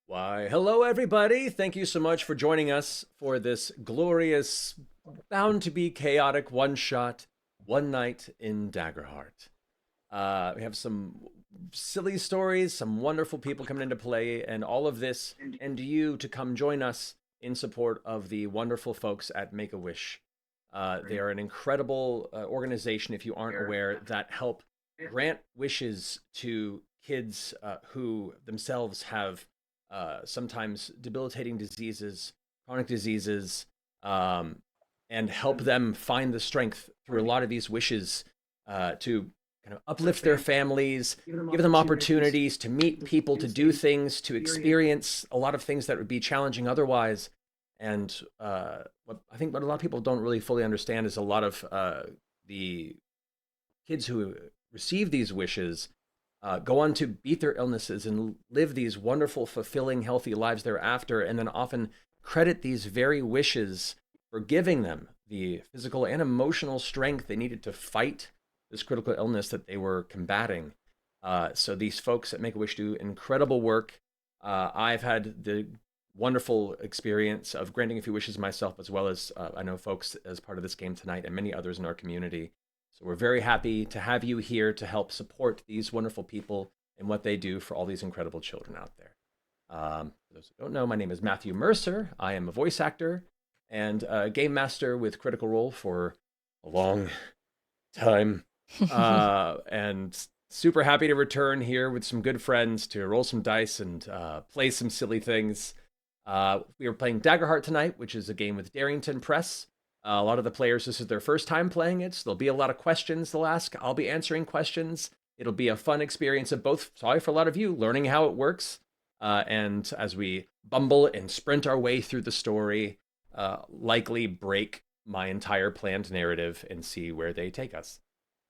Why, hello everybody. Thank you so much for joining us for this glorious, bound to be chaotic one-shot, one night in Daggerheart. We have some silly stories, some wonderful people coming into play, and all of this, and you to come join us in support of the wonderful folks at Make-A-Wish. They are an incredible organization, if you aren't aware, that help grant wishes to kids who themselves have sometimes debilitating diseases, chronic diseases, and help them find the strength through a lot of these wishes to kind of uplift their families, give them opportunities to meet people, to do things, to experience a lot of things that would be challenging otherwise. And what I think what a lot of people don't really fully understand is a lot of the kids who receive these wishes go on to beat their illnesses and live these wonderful, fulfilling, healthy lives thereafter, and then often credit these very wishes for giving them the physical and emotional strength they needed to fight this critical illness that they were combating. So these folks at Make-A-Wish do incredible work. I've had the wonderful experience of granting a few wishes myself, as well as I know folks as part of this game tonight and many others in our community. So we're very happy to have you here to help support these wonderful people and what they do for all these incredible children out there. For those who don't know, my name is Matthew Mercer. I am a voice actor and a game master with Critical Role for a long time. And super happy to return here with some good friends to roll some dice and play some silly things. We are playing Daggerheart tonight, which is a game with Darrington Press. A lot of the players, this is their first time playing it, so there'll be a lot of questions they'll ask. I'll be answering questions. It'll be a fun experience of both, sorry for a lot of you, learning how it works. And as we bumble and sprint our way through the story, likely break my entire planned narrative and see where they take us.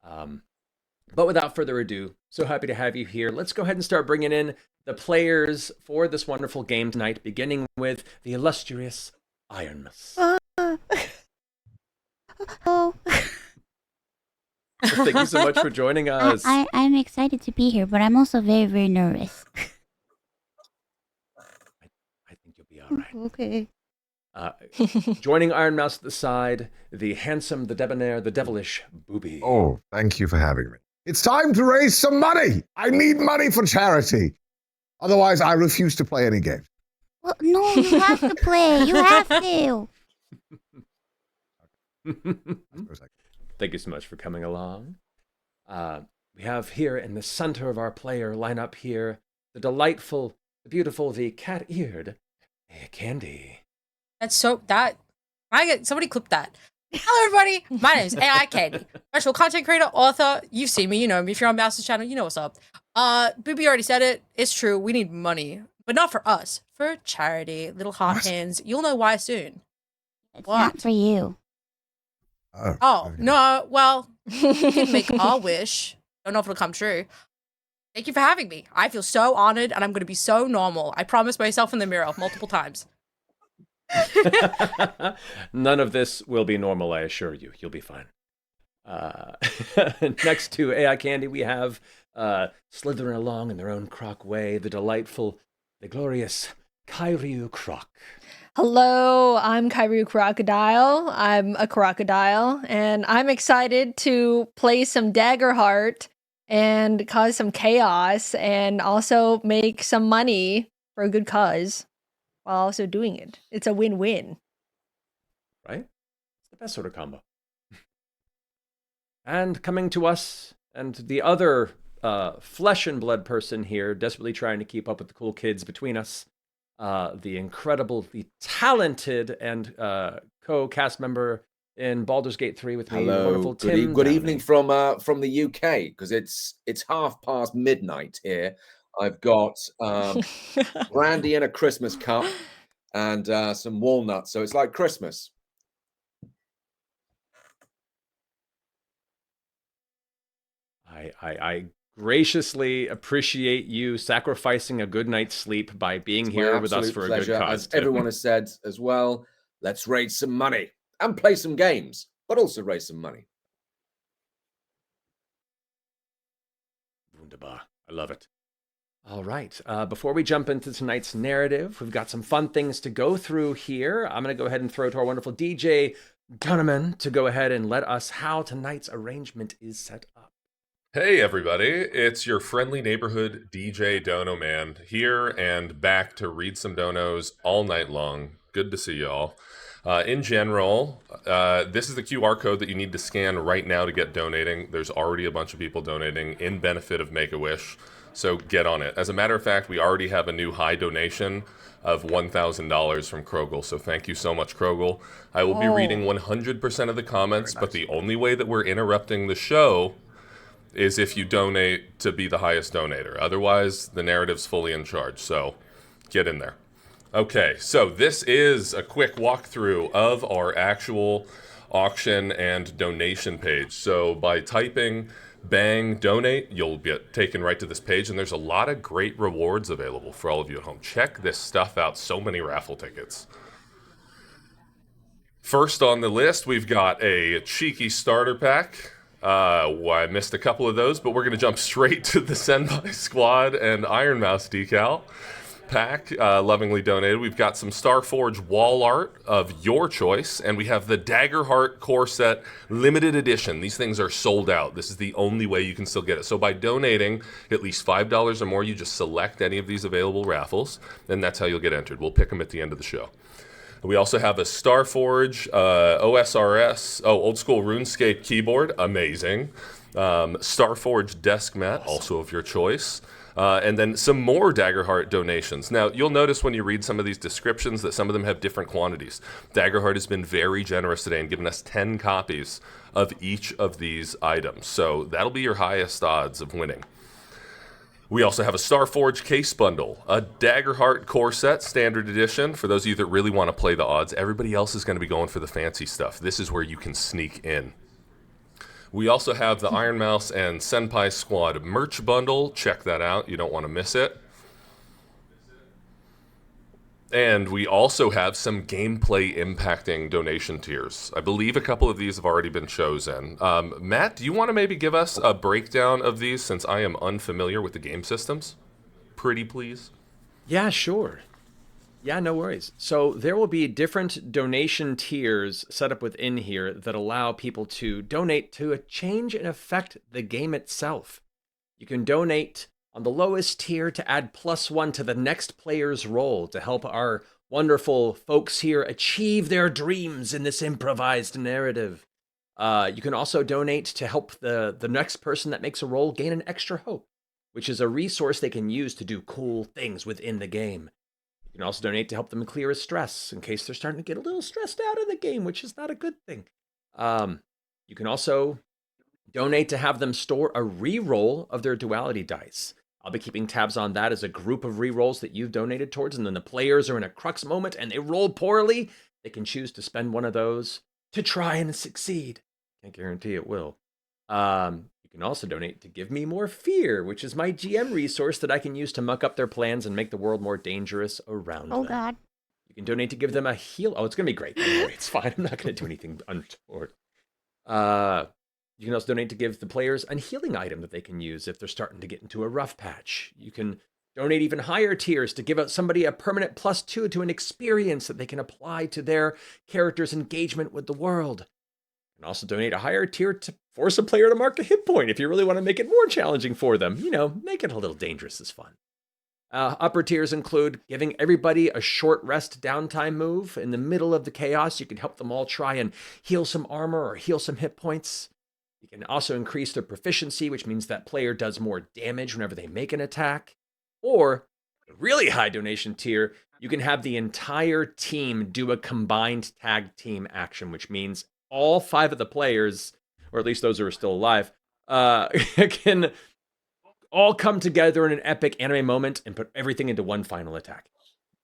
But without further ado, so happy to have you here. Let's go ahead and start bringing in the players for this wonderful game tonight, beginning with the illustrious Ironmouse. Oh. Thank you so much for joining us. I'm excited to be here, but I'm also very, very nervous. I think you'll be all right. Okay. Joining Ironmouse at the side, the handsome, the debonair, the devilish Bubi. Oh, thank you for having me. It's time to raise some money. I need money for charity. Otherwise, I refuse to play any games. Well, no, you have to play. You have to. Thank you so much for coming along. We have here in the center of our player lineup here, the delightful, the beautiful, the cat-eared Candy. That's so somebody clip that. Hello everybody, my name is AI Candy, professional content creator, author. You've seen me, you know me. If you're on Master's channel, you know what's up. Bubi already said it. It's true. We need money, but not for us. For charity. Little heart hands. You'll know why soon. It's What? not for you. Oh, okay. no, well, you can make our wish. Don't know if it'll come true. Thank you for having me. I feel so honored, and I'm going to be so normal. I promised myself in the mirror multiple times. None of this will be normal, I assure you. You'll be fine. Next to AI Candy, we have slithering along in their own croc way, the delightful, the glorious Kairyu Croc. Hello, I'm Kairyu Crocodile. I'm a crocodile, and I'm excited to play some Daggerheart and cause some chaos and also make some money for a good cause while also doing it. It's a win-win. Right? It's the best sort of combo. And coming to us, and the other flesh and blood person here, desperately trying to keep up with the cool kids between us, the incredible, the talented, and co-cast member in Baldur's Gate 3 with me, the wonderful Tim. Good evening from the UK, because it's midnight here. I've got brandy in a Christmas cup and some walnuts, so it's like Christmas. I graciously appreciate you sacrificing a good night's sleep by being here with us for a good cause. As everyone has said as well, let's raise some money and play some games, but also raise some money. Wunderbar. I love it. All right. Before we jump into tonight's narrative, we've got some fun things to go through here. I'm going to go ahead and throw to our wonderful DJ Donovan to go ahead and let us how tonight's arrangement is set up. Hey everybody, it's your friendly neighborhood DJ Dono Man here and back to read some donos all night long. Good to see y'all. In general, this is the QR code that you need to scan right now to get donating. There's already a bunch of people donating in benefit of Make-A-Wish, so get on it. As a matter of fact, we already have a new high donation of $1,000 from Krogel, so thank you so much, Krogel. I will be reading 100% of the comments, but the only way that we're interrupting the show is if you donate to be the highest donator. Otherwise, the narrative's fully in charge, so get in there. Okay, so this is a quick walkthrough of our actual auction and donation page. So by typing bang donate, you'll get taken right to this page, and there's a lot of great rewards available for all of you at home. Check this stuff out, so many raffle tickets. First on the list, we've got a cheeky starter pack. I missed a couple of those, but we're going to jump straight to the Senpai Squad and Ironmouse decal pack, lovingly donated. We've got some Starforge wall art of your choice, and we have the Daggerheart core set limited edition. These things are sold out. This is the only way you can still get it. So by donating at least $5 or more, you just select any of these available raffles, and that's how you'll get entered. We'll pick them at the end of the show. We also have a Starforge OSRS, old school RuneScape keyboard, amazing. Starforge desk mat, also of your choice. And then some more Daggerheart donations. Now, you'll notice when you read some of these descriptions that some of them have different quantities. Daggerheart has been very generous today and given us 10 copies of each of these items. So that'll be your highest odds of winning. We also have a Starforge case bundle, a Daggerheart core set, standard edition. For those of you that really want to play the odds, everybody else is going to be going for the fancy stuff. This is where you can sneak in. We also have the Ironmouse and Senpai Squad merch bundle. Check that out. You don't want to miss it. And we also have some gameplay impacting donation tiers. I believe a couple of these have already been chosen. Matt, do you want to maybe give us a breakdown of these since I am unfamiliar with the game systems? Pretty please. Yeah, sure. Yeah, no worries. So there will be different donation tiers set up within here that allow people to donate to a change and affect the game itself. You can donate on the lowest tier to add +1 to the next player's roll to help our wonderful folks here achieve their dreams in this improvised narrative. You can also donate to help the next person that makes a roll gain an extra hope, which is a resource they can use to do cool things within the game. You can also donate to help them clear stress in case they're starting to get a little stressed out of the game, which is not a good thing. You can also donate to have them store a re-roll of their duality dice. I'll be keeping tabs on that as a group of re-rolls that you've donated towards, and then the players are in a crux moment and they roll poorly. They can choose to spend one of those to try and succeed. Can't guarantee it will. You can also donate to give me more fear, which is my GM resource that I can use to muck up their plans and make the world more dangerous around them. Oh, God. You can donate to give them a heal. Oh, it's going to be great. Don't worry, it's fine. I'm not going to do anything untoward. You can also donate to give the players a healing item that they can use if they're starting to get into a rough patch. You can donate even higher tiers to give out somebody a permanent +2 to an experience that they can apply to their character's engagement with the world. You can also donate a higher tier to force a player to mark a hit point if you really want to make it more challenging for them. You know, make it a little dangerous is fun. Upper tiers include giving everybody a short rest downtime move. In the middle of the chaos, you can help them all try and heal some armor or heal some hit points. You can also increase their proficiency, which means that player does more damage whenever they make an attack. Or, a really high donation tier, you can have the entire team do a combined tag team action, which means all 5 of the players, or at least those who are still alive, can all come together in an epic anime moment and put everything into one final attack.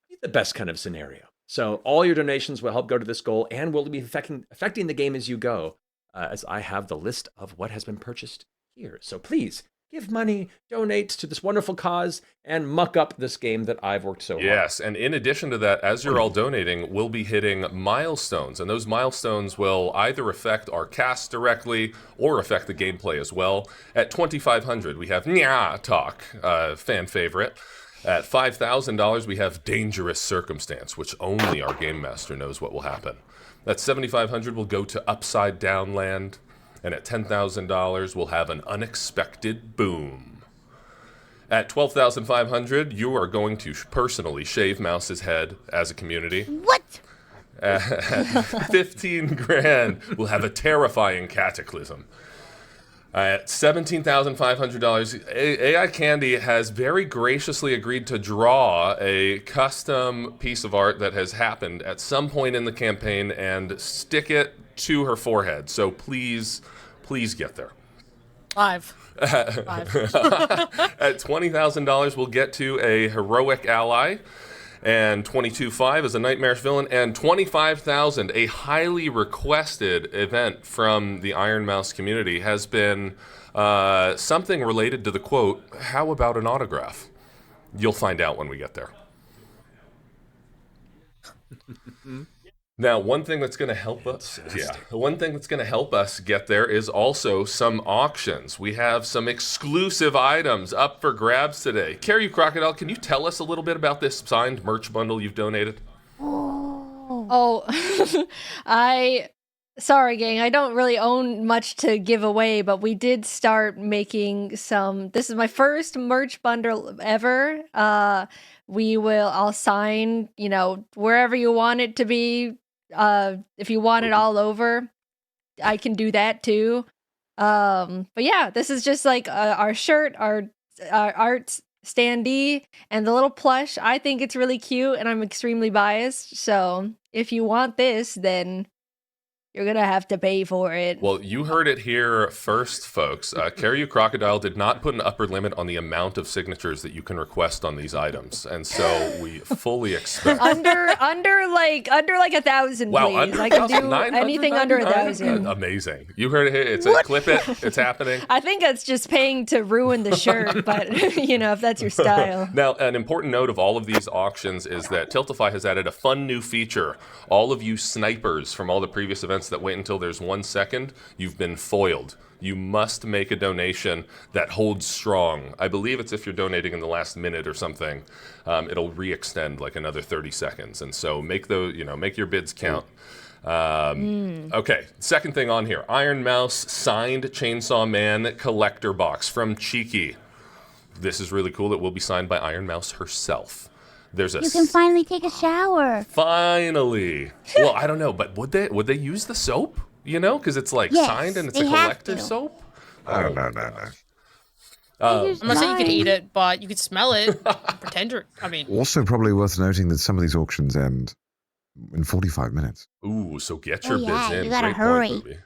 It's the best kind of scenario. So all your donations will help go to this goal and will be affecting the game as you go. As I have the list of what has been purchased here. So please give money, donate to this wonderful cause, and muck up this game that I've worked so hard. Yes, and in addition to that, as you're all donating, we'll be hitting milestones, and those milestones will either affect our cast directly or affect the gameplay as well. At 2,500, we have Nya Talk, fan favorite. At $5,000, we have Dangerous Circumstance, which only our Game Master knows what will happen. At $7,500, we'll go to Upside Down Land, and at $10,000, we'll have an Unexpected Boom. At $12,500, you are going to personally shave Mouse's head as a community. What? At 15 grand, we'll have a terrifying cataclysm. At $17,500, AI Candy has very graciously agreed to draw a custom piece of art that has happened at some point in the campaign and stick it to her forehead. So please get there. 5. At $20,000, we'll get to a heroic ally, and 22.5 is a nightmarish villain, and 25,000, a highly requested event from the Ironmouse community, has been something related to the quote, "How about an autograph?" You'll find out when we get there. Now, one thing that's going to help us, get there is also some auctions. We have some exclusive items up for grabs today. Kairyu Crocodile, can you tell us a little bit about this signed merch bundle you've donated? Oh, sorry, gang. I don't really own much to give away, but we did start making this is my first merch bundle ever. I'll sign, wherever you want it to be. If you want it all over, I can do that too. But yeah, this is just like our shirt, our art standee, and the little plush. I think it's really cute, and I'm extremely biased. So if you want this, then you're gonna have to pay for it. Well, you heard it here first, folks. Kairyu Crocodile did not put an upper limit on the amount of signatures that you can request on these items, and so we fully expect under like 1,000, wow, please. under I can do 1,999? anything under 1,000. Amazing. You heard it here. It's clip it. It's happening. I think that's just paying to ruin the shirt, but if that's your style. Now, an important note of all of these auctions is that Tiltify has added a fun new feature. All of you snipers from all the previous events that wait until there's 1 second, you've been foiled. You must make a donation that holds strong. I believe it's if you're donating in the last minute or something, it'll re-extend like another 30 seconds. And so make your bids count. Okay, second thing on here, Ironmouse signed Chainsaw Man collector box from Cheeky. This is really cool. It will be signed by Ironmouse herself. You can finally take a shower. Finally. Well, I don't know, but would they use the soap? Because it's like Yes, signed and it's a they have collective to. soap. No. I use I'm not saying you can mine. eat it, but you could smell it. Pretend you're. I mean, Also, probably worth noting that some of these auctions end in 45 minutes. Ooh, so get your yeah, bids in. you gotta Great hurry. point, Bubi.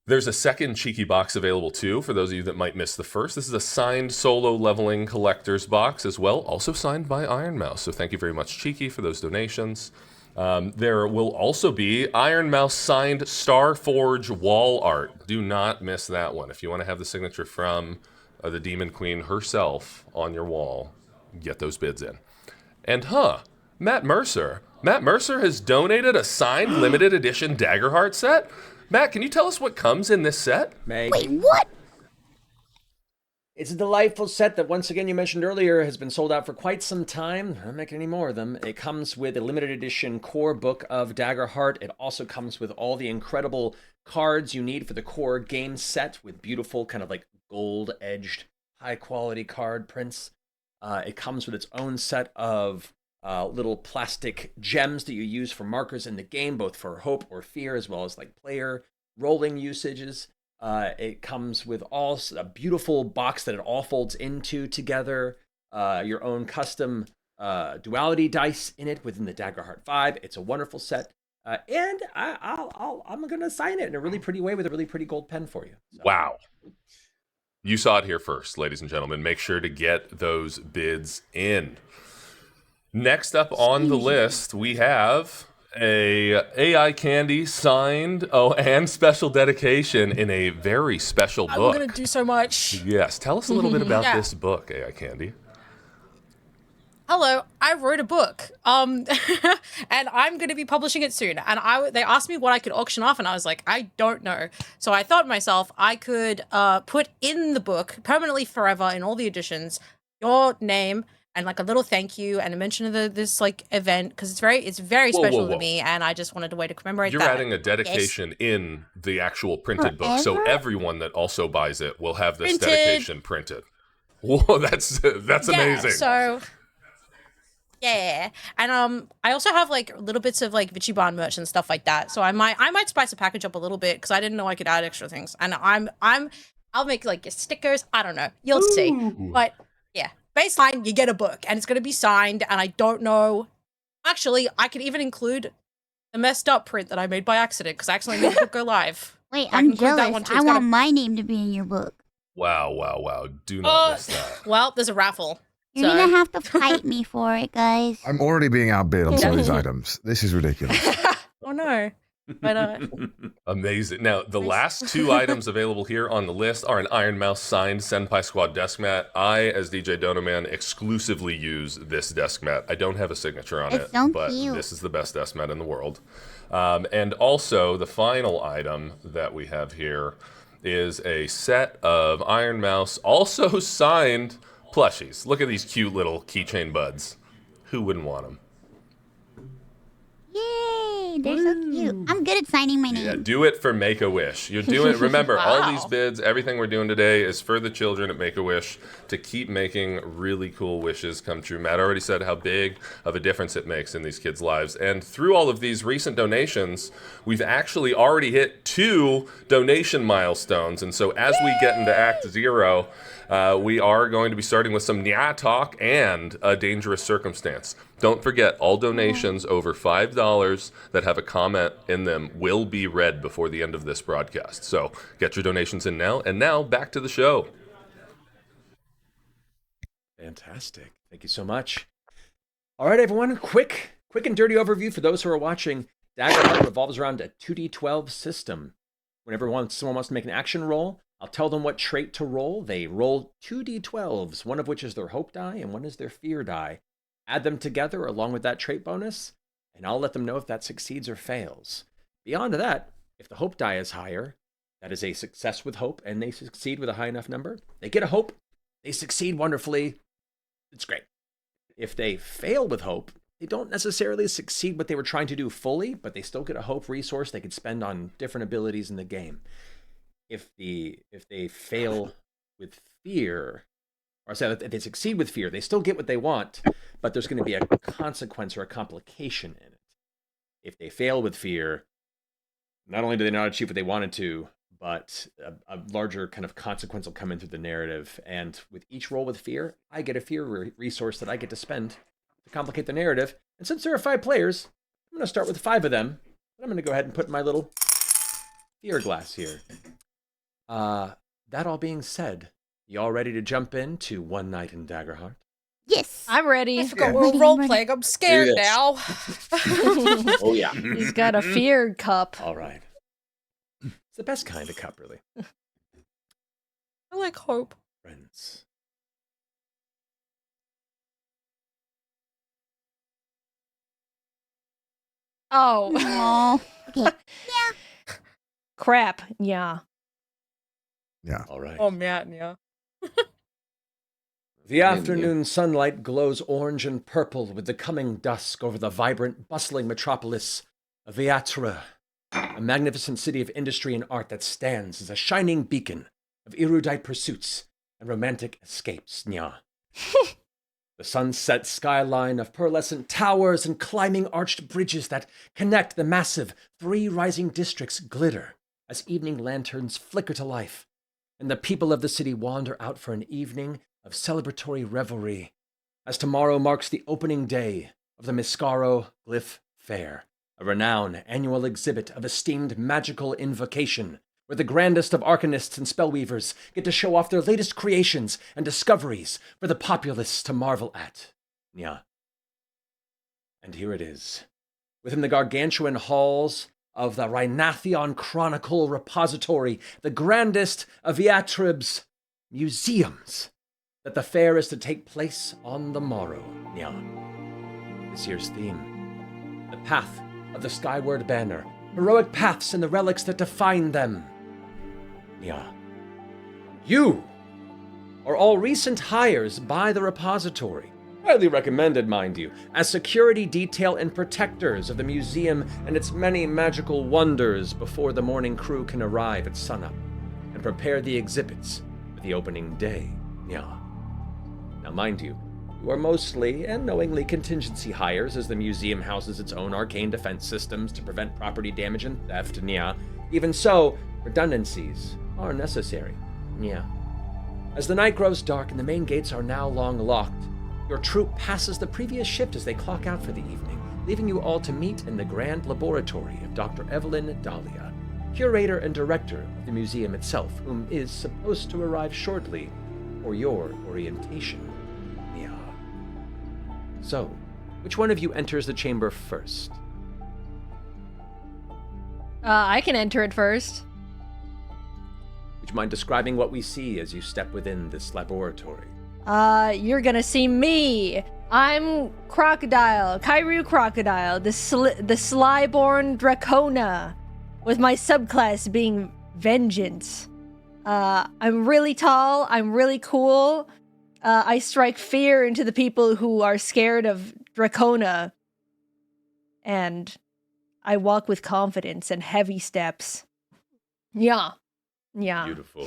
There's a second Cheeky box available too, for those of you that might miss the first. This is a signed solo leveling collector's box as well, also signed by Ironmouse. So thank you very much, Cheeky, for those donations. There will also be Ironmouse signed Starforge wall art. Do not miss that one. If you want to have the signature from the Demon Queen herself on your wall, get those bids in. And Matt Mercer has donated a signed limited edition Daggerheart set. Matt, can you tell us what comes in this set? Meg. Wait, what? It's a delightful set that, once again, you mentioned earlier, has been sold out for quite some time. I'm not making any more of them. It comes with a limited edition core book of Daggerheart. It also comes with all the incredible cards you need for the core game set with beautiful kind of like gold-edged, high-quality card prints. It comes with its own set of little plastic gems that you use for markers in the game, both for hope or fear, as well as like player rolling usages. It comes with a beautiful box that it all folds into together. Your own custom duality dice in it within the Daggerheart 5. It's a wonderful set. And I'm going to sign it in a really pretty way with a really pretty gold pen for you. So. Wow. You saw it here first, ladies and gentlemen. Make sure to get those bids in. Next up on the list, we have A AI candy signed, and special dedication in a very special I'm book. gonna do so much. Yes, tell us a little bit about Yeah. this book, AI Candy. Hello, I wrote a book, and I'm going to be publishing it soon. And they asked me what I could auction off, and I was like, I don't know. So I thought to myself, I could put in the book permanently forever in all the editions your name and like a little thank you and a mention of this like event because it's very Whoa, special whoa, to whoa. me, and I just wanted a way to commemorate You're that. adding a dedication in the actual printed book, so Forever? everyone that also buys it will have this Printed. dedication printed. Whoa, that's amazing. So. Yeah, and I also have like little bits of like VTuber merch and stuff like that. So I might spice the package up a little bit because I didn't know I could add extra things. And I'll make like stickers. I don't know. You'll see. But yeah, baseline, you get a book and it's gonna be signed. And I don't know. Actually, I could even include the messed up print that I made by accident because I accidentally made the book go live. Wait, I can I'm include that jealous. one too. I It's want gotta- my name to be in your book. Wow. Do not miss that. Well, there's a raffle. You're So- gonna have to fight me for it, guys. I'm already being outbid on some of these items. This is ridiculous. Oh no. But Amazing. Now, the Nice. last two items available here on the list are an Ironmouse signed Senpai Squad desk mat. I, as DJ Donoman, exclusively use this desk mat. I don't have a signature on It's it, so but cute. this is the best desk mat in the world. And also, the final item that we have here is a set of Ironmouse, also signed plushies. Look at these cute little keychain buds. Who wouldn't want them? Yay! They're so cute. I'm good at signing my name. Yeah, do it for Make-A-Wish. You're doing. Remember, all Wow. these bids, everything we're doing today is for the children at Make-A-Wish to keep making really cool wishes come true. Matt already said how big of a difference it makes in these kids' lives. And through all of these recent donations, we've actually already hit 2 donation milestones. And so as we get into Act 0, we are going to be starting with some Nya talk and a dangerous circumstance. Don't forget, all donations over $5 that have a comment in them will be read before the end of this broadcast. So get your donations in now. And now back to the show. Fantastic. Thank you so much. All right, everyone. Quick and dirty overview for those who are watching. Daggerheart revolves around a 2d12 system. Whenever someone wants to make an action roll, I'll tell them what trait to roll. They roll 2d12s, one of which is their hope die and one is their fear die. Add them together along with that trait bonus, and I'll let them know if that succeeds or fails. Beyond that, if the hope die is higher, that is a success with hope, and they succeed with a high enough number. They get a hope, they succeed wonderfully. It's great. If they fail with hope, they don't necessarily succeed what they were trying to do fully, but they still get a hope resource they could spend on different abilities in the game. If they fail with fear, or say if they succeed with fear, they still get what they want, but there's going to be a consequence or a complication in it. If they fail with fear, not only do they not achieve what they wanted to, but a larger kind of consequence will come in through the narrative. And with each roll with fear, I get a fear resource that I get to spend to complicate the narrative. And since there are 5 players, I'm going to start with 5 of them. And I'm going to go ahead and put my little fear glass here. That all being said, you all ready to jump into One Night in Daggerheart? Yes. I'm ready. I forgot Yeah. we're Ready, role ready. playing. I'm scared Do this. now. Oh yeah. He's got a fear cup. All right. It's the best kind of cup, really. I like hope. Friends. Oh, Oh. Okay. crap. Yeah. All right. Oh man, yeah. The afternoon sunlight glows orange and purple with the coming dusk over the vibrant, bustling metropolis of Viatra, a magnificent city of industry and art that stands as a shining beacon of erudite pursuits and romantic escapes. Nya. The sunset skyline of pearlescent towers and climbing arched bridges that connect the massive 3 rising districts glitter as evening lanterns flicker to life, and the people of the city wander out for an evening of celebratory revelry, as tomorrow marks the opening day of the Miscaro Glyph Fair, a renowned annual exhibit of esteemed magical invocation, where the grandest of arcanists and spellweavers get to show off their latest creations and discoveries for the populace to marvel at. Nya. And here it is. within the gargantuan halls of the Rhinatheon Chronicle Repository, the grandest of Iatrib's museums, that the fair is to take place on the morrow. Nya. This year's theme: the path of the skyward banner, heroic paths and the relics that define them. Nya. You are all recent hires by the repository. Highly recommended, mind you, as security detail and protectors of the museum and its many magical wonders before the morning crew can arrive at sunup and prepare the exhibits for the opening day. Yeah. Now, mind you, you are mostly and knowingly contingency hires, as the museum houses its own arcane defense systems to prevent property damage and theft. Yeah. Even so, redundancies are necessary. Yeah. As the night grows dark and the main gates are now long locked, your troop passes the previous shift as they clock out for the evening, leaving you all to meet in the grand laboratory of Dr. Evelyn Dahlia, curator and director of the museum itself, whom is supposed to arrive shortly for your orientation. Yeah. So, which one of you enters the chamber first? I can enter it first. Would you mind describing what we see as you step within this laboratory? You're gonna see me. I'm Crocodile, Kairyu Crocodile, the Slyborn Dracona, with my subclass being Vengeance. I'm really tall, I'm really cool. I strike fear into the people who are scared of Dracona. And I walk with confidence and heavy steps. Yeah. Yeah. Beautiful.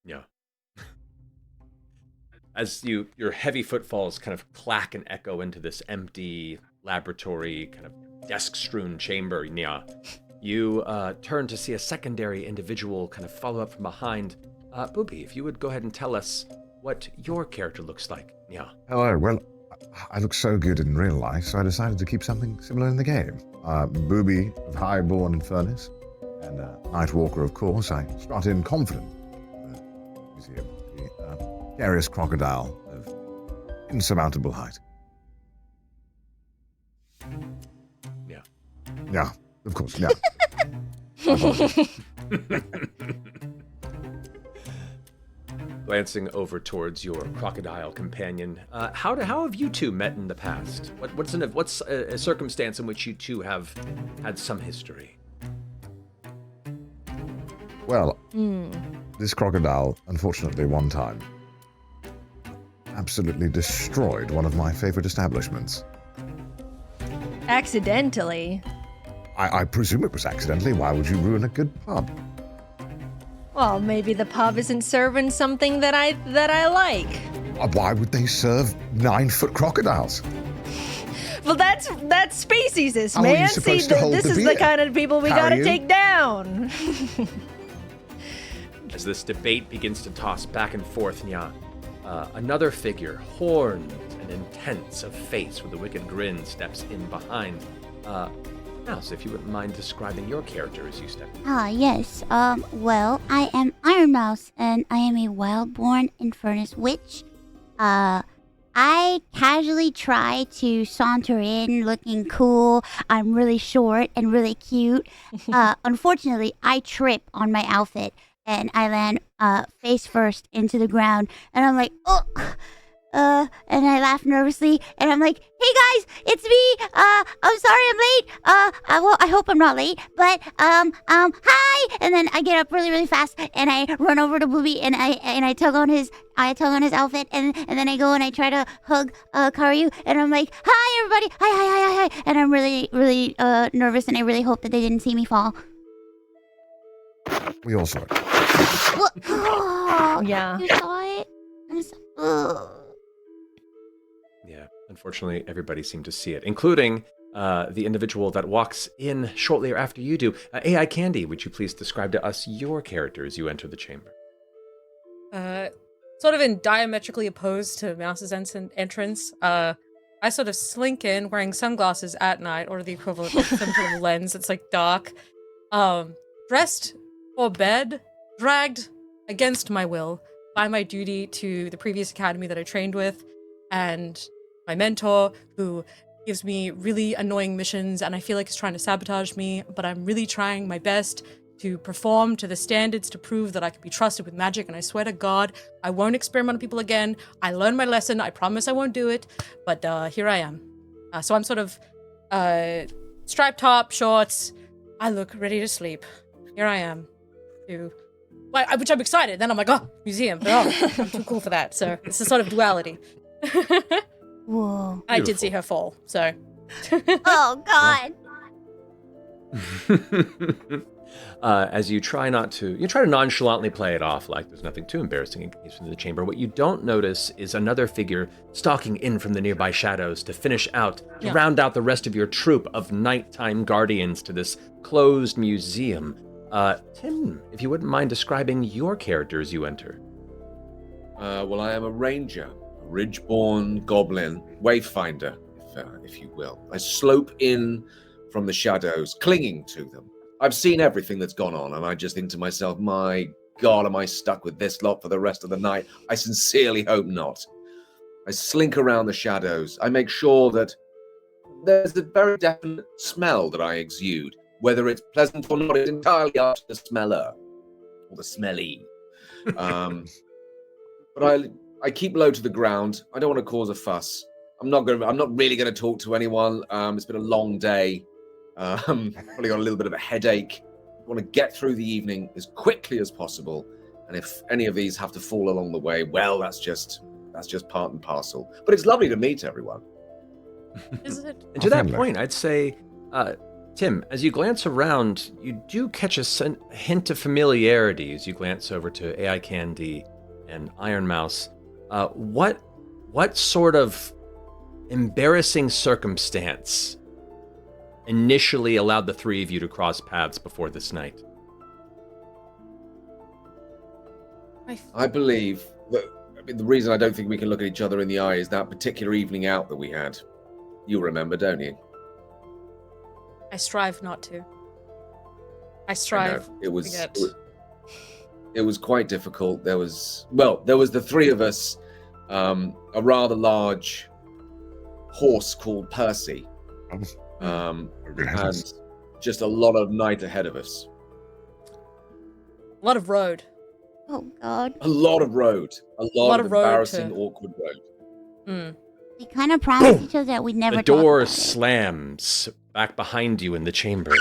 Yeah. As your heavy footfalls kind of clack and echo into this empty laboratory, kind of desk-strewn chamber, yeah, you turn to see a secondary individual kind of follow up from behind. Bubi, if you would go ahead and tell us what your character looks like. Yeah. Hello. Well, I look so good in real life, so I decided to keep something similar in the game. Bubi of Highborn and Furnace, and Nightwalker, of course. I strut in confident. Museum. Curious crocodile of insurmountable height. Yeah. Yeah, of course, yeah. Glancing over towards your crocodile companion, how have you two met in the past? What's a circumstance in which you two have had some history? Well, this crocodile, unfortunately, one time, absolutely destroyed one of my favorite establishments. Accidentally. I presume it was accidentally. Why would you ruin a good pub? Well, maybe the pub isn't serving something that I like. Why would they serve 9-foot crocodiles? Well, that's speciesist, How are you man. supposed See, to hold this the is the beer? kind of people we gotta Kairyu? take down. As this debate begins to toss back and forth, Nya, another figure, horned and intense of face with a wicked grin, steps in behind. Mouse, if you wouldn't mind describing your character as you step in. Yes. Well, I am Ironmouse, and I am a wild-born Infernus witch. I casually try to saunter in looking cool. I'm really short and really cute. Unfortunately, I trip on my outfit, and I land face first into the ground, and I'm like, oh! And I laugh nervously, and I'm like, "Hey guys, it's me. I'm sorry I'm late. I hope I'm not late, but hi." And then I get up really, really fast, and I run over to Bubi, and I tug on his outfit, and then I go and I try to hug Kairyu, and I'm like, "Hi everybody, hi," and I'm really, really nervous, and I really hope that they didn't see me fall. We all saw it. What? Oh, Yeah. You saw it? I'm so. Ugh. Yeah, unfortunately, everybody seemed to see it, including the individual that walks in shortly after you do. AI Candy, would you please describe to us your character as you enter the chamber? Sort of in diametrically opposed to Mouse's entrance, I sort of slink in wearing sunglasses at night, or the equivalent of some sort of lens. It's like dark. Dressed for bed, dragged against my will by my duty to the previous academy that I trained with, and my mentor, who gives me really annoying missions, and I feel like it's trying to sabotage me, but I'm really trying my best to perform to the standards to prove that I can be trusted with magic, and I swear to God, I won't experiment on people again. I learned my lesson. I promise I won't do it, but here I am. So I'm sort of striped top, shorts. I look ready to sleep. Here I am. Which I'm excited. Then I'm like, oh, museum. But oh, I'm too cool for that. So it's a sort of duality. Whoa. I did see her fall, so. Oh, God. As you try to nonchalantly play it off like there's nothing too embarrassing in case in the chamber. What you don't notice is another figure stalking in from the nearby shadows to finish out, to round out the rest of your troop of nighttime guardians to this closed museum. Tim, if you wouldn't mind describing your character as you enter. Well, I am a ranger, a ridge-born goblin, wayfinder, if you will. I slope in from the shadows, clinging to them. I've seen everything that's gone on, and I just think to myself, my God, am I stuck with this lot for the rest of the night? I sincerely hope not. I slink around the shadows. I make sure that there's a very definite smell that I exude. Whether it's pleasant or not is entirely up to the smeller, or the smelly. But I keep low to the ground. I don't want to cause a fuss. I'm not really going to talk to anyone. It's been a long day. Probably got a little bit of a headache. I want to get through the evening as quickly as possible. And if any of these have to fall along the way, well, that's just part and parcel. But it's lovely to meet everyone. Is it? And to that point, I'd say, Tim, as you glance around, you do catch a hint of familiarity as you glance over to AI Candy and Ironmouse. What sort of embarrassing circumstance initially allowed the three of you to cross paths before this night? I believe that the reason I don't think we can look at each other in the eye is that particular evening out that we had. You remember, don't you? I strive not to. I strive. It was quite difficult. There was the three of us, a rather large horse called Percy. And just a lot of night ahead of us. A lot of road. Oh, God. A lot of road. A lot of embarrassing, to... awkward road. We kind of promised each other that we'd never The door slams back behind you in the chamber.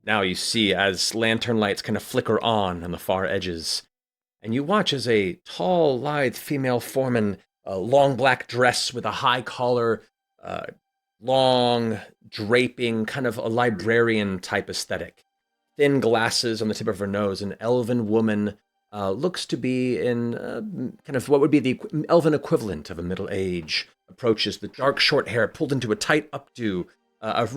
Now you see as lantern lights kind of flicker on the far edges. And you watch as a tall, lithe female form in a long black dress with a high collar, long, draping, kind of a librarian type aesthetic. Thin glasses on the tip of her nose, an elven woman looks to be in kind of what would be the elven equivalent of a middle age, approaches the dark short hair pulled into a tight updo, a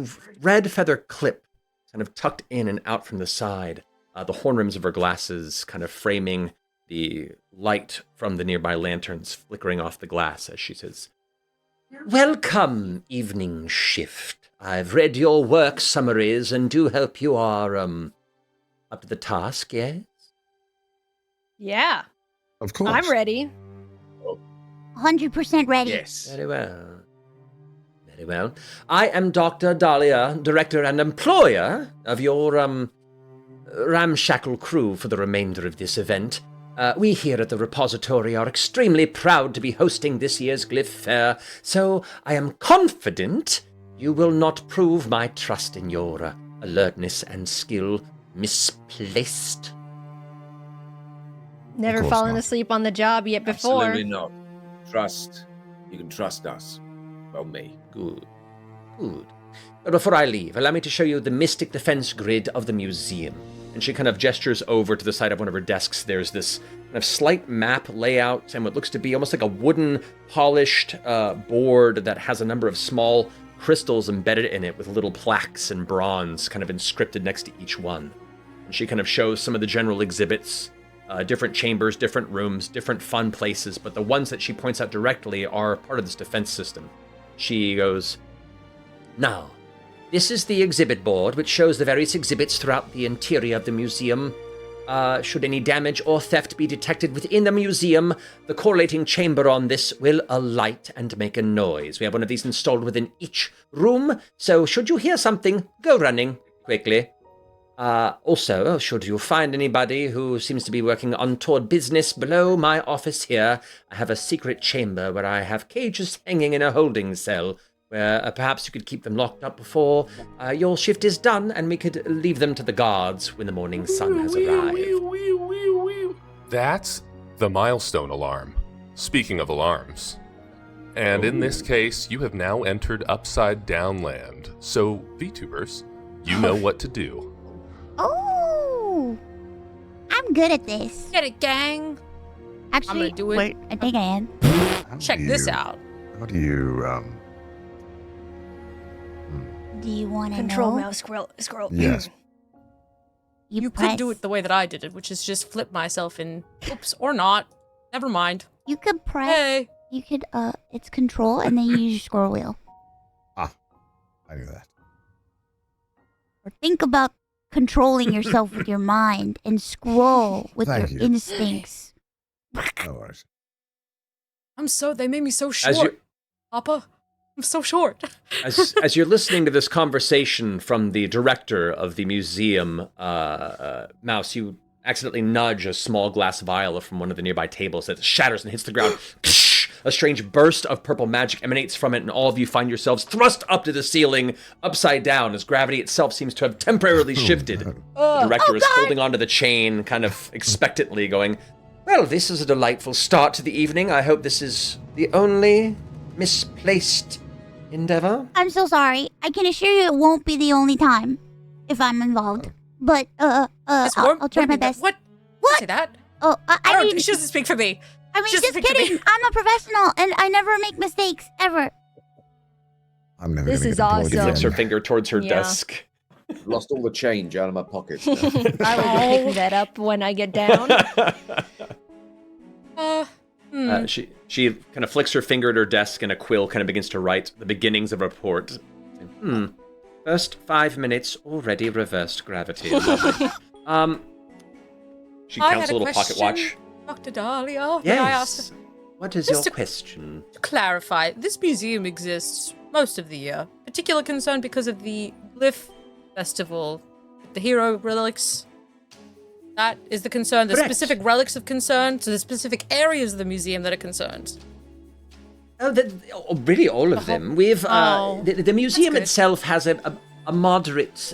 red feather clip kind of tucked in and out from the side, the horn rims of her glasses kind of framing the light from the nearby lanterns flickering off the glass as she says, "Welcome, Evening Shift. I've read your work summaries and do hope you are, up to the task, yes?" Yeah. Of course. I'm ready. 100% ready. Yes. Very well. Very well. I am Dr. Dahlia, director and employer of your, ramshackle crew for the remainder of this event. We here at the repository are extremely proud to be hosting this year's Glyph Fair, so I am confident you will not prove my trust in your alertness and skill misplaced. Never course fallen not. asleep on the job yet before. Absolutely not. Trust. You can trust us. Well, me. Good. Good. But before I leave, allow me to show you the mystic defense grid of the museum. And she kind of gestures over to the side of one of her desks. There's this kind of slight map layout and what looks to be almost like a wooden polished board that has a number of small crystals embedded in it with little plaques in bronze kind of inscripted next to each one. And she kind of shows some of the general exhibits, different chambers, different rooms, different fun places, but the ones that she points out directly are part of this defense system. She goes, "Now, this is the exhibit board, which shows the various exhibits throughout the interior of the museum. Should any damage or theft be detected within the museum, the correlating chamber on this will alight and make a noise. We have one of these installed within each room, so should you hear something, go running quickly. Also, should you find anybody who seems to be working untoward business below my office here, I have a secret chamber where I have cages hanging in a holding cell, where perhaps you could keep them locked up before your shift is done, and we could leave them to the guards when the morning sun has arrived. That's the milestone alarm. Speaking of alarms. And in this case, you have now entered Upside Down Land. So, VTubers, you know what to do. Oh, I'm good at this. Get it, gang. Actually, do it. wait, I think I am. How Check do this you- out. How do you, Do you want to Control know? mouse scroll. Yes. You press, could do it the way that I did it, which is just flip myself in. Oops, or not. Never mind. You could press. Hey. You could, it's control, and then you use your scroll wheel. I knew that. Or think about controlling yourself with your mind and scroll with Thank your you. instincts. No worries. They made me so short. As you, Papa, I'm so short. as you're listening to this conversation from the director of the museum, Mouse, you accidentally nudge a small glass vial from one of the nearby tables that shatters and hits the ground. A strange burst of purple magic emanates from it, and all of you find yourselves thrust up to the ceiling, upside down, as gravity itself seems to have temporarily shifted. The director is holding onto the chain, kind of expectantly, going, "Well, this is a delightful start to the evening. I hope this is the only misplaced endeavor." I'm so sorry. I can assure you it won't be the only time if I'm involved. But, I'll try my best. What? What? Say that? Oh, I mean, She doesn't speak for me. just just picture me. kidding. I'm a professional, and I never make mistakes, ever. I'm never This gonna is get employed awesome. again. Flicks her finger towards her Yeah. desk. Lost all the change out of my pockets. I will be picking that up when I get down. She kind of flicks her finger at her desk, and a quill kind of begins to write the beginnings of a report. First 5 minutes already reversed gravity. Lovely. She I counts had a a little pocket watch. Dr. Dahlia, that I asked Yes. What is Just your to- question? to clarify. This museum exists most of the year. Particular concern because of the Glyph Festival, the hero relics. That is the concern. The Correct. specific relics of concern, so the specific areas of the museum that are concerned. Really, all of them. We've Oh, the museum good. itself has a moderate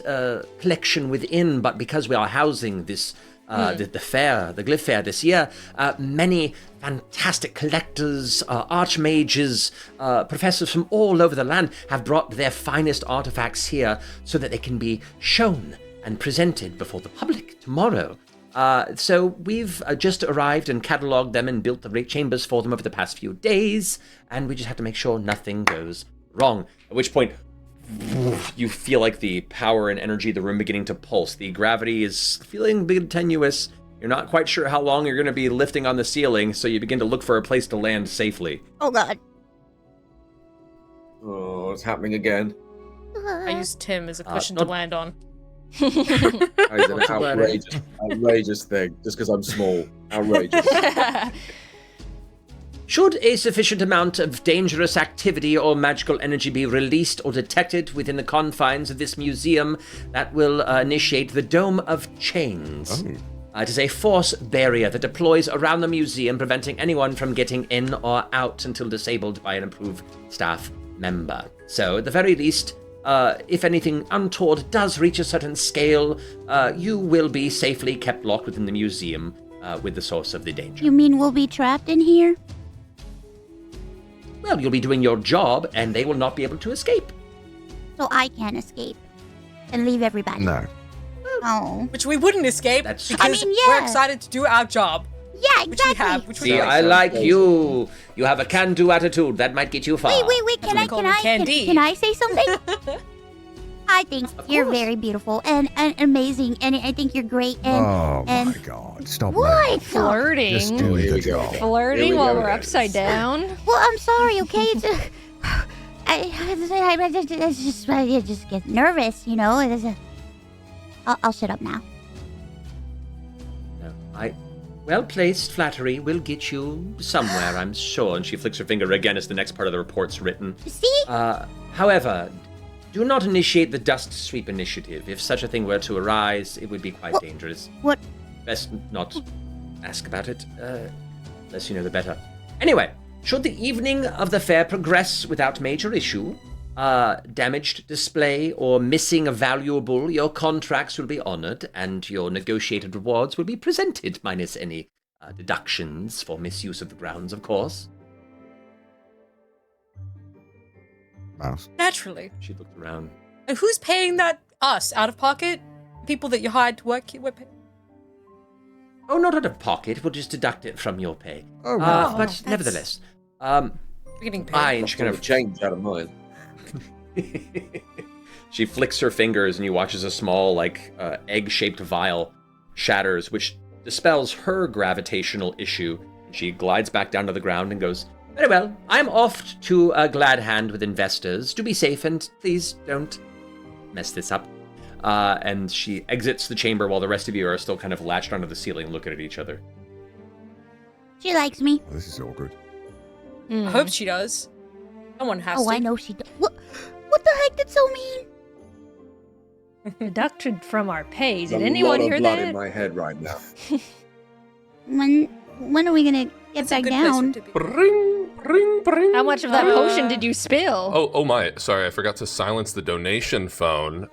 collection within, but because we are housing this the fair, the Glyph Fair this year, many fantastic collectors, archmages, professors from all over the land have brought their finest artifacts here so that they can be shown and presented before the public tomorrow. So we've just arrived and catalogued them and built the great chambers for them over the past few days, and we just have to make sure nothing goes wrong. At which point, you feel like the power and energy of the room beginning to pulse. The gravity is feeling a bit tenuous. You're not quite sure how long you're going to be lifting on the ceiling, so you begin to look for a place to land safely. Oh, God. Oh, it's happening again. I used Tim as a cushion not- to land on. That is an outrageous thing, just because I'm small. Outrageous. Should a sufficient amount of dangerous activity or magical energy be released or detected within the confines of this museum, that will initiate the Dome of Chains. It is a force barrier that deploys around the museum, preventing anyone from getting in or out until disabled by an approved staff member. So, at the very least, if anything untoward does reach a certain scale, you will be safely kept locked within the museum with the source of the danger. You mean we'll be trapped in here? Well, you'll be doing your job, and they will not be able to escape. So I can't escape and leave everybody. No. Oh. Which we wouldn't escape That's- because I mean, we're yeah. excited to do our job. Yeah, Which we exactly. have. Which we See, do. I like you. You have a can-do attitude. That might get you far. Wait. Can what I we call can I can, Candide. can I say something? I think you're very beautiful and amazing, and I think you're great. And Oh my and God! Stop what? that. Flirting. Just do Here the we go. job. Flirting Here we while go we're again. upside down. Well, I'm sorry. Okay, it's I just get nervous, you know. I'll shut up now. well-placed flattery will get you somewhere, I'm sure. And she flicks her finger again as the next part of the report's written. See? However, do not initiate the dust sweep initiative. If such a thing were to arise, it would be quite dangerous. What? Best not ask about it. Less you know, the better. Anyway, should the evening of the fair progress without major issue, damaged display or missing a valuable, your contracts will be honored and your negotiated rewards will be presented, minus any deductions for misuse of the grounds, of course. Mouse. Naturally. She looked around. And who's paying that? Us, out of pocket? People that you hired to work here? Oh, not out of pocket. We'll just deduct it from your pay. Oh, But that's- nevertheless, We're getting paid. and she kind of change out of mine. she flicks her fingers and you watch as a small, like, egg-shaped vial shatters, which dispels her gravitational issue. She glides back down to the ground and goes, "Very well, I'm off to a glad hand with investors. Do be safe and please don't mess this up." And she exits the chamber while the rest of you are still kind of latched onto the ceiling and looking at each other. She likes me. Oh, this is awkward. I hope she does. Someone has to. Oh, I know she does. What the heck did so mean? Deducted from our pay. Did There's anyone a lot hear of blood that? in my head right now. When are we gonna get That's a back good place down? to be. Bring, bring, bring. How much of that potion did you spill? Oh my! Sorry, I forgot to silence the donation phone.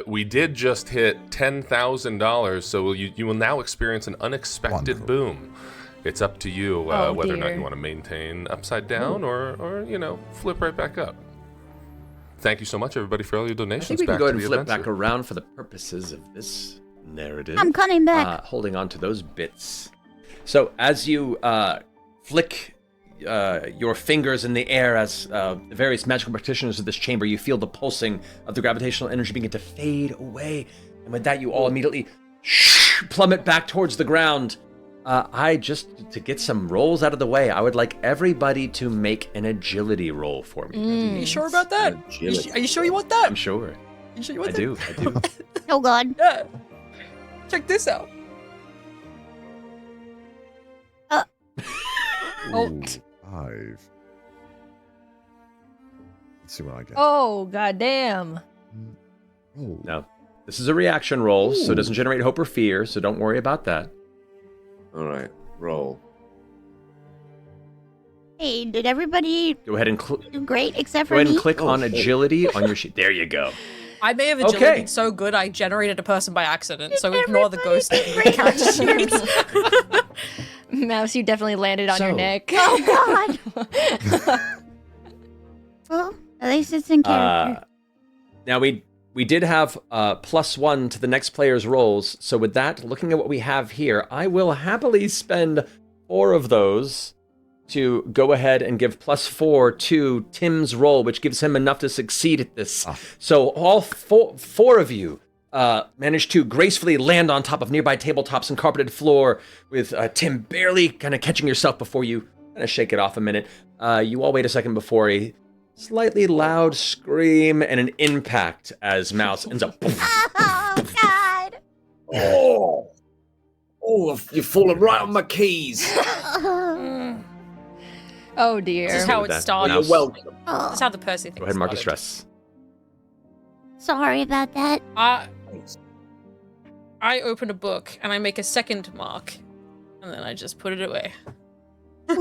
We did just hit $10,000, so you will now experience an unexpected Wonderful. boom. It's up to you Oh, whether or not dear. you want to maintain upside down or flip right back up. Thank you so much, everybody, for all your I donations. think we can back go to ahead and the flip adventure. back around for the purposes of this narrative. I'm coming back. Holding on to those bits. So as you flick your fingers in the air as the various magical practitioners of this chamber, you feel the pulsing of the gravitational energy begin to fade away. And with that, you all immediately plummet back towards the ground. To get some rolls out of the way, I would like everybody to make an agility roll for me. Are you sure about that? Agility. Are you sure you want that? I'm sure. You sure you I want that? do. Oh God. Yeah. Check this out. Oh. Ooh, 5. Let's see what I get. Oh, goddamn. Oh. No. This is a reaction roll, so it Ooh. doesn't generate hope or fear, so don't worry about that. All right, roll. Hey, did everybody Go ahead and do great except go for ahead and me? click on agility on your sheet. There you go. I may have agility Okay. so good I generated a person by accident, so Did ignore the everybody ghost do great? character sheets. Mouse, you definitely landed on your So- neck. Oh God. Well, at least it's in character. Now we did have +1 to the next player's rolls, so with that, looking at what we have here, I will happily spend 4 of those to go ahead and give +4 to Tim's roll, which gives him enough to succeed at this. So all four of you managed to gracefully land on top of nearby tabletops and carpeted floor, with Tim barely kind of catching yourself before you kind of shake it off a minute. You all wait a second before a slightly loud scream and an impact as Mouse ends up. Oh God. Oh, you've fallen right on my keys. Oh, dear. This is how With it that, started. Mouse. You're welcome. This is how the Percy thing Go ahead and mark your started. stress. Sorry about that. I open a book and I make a second mark, and then I just put it away. Wait.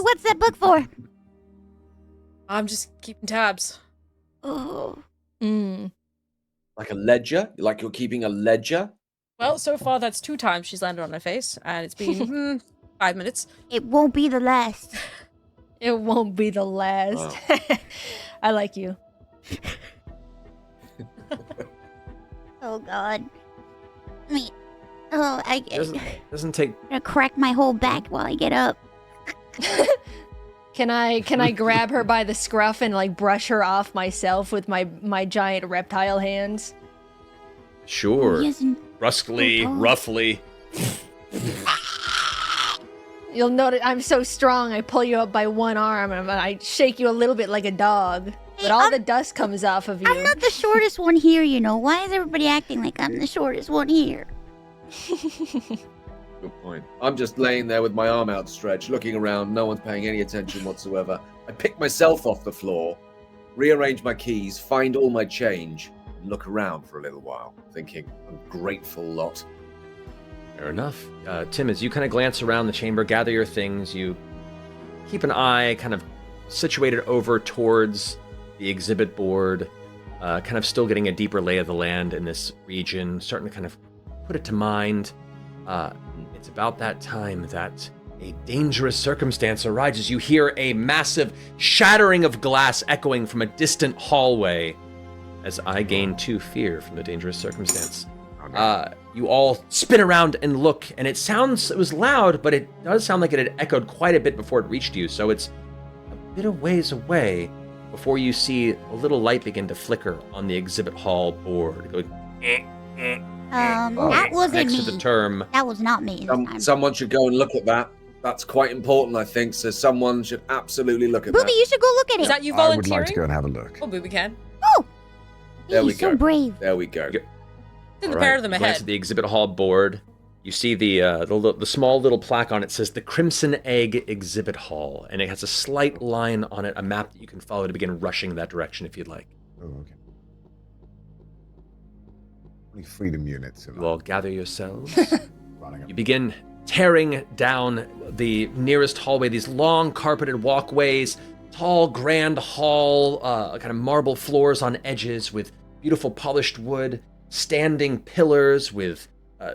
What's that book for? I'm just keeping tabs. Oh. Mm. Like a ledger? Like you're keeping a ledger? Well, so far that's 2 times she's landed on her face, and it's been 5 minutes. It won't be the last. It won't be the last. I like you. Oh God. I mean, oh, I'm Doesn't take. gonna crack my whole back while I get up. Can I grab her by the scruff and like brush her off myself with my giant reptile hands? Sure. He isn't. Brusquely, Oh. roughly. You'll notice I'm so strong. I pull you up by one arm and I shake you a little bit like a dog. But all the dust comes off of you. I'm not the shortest one here, you know. Why is everybody acting like I'm the shortest one here? Good point. I'm just laying there with my arm outstretched, looking around. No one's paying any attention whatsoever. I pick myself off the floor, rearrange my keys, find all my change, and look around for a little while, thinking, ungrateful lot. Fair enough. Tim, as you kind of glance around the chamber, gather your things, you keep an eye kind of situated over towards the exhibit board, kind of still getting a deeper lay of the land in this region, starting to kind of put it to mind. It's about that time that a dangerous circumstance arises. You hear a massive shattering of glass echoing from a distant hallway as I gain 2 fear from the dangerous circumstance. You all spin around and look, and it was loud, but it does sound like it had echoed quite a bit before it reached you, so it's a bit of ways away before you see a little light begin to flicker on the exhibit hall board. Going, That wasn't next me. to the term. That was not me this time. Someone should go and look at that. That's quite important, I think. So someone should absolutely look at Bubi, that. you should go look at it. Is that you I would volunteering? like to go and have a look. Oh, Bubi can. There we He's so go. brave. There we go. Didn't All pair right, them you glance ahead. at the exhibit hall board. You see the small little plaque on it says the Crimson Egg Exhibit Hall, and it has a slight line on it, a map that you can follow to begin rushing that direction if you'd like. Oh, okay. Only freedom units. You all gather yourselves. Running up. You begin tearing down the nearest hallway, these long carpeted walkways, tall grand hall, kind of marble floors on edges with beautiful polished wood, standing pillars with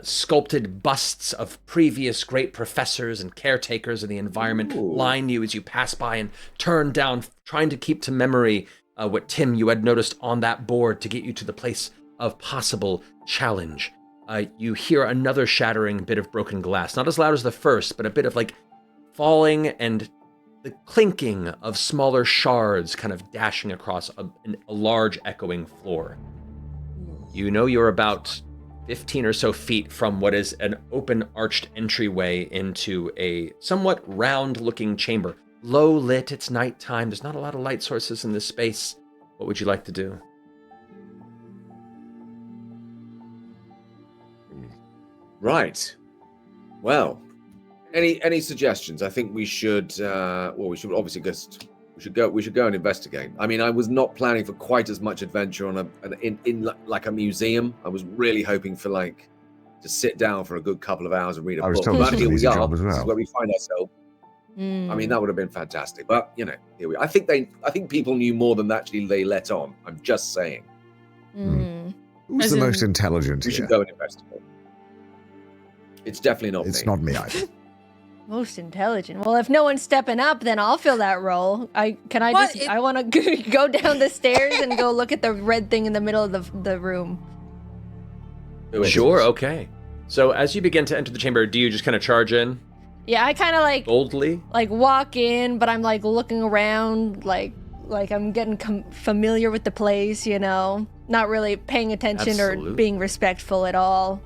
sculpted busts of previous great professors and caretakers of the environment line you as you pass by and turn down, trying to keep to memory what, Tim, you had noticed on that board to get you to the place of possible challenge. You hear another shattering bit of broken glass, not as loud as the first, but a bit of like falling and the clinking of smaller shards kind of dashing across a large echoing floor. You know you're about 15 or so feet from what is an open arched entryway into a somewhat round-looking chamber. Low lit, it's nighttime, there's not a lot of light sources in this space. What would you like to do? Right. Well, any suggestions? I think we should. We should obviously we should go and investigate. I mean, I was not planning for quite as much adventure on in like a museum. I was really hoping for like to sit down for a good couple of hours and read a I was book. told But this here was we an easy are. job as This is well. where we find ourselves. I mean, that would have been fantastic. But you know, here we. I think people knew more than actually they let on. I'm just saying. Who's As the in- most intelligent We here? should go and investigate. It's definitely not It's me. not me either. Most intelligent. Well, if no one's stepping up, then I'll fill that role. I What? I want to go down the stairs and go look at the red thing in the middle of the room. Who is Sure, this? okay. So as you begin to enter the chamber, do you just kind of charge in Yeah, I kind of boldly? like walk in, but I'm like looking around, like I'm getting familiar with the place, you know, not really paying attention or Absolutely. being respectful at all.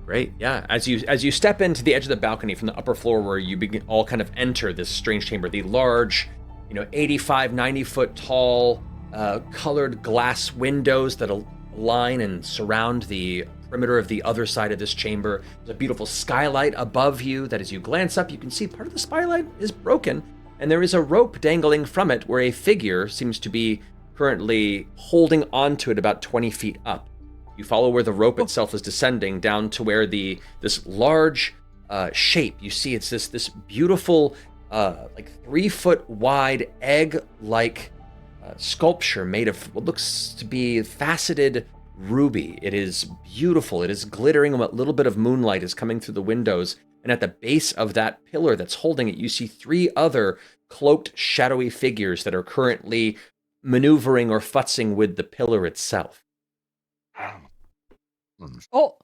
Great, yeah. As you step into the edge of the balcony from the upper floor where you all kind of enter this strange chamber, the large, 85, 90 foot tall, colored glass windows that line and surround the perimeter of the other side of this chamber. There's a beautiful skylight above you that as you glance up, you can see part of the skylight is broken, and there is a rope dangling from it where a figure seems to be currently holding onto it about 20 feet up. You follow where the rope itself is descending down to where this large shape, you see it's this beautiful, like 3 foot wide egg-like sculpture made of what looks to be faceted ruby. It is beautiful. It is glittering, and what little bit of moonlight is coming through the windows. And at the base of that pillar that's holding it, you see 3 other cloaked, shadowy figures that are currently maneuvering or futzing with the pillar itself. Oh,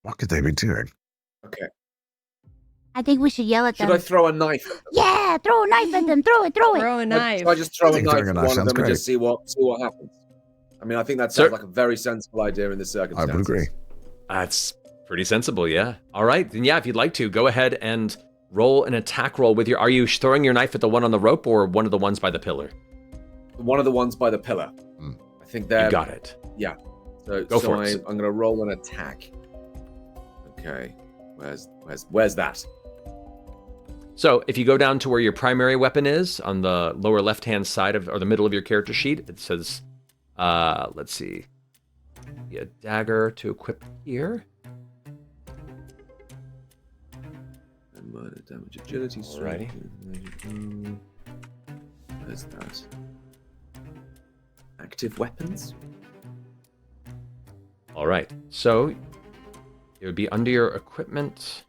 What could they be doing? Okay. I think we should yell at Should them. I throw a knife at them? Yeah, throw a knife at them. Throw it. throw a knife. So I just throw I a think knife throwing a at knife one of sounds them and great. just see what happens. I mean, I think that Sir- sounds like a very sensible idea in this I circumstance. would agree. That's pretty sensible, yeah. All right, then yeah, if you'd like to, go ahead and roll an attack roll with are you throwing your knife at the one on the rope or one of the ones by the pillar? One of the ones by the pillar. I think they're. You got it. Yeah. So, Go for it. I'm going to roll an attack. Okay. Where's that? So if you go down to where your primary weapon is on the lower left-hand side of, or the middle of your character sheet, it says, let's see, a dagger to equip here. And minor damage, agility, strength. Where's that? Active weapons. All right, so it would be under your equipment.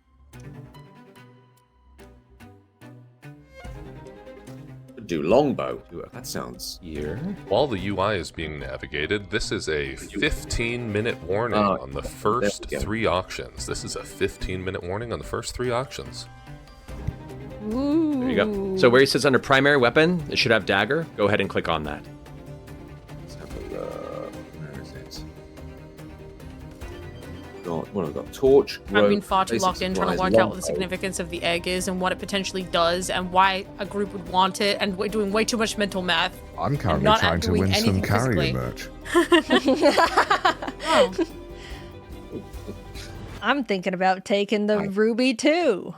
Do longbow. That sounds Here. While the UI is being navigated, this is a 15-minute warning on the first 3 auctions. This is a 15-minute warning on the first 3 auctions. Ooh. There you go. So where he says under primary weapon, it should have dagger. Go ahead and click on that. Let's have a look. Where is it? What have I got? Torch. I've been rope, far too basic locked in trying to supplies, work out what the longbow. significance of the egg is and what it potentially does and why a group would want it, and we're doing way too much mental math. I'm currently not trying to doing win some anything physically. Kairyu merch. I'm thinking about taking the ruby too.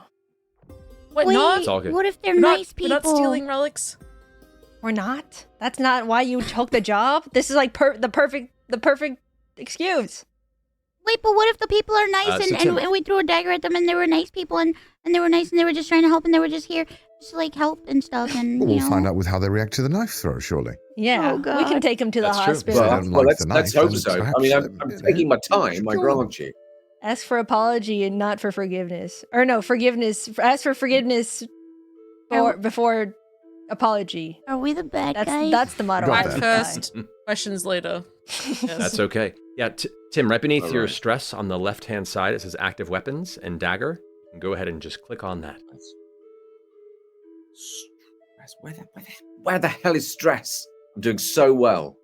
What Wait, not? It's all good. what if they're We're nice we're people? not stealing relics. We're not. That's not why you took the job. This is like the perfect excuse. Wait, but what if the people are nice so Tim- and we threw a dagger at them and they were nice people and they were nice and they were just trying to help and they were just here just to like help and stuff and Well, you we'll know. find out with how they react to the knife throw, surely. Yeah, Oh, we God. can take him to the That's true. hospital. Well, Well, don't like let's the knife, hope then so. I perhaps, mean, I'm taking my time, I grant you. Ask for apology and not for forgiveness. Or no, forgiveness. Ask for forgiveness before apology. Are we the bad guys? That's the motto. Got I that. live First, by. questions later. Yes. That's okay. Yeah, Tim, right beneath your Alright. stress on the left-hand side, it says active weapons and dagger. You can go ahead and just click on that. Stress. Where the hell is stress? I'm doing so well.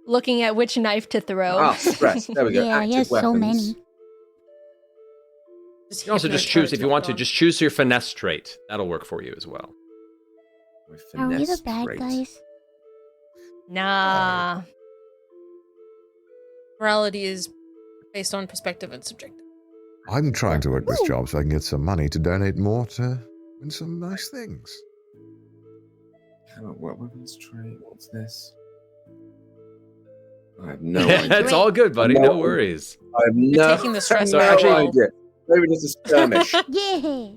Looking at which knife to throw. Ah, stress. There we go. Yeah, he Active has so weapons. many. You can also just choose, if you want to, just choose your finesse trait. That'll work for you as well. Are we the Finesse bad trait. guys? Nah. Morality is based on perspective and subjective. I'm trying to work this job so I can get some money to donate more to win some nice things. What weapons trait? What's this? I have no idea. It's all good, buddy. No worries. I have You're no, taking the stress no out. Actually- idea. Maybe just a skirmish. Yeah.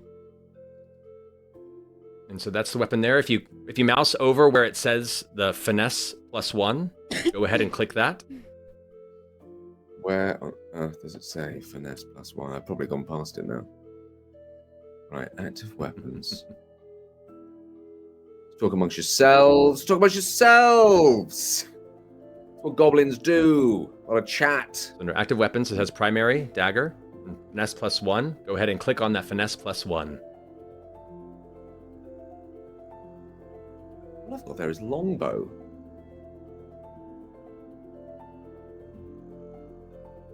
And so that's the weapon there. If you mouse over where it says the finesse +1, go ahead and click that. Where on earth does it say finesse +1? I've probably gone past it now. Right, active weapons. Talk amongst yourselves. Talk amongst yourselves. That's what goblins do. A lot of chat. Under active weapons, it has primary, dagger, and finesse +1. Go ahead and click on that finesse +1. What I've got there is longbow.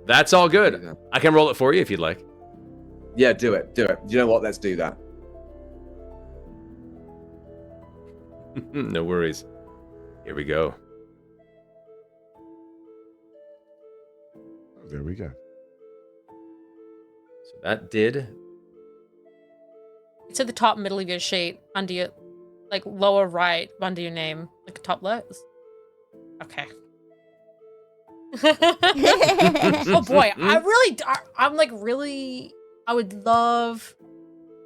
That's all good. I can roll it for you if you'd like. Yeah, do it. Do it. You know what? Let's do that. No worries. Here we go. Oh, there we go. So that did. It's at the top middle of your sheet, under your, like lower right, under your name, like top left. Okay. Oh boy, I'm like really, I would love,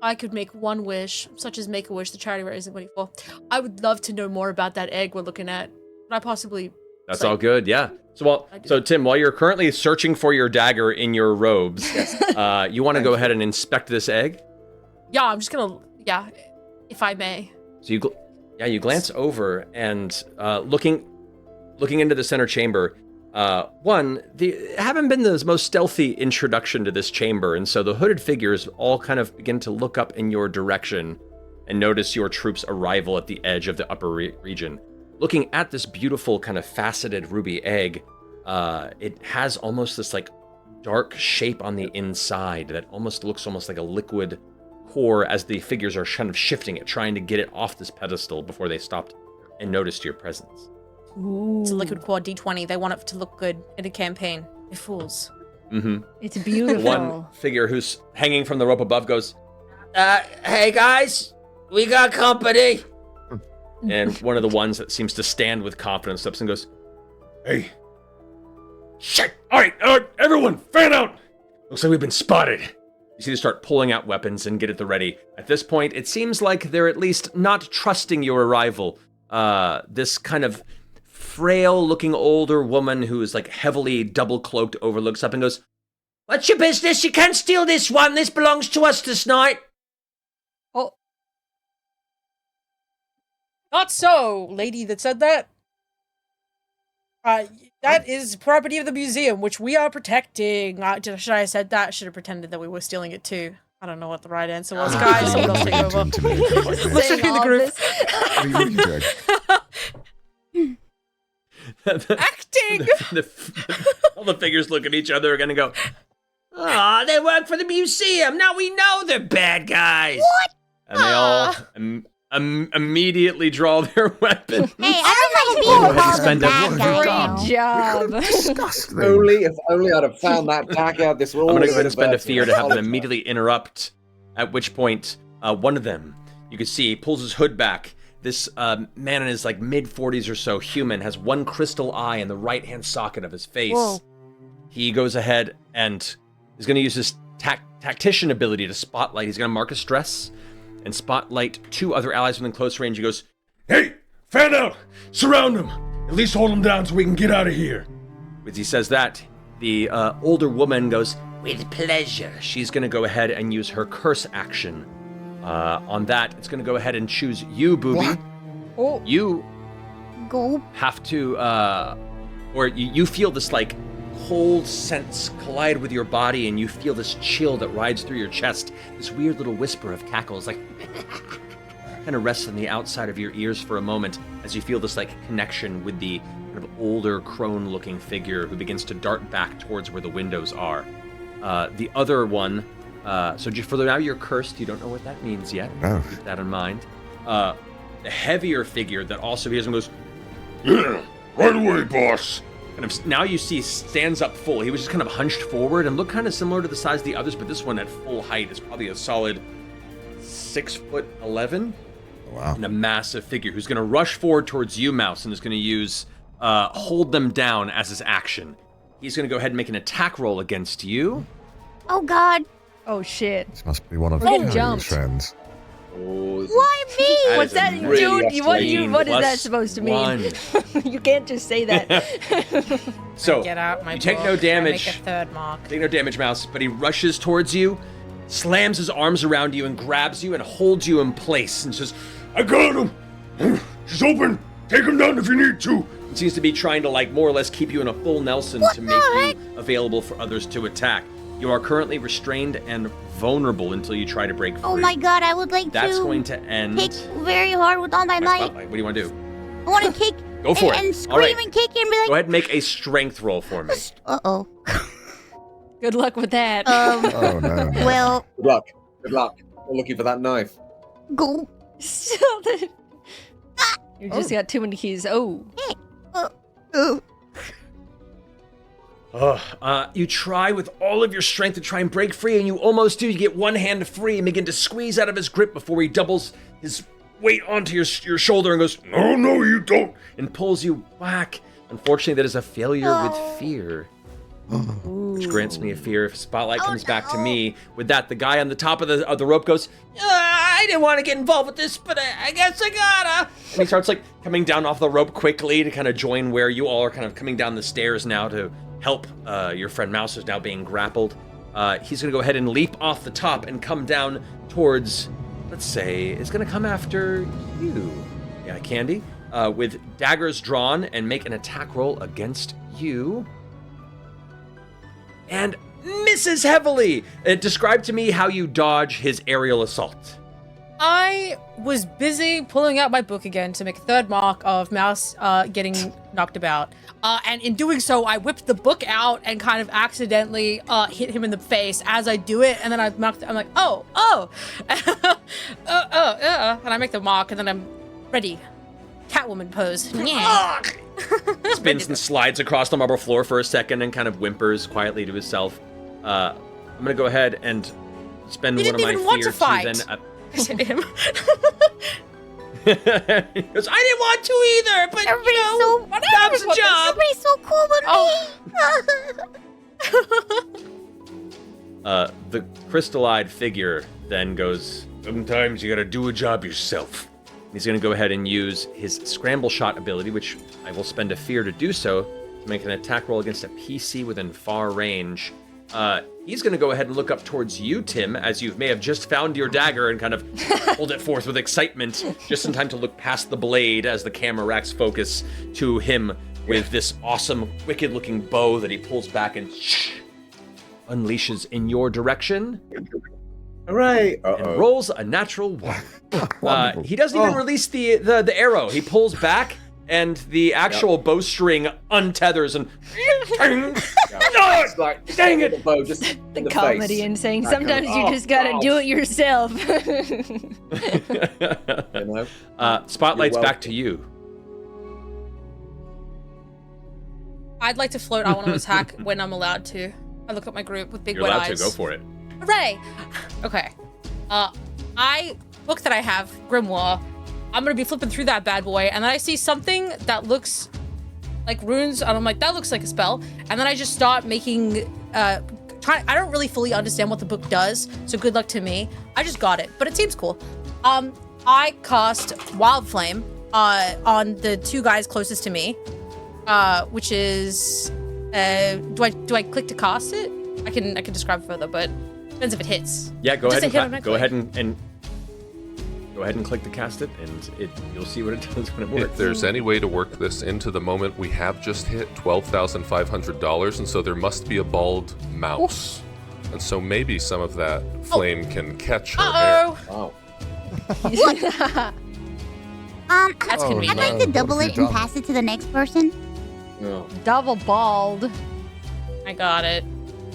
I could make one wish, such as make a wish, the charity raising money for. I would love to know more about that egg we're looking at. Could I possibly? That's all good. Yeah. So Tim, while you're currently searching for your dagger in your robes, you want to go ahead and inspect this egg. Yeah, I'm just gonna. Yeah, if I may. So you glance over and looking into the center chamber. Haven't been the most stealthy introduction to this chamber, and so the hooded figures all kind of begin to look up in your direction and notice your troops' arrival at the edge of the upper region. Looking at this beautiful kind of faceted ruby egg, it has almost this like dark shape on the inside that looks almost like a liquid core as the figures are kind of shifting it, trying to get it off this pedestal before they stopped and noticed your presence. It's a liquid core D20. They want it to look good in a campaign. They're fools. Mm-hmm. It's beautiful. One figure who's hanging from the rope above goes, Hey guys, we got company. and one of the ones that seems to stand with confidence steps and goes, "Hey, shit! All right, everyone, fan out! Looks like we've been spotted." You see them start pulling out weapons and get at the ready. At this point, it seems like they're at least not trusting your arrival. This kind of frail-looking older woman who is like heavily double-cloaked over looks up and goes, What's your business? You can't steal this one. This belongs to us this night. Oh, Not so, lady that said that. That is property of the museum, which we are protecting. Should I have said that? Should have pretended that we were stealing it too. I don't know what the right answer was, guys. Someone else take over. Let's saying review the all group. this. What are you doing? Acting! all the figures look at each other and gonna go, Aw, they work for the museum. Now we know they're bad guys. and they all immediately draw their weapons. Hey, I Go don't ahead and like spend being a- called a bad guy. Great now. job. Disgusting. If only I'd have found that dagger. This would I'm all gonna be go ahead and spend a diverted. fear to have them Apologize. immediately interrupt. At which point, one of them, you can see, pulls his hood back. This man in his like mid-40s or so, human, has one crystal eye in the right-hand socket of his face. Whoa. He goes ahead and is going to use his tactician ability to spotlight. He's going to mark a stress and spotlight two other allies within close range. He goes, "Hey, fan out! Surround them! At least hold them down so we can get out of here." As he says that, the older woman goes, With pleasure. she's going to go ahead and use her curse action. On that, it's going to go ahead and choose you, Bubi. What? Oh, You Go. have to, or you feel this like cold sense collide with your body, and you feel this chill that rides through your chest. This weird little whisper of cackles, like, kind of rests on the outside of your ears for a moment as you feel this like connection with the kind of older crone-looking figure who begins to dart back towards where the windows are. The other one, so just for now you're cursed. You don't know what that means yet. No. Keep that in mind. The heavier figure that also hears him goes, "Yeah, right away, boss." Kind of now you see stands up full. He was just kind of hunched forward and looked kind of similar to the size of the others, but this one at full height is probably a solid 6'11", Wow. and a massive figure who's going to rush forward towards you, Mouse, and is going to use hold them down as his action. He's going to go ahead and make an attack roll against you. Oh God. oh shit. This must be one of We're getting Karyu's jumped. friends. Oh, Why me? That What's is a that, really dude? What is that plus supposed to mean? one. You can't just say that. So Get out my you take book. no I damage. make a third mark. Take no damage, Mouse, but he rushes towards you, slams his arms around you, and grabs you and holds you in place and says, "I got him! She's open! Take him down if you need to!" He seems to be trying to, like, more or less keep you in a full Nelson to make you available for others to attack. You are currently restrained and vulnerable until you try to break free. Oh my God, I would like That's to going to end. kick very hard with all my my might. spotlight. What do you want to do? I want to kick Go for it. and All scream right. and kick and be like, Go ahead and make a strength roll for me. uh-oh. Good luck with that. Oh, no, no. Well, Good luck. Good luck. We're looking for that knife. go. Still did- You just got too many keys. Oh. You try with all of your strength to try and break free, and you almost do. You get one hand free and begin to squeeze out of his grip before he doubles his weight onto your shoulder and goes, "No, no, you don't," and pulls you back. Unfortunately, that is a failure with fear, which grants me a fear. If spotlight comes back to me with that, the guy on the top of the rope goes, "I didn't want to get involved with this, but I guess I gotta." And he starts like coming down off the rope quickly to kind of join where you all are kind of coming down the stairs now to help your friend Mouse, who's now being grappled. He's going to go ahead and leap off the top and come down towards, let's say, is going to come after you. Yeah, Candy. With daggers drawn and make an attack roll against you. And misses heavily. Describe to me how you dodge his aerial assault. I was busy pulling out my book again to make a third mark of Mouse getting knocked about. And in doing so, I whipped the book out and kind of accidentally hit him in the face as I do it. And then I'm like, oh. And I make the mark, and then I'm ready. Catwoman pose. Yeah. Spins and slides across the marble floor for a second and kind of whimpers quietly to himself. I'm gonna go ahead and spend You one of didn't my even want fear to fight. then. I said him. He goes, I didn't want to either, but Everybody's so that's the job. Everybody's so cool with me. The crystal-eyed figure then goes, sometimes you gotta do a job yourself. He's gonna go ahead and use his scramble shot ability, which I will spend a fear to do so, to make an attack roll against a PC within far range. He's gonna go ahead and look up towards you, Tim, as you may have just found your dagger and kind of hold it forth with excitement, just in time to look past the blade as the camera racks focus to him with this awesome, wicked-looking bow that he pulls back and unleashes in your direction. Hooray! And rolls a natural one. Wonderful. He doesn't even release the arrow. He pulls back, and the actual bowstring untethers and. It's like, Dang it! The bow just The in the comedy face. and saying That sometimes kind you of, just gotta oh, do it yourself. You know? Spotlight's You're back to you. I'd like to float. I want to attack when I'm allowed to. I look at my group with big You're wet allowed eyes. to go for it. Hooray! Okay. Book that I have, Grimoire. I'm gonna be flipping through that bad boy, and then I see something that looks like runes, and I'm like, that looks like a spell. And then I just start making, I don't really fully understand what the book does, so good luck to me. I just got it, but it seems cool. I cast Wild Flame on the two guys closest to me, which is, do I click to cast it? I can describe further, but depends if it hits. Yeah, go Does ahead it hit and on go a ahead and go ahead and click to cast it, and you'll see what it does when it works. If there's any way to work this into the moment, we have just hit $12,500, and so there must be a bald mouse. And so maybe some of that flame can catch her hair. Uh-oh. Wow. That's Oh, convenient. I'd like to what double have it you and done? pass it to the next person. No. Double bald. I got it.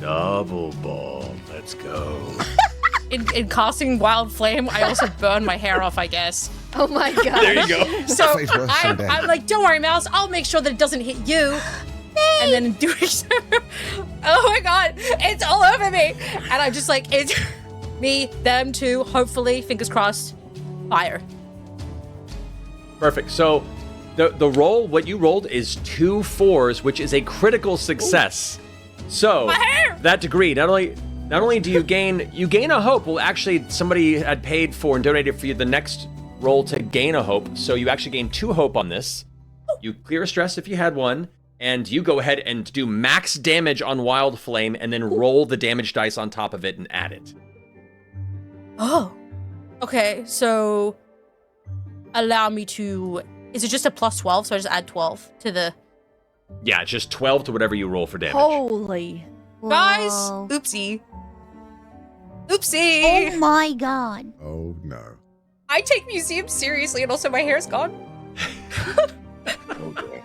Double ball. Let's go. In casting Wild Flame, I also burn my hair off, I guess. Oh my god. There you go. So Face worth so dead. I'm like, don't worry, Mouse. I'll make sure that it doesn't hit you. And then in doing so, oh my god, it's all over me. And I'm just like, it's me, them too. Hopefully, fingers crossed. Fire. Perfect. So the roll, what you rolled is 2 4s, which is a critical success. So My hair! that degree, not only do you gain a hope. Well, actually, somebody had paid for and donated for you the next roll to gain a hope. So you actually gain 2 hope on this. You clear a stress if you had one, and you go ahead and do max damage on Wild Flame, and then roll the damage dice on top of it and add it. Oh. Okay, so allow me to. Is it just a plus 12? So I just add 12 to the. Yeah, it's just 12 to whatever you roll for damage. Holy. Guys! Whoa. Oopsie. Oopsie! Oh my god. Oh no. I take museums seriously, and also my hair's gone. Oh, dear.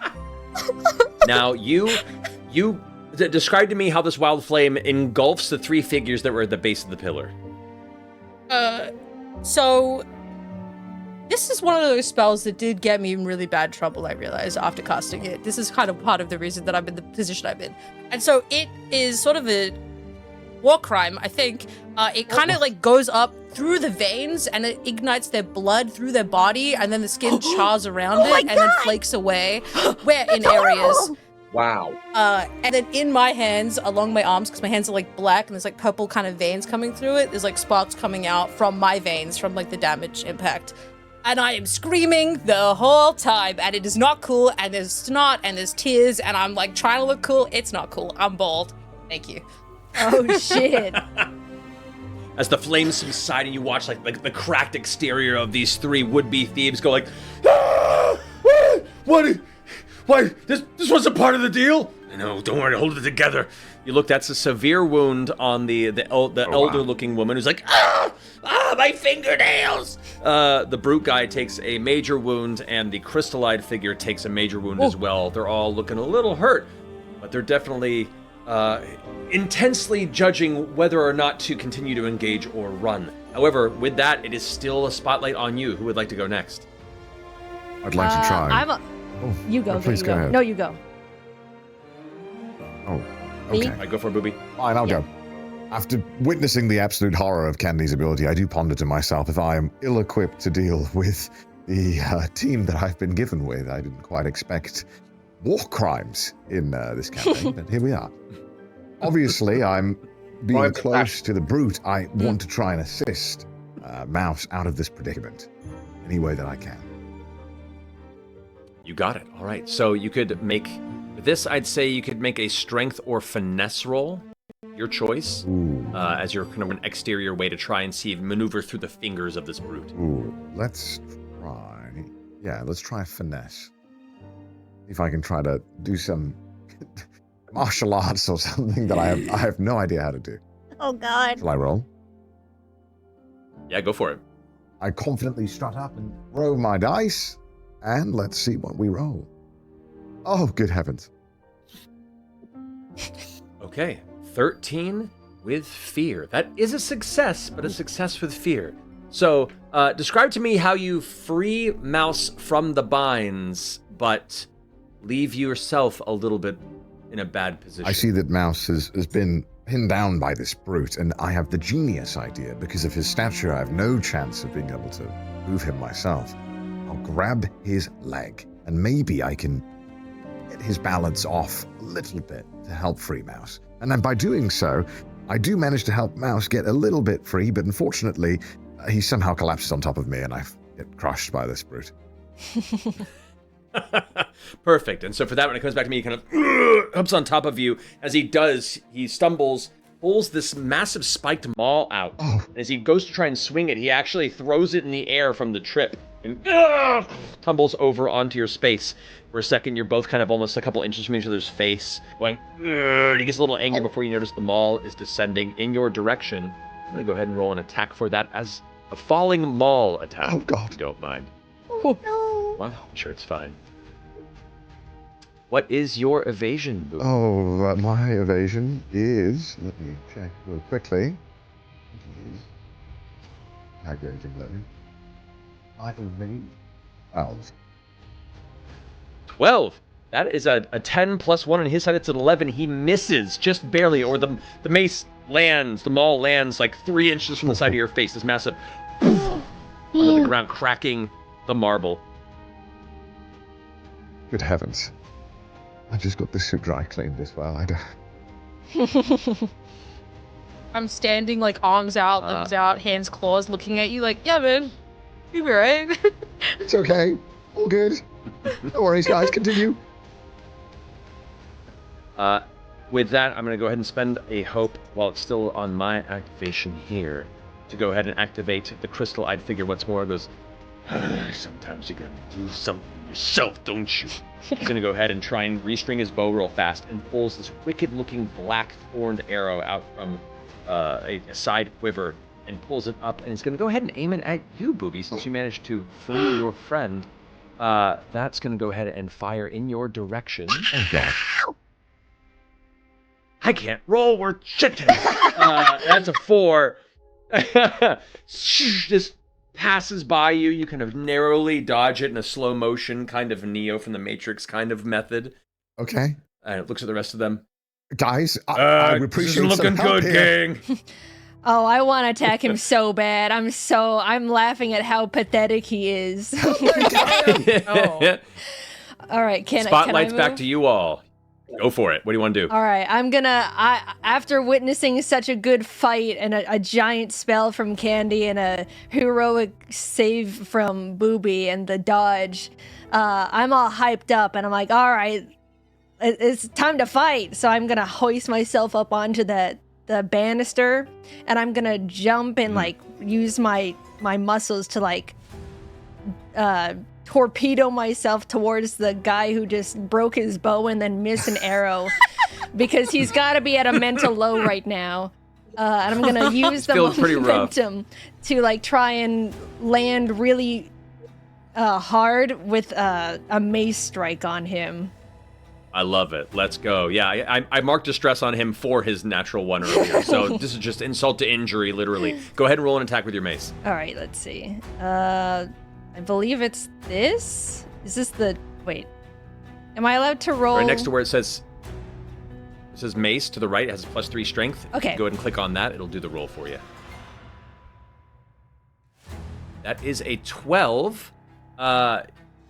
Now, describe to me how this Wild Flame engulfs the 3 figures that were at the base of the pillar. So this is one of those spells that did get me in really bad trouble, I realized, after casting it. This is kind of part of the reason that I'm in the position I'm in. And so it is sort of a war crime, I think. It kind of like goes up through the veins and it ignites their blood through their body, and then the skin chars around Oh my it and then God! flakes away where in areas. Wow. And then in my hands, along my arms, because my hands are like black and there's like purple kind of veins coming through it, there's like sparks coming out from my veins from like the damage impact. And I am screaming the whole time, and it is not cool, and there's snot and there's tears, and I'm like trying to look cool. It's not cool. I'm bald. Thank you. Oh shit. As the flames subside and you watch like the cracked exterior of these 3 would-be thieves go like, ah! What? Why? This wasn't part of the deal? No, don't worry, hold it together. You look, that's a severe wound on the elder-looking woman who's like, my fingernails! The brute guy takes a major wound, and the crystallized figure takes a major wound as well. They're all looking a little hurt, but they're definitely intensely judging whether or not to continue to engage or run. However, with that, it is still a spotlight on you. Who would like to go next? I'd like to try. You go. please you go ahead. No, you go. Oh, Me? okay. All right, go for it, Bubi. Fine, I'll go. After witnessing the absolute horror of Candy's ability, I do ponder to myself if I am ill-equipped to deal with the team that I've been given with. I didn't quite expect war crimes in this campaign, but here we are. Obviously, I'm being Right, close to the brute. I want to try and assist Mouse out of this predicament any way that I can. You got it. All right. So you could make this. I'd say you could make a strength or finesse roll, your choice, as your kind of an exterior way to try and see maneuver through the fingers of this brute. Ooh, let's try. Yeah, let's try finesse. See if I can try to do some martial arts or something that I have no idea how to do. Oh God. Shall I roll? Yeah, go for it. I confidently strut up and roll my dice, and let's see what we roll. Oh, good heavens. Okay. 13 with fear. That is a success, but a success with fear. So, describe to me how you free Mouse from the binds, but leave yourself a little bit in a bad position. I see that Mouse has been pinned down by this brute, and I have the genius idea. Because of his stature, I have no chance of being able to move him myself. I'll grab his leg, and maybe I can get his balance off a little bit to help free Mouse. And then by doing so, I do manage to help Mouse get a little bit free, but unfortunately, he somehow collapses on top of me, and I get crushed by this brute. Perfect. And so for that, when it comes back to me, he kind of hops on top of you. As he does, he stumbles, pulls this massive spiked maul out. Oh. And as he goes to try and swing it, he actually throws it in the air from the trip and tumbles over onto your space. For a second, you're both kind of almost a couple inches from each other's face, going, he gets a little angry before you notice the maul is descending in your direction. I'm going to go ahead and roll an attack for that as a falling maul attack. Oh, God. If you don't mind. Oh, no. Well, I'm sure it's fine. What is your evasion, Boo? Oh, my evasion is... Let me check real quickly. Calculating low. I evade 12. 12. That is a 10 plus 1 on his side. It's an 11. He misses just barely, or the mace lands, the maul lands like 3 inches from the side of your face. This massive onto the ground, cracking the marble. Good heavens. I just got this suit dry cleaned as well. I don't... I'm standing like arms out, legs out, hands claws, looking at you like, yeah, man, you'll be right. It's okay. All good. No worries, guys. Continue. With that, I'm going to go ahead and spend a hope while it's still on my activation here to go ahead and activate the crystal-eyed figure once more. It goes, sometimes you gotta do something yourself, don't you? He's going to go ahead and try and restring his bow real fast and pulls this wicked-looking black-thorned arrow out from a side quiver and pulls it up, and he's going to go ahead and aim it at you, Bubi, since you managed to free your friend. That's going to go ahead and fire in your direction. Oh, God. I can't roll, we're shitting. That's a 4. Just passes by you. You kind of narrowly dodge it in a slow motion, kind of Neo from the Matrix kind of method. Okay. And it looks at the rest of them. Guys, I would appreciate this isn't looking some help good, here. gang. Oh, I want to attack him so bad. I'm laughing at how pathetic he is. Oh. All right, Spotlight's can I back move? to you all. Go for it. What do you want to do? All right, after witnessing such a good fight and a giant spell from Candy and a heroic save from Bubi and the dodge, I'm all hyped up and I'm like, all right, it's time to fight. So I'm gonna hoist myself up onto the banister and I'm gonna jump and like use my muscles to like torpedo myself towards the guy who just broke his bow and then missed an arrow because he's got to be at a mental low right now. And I'm gonna use the momentum to like try and land really hard with a mace strike on him. I love it. Let's go. Yeah, I marked distress on him for his natural 1 earlier. So this is just insult to injury, literally. Go ahead and roll an attack with your mace. All right, let's see. I believe it's this. Is this the wait? Am I allowed to roll? Right next to where it says mace to the right, it has a +3 strength. Okay. Go ahead and click on that. It'll do the roll for you. That is a 12.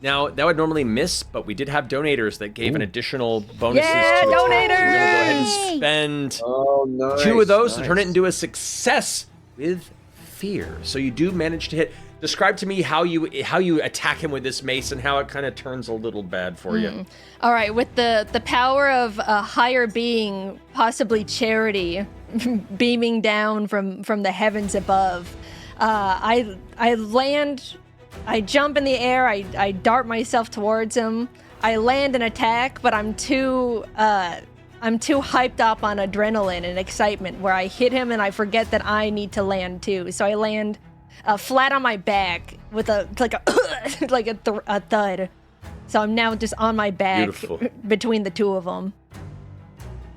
Now, that would normally miss, but we did have donators that gave an additional bonuses Yeah, to attack. donators! We're going to go ahead and spend Oh, nice. 2 of those to nice. turn it into a success with fear. So you do manage to hit. Describe to me how you attack him with this mace and how it kind of turns a little bad for you. All right, with the power of a higher being, possibly charity, beaming down from the heavens above, I land. I jump in the air. I dart myself towards him. I land an attack, but I'm too hyped up on adrenaline and excitement where I hit him and I forget that I need to land too. So I land flat on my back with a thud. So I'm now just on my back Beautiful. between the two of them.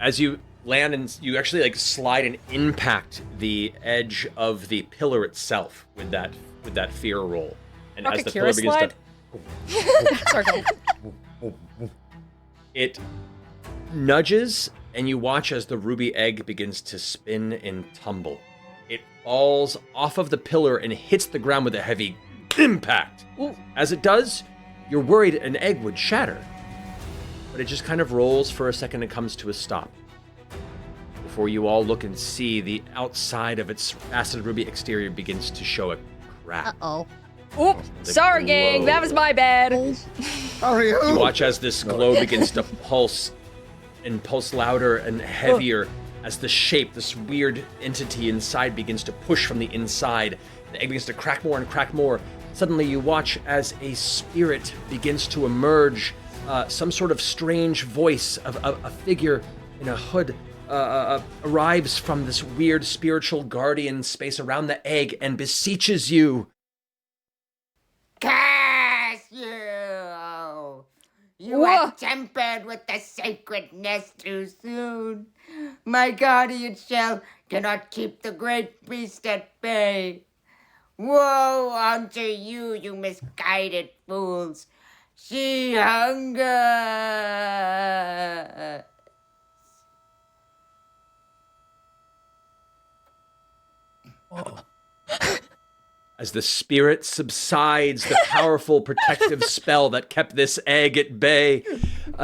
As you land and you actually like slide and impact the edge of the pillar itself with that fear roll. And Like as a the pillar Kira begins slide? to Circle. it nudges, and you watch as the ruby egg begins to spin and tumble. It falls off of the pillar and hits the ground with a heavy impact. As it does, you're worried an egg would shatter, but it just kind of rolls for a second and comes to a stop. Before you all look and see the outside of its faceted ruby exterior begins to show a crack. Uh-oh. Oop! Sorry, gang. That was my bad. Kairyu! You watch as this glow begins to pulse and pulse louder and heavier as the shape, this weird entity inside, begins to push from the inside. The egg begins to crack more and crack more. Suddenly you watch as a spirit begins to emerge, some sort of strange voice of a figure in a hood arrives from this weird spiritual guardian space around the egg and beseeches you. Curse you! You Whoa. were tempered with the sacredness too soon. My guardian shell cannot keep the great beast at bay. Woe unto you, you misguided fools! She hunger. As the spirit subsides, the powerful protective spell that kept this egg at bay,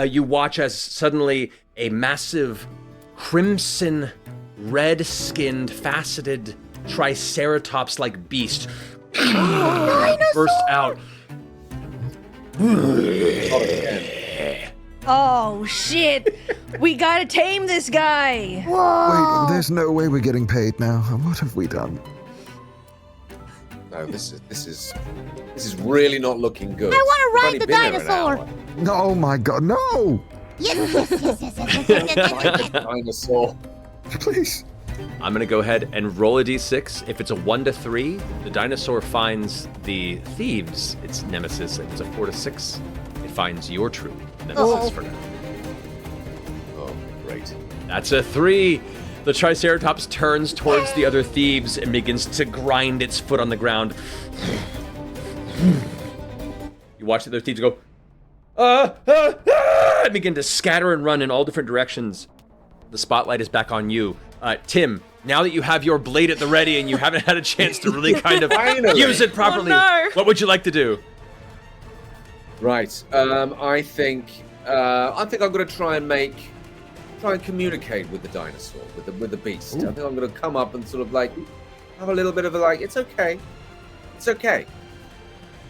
you watch as suddenly a massive crimson, red-skinned, faceted triceratops-like beast burst out. Oh shit! We gotta tame this guy. Wait, there's no way we're getting paid now. What have we done? No, this is really not looking good. I want to We've ride only the been here an dinosaur. hour. No, oh my god, no! Yes, yes, yes, yes, yes, yes, yes, yes, yes, yes. Dinosaur. Please. I'm gonna go ahead and roll a d6. If it's a 1 to 3, the dinosaur finds the thieves, its nemesis. If it's a 4 to 6, it finds your true nemesis for now. Oh, great. That's a 3. The Triceratops turns towards the other thieves and begins to grind its foot on the ground. You watch the other thieves go, and begin to scatter and run in all different directions. The spotlight is back on you. Tim, now that you have your blade at the ready and you haven't had a chance to really kind of Finally. use it properly, no. what would you like to do? Right. I think I'm going to try and communicate with the dinosaur, with the beast. Ooh. I think I'm going to come up and sort of like have a little bit of a like, it's okay. It's okay.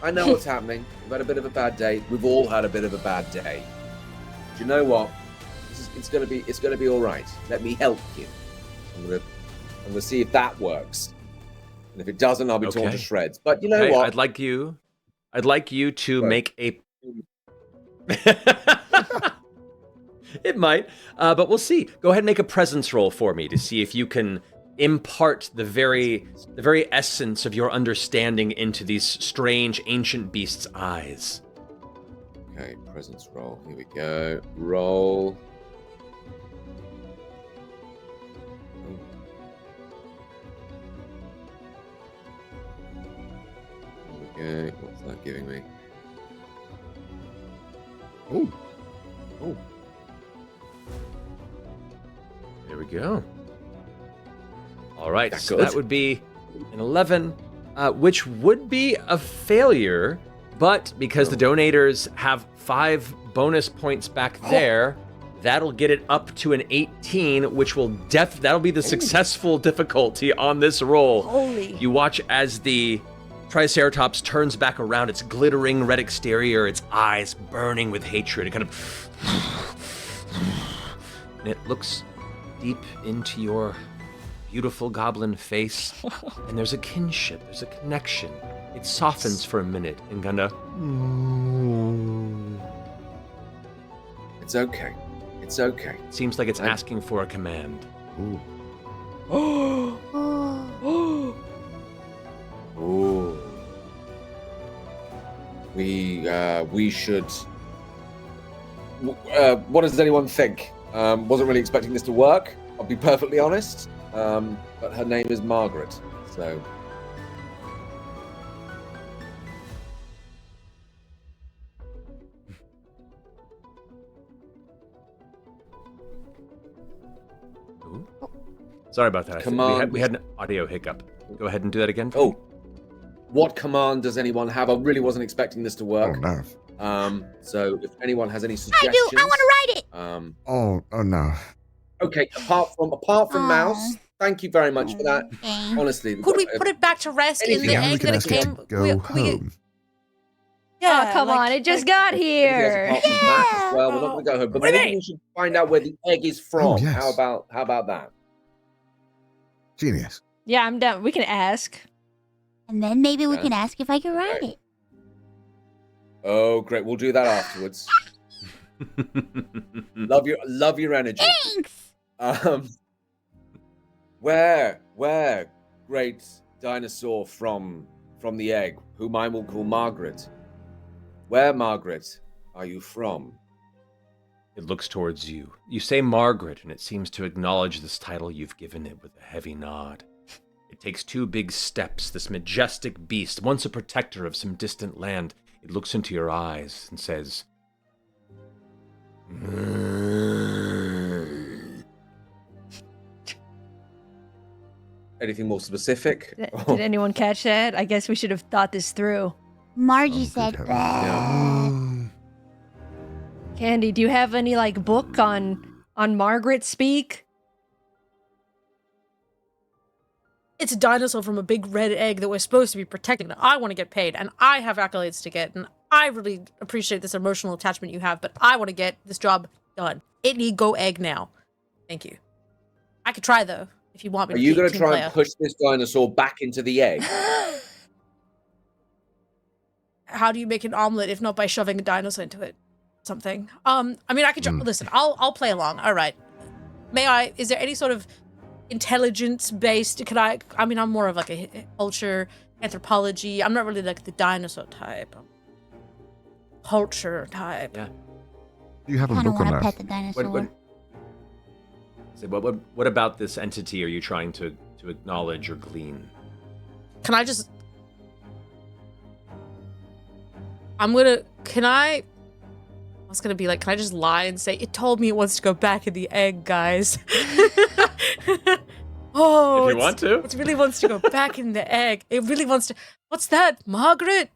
I know what's happening. We've had a bit of a bad day. We've all had a bit of a bad day. Do you know what? It's going to be all right. Let me help you. I'm going to see if that works. And if it doesn't, I'll be torn Okay. to shreds. But you know Hey, what? I'd like you to Right. make a. It might, but we'll see. Go ahead and make a presence roll for me to see if you can impart the very essence of your understanding into these strange ancient beasts' eyes. Okay, presence roll. Here we go. Roll. Here we go. What's that giving me? Oh, Oh, There we go. All right, That so good? that would be an 11, which would be a failure, but because the donators have 5 bonus points back there, that'll get it up to an 18, which will that'll be the successful difficulty on this roll. Holy. You watch as the Triceratops turns back around, its glittering red exterior, its eyes burning with hatred. It kind of and it looks deep into your beautiful goblin face, and there's a kinship, there's a connection. It softens for a minute and kind of. it's okay. It's okay. Seems like it's I- asking for a command. ooh. Oh. Ooh. We should. What does anyone think? Wasn't really expecting this to work. I'll be perfectly honest. But her name is Margaret, so. Ooh. Sorry about that. I think Command. we had an audio hiccup. Go ahead and do that again. Oh, what command does anyone have? I really wasn't expecting this to Oh, work. no. So if anyone has any I suggestions, do. I want to write it. Oh, no. Okay, apart from Mouse, thank you very much for that. Okay. Honestly, Could we put it back to rest in Anything the else? We egg can that it ask her came? to go we- home. Oh, come like- on. It just got here. Well, we're not going to go home, but What do you maybe mean? we should find out where the egg is from. Oh, yes. How about that? Genius. Yeah, I'm down. We can ask. And then maybe we Yeah. can ask if I can write Okay. it. Oh, great. We'll do that afterwards. Love your energy. Thanks. Where, great dinosaur from the egg, whom I will call Margaret. Where, Margaret, are you from? It looks towards you. You say Margaret, and it seems to acknowledge this title you've given it with a heavy nod. It takes 2 big steps, this majestic beast, once a protector of some distant land. It looks into your eyes and says, Anything more specific? Did anyone catch that? I guess we should have thought this through. Margie Oh, said, good "Bah." heavens. Candy, do you have any like book on Margaret speak? It's a dinosaur from a big red egg that we're supposed to be protecting. I want to get paid, and I have accolades to get, and I really appreciate this emotional attachment you have, but I want to get this job done. It need go egg now. Thank you. I could try, though, if you want me Are to. you be a going to team try player. and push this dinosaur back into the egg? How do you make an omelet if not by shoving a dinosaur into it? Something. I mean, I could listen. I'll play along. All right. May I? Is there any sort of intelligence based? Could I? I mean, I'm more of like a culture anthropology. I'm not really like the dinosaur type. I'm culture type. yeah. Do you have a I don't book on want to that? pet the dinosaur. What about this entity are you trying to acknowledge or glean? Can I just? Can I was gonna be like, can I just lie and say it told me it wants to go back in the egg, guys? Oh, If you want to. It really wants to go back in the egg. It really wants to. What's that, Margaret?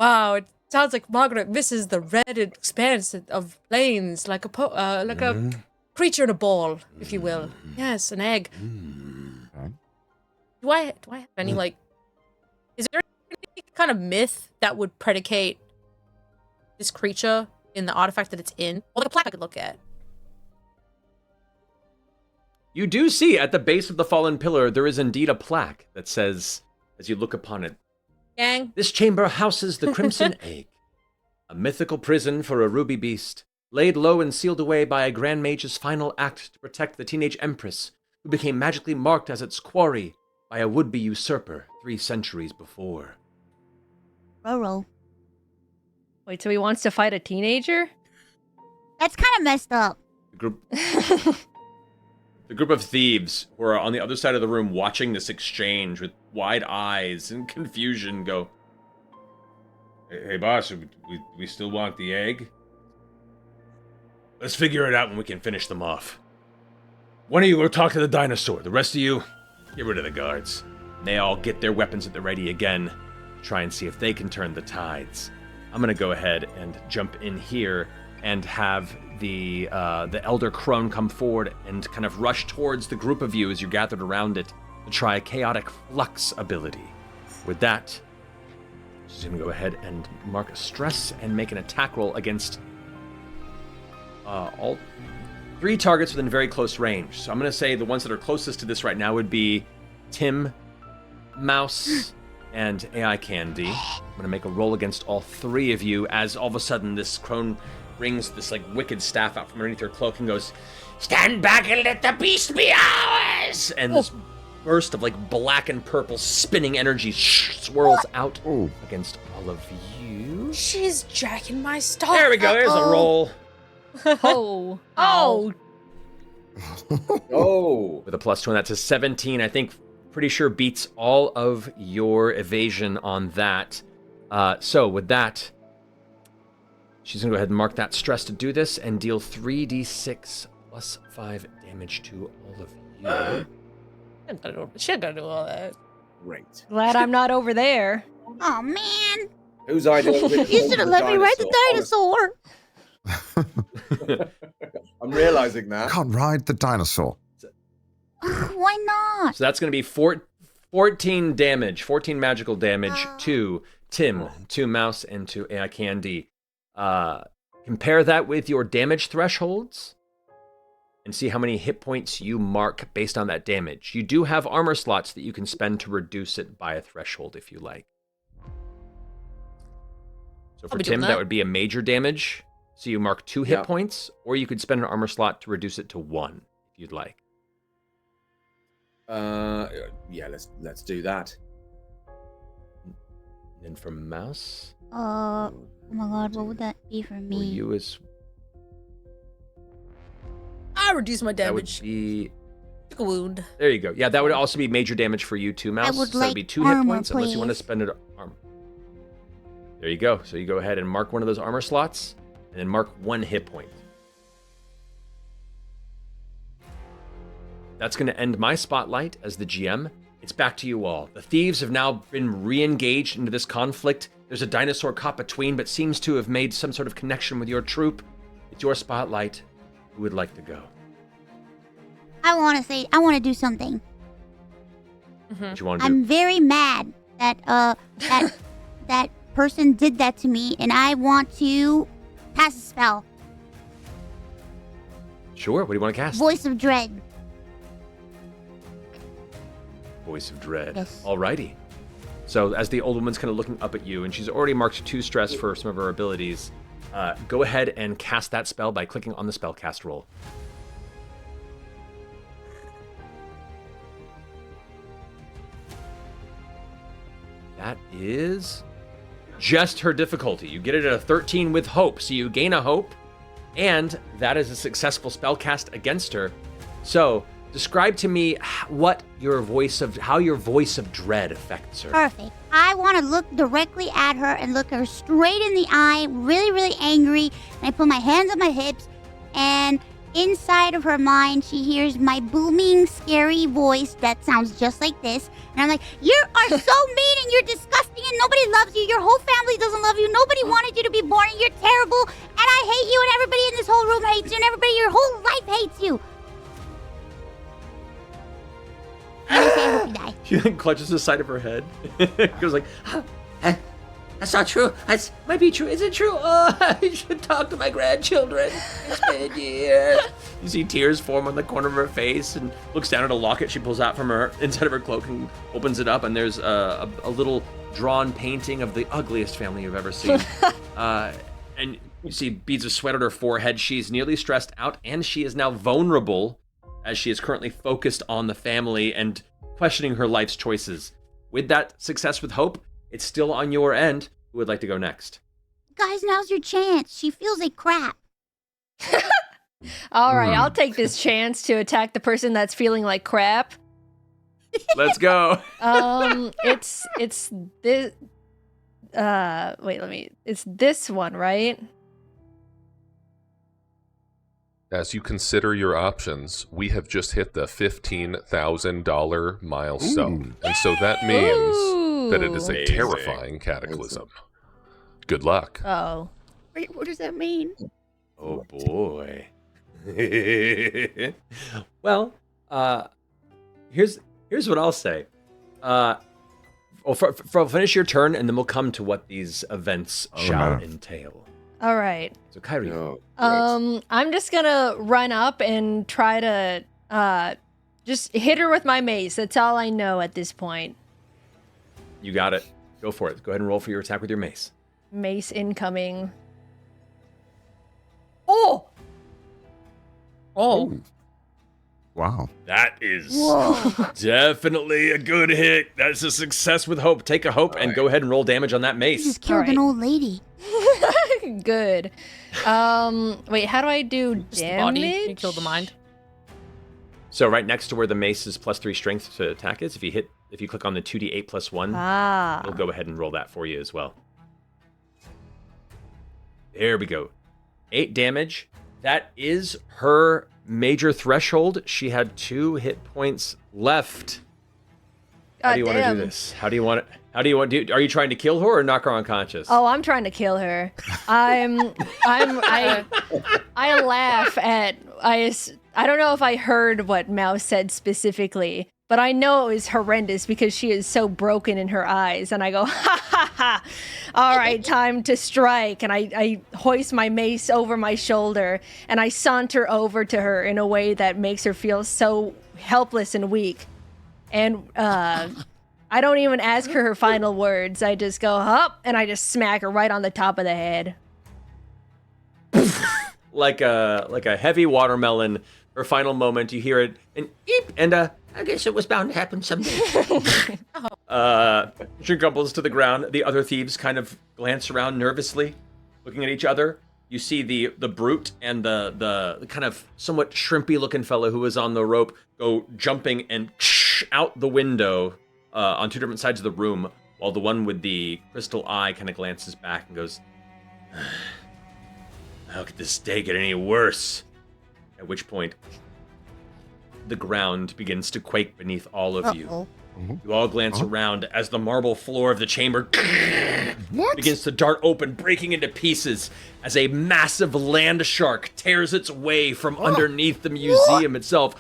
Wow, it sounds like Margaret misses the red expanse of plains, like a creature in a ball, if you will. Yes, an egg. Okay. Do I have any like? Is there any kind of myth that would predicate this creature in the artifact that it's in, or like a plaque I could look at? You do see at the base of the fallen pillar there is indeed a plaque that says, as you look upon it, Gang. "This chamber houses the Crimson Egg, a mythical prison for a ruby beast, laid low and sealed away by a Grand Mage's final act to protect the teenage Empress, who became magically marked as its quarry by a would-be usurper 3 centuries before." Roro. Wait, so he wants to fight a teenager? That's kind of messed up. The group of thieves who are on the other side of the room watching this exchange with wide eyes and confusion go, Hey boss, we still want the egg? Let's figure it out when we can finish them off. One of you go talk to the dinosaur. The rest of you, get rid of the guards. They all get their weapons at the ready again. Try and see if they can turn the tides. I'm gonna go ahead and jump in here and have the Elder Crone come forward and kind of rush towards the group of you as you're gathered around it to try a chaotic flux ability. With that, she's gonna go ahead and mark a stress and make an attack roll against all 3 targets within very close range. So I'm gonna say the ones that are closest to this right now would be Tim, Mouse, and AI Candy. I'm gonna make a roll against all 3 of you as all of a sudden this crone brings this like wicked staff out from underneath her cloak and goes, Stand back and let the beast be ours! and this burst of like black and purple spinning energy swirls out against all of you. She's jacking my stuff. There we go, there's a roll. Oh. Oh. Oh. With a +2 on that to 17, I think pretty sure beats all of your evasion on that. So with that, she's gonna go ahead and mark that stress to do this and deal 3d6 plus 5 damage to all of you. She ain't gonna do all that. Great. Glad I'm not over there. Oh man, Whose idea was it? to you call should have the let me ride the dinosaur. I'm realizing that. I can't ride the dinosaur. Why not? So that's gonna be 14 damage, 14 magical damage to Tim, to Mouse, and to AI Candy. Compare that with your damage thresholds and see how many hit points you mark based on that damage. You do have armor slots that you can spend to reduce it by a threshold if you like. So for I'll be doing Tim, that that. would be a major damage. So you mark 2 hit Yeah. points, or you could spend an armor slot to reduce it to 1 if you'd like. Yeah, let's do that. And for Mouse, Oh my god, what would that be for for me? you is I reduce my that would damage. be. Took a wound. There you go. Yeah, that would also be major damage for you too, Mouse. would So that would be like 2 hit armor, points unless you want to please. spend it armor. There you go. So you go ahead and mark one of those armor slots, and then mark 1 hit point. That's going to end my spotlight as the GM. It's back to you all. The thieves have now been re-engaged into this conflict. There's a dinosaur caught between, but seems to have made some sort of connection with your troop. It's your spotlight. Who would like to go? I want to do something. What you want to do? I'm very mad that that person did that to me, and I want to cast a spell. Sure. What do you want to cast? Voice of Dread. Voice of Dread. Yes. Alrighty. So as the old woman's kind of looking up at you, and she's already marked 2 stress for some of her abilities, go ahead and cast that spell by clicking on the spellcast roll. That is just her difficulty. You get it at a 13 with hope, so you gain a hope, and that is a successful spell cast against her. So, describe to me how your voice of dread affects her. Perfect. I want to look directly at her and look her straight in the eye, really, really angry. And I put my hands on my hips, and inside of her mind, she hears my booming, scary voice that sounds just like this. And I'm like, you are so mean and you're disgusting and nobody loves you. Your whole family doesn't love you. Nobody wanted you to be born and you're terrible. And I hate you and everybody in this whole room hates you and everybody, your whole life hates you. And I say, I hope you die. She then clutches the side of her head. Goes like, That's not true. That might be true. Is it true? Oh, I should talk to my grandchildren. It's been years. you see tears form on the corner of her face, and looks down at a locket she pulls out from her inside of her cloak and opens it up, and there's a little drawn painting of the ugliest family you've ever seen. And you see beads of sweat on her forehead. She's nearly stressed out, and she is now vulnerable as she is currently focused on the family and questioning her life's choices. With that success with hope, it's still on your end. Who would like to go next? Guys, now's your chance. She feels like crap. All right, I'll take this chance to attack the person that's feeling like crap. Let's go. It's this. It's this one, right? As you consider your options, we have just hit the $15,000 milestone. And so that means that it is a Amazing. terrifying cataclysm. Good luck. Oh. Wait, what does that mean? Oh boy. Well, here's what I'll say. Finish your turn, and then we'll come to what these events shall entail. All right. So, Kairyu. Oh, right. I'm just gonna run up and try to just hit her with my mace. That's all I know at this point. You got it. Go for it. Go ahead and roll for your attack with your mace. Mace incoming. Oh! Oh. Ooh. Wow. That is Whoa. definitely a good hit. That's a success with hope. Take a hope and go ahead and roll damage on that You mace. just killed an old lady. Good. Wait, how do I do Just the damage? body. You kill the mind. So right next to where the mace is +3 strength to attack is, if you click on the 2d8 + 1, Ah. we'll go ahead and roll that for you as well. There we go. 8 damage. That is her major threshold. She had 2 hit points left. How do you want to do this? How do you want to? Are you trying to kill her or knock her unconscious? Oh, I'm trying to kill her. I laugh at I don't know if I heard what Mouse said specifically, but I know it was horrendous because she is so broken in her eyes, and I go, ha ha ha! All right, time to strike, and I hoist my mace over my shoulder, and I saunter over to her in a way that makes her feel so helpless and weak, and I don't even ask her final words. I just go, hup, and I just smack her right on the top of the head. Like a heavy watermelon. Her final moment, you hear it, and eep, and I guess it was bound to happen someday. she crumbles to the ground. The other thieves kind of glance around nervously, looking at each other. You see the brute and the kind of somewhat shrimpy-looking fellow who was on the rope go jumping and out the window on 2 different sides of the room, while the one with the crystal eye kind of glances back and goes, "How could this day get any worse?" At which point, the ground begins to quake beneath all of you. You all glance around as the marble floor of the chamber begins to dart open, breaking into pieces as a massive land shark tears its way from underneath the museum itself.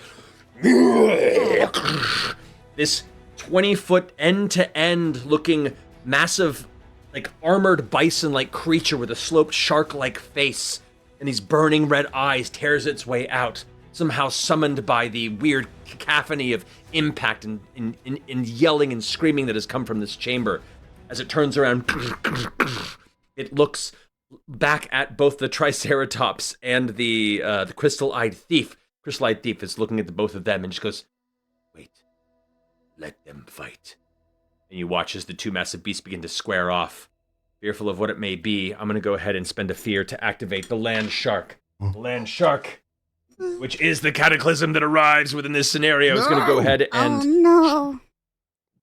This 20-foot end-to-end looking massive, like armored bison-like creature with a sloped shark-like face and these burning red eyes tears its way out, somehow summoned by the weird cacophony of impact and yelling and screaming that has come from this chamber. As it turns around, it looks back at both the Triceratops and the crystal-eyed thief. Crystal-eyed thief is looking at the both of them and just goes, "Wait, let them fight." And you watch as the 2 massive beasts begin to square off. Fearful of what it may be, I'm going to go ahead and spend a fear to activate the land shark. The land shark, which is the cataclysm that arrives within this scenario, is going to go ahead and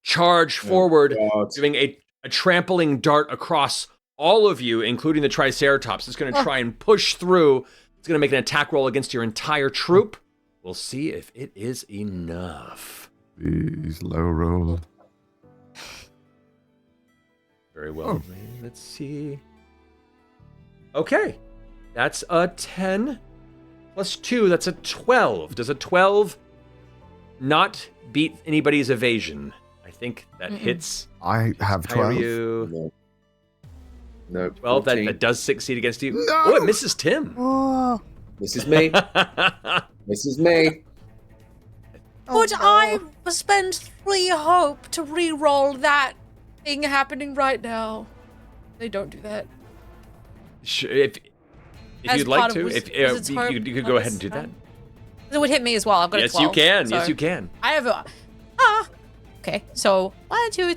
charge forward, doing a trampling dart across all of you, including the Triceratops. It's going to try and push through. It's going to make an attack roll against your entire troop. We'll see if it is enough. Please, low roll. Very well. Let's see. Okay. That's a 10 plus 2. That's a 12. Does a 12 not beat anybody's evasion? I think that hits. I have 12. Kairyu. No. 12, 14. that does succeed against you. No! Oh, it misses Tim. Oh. This is me. This is me. Would I spend 3 hope to re-roll that thing happening right now? They don't do that. If As you'd like part of to, Wizard's Hope you could go ahead and do that. It would hit me as well. I've got Yes, a 12. you can. So Yes, you can. I have a... Okay, so 1, 2,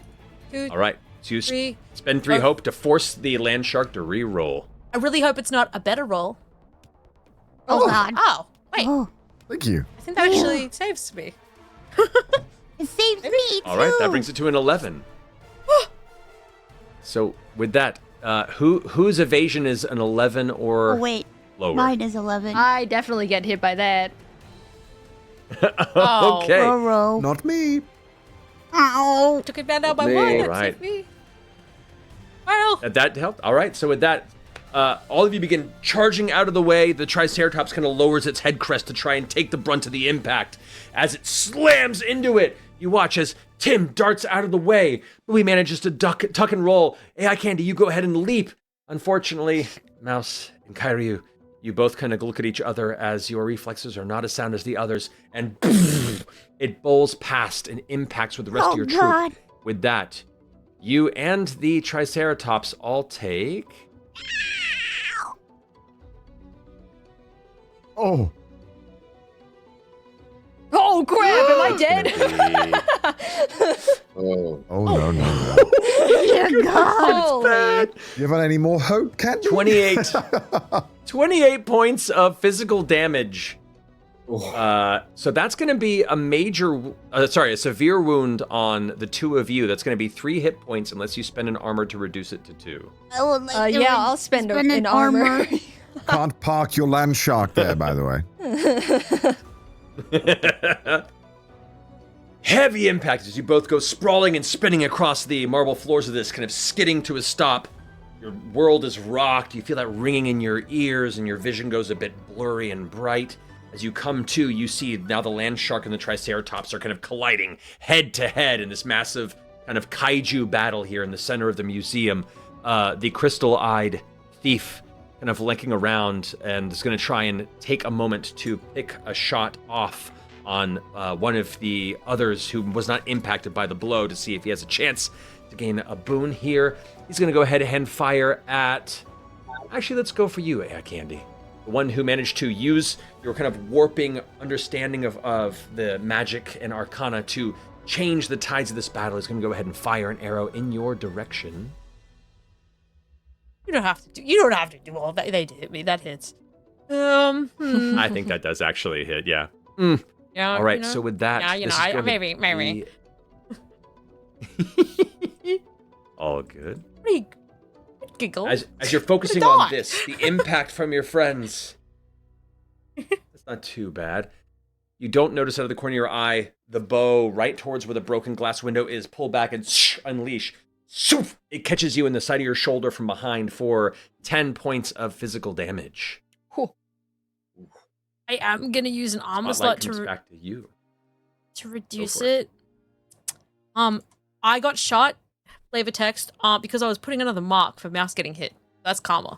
2, All right. So you 3. spend 3 hope to force the land shark to re-roll. I really hope it's not a better roll. Oh, God. Oh, wait. Oh. Thank you. I think that actually saves me. It saves me, too. All right, that brings it to an 11. So with that, whose evasion is an 11 or Oh, wait. Lower. Mine is 11. I definitely get hit by that. Oh. Okay. Roro. Not me. Ow. Took it back down by Me. 1. That's Right. it, me. Well, That helped. All right. So with that, all of you begin charging out of the way. The Triceratops kind of lowers its head crest to try and take the brunt of the impact. As it slams into it, you watch as Tim darts out of the way. Bubi manages to tuck and roll. AI Candy, you go ahead and leap. Unfortunately, Mouse and Kairyu, you both kind of look at each other as your reflexes are not as sound as the others, and it bowls past and impacts with the rest of your God. troop. With that, you and the Triceratops all take... Oh, Oh crap! Am I dead? Oh. no. Dear God. Holy. You have any more hope, Cat? 28. 28 points of physical damage. So that's going to be a severe wound on the two of you. That's going to be 3 hit points unless you spend an armor to reduce it to 2. I would like to Yeah, I'll spend an armor. Can't park your land shark there, by the way. Heavy impact as you both go sprawling and spinning across the marble floors of this, kind of skidding to a stop. Your world is rocked. You feel that ringing in your ears, and your vision goes a bit blurry and bright. As you come to, you see now the land shark and the Triceratops are kind of colliding head to head in this massive kind of kaiju battle here in the center of the museum. The crystal-eyed thief kind of linking around and is going to try and take a moment to pick a shot off on one of the others who was not impacted by the blow to see if he has a chance to gain a boon here. He's going to go ahead and fire at... Actually, let's go for you, AI Candy. The one who managed to use your kind of warping understanding of the magic and arcana to change the tides of this battle is going to go ahead and fire an arrow in your direction. you don't have to do all that. They did hit me. That hits. I think that does actually hit, yeah. Yeah. All right, so with that... Yeah, this is gonna maybe. be- All good. What are you giggle? As you're focusing What a on dot. this, the impact from your friends, it's not too bad. You don't notice out of the corner of your eye the bow right towards where the broken glass window is. Pull back and unleash. It catches you in the side of your shoulder from behind for 10 points of physical damage. I am gonna use an armor Spotlight slot comes back to you. to reduce for it. it. I got shot. Flavor text. Because I was putting another mark for mouse getting hit. That's karma.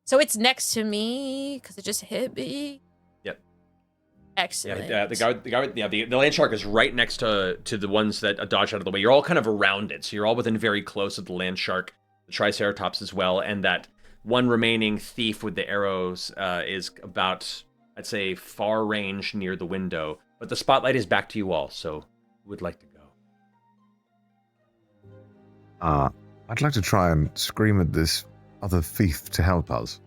So it's next to me because it just hit me. Yep. Excellent. The land shark is right next to the ones that dodged out of the way. You're all kind of around it, so you're all within very close of the land shark, the Triceratops as well, and that one remaining thief with the arrows is about, I'd say, far range near the window. But the spotlight is back to you all, so who would like to go? I'd like to try and scream at this other thief to help us.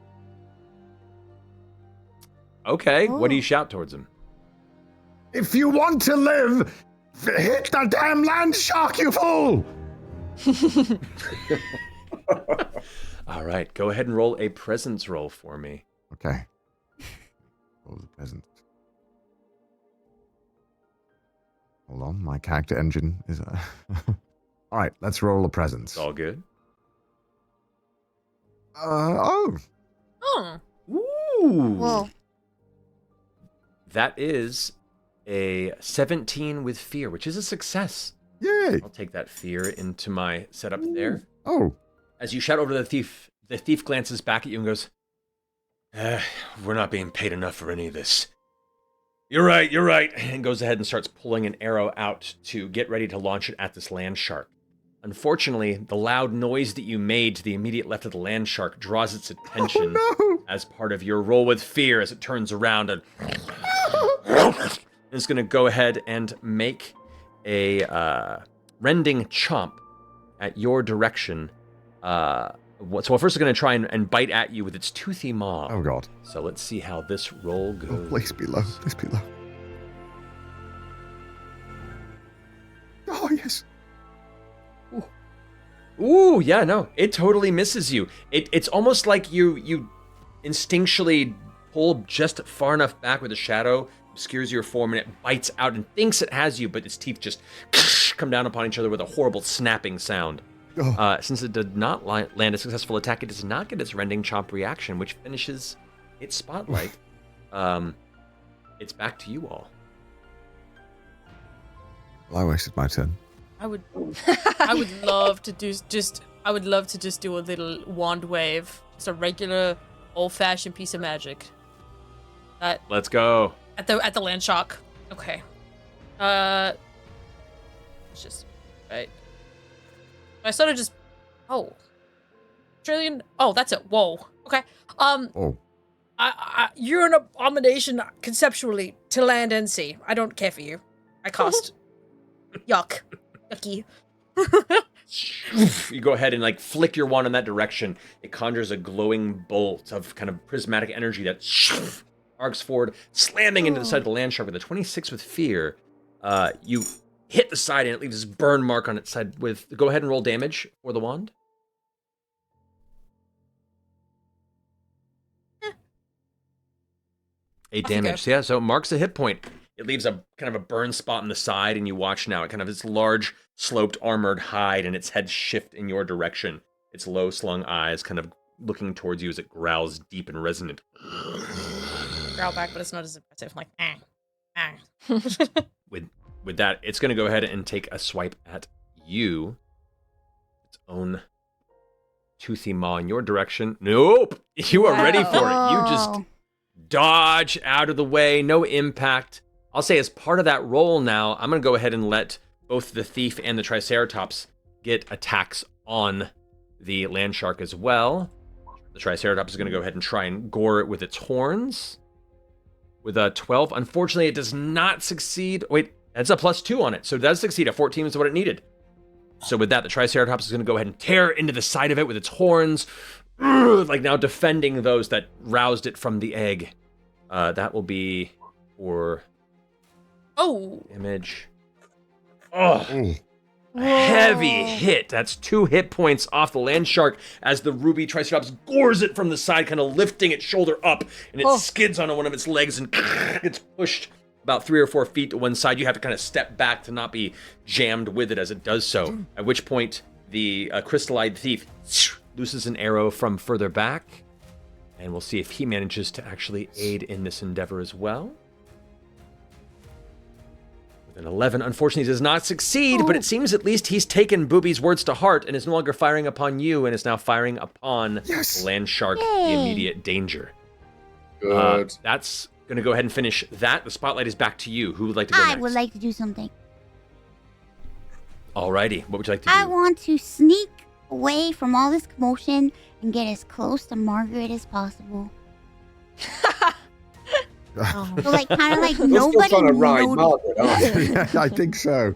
Okay, what do you shout towards him? If you want to live, hit the damn land shark, you fool! All right, go ahead and roll a presence roll for me. Okay. Roll the present. Hold on, my character engine is... All right, let's roll a presence. It's all good. Oh. Ooh. Whoa. That is a 17 with fear, which is a success. Yay. I'll take that fear into my setup there. Oh. As you shout over the thief glances back at you and goes, we're not being paid enough for any of this. You're right, and goes ahead and starts pulling an arrow out to get ready to launch it at this land shark. Unfortunately, the loud noise that you made to the immediate left of the land shark draws its attention as part of your roll with fear as it turns around and is going to go ahead and make a rending chomp at your direction. So first it's going to try and bite at you with its toothy maw. Oh, God. So let's see how this roll goes. Oh, please be low. Please be low. Oh, yes. Ooh, yeah, no, it totally misses you. It's almost like you instinctually pull just far enough back where the shadow obscures your form, and it bites out and thinks it has you, but its teeth just come down upon each other with a horrible snapping sound. Since it did not land a successful attack, it does not get its rending chomp reaction, which finishes its spotlight. It's back to you all. Well, I wasted my turn. I would love to just do a little wand wave. It's a regular old-fashioned piece of magic. Let's go. At the land shark. Okay. It's just right. I sort of just trillion. Oh, that's it. Whoa. Okay. Oh. You're an abomination conceptually to land and sea. I don't care for you. I cast yucky. You go ahead and like flick your wand in that direction. It conjures a glowing bolt of kind of prismatic energy that arcs forward, slamming into the side of the land shark with a 26 with fear. You hit the side and it leaves this burn mark on its side. Go ahead and roll damage for the wand. 8 damage. Yeah, so it marks a hit point. It leaves a kind of a burn spot in the side, and you watch now. It kind of this large, sloped, armored hide, and its head shift in your direction. Its low slung eyes kind of looking towards you as it growls deep and resonant. Growl back, but it's not as impressive. Like, With that, it's going to go ahead and take a swipe at you. Its own toothy maw in your direction. Nope! You are ready for it. You just dodge out of the way. No impact. I'll say as part of that roll now, I'm going to go ahead and let both the thief and the Triceratops get attacks on the land shark as well. The Triceratops is going to go ahead and try and gore it with its horns. With a 12, unfortunately, it does not succeed. Wait, that's a +2 on it, so it does succeed. A 14 is what it needed. So with that, the Triceratops is going to go ahead and tear into the side of it with its horns, like now defending those that roused it from the egg. That will be for image. A heavy hit. That's 2 hit points off the land shark as the ruby Triceratops gores it from the side, kind of lifting its shoulder up, and it skids onto one of its legs and gets pushed about 3 or 4 feet to one side. You have to kind of step back to not be jammed with it as it does so. At which point, the crystal-eyed thief looses an arrow from further back, and we'll see if he manages to actually aid in this endeavor as well. With an 11, unfortunately, does not succeed, but it seems at least he's taken Bubi's words to heart and is no longer firing upon you and is now firing upon the land shark, the immediate danger. Good. That's going to go ahead and finish that. The spotlight is back to you. Who would like to go next? I would like to do something. Alrighty, what would you like to do? I want to sneak away from all this commotion and get as close to Margaret as possible. So like kind of like nobody trying to ride noticed. Margaret, aren't you? Yeah, I think so.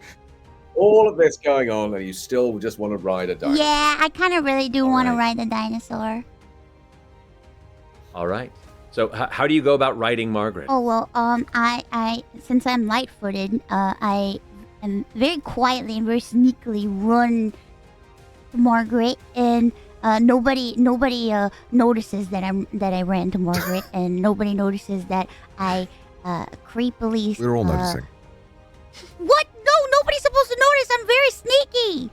All of this going on, and you still just want to ride a dinosaur. Yeah, I kind of really do want to ride the dinosaur. All right. So how do you go about riding Margaret? Oh well, I since I'm light-footed, I am very quietly and very sneakily run to Margaret, and nobody notices that I ran to Margaret, and nobody notices that I creepily. We're all noticing. What? No, nobody's supposed to notice. I'm very sneaky.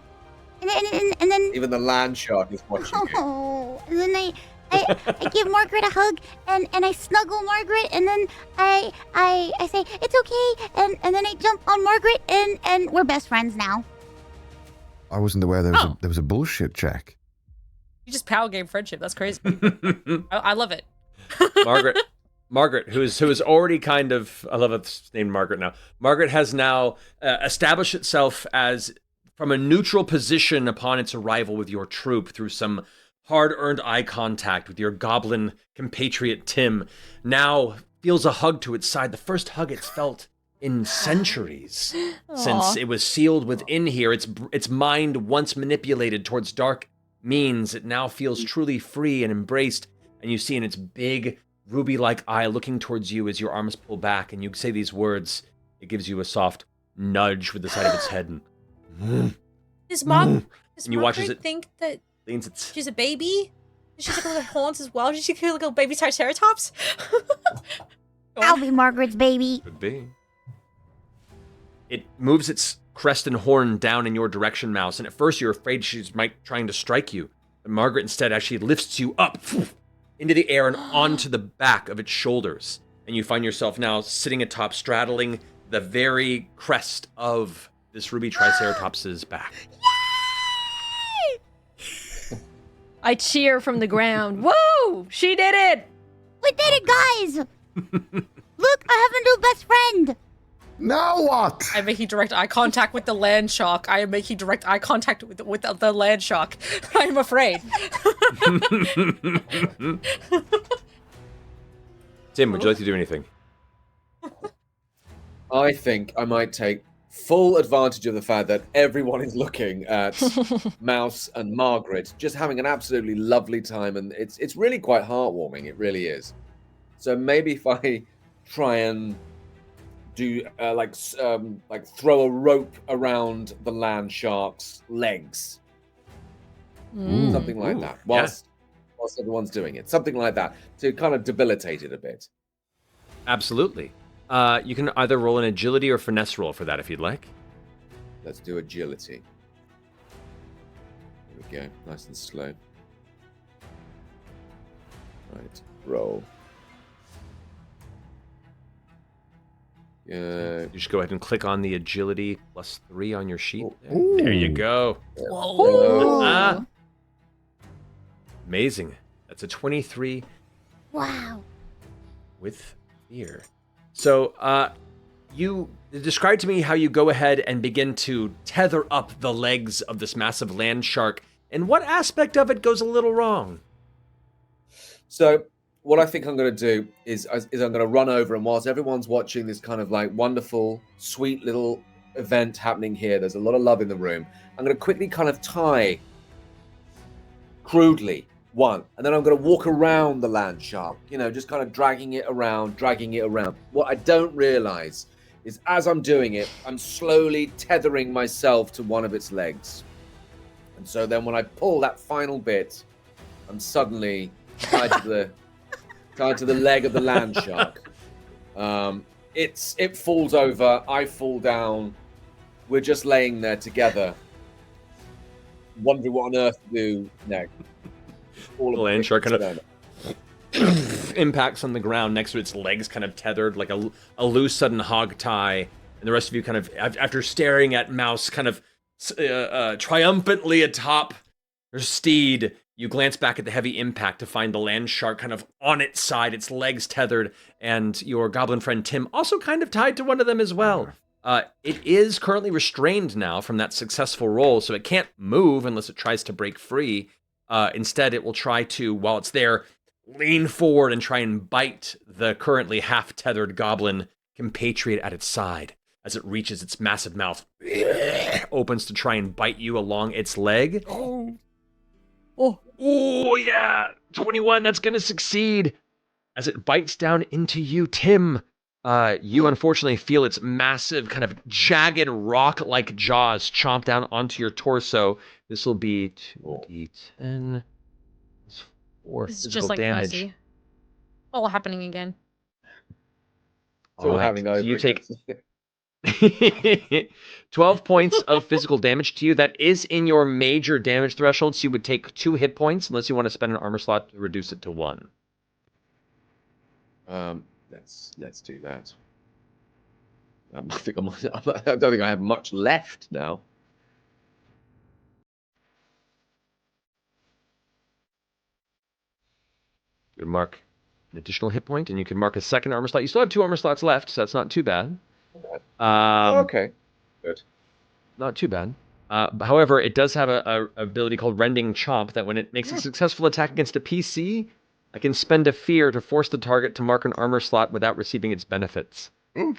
And then. Even the land shark is watching you. Oh, and then I give Margaret a hug and I snuggle Margaret, and then I say it's okay, and then I jump on Margaret, and we're best friends now. I wasn't aware there was a bullshit check. You just power game friendship. That's crazy. I love it. Margaret, who is already kind of, I love it's named Margaret now. Margaret has now established itself as from a neutral position upon its arrival with your troop through some hard-earned eye contact with your goblin compatriot Tim. Now feels a hug to its side, the first hug it's felt in centuries since it was sealed within here. Its mind once manipulated towards dark means, it now feels truly free and embraced, and you see in its big ruby-like eye looking towards you as your arms pull back and you say these words. It gives you a soft nudge with the side of its head and His mom Does And you watch as Margaret it think that leans its... she's a baby? Does she take little horns as well? Does she take little baby triceratops? I'll be Margaret's baby. Could be. It moves its crest and horn down in your direction, Mouse, and at first you're afraid she's trying to strike you. But Margaret instead actually lifts you up into the air and onto the back of its shoulders. And you find yourself now sitting atop, straddling the very crest of this ruby triceratops's back. I cheer from the ground. Woo! She did it! We did it, guys! Look, I have a new best friend! Now what? I'm making direct eye contact with the land shark. I am making direct eye contact with the land shark. I'm afraid. Tim, would you like to do anything? I think I might take full advantage of the fact that everyone is looking at Mouse and Margaret, just having an absolutely lovely time, and it's really quite heartwarming. It really is. So maybe if I try and do like throw a rope around the land shark's legs, something like that, whilst everyone's doing it, something like that, to kind of debilitate it a bit. Absolutely. You can either roll an agility or finesse roll for that if you'd like. Let's do agility. There we go, nice and slow. Right, roll. You just go ahead and click on the agility +3 on your sheet. There you go. Whoa. Amazing. That's a 23 Wow. with fear. So, you describe to me how you go ahead and begin to tether up the legs of this massive land shark, and what aspect of it goes a little wrong? So what I think I'm going to do is I'm going to run over, and whilst everyone's watching this kind of like wonderful, sweet little event happening here, there's a lot of love in the room. I'm going to quickly kind of tie crudely one, and then I'm going to walk around the land shark, just kind of dragging it around. What I don't realize is as I'm doing it, I'm slowly tethering myself to one of its legs. And so then when I pull that final bit, I'm suddenly tied to the leg of the land shark. It falls over, I fall down. We're just laying there together, wondering what on earth to do next. The land shark kind of impacts on the ground next to its legs, kind of tethered like a loose sudden hog tie, and the rest of you kind of, after staring at Mouse kind of triumphantly atop her steed, you glance back at the heavy impact to find the land shark kind of on its side, its legs tethered, and your goblin friend Tim also kind of tied to one of them as well. It is currently restrained now from that successful roll, so it can't move unless it tries to break free. Instead, it will try to, while it's there, lean forward and try and bite the currently half-tethered goblin compatriot at its side. As it reaches its massive mouth, opens to try and bite you along its leg. Oh, yeah! 21, that's gonna succeed! As it bites down into you, Tim, you unfortunately feel its massive, kind of jagged, rock-like jaws chomp down onto your torso. This will be 2d10. 4 This is physical just like damage. Percy. All happening again. It's all Alright, having over so you again. take 12 points of physical damage to you. That is in your major damage threshold, so you would take 2 hit points unless you want to spend an armor slot to reduce it to 1. Let's do that. I don't think I have much left now. You would mark an additional hit point, and you can mark a second armor slot. You still have 2 armor slots left, so that's not too bad. Okay, good. Not too bad. However, it does have a ability called Rending Chomp that when it makes a successful attack against a PC, I can spend a fear to force the target to mark an armor slot without receiving its benefits.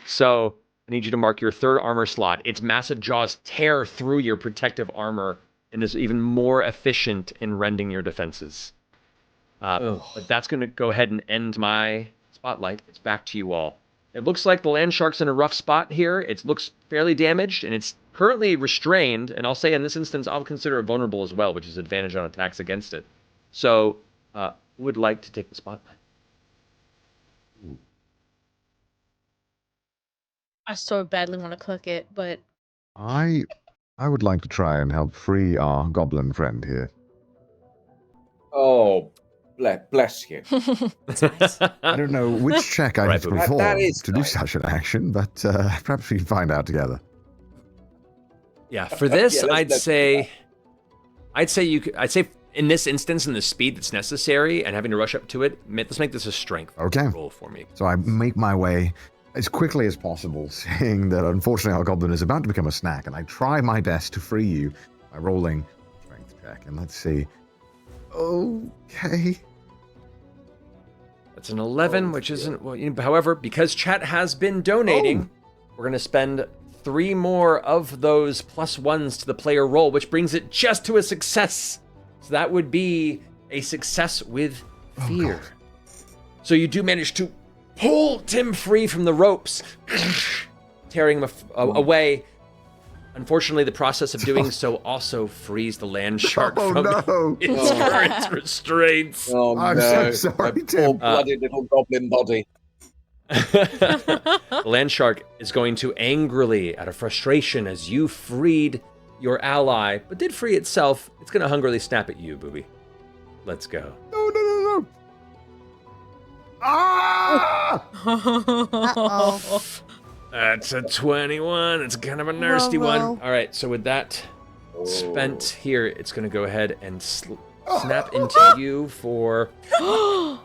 So I need you to mark your 3rd armor slot. Its massive jaws tear through your protective armor and is even more efficient in rending your defenses. But that's going to go ahead and end my spotlight. It's back to you all. It looks like the land shark's in a rough spot here. It looks fairly damaged, and it's currently restrained, and I'll say in this instance, I'll consider it vulnerable as well, which is advantage on attacks against it. So, would like to take the spotlight. I so badly want to cook it, but I would like to try and help free our goblin friend here. Oh, bless you. that's nice. I don't know which check I Right, need to but perform that is to do nice. such an action, but perhaps we can find out together. Yeah, for this, Yeah, let's do I'd say in this instance, in the speed that's necessary and having to rush up to it, let's make this a strength Okay. roll for me. So I make my way as quickly as possible, seeing that unfortunately our goblin is about to become a snack, and I try my best to free you by rolling a strength check. And let's see. Okay. That's an 11, which isn't. Well, however, because chat has been donating, we're going to spend 3 more of those +1s to the player roll, which brings it just to a success. So that would be a success with fear. So you do manage to pull Tim free from the ropes, tearing him away. Unfortunately, the process of doing so also frees the land shark from its current restraints. Oh, I'm no. so sorry, My Tim. poor bloody little goblin body. The land shark is going to angrily, out of frustration, as you freed your ally, but did free itself, it's going to hungrily snap at you, Bubi. Let's go. No. Ah! Uh-oh. That's a 21. It's kind of a nasty Whoa, whoa. one. All right, so with that spent here, it's going to go ahead and snap into you for... Level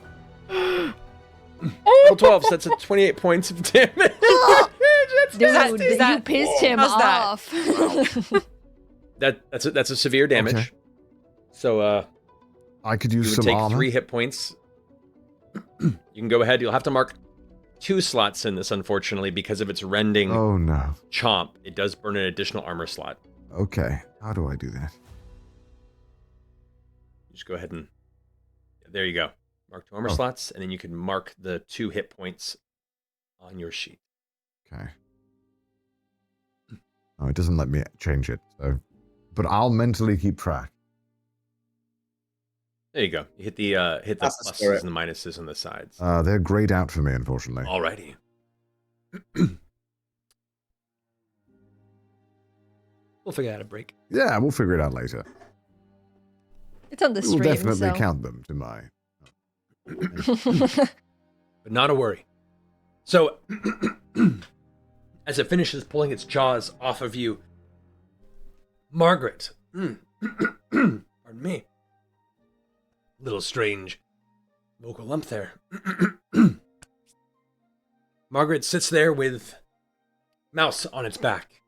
12, so that's a 28 points of damage. Dude, is that- you pissed him how's that? off. That's a severe damage. Okay. So I could you use would some take armor. 3 hit points. You can go ahead. You'll have to mark 2 slots in this, unfortunately, because of its rending Oh no. chomp. It does burn an additional armor slot. Okay. How do I do that? Just go ahead and there you go. Mark 2 armor slots, and then you can mark the 2 hit points on your sheet. Okay. Oh, it doesn't let me change it. So, but I'll mentally keep track. There you go. You hit the That's the pluses spirit. and the minuses on the sides. They're grayed out for me, unfortunately. Alrighty. We'll figure out a break. Yeah, we'll figure it out later. It's on the We'll stream, definitely so. count them to my. But not a worry. So, as it finishes pulling its jaws off of you, Margaret, pardon me, little strange vocal lump there. Margaret sits there with Mouse on its back.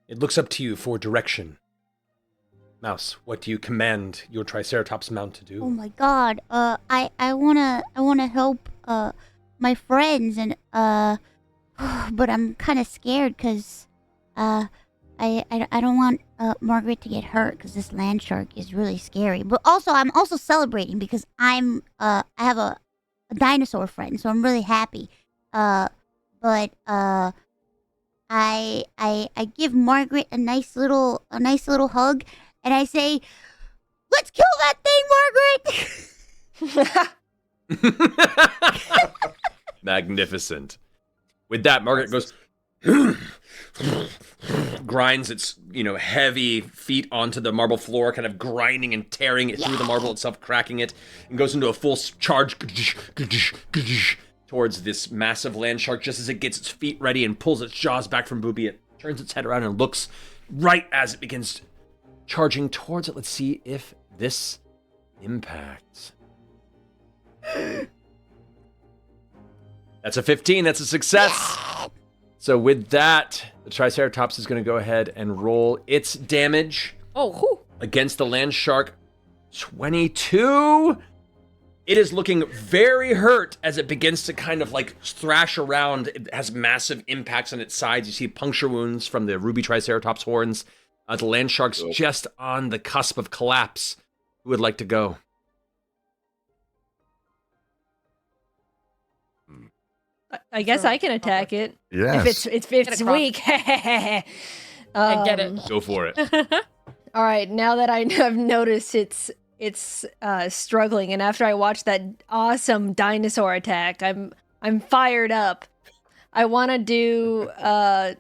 It looks up to you for direction. Mouse, what do you command your Triceratops mount to do? Oh my god. I wanna help my friends and but I'm kind of scared because I don't want Margaret to get hurt because this land shark is really scary. But also I'm also celebrating because I have a dinosaur friend, so I'm really happy. But I give Margaret a nice little hug, and I say, "Let's kill that thing, Margaret!" Magnificent. With that, Margaret goes, grinds its, heavy feet onto the marble floor, kind of grinding and tearing it through the marble itself, cracking it, and goes into a full charge towards this massive land shark. Just as it gets its feet ready and pulls its jaws back from Bubi, it turns its head around and looks right as it begins charging towards it. Let's see if this impacts. That's a 15. That's a success. So with that, the Triceratops is going to go ahead and roll its damage against the land shark. 22. It is looking very hurt as it begins to kind of thrash around. It has massive impacts on its sides. You see puncture wounds from the ruby Triceratops horns. The land shark's just on the cusp of collapse. Who would like to go? I guess I can attack it. Yes. If it's weak. I get it. Go for it. All right, now that I've noticed it's struggling, and after I watched that awesome dinosaur attack, I'm fired up. I want to do. I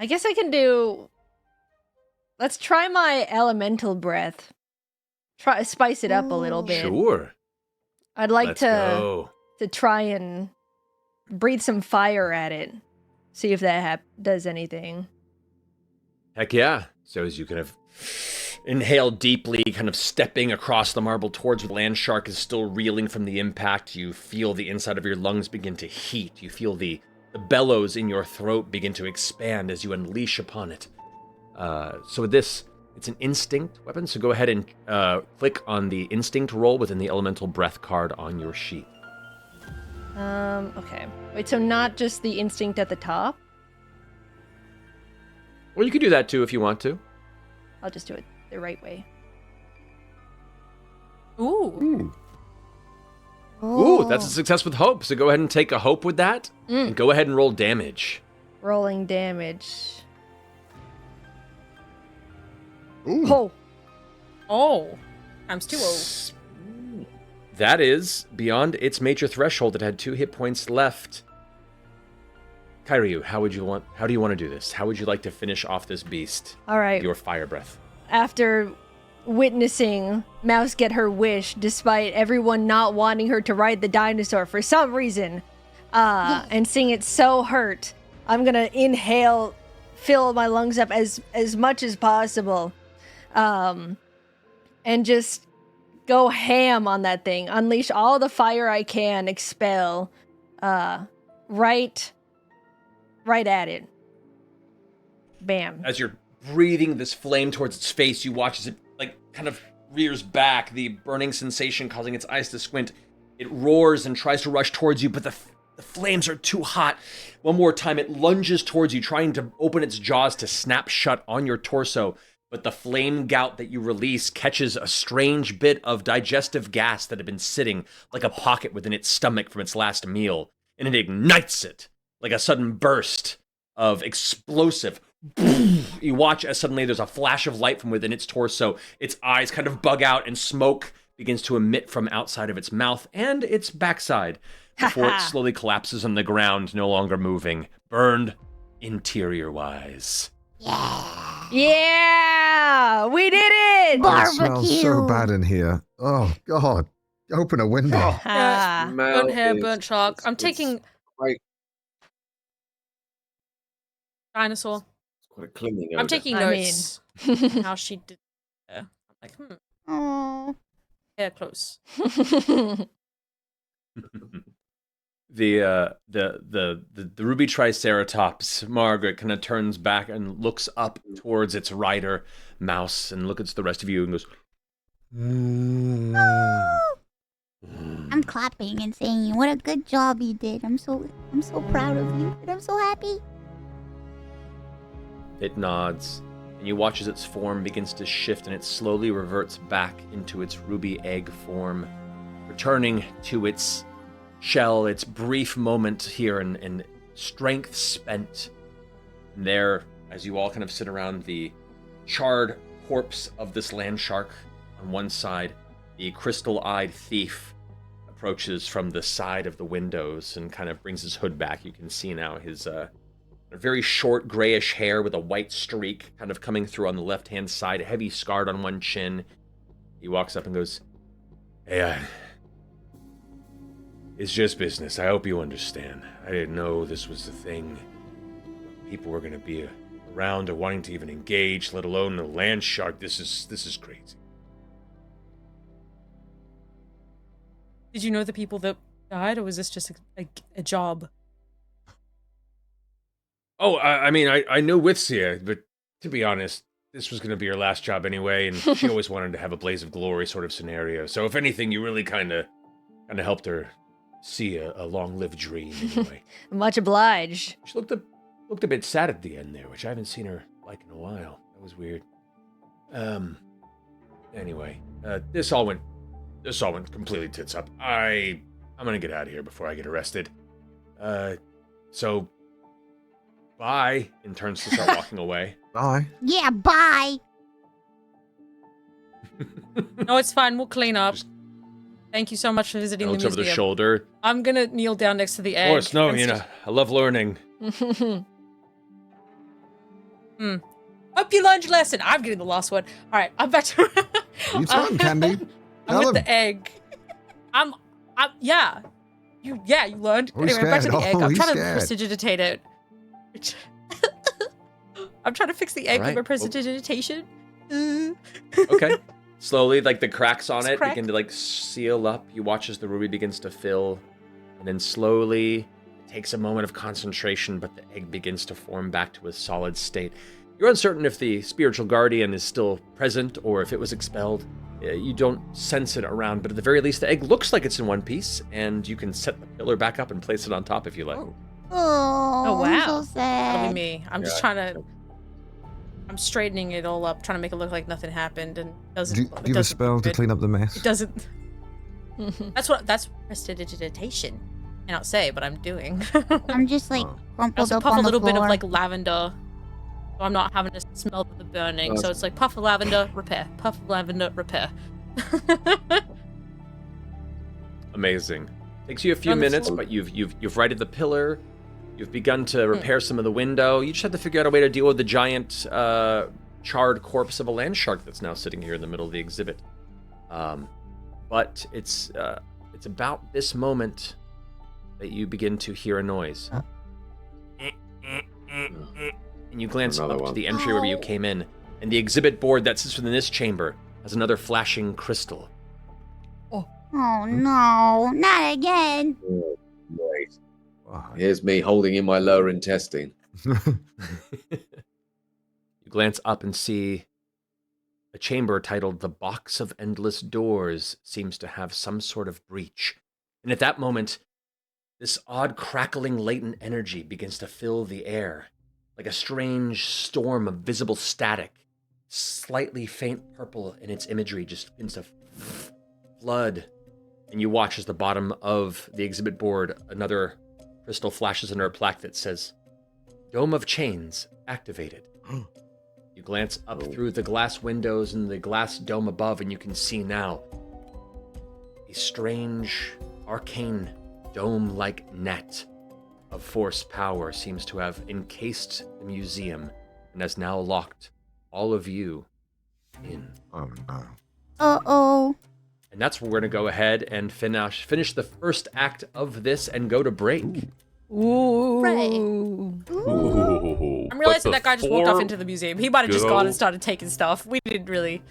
guess I can do. Let's try my elemental breath. Spice it up a little bit. Sure. I'd like Let's go. to try and breathe some fire at it. See if that does anything. Heck yeah. So as you kind of inhale deeply, kind of stepping across the marble towards where the land shark is still reeling from the impact, you feel the inside of your lungs begin to heat. You feel the bellows in your throat begin to expand as you unleash upon it. So with this, it's an instinct weapon, so go ahead and click on the instinct roll within the elemental breath card on your sheet. Okay. Wait, so not just the instinct at the top? Well, you could do that too if you want to. I'll just do it the right way. Ooh. Ooh, that's a success with hope. So go ahead and take a hope with that, and go ahead and roll damage. Rolling damage. Ooh. Oh. Times 2. That is beyond its major threshold. It had 2 hit points left. Kairyu, how do you want to do this? How would you like to finish off this beast? All right. Your fire breath. After witnessing Mouse get her wish, despite everyone not wanting her to ride the dinosaur for some reason, and seeing it so hurt, I'm gonna inhale, fill my lungs up as much as possible, and just go ham on that thing. Unleash all the fire I can, expel, right at it. Bam. As you're breathing this flame towards its face, you watch as it kind of rears back, the burning sensation causing its eyes to squint. It roars and tries to rush towards you, but the flames are too hot. One more time, it lunges towards you, trying to open its jaws to snap shut on your torso, but the flame gout that you release catches a strange bit of digestive gas that had been sitting like a pocket within its stomach from its last meal, and it ignites it like a sudden burst of explosive. You watch as suddenly there's a flash of light from within its torso. Its eyes kind of bug out and smoke begins to emit from outside of its mouth and its backside before it slowly collapses on the ground, no longer moving, burned interior-wise. Yeah! We did it! It smells so bad in here. Oh, God. Open a window. Burnt hair, burnt shark. I'm taking Quite dinosaur. a clinging I'm odor. taking I notes. How she did there. I'm like, Oh. hair close. The ruby triceratops, Margaret, kind of turns back and looks up towards its rider, Mouse, and looks at the rest of you and goes, I'm clapping and saying, "What a good job you did. I'm so proud of you, and I'm so happy." It nods, and you watch as its form begins to shift and it slowly reverts back into its ruby egg form, returning to its shell, its brief moment here and strength spent. And there, as you all kind of sit around the charred corpse of this land shark on one side, the crystal-eyed thief approaches from the side of the windows and kind of brings his hood back. You can see now his very short grayish hair with a white streak kind of coming through on the left-hand side, a heavy scar on one chin. He walks up and goes, "Hey, it's just business. I hope you understand. I didn't know this was the thing. People were going to be around or wanting to even engage, let alone the land shark. This is crazy." Did you know the people that died, or was this just a job? Oh, I mean, I know Withsia, but to be honest, this was going to be her last job anyway, and she always wanted to have a blaze of glory sort of scenario. So if anything, you really kind of helped her see a long-lived dream anyway. Much obliged. She looked a bit sad at the end there, which I haven't seen her like in a while. That was weird. Anyway, this all went completely tits up. I'm gonna get out of here before I get arrested. So Bye, and turns to start walking away. Bye. Yeah, bye. No, it's fine. We'll clean up. Thank you so much for visiting the Looks museum. over the shoulder. I'm gonna kneel down next to the egg. Of course, no, and you say- know, I love learning. Hope you learned your lesson. I'm getting the last one. All right, I'm back to. You turn, Candy. I'm with Tell the him. egg. Yeah. You learned. Oh, he's Anyway, back to the scared. egg. Oh, I'm he's trying to scared. prestidigitate it. I'm trying to fix the egg All right. with my prestidigitation. Okay. Slowly, like the cracks on It's it cracked. begin to like seal up. You watch as the ruby begins to fill, and then slowly, it takes a moment of concentration, but the egg begins to form back to a solid state. You're uncertain if the spiritual guardian is still present or if it was expelled. You don't sense it around, but at the very least, the egg looks like it's in one piece, and you can set the pillar back up and place it on top if you like. Oh, wow. I'm so That'll sad. be me. I'm just trying to. I'm straightening it all up, trying to make it look like nothing happened, and it doesn't. Do it you have a doesn't spell look to good. clean up the mess? It doesn't. That's prestidigitation. I cannot say, but I'm doing. I'm just like Oh. I crumpled also up puff on a the little bit of floor. like lavender, so I'm not having to smell the burning. So it's like puff of lavender, repair. Puff of lavender, repair. Amazing. Takes you a few On the minutes, floor. but you've righted the pillar. You've begun to repair some of the window. You just have to figure out a way to deal with the giant charred corpse of a land shark that's now sitting here in the middle of the exhibit. But it's about this moment that you begin to hear a noise. And you glance Another up to one. the entry where you came in, and the exhibit board that sits within this chamber has another flashing crystal. Oh no, not again. Great. Wow. Here's me holding in my lower intestine. You glance up and see a chamber titled The Box of Endless Doors seems to have some sort of breach. And at that moment, this odd crackling latent energy begins to fill the air, like a strange storm of visible static. Slightly faint purple in its imagery just begins to flood. And you watch as the bottom of the exhibit board, another crystal flashes under a plaque that says, Dome of Chains activated. You glance up through the glass windows and the glass dome above, and you can see now a strange, arcane, dome-like net of force power seems to have encased the museum and has now locked all of you in. Oh no. Uh-oh. And that's where we're going to go ahead and finish the first act of this and go to break. Ooh. Ooh. I'm realizing that guy just walked off before- into the museum. He might have just go- gone and started taking stuff. We didn't really.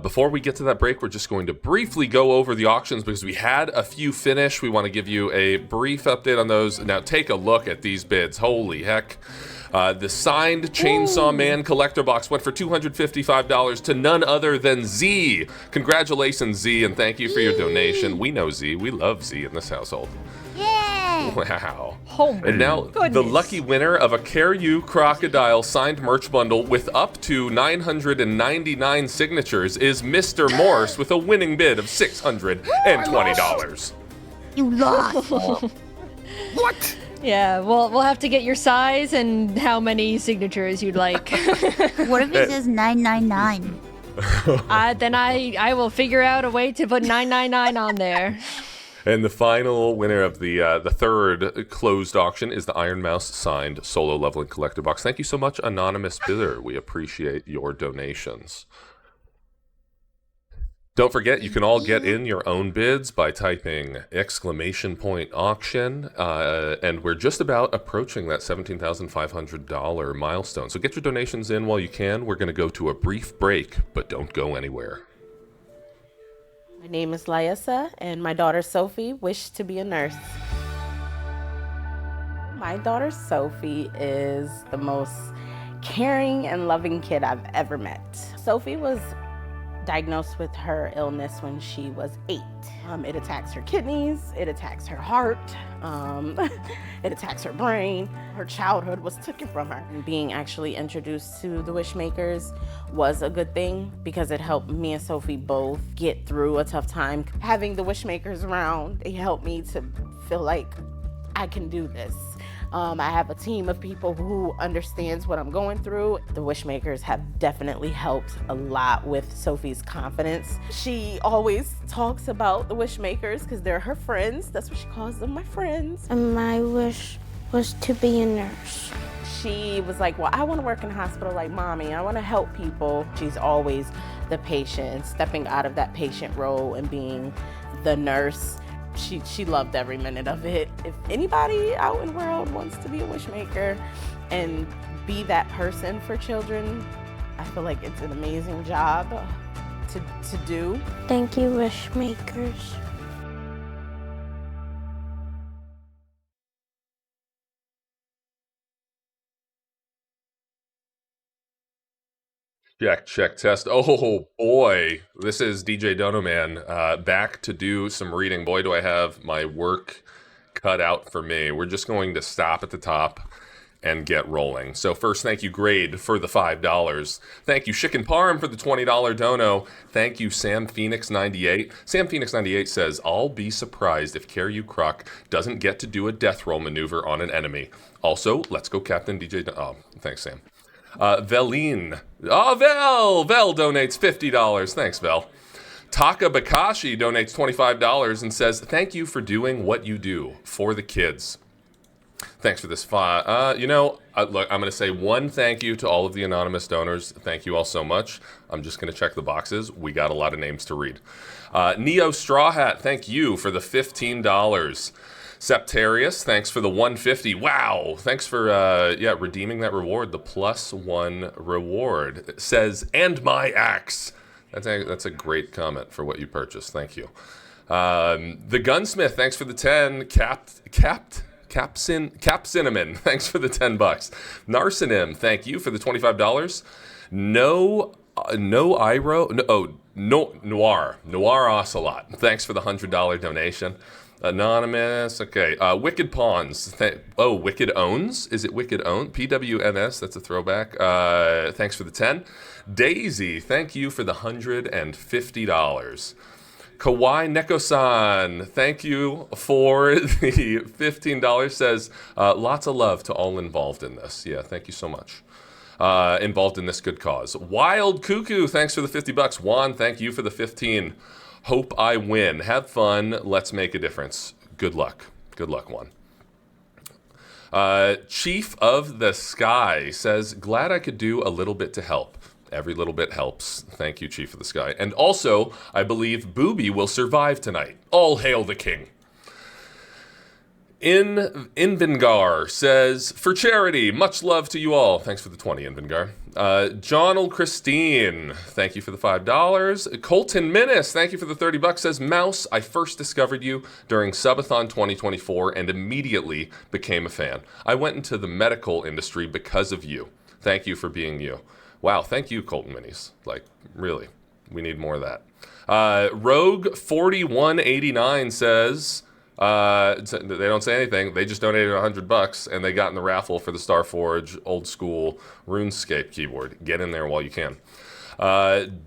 Before we get to that break, we're just going to briefly go over the auctions because we had a few finish. We want to give you a brief update on those. Now, take a look at these bids. Holy heck. The signed Chainsaw Man collector box went for $255 to none other than Z. Congratulations, Z, and thank you for your donation. We know Z. We love Z in this household. Yeah. Wow. Oh my And now, the goodness. lucky winner of a Kairyu Crocodile signed merch bundle with up to 999 signatures is Mr. Morse with a winning bid of $620. You lost. What? Yeah, we'll have to get your size and how many signatures you'd like. What if it says 999? Then I will figure out a way to put 999 on there. And the final winner of the third closed auction is the Ironmouse signed solo leveling collector box. Thank you so much, anonymous bidder. We appreciate your donations. Don't forget, you can all get in your own bids by typing !auction, and we're just about approaching that $17,500 milestone. So get your donations in while you can. We're going to go to a brief break, but don't go anywhere. My name is Lyessa, and my daughter Sophie wished to be a nurse. My daughter Sophie is the most caring and loving kid I've ever met. Sophie was diagnosed with her illness when she was 8. It attacks her kidneys, it attacks her heart, it attacks her brain. Her childhood was taken from her. Being actually introduced to the Wishmakers was a good thing because it helped me and Sophie both get through a tough time. Having the Wishmakers around, it helped me to feel like I can do this. I have a team of people who understands what I'm going through. The Wishmakers have definitely helped a lot with Sophie's confidence. She always talks about the Wishmakers because they're her friends. That's what she calls them, my friends. And my wish was to be a nurse. She was like, well, I want to work in a hospital like mommy. I want to help people. She's always the patient, stepping out of that patient role and being the nurse. She loved every minute of it. If anybody out in the world wants to be a wishmaker and be that person for children, I feel like it's an amazing job to do. Thank you, Wishmakers. Check, test. Oh boy, this is DJ Dono Man back to do some reading. Boy, do I have my work cut out for me. We're just going to stop at the top and get rolling. So first, thank you, Grade, for the $5. Thank you, Chicken Parm, for the $20 dono. Thank you, Sam Phoenix 98. Sam Phoenix 98 says, I'll be surprised if Kairyu Kruk doesn't get to do a death roll maneuver on an enemy. Also, let's go Captain DJ. Oh, thanks, Sam. Veline. Oh, Vel donates $50. Thanks, Vel. Taka Bakashi donates $25 and says, thank you for doing what you do for the kids. Thanks for this. Look, I'm going to say one thank you to all of the anonymous donors. Thank you all so much. I'm just going to check the boxes. We got a lot of names to read. Neo Straw Hat, thank you for the $15. Septarius, thanks for the $150. Wow, thanks for redeeming that reward, the +1 reward. It says, and my axe. That's a great comment for what you purchased. Thank you. The Gunsmith, thanks for the 10. Cap Cinnamon, thanks for the $10. Narcinim, thank you for the $25. Noir Ocelot, thanks for the $100 donation. Anonymous, okay. Wicked Pawns, Wicked Owns? Is it Wicked Own? PWNS, that's a throwback. Thanks for the 10. Daisy, thank you for the $150. Kawaii Neko-san, thank you for the $15. Says, lots of love to all involved in this. Yeah, thank you so much. Involved in this good cause. Wild Cuckoo, thanks for the $50. Juan, thank you for the 15. Hope I win. Have fun. Let's make a difference. Good luck. Good luck, Juan. Chief of the Sky says, glad I could do a little bit to help. Every little bit helps. Thank you, Chief of the Sky. And also, I believe Bubi will survive tonight. All hail the king. Invengar says, for charity, much love to you all. Thanks for the 20, Invengar. Jonald Christine, thank you for the $5. Colton Menace, thank you for the $30. Says, Mouse, I first discovered you during Subathon 2024 and immediately became a fan. I went into the medical industry because of you. Thank you for being you. Wow, thank you, Colton Minis. Like, really, we need more of that. Rogue4189 says, they don't say anything. They just donated $100 and they got in the raffle for the Starforge old school RuneScape keyboard. Get in there while you can. Ed,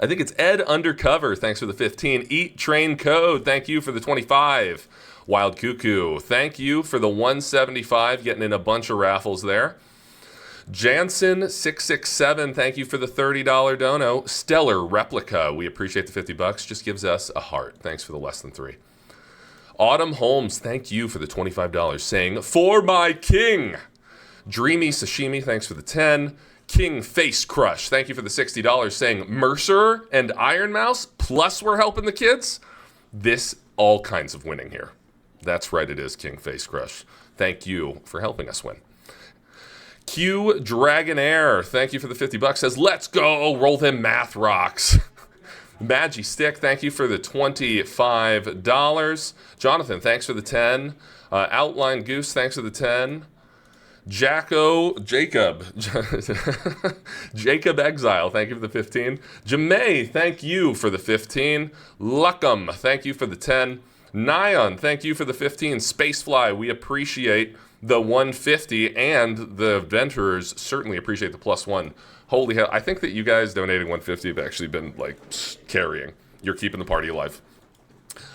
I think it's Ed Undercover. Thanks for the 15. Eat Train Code. Thank you for the 25. Wild Cuckoo. Thank you for the 175. Getting in a bunch of raffles there. Jansen667, thank you for the $30 dono. Stellar Replica, we appreciate the $50. Just gives us a heart. Thanks for the less than 3. Autumn Holmes, thank you for the $25, saying, for my king. Dreamy Sashimi, thanks for the 10. King Face Crush, thank you for the $60, saying, Mercer and Ironmouse, plus we're helping the kids. This, all kinds of winning here. That's right, it is King Face Crush. Thank you for helping us win. Q Dragonair, thank you for the $50. Says, let's go, roll them math rocks. Magi Stick, thank you for the $25. Jonathan, thanks for the 10. Outline Goose, thanks for the 10. Jacob Jacob Exile, thank you for the 15. Jamae, thank you for the 15. Luckham, thank you for the 10. Nyan, thank you for the 15. Spacefly, we appreciate the 150, and the adventurers certainly appreciate the +1. Holy hell, I think that you guys donating 150 have actually been like carrying. You're keeping the party alive.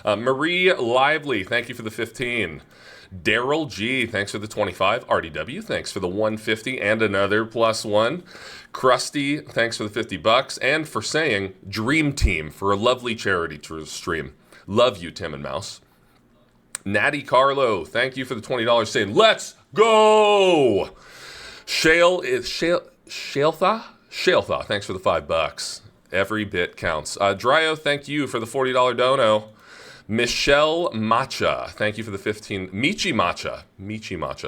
Marie Lively, thank you for the 15. Daryl G, thanks for the 25. RDW, thanks for the 150 and another +1. Krusty, thanks for the $50. And for saying Dream Team for a lovely charity stream. Love you, Tim and Mouse. Natty Carlo, thank you for the $20, saying, let's go! Shaltha, thanks for the $5. Every bit counts. Dryo, thank you for the $40 dono. Michelle Matcha, thank you for the 15. Michi Matcha,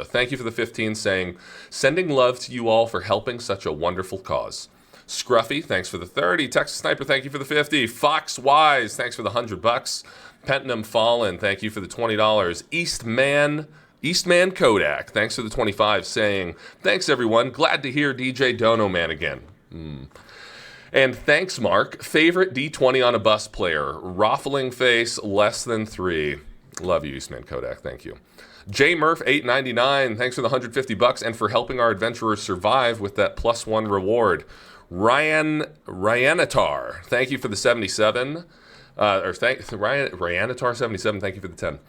thank you for the 15, saying, sending love to you all for helping such a wonderful cause. Scruffy, thanks for the 30. Texas Sniper, thank you for the 50. Fox Wise, thanks for the $100. Pentinum Fallen, thank you for the $20. Eastman Kodak, thanks for the 25, saying, thanks everyone, glad to hear DJ Dono Man again. And thanks, Mark. Favorite D20 on a bus player. Ruffling face, less than 3. Love you, Eastman Kodak. Thank you. J Murph 899. Thanks for the $150 and for helping our adventurers survive with that +1 reward. Ryanatar. Thank you for the 77. Ryanatar 77. Thank you for the 10.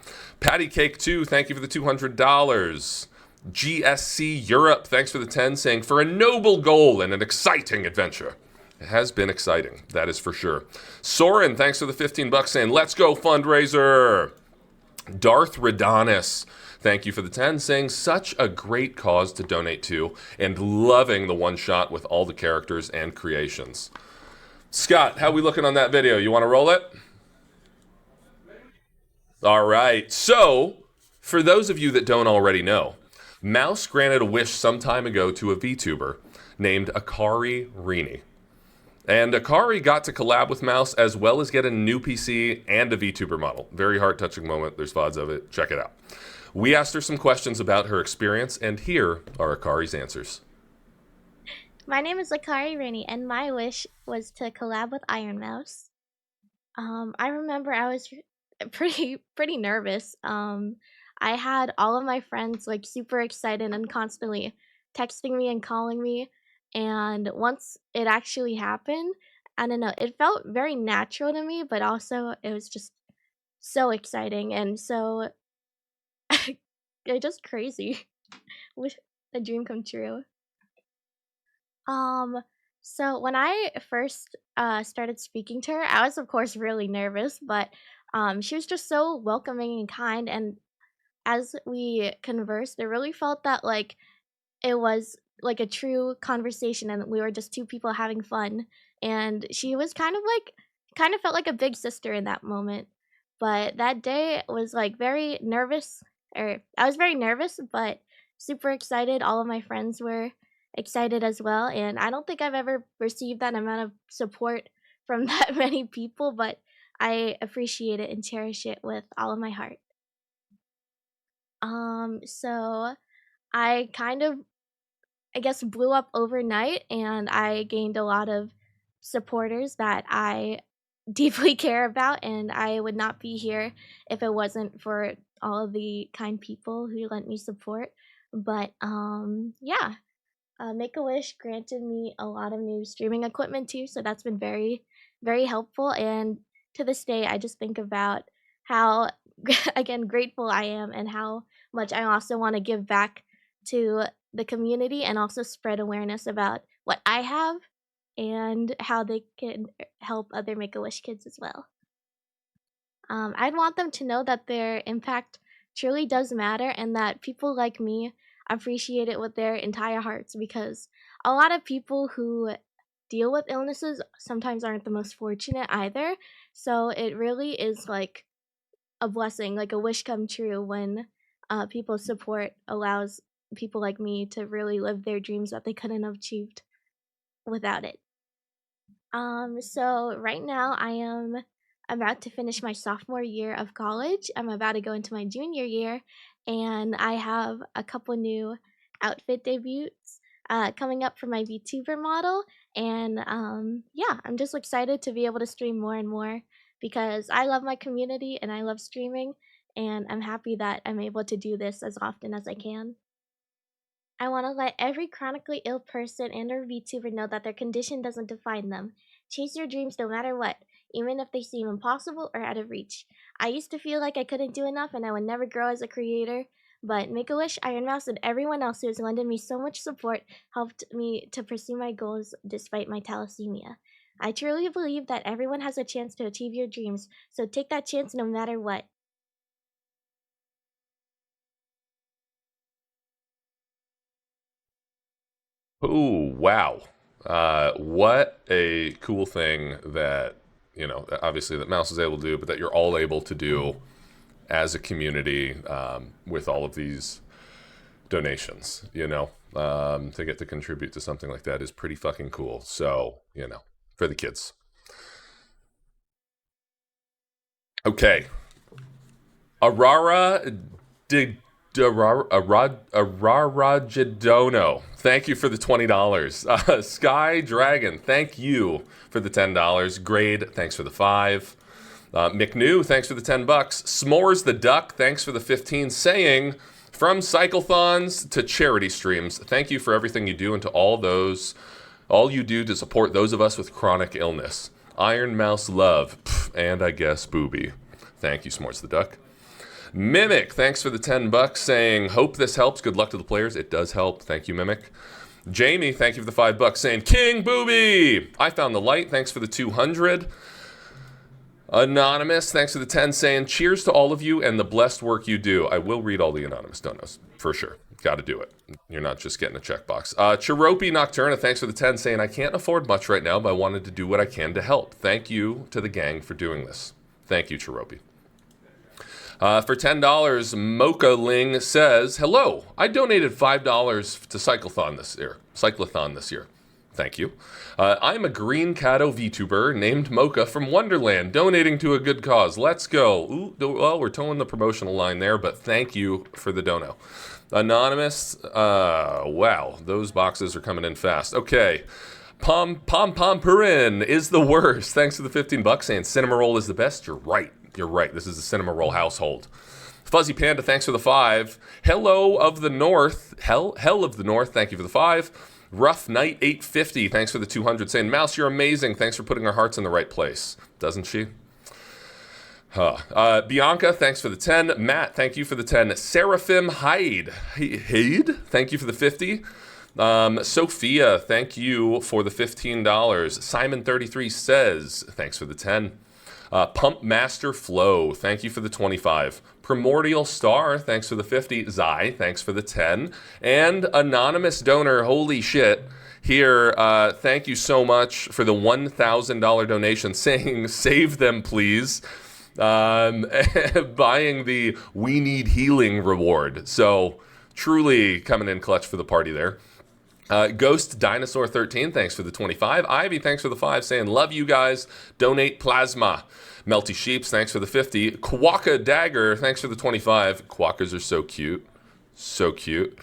Patty Cake 2. Thank you for the $200. GSC Europe. Thanks for the 10, saying for a noble goal and an exciting adventure. It has been exciting, that is for sure. Soren, thanks for the $15, saying, let's go fundraiser. Darth Redonis, thank you for the 10, saying, such a great cause to donate to, and loving the one-shot with all the characters and creations. Scott, how we looking on that video? You want to roll it? All right, so, for those of you that don't already know, Mouse granted a wish some time ago to a VTuber named Akari Rini. And Akari got to collab with Mouse as well as get a new PC and a VTuber model. Very heart-touching moment. There's VODs of it. Check it out. We asked her some questions about her experience, and here are Akari's answers. My name is Akari Rini, and my wish was to collab with Ironmouse. I remember I was pretty nervous. I had all of my friends like super excited and constantly texting me and calling me. And once it actually happened, I don't know, it felt very natural to me, but also it was just so exciting and so it's just crazy. Wish a dream come true. So when I first started speaking to her, I was of course really nervous, but she was just so welcoming and kind, and as we conversed, it really felt that like it was like a true conversation and we were just two people having fun, and she was kind of felt like a big sister in that moment. But that day was like very nervous, or I was very nervous but super excited. All of my friends were excited as well, and I don't think I've ever received that amount of support from that many people, but I appreciate it and cherish it with all of my heart. So I kind of, I guess, blew up overnight, and I gained a lot of supporters that I deeply care about, and I would not be here if it wasn't for all of the kind people who lent me support. But yeah, Make-A-Wish granted me a lot of new streaming equipment too, so that's been very, very helpful. And to this day, I just think about how, again, grateful I am and how much I also want to give back to the community and also spread awareness about what I have and how they can help other Make-A-Wish kids as well. I'd want them to know that their impact truly does matter and that people like me appreciate it with their entire hearts, because a lot of people who deal with illnesses sometimes aren't the most fortunate either. So it really is like a blessing, like a wish come true when people's support allows people like me to really live their dreams that they couldn't have achieved without it. So right now I am about to finish my sophomore year of college. I'm about to go into my junior year, and I have a couple new outfit debuts coming up for my VTuber model. And yeah, I'm just excited to be able to stream more and more because I love my community and I love streaming. And I'm happy that I'm able to do this as often as I can. I want to let every chronically ill person and or VTuber know that their condition doesn't define them. Chase your dreams no matter what, even if they seem impossible or out of reach. I used to feel like I couldn't do enough and I would never grow as a creator, but Make-A-Wish, Ironmouse, and everyone else who has lended me so much support helped me to pursue my goals despite my thalassemia. I truly believe that everyone has a chance to achieve your dreams, so take that chance no matter what. Ooh, wow. What a cool thing that, obviously that Mouse is able to do, but that you're all able to do as a community with all of these donations, to get to contribute to something like that is pretty fucking cool. So, for the kids. Okay. Arara Jadono, thank you for the $20. Sky Dragon, thank you for the $10. Grade, thanks for the 5. McNew, thanks for the $10. S'mores the Duck, thanks for the 15. Saying, from cyclothons to charity streams, thank you for everything you do and to all you do to support those of us with chronic illness. Ironmouse love, and I guess Bubi. Thank you, S'mores the Duck. Mimic, thanks for the $10, saying, hope this helps. Good luck to the players. It does help. Thank you, Mimic. Jamie, thank you for the $5, saying, King Bubi. I found the light. Thanks for the 200. Anonymous, thanks for the 10, saying, cheers to all of you and the blessed work you do. I will read all the anonymous donos, for sure. Got to do it. You're not just getting a checkbox. Chiropi Nocturna, thanks for the 10, saying, I can't afford much right now, but I wanted to do what I can to help. Thank you to the gang for doing this. Thank you, Chiropi. For $10, Mocha Ling says, hello, I donated $5 to Cyclothon this year. Thank you. I'm a green Cato VTuber named Mocha from Wonderland, donating to a good cause. Let's go. Ooh, well, we're towing the promotional line there, but thank you for the dono. Anonymous, wow, those boxes are coming in fast. Okay. Pom Purin is the worst. Thanks for the $15, saying Cinema Roll is the best. You're right. This is a Cinema Roll household. Fuzzy Panda, thanks for the 5. Hello of the North. Hell of the North, thank you for the 5. Rough Knight 850, thanks for the 200, saying, Mouse, you're amazing. Thanks for putting our hearts in the right place. Doesn't she? Bianca, thanks for the 10. Matt, thank you for the 10. Seraphim Hyde, thank you for the 50. Sophia, thank you for the $15. Simon33 says, thanks for the 10. Pump Master Flow, thank you for the 25. Primordial Star, thanks for the 50. Zai, thanks for the 10. And Anonymous Donor, holy shit, here, thank you so much for the $1,000 donation, saying, save them, please. Buying the We Need Healing reward. So, truly coming in clutch for the party there. Ghost Dinosaur 13, thanks for the 25. Ivy, thanks for the 5, saying, love you guys, donate plasma. Melty Sheeps, thanks for the 50. Quokka Dagger, thanks for the 25. Quokkas are so cute. So cute.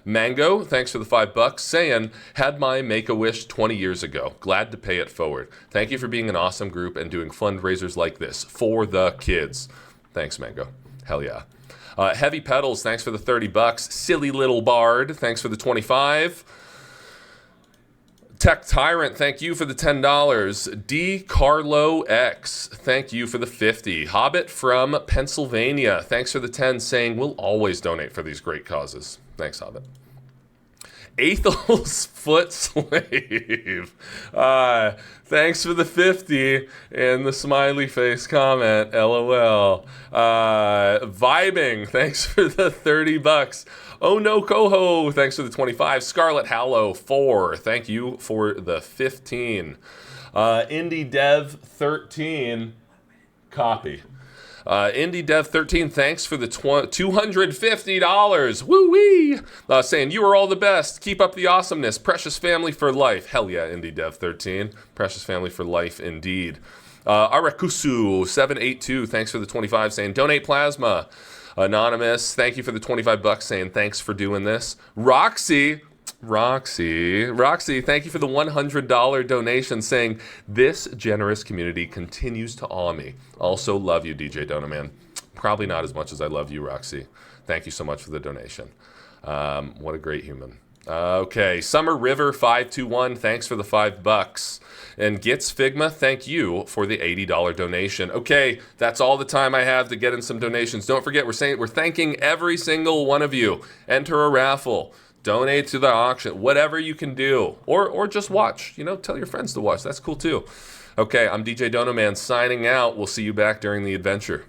Mango, thanks for the $5, saying, had my Make-A-Wish 20 years ago. Glad to pay it forward. Thank you for being an awesome group and doing fundraisers like this for the kids. Thanks, Mango. Hell yeah. Heavy Pedals, thanks for the $30. Silly Little Bard, thanks for the 25. Tech Tyrant, thank you for the $10. D. Carlo X, thank you for the 50. Hobbit from Pennsylvania, thanks for the 10, saying we'll always donate for these great causes. Thanks, Hobbit. Athel's Foot Slave, thanks for the 50 and the smiley face comment, LOL. Vibing, thanks for the $30. Oh no, Coho, thanks for the 25. Scarlet Hallow 4, thank you for the 15. Indie Dev 13, copy. Indie Dev 13, thanks for the $250. Woo-wee! Saying, you are all the best. Keep up the awesomeness. Precious family for life. Hell yeah, Indie Dev 13. Precious family for life, indeed. Arakusu 782, thanks for the 25, saying, donate plasma. Anonymous, thank you for the $25 saying thanks for doing this. Roxy, thank you for the $100 donation saying this generous community continues to awe me. Also love you, DJ Donoman. Probably not as much as I love you, Roxy. Thank you so much for the donation. What a great human. Okay, Summer River 521, thanks for the $5. And Gits Figma, thank you for the $80 donation. Okay, that's all the time I have to get in some donations. Don't forget, we're thanking every single one of you. Enter a raffle, donate to the auction, whatever you can do, or just watch. Tell your friends to watch. That's cool too. Okay, I'm DJ Donoman signing out. We'll see you back during the adventure.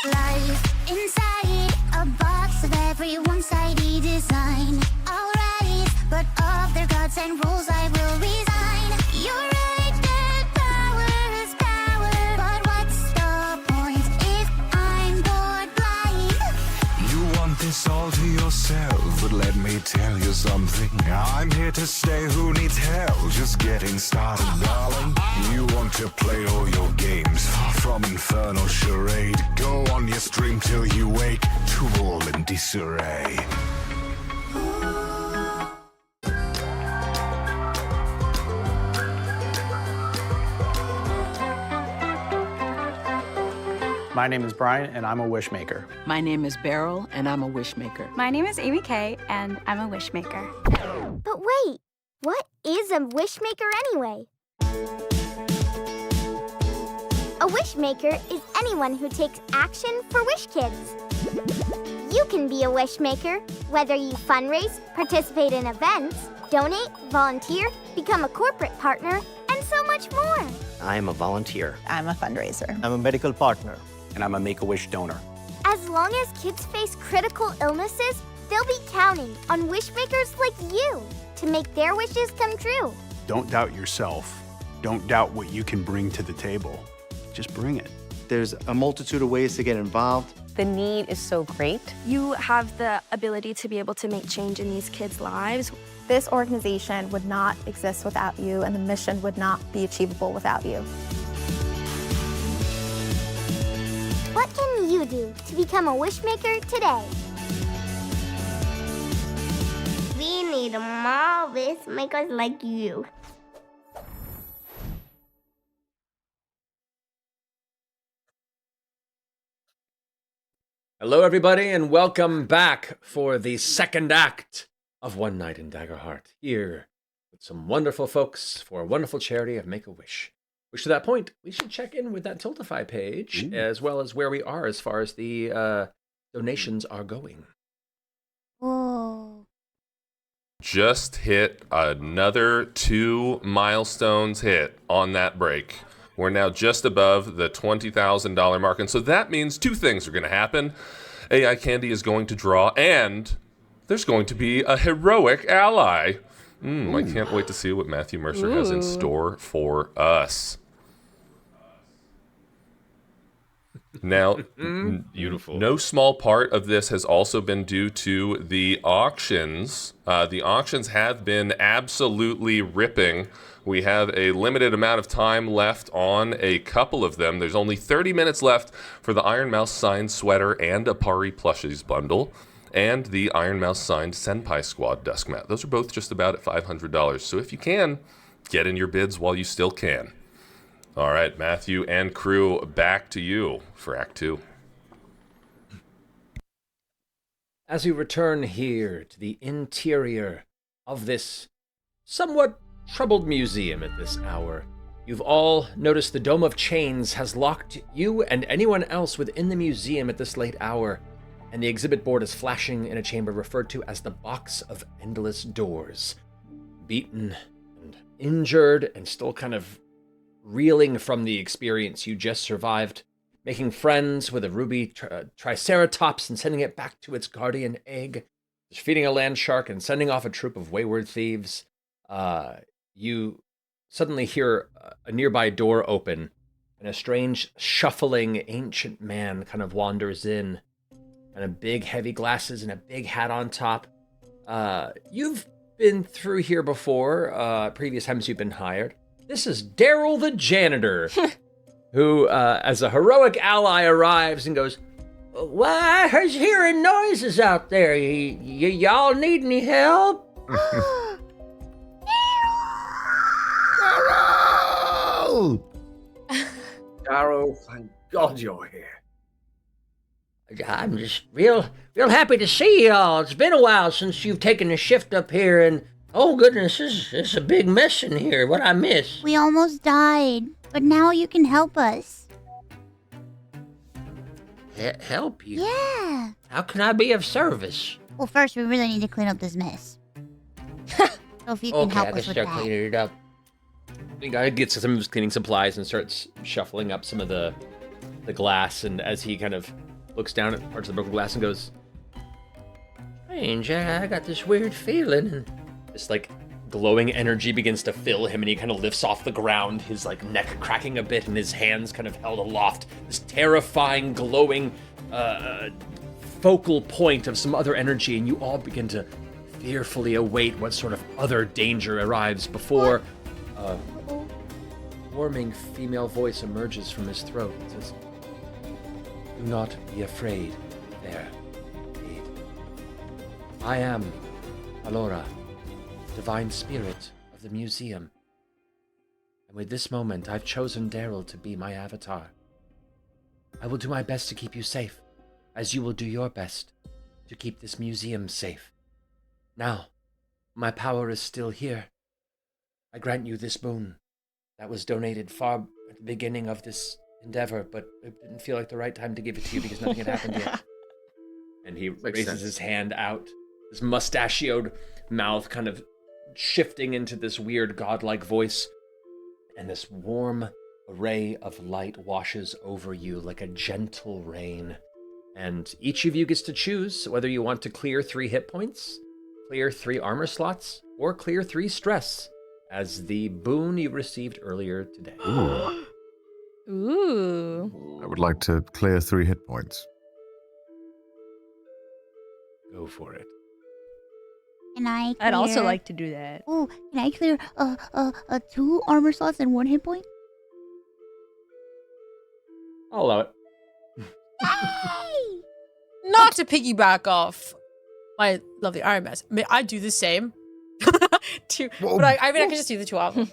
Life inside a box of every one-sided design. I'll rise, but of their gods and rules I will resign. You're right that power is power, but what's the point if I'm bored blind? You want this all to yourself, but let me tell you something. I'm here to stay, who needs help? Just getting started, darling. You want to play all your games from infernal charade. Go on your stream till you wake to all in disarray. My name is Brian, and I'm a wish maker. My name is Beryl, and I'm a wish maker. My name is Amy Kay, and I'm a wish maker. But wait, what is a wish maker anyway? A wish maker is anyone who takes action for wish kids. You can be a wish maker, whether you fundraise, participate in events, donate, volunteer, become a corporate partner, and so much more. I am a volunteer. I'm a fundraiser. I'm a medical partner. And I'm a Make-A-Wish donor. As long as kids face critical illnesses, they'll be counting on wish makers like you to make their wishes come true. Don't doubt yourself. Don't doubt what you can bring to the table. Just bring it. There's a multitude of ways to get involved. The need is so great. You have the ability to be able to make change in these kids' lives. This organization would not exist without you, and the mission would not be achievable without you. What can you do to become a wish maker today? We need more wish makers like you. Hello, everybody, and welcome back for the second act of One Night in Daggerheart, here with some wonderful folks for a wonderful charity of Make-A-Wish. Which, to that point, we should check in with that Tiltify page, as well as where we are as far as the donations are going. Whoa. Just hit another 2 milestones hit on that break. We're now just above the $20,000 mark, and so that means 2 things are going to happen. AI Candy is going to draw, and there's going to be a heroic ally. I can't wait to see what Matthew Mercer has in store for us. Now, beautiful. No small part of this has also been due to the auctions. The auctions have been absolutely ripping. We have a limited amount of time left on a couple of them. There's only 30 minutes left for the Ironmouse signed sweater and a Pari plushies bundle, and the Ironmouse signed Senpai Squad desk mat. Those are both just about at $500. So if you can, get in your bids while you still can. All right, Matthew and crew, back to you for Act 2. As we return here to the interior of this somewhat troubled museum at this hour, you've all noticed the Dome of Chains has locked you and anyone else within the museum at this late hour, and the exhibit board is flashing in a chamber referred to as the Box of Endless Doors. Beaten and injured and still kind of reeling from the experience you just survived, making friends with a ruby triceratops and sending it back to its guardian egg, defeating a land shark and sending off a troop of wayward thieves. You suddenly hear a nearby door open, and a strange, shuffling, ancient man kind of wanders in, and a big, heavy glasses and a big hat on top. You've been through here before, previous times you've been hired. This is Daryl the janitor, who, as a heroic ally, arrives and goes, "Why, I was hearing noises out there. Y'all need any help?" Daryl! Daryl, thank God you're here. I'm just real happy to see y'all. It's been a while since you've taken a shift up here, and oh goodness, it's a big mess in here. What I miss? We almost died, but now you can help us. Help you? Yeah. How can I be of service? Well, first, we really need to clean up this mess. So if you can Okay, help I can us with start that. cleaning it up. The guy gets some of his cleaning supplies and starts shuffling up some of the glass, and as he kind of looks down at parts of the broken glass and goes, Strange, I got this weird feeling. And this like glowing energy begins to fill him, and he kind of lifts off the ground, his like neck cracking a bit and his hands kind of held aloft, this terrifying glowing focal point of some other energy, and you all begin to fearfully await what sort of other danger arrives before a warming female voice emerges from his throat and says, "Do not be afraid, there, maid. I am Alora, divine spirit of the museum. And with this moment, I've chosen Daryl to be my avatar. I will do my best to keep you safe, as you will do your best to keep this museum safe. Now, my power is still here. I grant you this boon that was donated far at the beginning of this endeavor, but it didn't feel like the right time to give it to you because nothing had happened yet." And he raises his hand out, his mustachioed mouth kind of shifting into this weird godlike voice, and this warm ray of light washes over you like a gentle rain. And each of you gets to choose whether you want to clear 3 hit points, clear 3 armor slots, or clear 3 stress as the boon you received earlier today. Ooh. I would like to clear 3 hit points. Go for it. Can I clear... I'd also like to do that. Oh, can I clear 2 armor slots and 1 hit point? I'll allow it. Not to piggyback off my lovely Ironmouse. I mean, I do the same. But I mean, I can just do the 2 armor. 2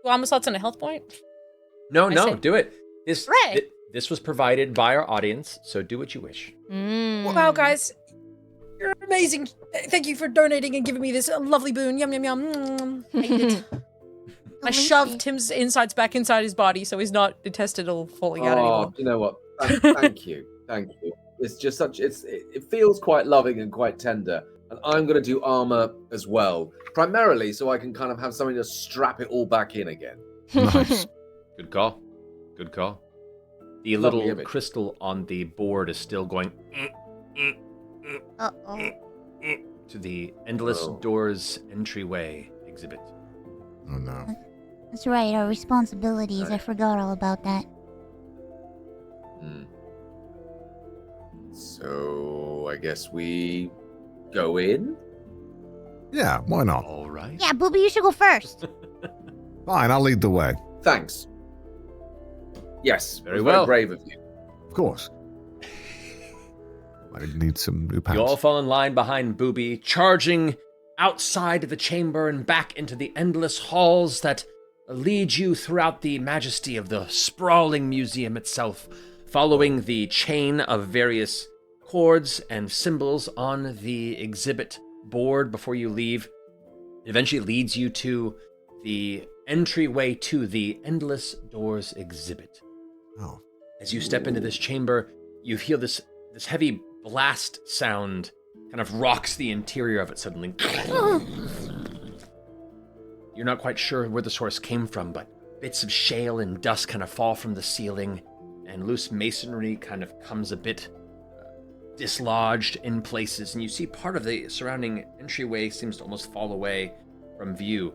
armor slots and a health point. No, say- do it. This Hooray! this was provided by our audience, so do what you wish. Wow, guys. You're amazing. Thank you for donating and giving me this lovely boon. Yum, yum, yum. I eat it. I shoved Tim's insides back inside his body so he's not intestinal falling out anymore. You know what? Thank you. Thank you. It's just such, it feels quite loving and quite tender. And I'm going to do armor as well, primarily so I can kind of have something to strap it all back in again. Nice. Good call. Good call. The Lovely little image. crystal on the board is still going Uh-oh. to the Endless Oh. Doors entryway exhibit. Oh no. That's right, our responsibilities. I forgot all about that. So I guess we go in? Yeah, why not? All right. Yeah, Bubi, you should go first. Fine, I'll lead the way. Thanks. Yes, Very it was well. Very brave of you. Of course. I need some new pants. You all fall in line behind Bubi, charging outside the chamber and back into the endless halls that lead you throughout the majesty of the sprawling museum itself, following the chain of various chords and symbols on the exhibit board before you leave. It eventually leads you to the entryway to the Endless Doors exhibit. Oh. As you step into this chamber, you feel this heavy blast sound kind of rocks the interior of it suddenly. You're not quite sure where the source came from, but bits of shale and dust kind of fall from the ceiling, and loose masonry kind of comes a bit dislodged in places, and you see part of the surrounding entryway seems to almost fall away from view.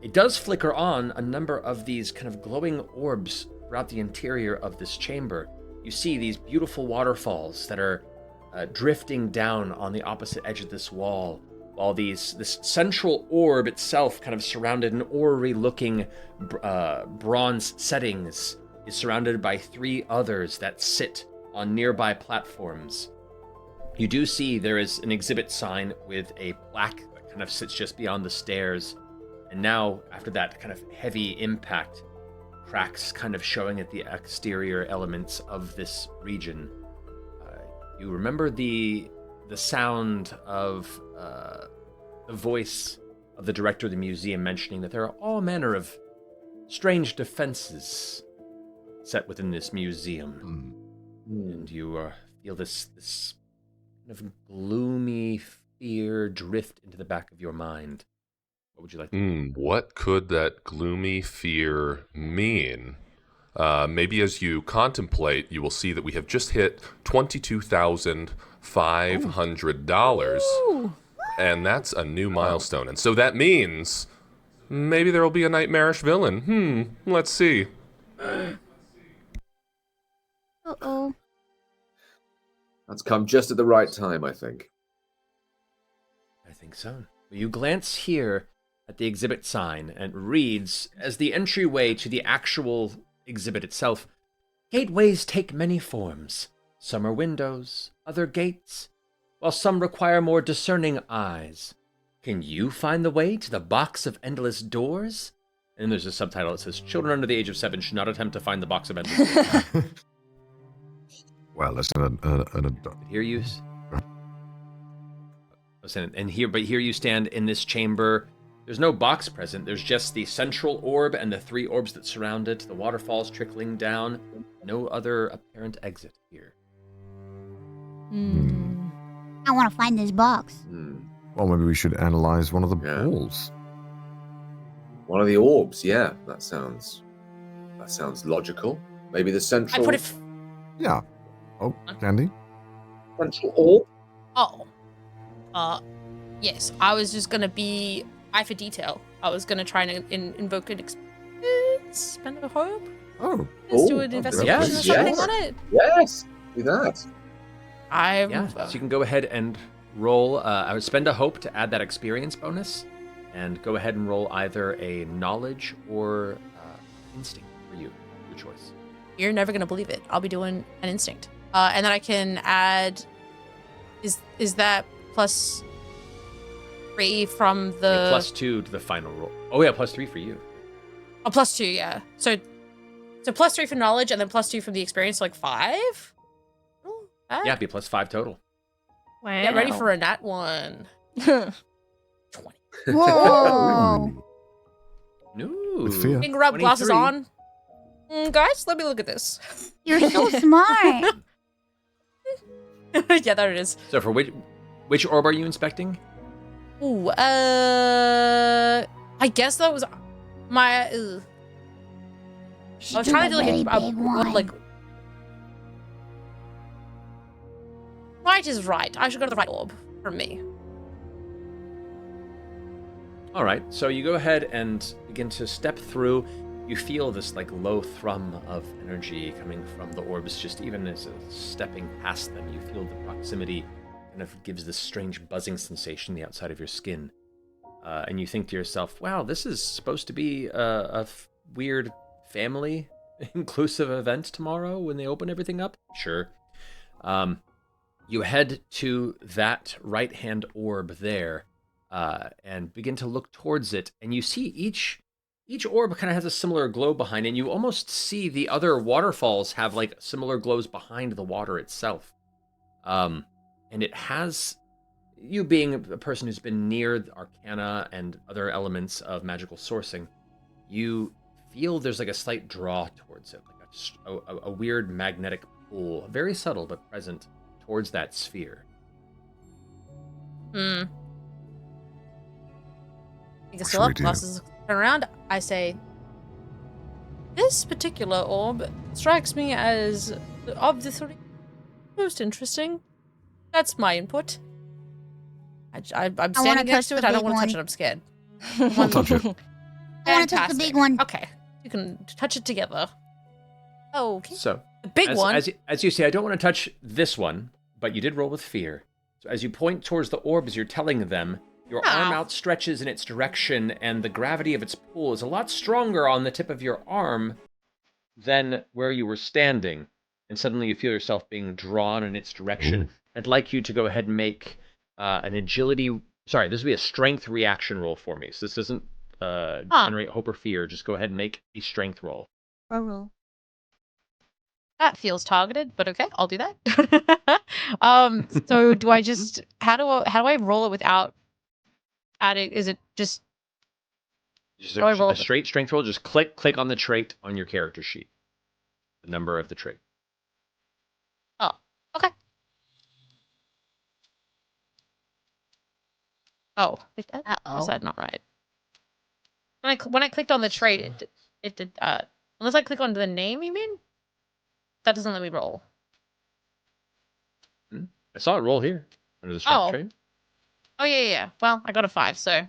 It does flicker on a number of these kind of glowing orbs throughout the interior of this chamber. You see these beautiful waterfalls that are drifting down on the opposite edge of this wall, while this central orb itself, kind of surrounded in orrery-looking bronze settings, is surrounded by 3 others that sit on nearby platforms. You do see there is an exhibit sign with a plaque that kind of sits just beyond the stairs, and now, after that kind of heavy impact, cracks kind of showing at the exterior elements of this region. You remember the sound of the voice of the director of the museum mentioning that there are all manner of strange defenses set within this museum. And you feel this kind of gloomy fear drift into the back of your mind. What would you like to do? What could that gloomy fear mean? Maybe as you contemplate, you will see that we have just hit $22,500. And that's a new milestone. And so that means maybe there will be a nightmarish villain. Let's see. Uh-oh. That's come just at the right time, I think. I think so. You glance here at the exhibit sign, and it reads, as the entryway to the actual exhibit itself, gateways take many forms. Some are windows, other gates, while some require more discerning eyes. Can you find the way to the box of endless doors? And there's a subtitle that says, children under the age of 7 should not attempt to find the box of endless doors. Well, that's an Here you... And here you stand in this chamber. There's no box present. There's just the central orb and the 3 orbs that surround it. The waterfalls trickling down. No other apparent exit here. I want to find this box. Well, maybe we should analyze one of the balls. One of the orbs, yeah. That sounds logical. Maybe the central... I put it... Yeah. Oh, Candy? Central orb? Oh. Yes. I was just gonna be... eye for detail. I was gonna try and invoke an experience, spend a hope. Oh. Let's do an investigation or something on it. Yes, do that. So you can go ahead and roll. I would spend a hope to add that experience bonus, and go ahead and roll either a knowledge or instinct for you. Your choice. You're never gonna believe it. I'll be doing an instinct, and then I can add. Is that +3 from the +2 to the final roll? Oh yeah, +3 for you. Oh, +2, yeah. So +3 for knowledge, and then +2 from the experience, so like 5. Yeah, it'd be +5 total. Wow. Get ready for a nat 1. 20. Whoa. No. With fear. Finger up, glasses on. Guys, let me look at this. You're so smart. Yeah, there it is. So for which orb are you inspecting? Ooh, I guess that was my. I was trying to do like right is right. I should go to the right orb for me. All right, so you go ahead and begin to step through. You feel this like low thrum of energy coming from the orbs. Just even as stepping past them, you feel the proximity kind of gives this strange buzzing sensation on the outside of your skin. And you think to yourself, wow, this is supposed to be a weird family inclusive event tomorrow when they open everything up? Sure. You head to that right-hand orb there and begin to look towards it, and you see each orb kind of has a similar glow behind it, and you almost see the other waterfalls have like similar glows behind the water itself. And it has, you being a person who's been near the arcana and other elements of magical sourcing, you feel there's like a slight draw towards it, like a weird magnetic pull, very subtle but present towards that sphere. I think I still up. Glasses turn around. I say, This particular orb strikes me as, of the three, most interesting. That's my input. I'm standing next to it. I don't want to touch it. I'm scared. I'll touch it. I want to touch the big one. Okay. You can touch it together. Okay. So, the big one. As you say, I don't want to touch this one, but you did roll with fear. So as you point towards the orb, as you're telling them, your arm outstretches in its direction, and the gravity of its pull is a lot stronger on the tip of your arm than where you were standing. And suddenly you feel yourself being drawn in its direction. Ooh. I'd like you to go ahead and make an agility... Sorry, this would be a strength reaction roll for me. So this doesn't generate hope or fear. Just go ahead and make a strength roll. Roll. That feels targeted, but okay, I'll do that. So do I just how do I roll it without adding? Is it just a straight strength roll? Just click on the trait on your character sheet. The number of the trait. Oh, okay. Oh, is that not right? When I clicked on the trait, it did unless I click on the name, you mean? That doesn't let me roll. I saw it roll here under the strength trait. Oh yeah. Well, I got a 5, so.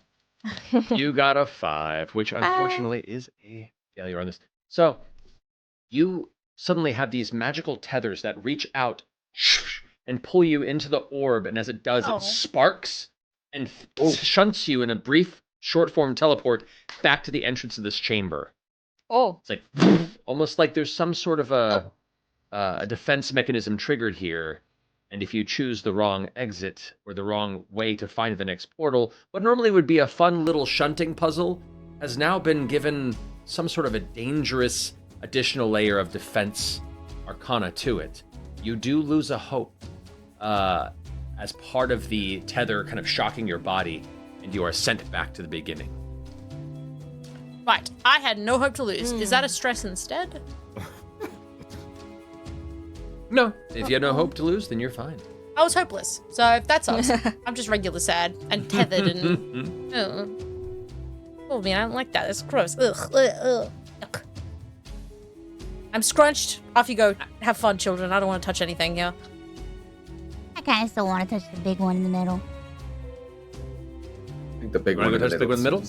You got a 5, which unfortunately is a failure on this. So you suddenly have these magical tethers that reach out and pull you into the orb, and as it does, it sparks and shunts you in a brief short-form teleport back to the entrance of this chamber. Oh. It's like almost like there's some sort of a defense mechanism triggered here, and if you choose the wrong exit or the wrong way to find the next portal, what normally would be a fun little shunting puzzle has now been given some sort of a dangerous additional layer of defense arcana to it. You do lose a hope as part of the tether kind of shocking your body, and you are sent back to the beginning. Right, I had no hope to lose. Is that a stress instead? No, if you had no hope to lose, then you're fine. I was hopeless, so if that's us, I'm just regular sad and tethered and... Oh man, I don't like that. That's gross. Ugh. Yuck. I'm scrunched. Off you go. Have fun, children. I don't want to touch anything here. I kind of still want to touch the big one in the middle. I think the big one in the middle.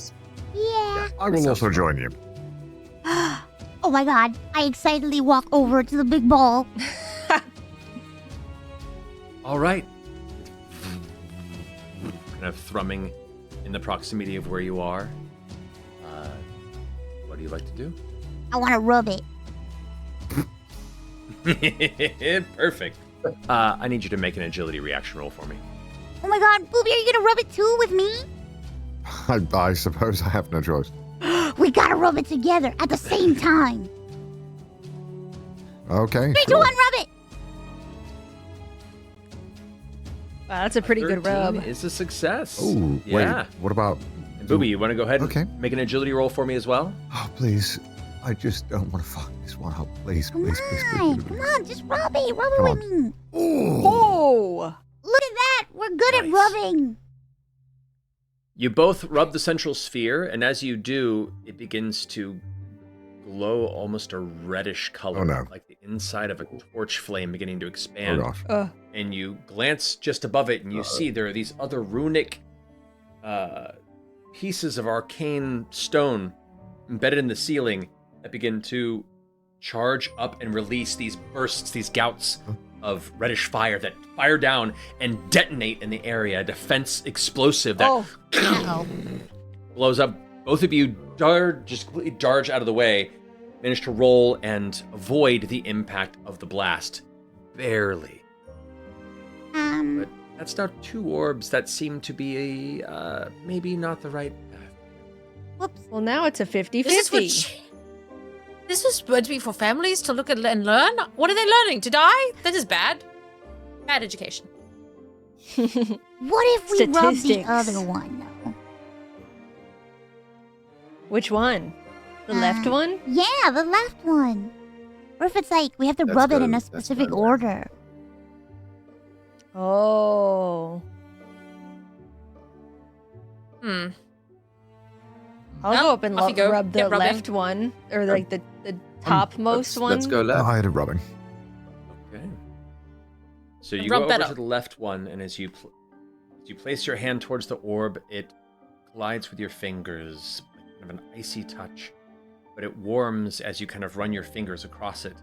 Yeah. I will also join you. Oh my god. I excitedly walk over to the big ball. All right. Kind of thrumming in the proximity of where you are. What do you like to do? I want to rub it. Perfect. I need you to make an agility reaction roll for me. Oh my god, Bubi, are you gonna rub it too with me? I suppose I have no choice. We gotta rub it together at the same time. Okay. 3, 2, 1, rub it! Wow, that's a pretty good rub. It's a success. Ooh, yeah. Wait, what about... And Bubi, you want to go ahead and make an agility roll for me as well? Oh, please. I just don't want to fuck this one up. Please, Come please. on, just rub it. Rub it with me. Oh! Look at that. We're good at rubbing. You both rub the central sphere, and as you do, it begins to glow almost a reddish color, like the inside of a torch flame beginning to expand. Oh, gosh. And you glance just above it, and you see there are these other runic pieces of arcane stone embedded in the ceiling that begin to charge up and release these bursts, these gouts of reddish fire that fire down and detonate in the area. A defense explosive that blows up. Both of you just completely dart out of the way, manage to roll and avoid the impact of the blast. Barely. But that's now 2 orbs that seem to be maybe not the right path. Whoops. Well, now it's a 50-50. This was supposed to be for families to look at and learn? What are they learning? To die? That is bad. Bad education. What if we rub the other one, though? Which one? The left one? Yeah, the left one. Or if it's like we have to rub it in a specific order. Oh. Hmm. I'll go up and off you go. rub the Get rubbing. left one, or like the topmost one. Let's go left. I had it rubbing. Okay. So you Rub go that over to up. the left one, and as you place your hand towards the orb, it collides with your fingers, kind of an icy touch, but it warms as you kind of run your fingers across it.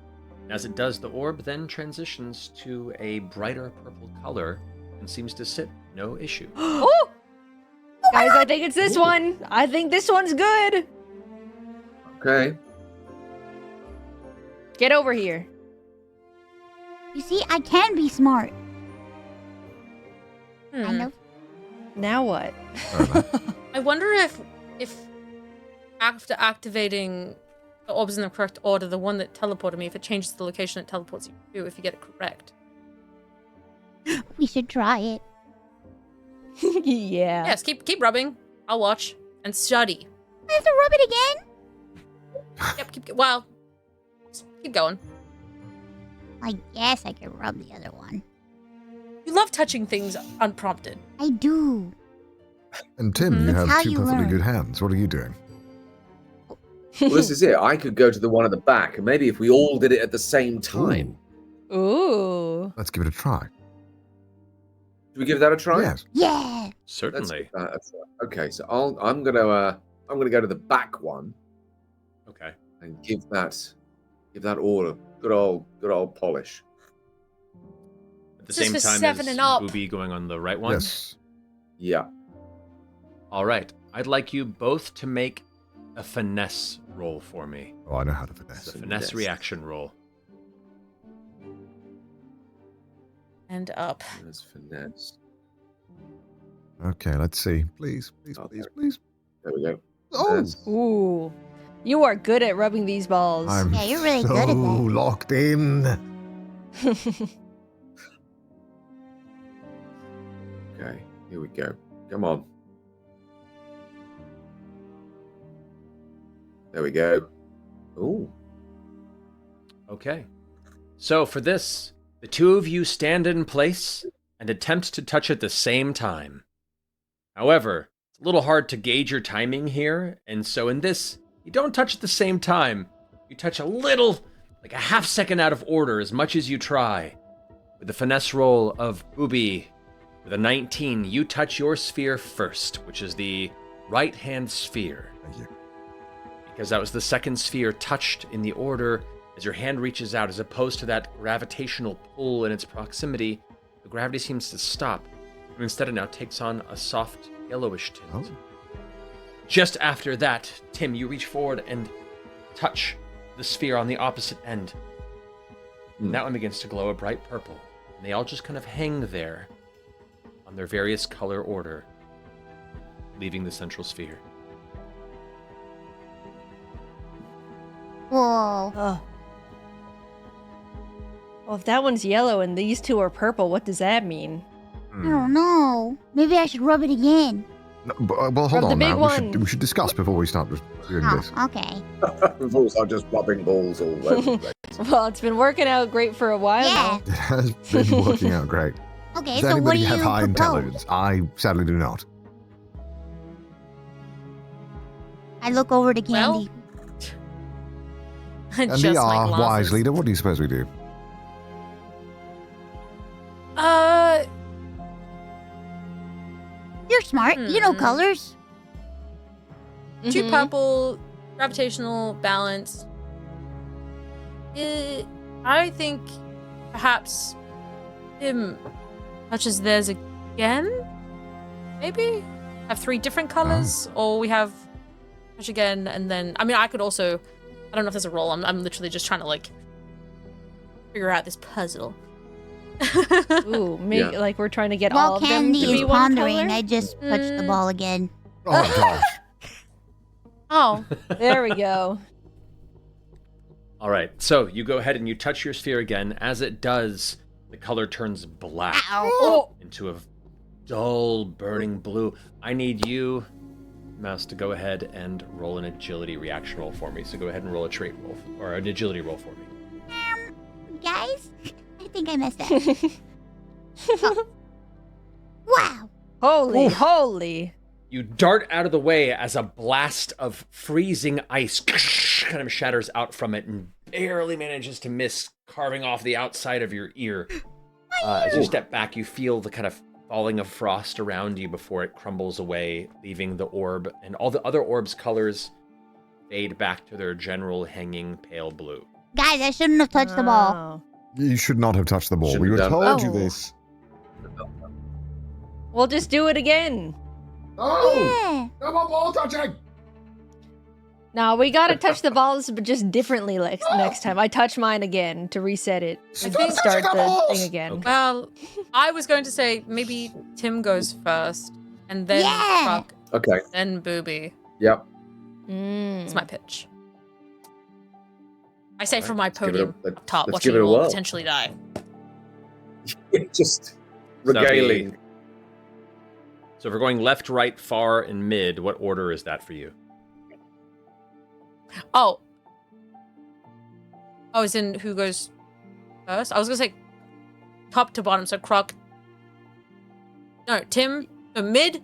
And as it does, the orb then transitions to a brighter purple color and seems to sit no issue. Oh! Guys, I think it's this one. I think this one's good. Okay. Get over here. You see, I can be smart. Kind of. Now what? I wonder if after activating the orbs in the correct order, the one that teleported me, if it changes the location it teleports you to, if you get it correct. We should try it. Yeah. Yes, keep rubbing. I'll watch and study. I have to rub it again? Yep, keep going. I guess I could rub the other one. You love touching things unprompted. I do. And Tim, you That's how have two you perfectly learn. good hands. What are you doing? Well, this is it. I could go to the one at the back, and maybe if we all did it at the same time. Ooh. Let's give it a try. Should we give that a try? Yes. Yeah. Certainly. Okay, so I'm gonna go to the back one. Okay. And give that all a good old polish. At the This is same for time 7 as and up. Bubi going on the right one? Yes. Yeah. All right. I'd like you both to make a finesse roll for me. Oh, I know how to finesse. It's a finesse reaction roll. And up. There's finesse. Okay, let's see. Please. Please. There we go. Oh! Ooh. You are good at rubbing these balls. I'm Yeah, you're really so good at that. locked in. Okay, here we go. Come on. There we go. Ooh. Okay. So for this, the two of you stand in place and attempt to touch at the same time. However, it's a little hard to gauge your timing here, and so in this, you don't touch at the same time. You touch a little, like a half second out of order as much as you try. With the finesse roll of Bubi, with a 19, you touch your sphere first, which is the right-hand sphere. Thank you. Because that was the second sphere touched in the order as your hand reaches out, as opposed to that gravitational pull in its proximity, the gravity seems to stop, and instead it now takes on a soft yellowish tint. Oh. Just after that, Tim, you reach forward and touch the sphere on the opposite end. And that one begins to glow a bright purple, and they all just kind of hang there on their various color order, leaving the central sphere. Whoa. Oh. Well, if that one's yellow and these two are purple, what does that mean? I don't know. Maybe I should rub it again. No, well, hold Rub the on big now. one. We should discuss before we start doing this. Oh, okay. Before we start just rubbing balls all over the place. Well, it's been working out great for a while Yeah. It has been working out great. Okay, Does so what do anybody you have high propose? intelligence? I sadly do not. I look over to Well, Candy. And just the like wise glasses. leader, what do you suppose we do? You're smart. You know colors. Two Mhm. purple, gravitational balance. I think perhaps Tim touches theirs again. Maybe have 3 different colors, or we have touch again, and then I could also. I don't know if there's a roll. I'm literally just trying to like figure out this puzzle. Ooh, like we're trying to get all While of them Candy to be is one pondering, color? I just touched the ball again. Oh, gosh. Oh, There we go. All right, so you go ahead and you touch your sphere again. As it does, the color turns black Ow. into a dull, burning blue. I need you, Mouse, to go ahead and roll an agility reaction roll for me. So go ahead and roll a trait roll, or an agility roll for me. Guys, I think I messed up. Oh. Wow. Holy. You You dart out of the way as a blast of freezing ice kind of shatters out from it and barely manages to miss, carving off the outside of your ear. As you step back, you feel the kind of falling of frost around you before it crumbles away, leaving the orb and all the other orb's colors fade back to their general hanging pale blue. Guys, I shouldn't have touched the ball. You should not have touched the ball. We Shouldn't were have told done you that. this. We'll just do it again. Oh! No more ball touching! No, we gotta touch the balls, but just differently next time. I touch mine again to reset it. And start the thing again. Well, I was going to say maybe Tim goes first, and then Croc, Okay. then Bubi. Yep. It's my pitch. I say from my give it a- podium let's- up top, let's watching give it a you all whirl. potentially die. Just regaling. So if we're going left, right, far, and mid, what order is that for you? Oh, as in who goes first? I was gonna say top to bottom, so Croc. No, Tim. So mid.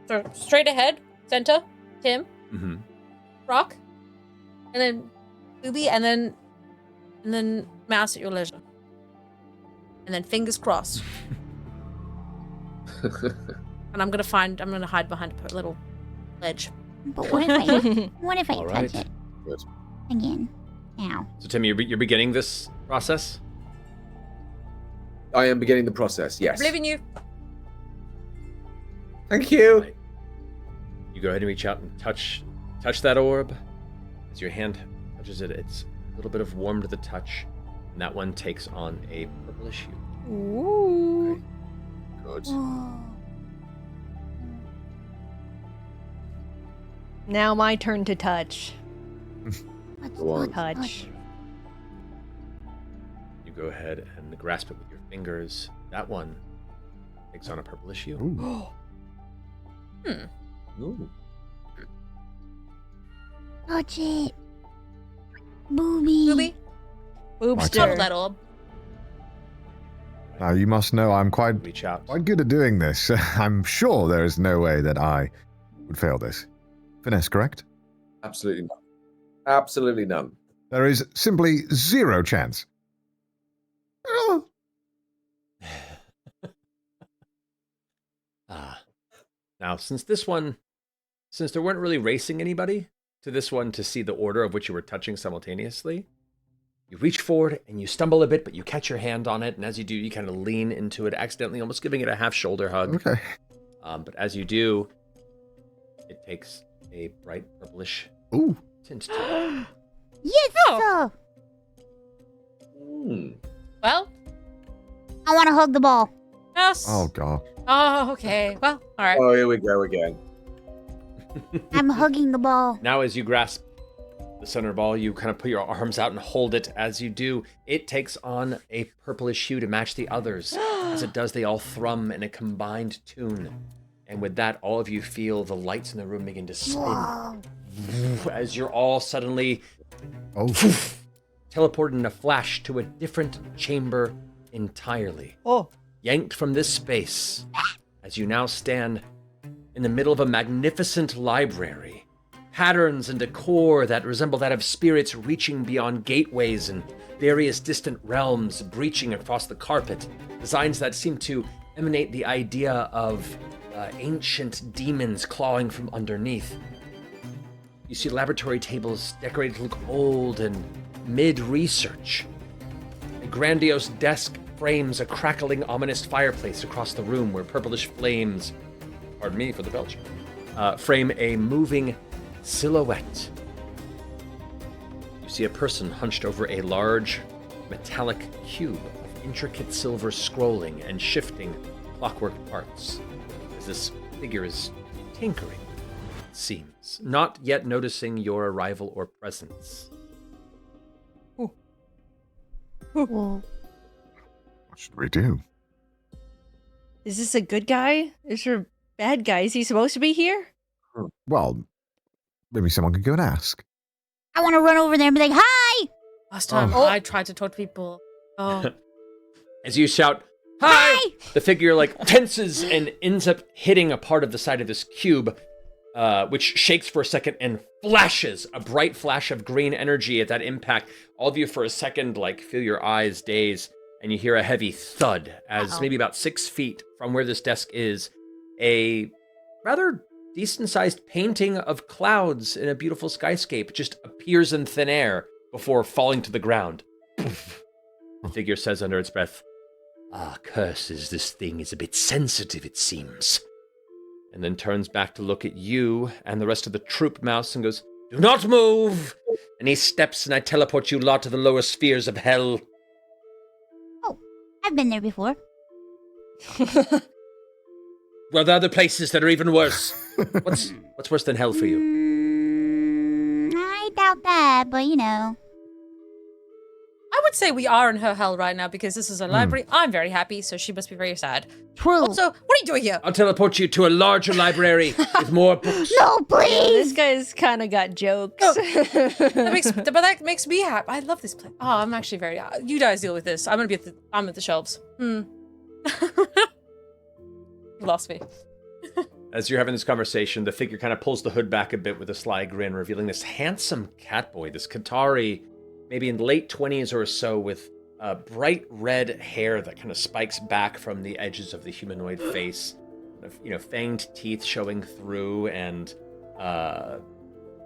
So straight ahead, center, Tim. Mm-hmm. Croc, and then Bubi, and then Mouse at your leisure, and then fingers crossed. And I'm gonna hide behind a little ledge. But what if I All touch right. it again? Ow. So Tim, you're beginning this process? I am beginning the process, yes. I believe in you. Thank you. Right. You go ahead and reach out and touch that orb. As your hand touches it, it's a little bit of warm to the touch, and that one takes on a purplish hue. Ooh. Good. Now my turn to touch. Go on. Touch. You go ahead and grasp it with your fingers. That one takes on a purplish hue. Ooh. Touch it. Bubi. Boobster. Cuddle that orb. Now, you must know I'm quite good at doing this. I'm sure there is no way that I would fail this. Finesse, correct? Absolutely none. Absolutely none. There is simply zero chance. Now, since there weren't really racing anybody to this one to see the order of which you were touching simultaneously, you reach forward and you stumble a bit, but you catch your hand on it, and as you do, you kind of lean into it, accidentally almost giving it a half shoulder hug. Okay. But as you do, it takes a bright purplish tint to it. Yes, sir. Well, I want to hug the ball. yes. Oh, God. Oh, okay. Well, all right. Oh, here we go again. I'm hugging the ball. Now, as you grasp the center ball, you kind of put your arms out and hold it. As you do, it takes on a purplish hue to match the others. As it does, they all thrum in a combined tune. And with that, all of you feel the lights in the room begin to spin. Whoa. As you're all suddenly teleported in a flash to a different chamber entirely. Oh. Yanked from this space, as you now stand in the middle of a magnificent library. Patterns and decor that resemble that of spirits reaching beyond gateways and various distant realms breaching across the carpet. Designs that seem to emanate the idea of ancient demons clawing from underneath. You see laboratory tables decorated to look old and mid-research. A grandiose desk frames a crackling, ominous fireplace across the room where purplish flames, pardon me for the belch, frame a moving silhouette. You see a person hunched over a large metallic cube of intricate silver scrolling and shifting clockwork parts, as this figure is tinkering, it seems, not yet noticing your arrival or presence. Whoa. What should we do? Is this a good guy? Is there a bad guy? Is he supposed to be here? Well, maybe someone could go and ask. I want to run over there and be like, hi! Last time I tried to talk to people. Oh. As you shout, Hi! The figure like tenses and ends up hitting a part of the side of this cube, which shakes for a second and flashes a bright flash of green energy at that impact. All of you for a second like feel your eyes daze, and you hear a heavy thud as maybe about 6 feet from where this desk is, a rather decent-sized painting of clouds in a beautiful skyscape just appears in thin air before falling to the ground. Poof. The figure says under its breath, curses, this thing is a bit sensitive, it seems. And then turns back to look at you and the rest of the troop, Mouse, and goes, do not move! And he steps and I teleport you lot to the lower spheres of hell. Oh, I've been there before. Well, there are other places that are even worse. What's worse than hell for you? I doubt that, but you know. I would say we are in her hell right now because this is a library. I'm very happy, so she must be very sad. True. Also, what are you doing here? I'll teleport you to a larger library with more books. No, please! This guy's kind of got jokes. That makes me happy. I love this place. Oh, I'm actually very. You guys deal with this. I'm at the shelves. You lost me. As you're having this conversation, the figure kind of pulls the hood back a bit with a sly grin, revealing this handsome cat boy, this Qatari, maybe in late 20s or so, with bright red hair that kind of spikes back from the edges of the humanoid face, fanged teeth showing through, and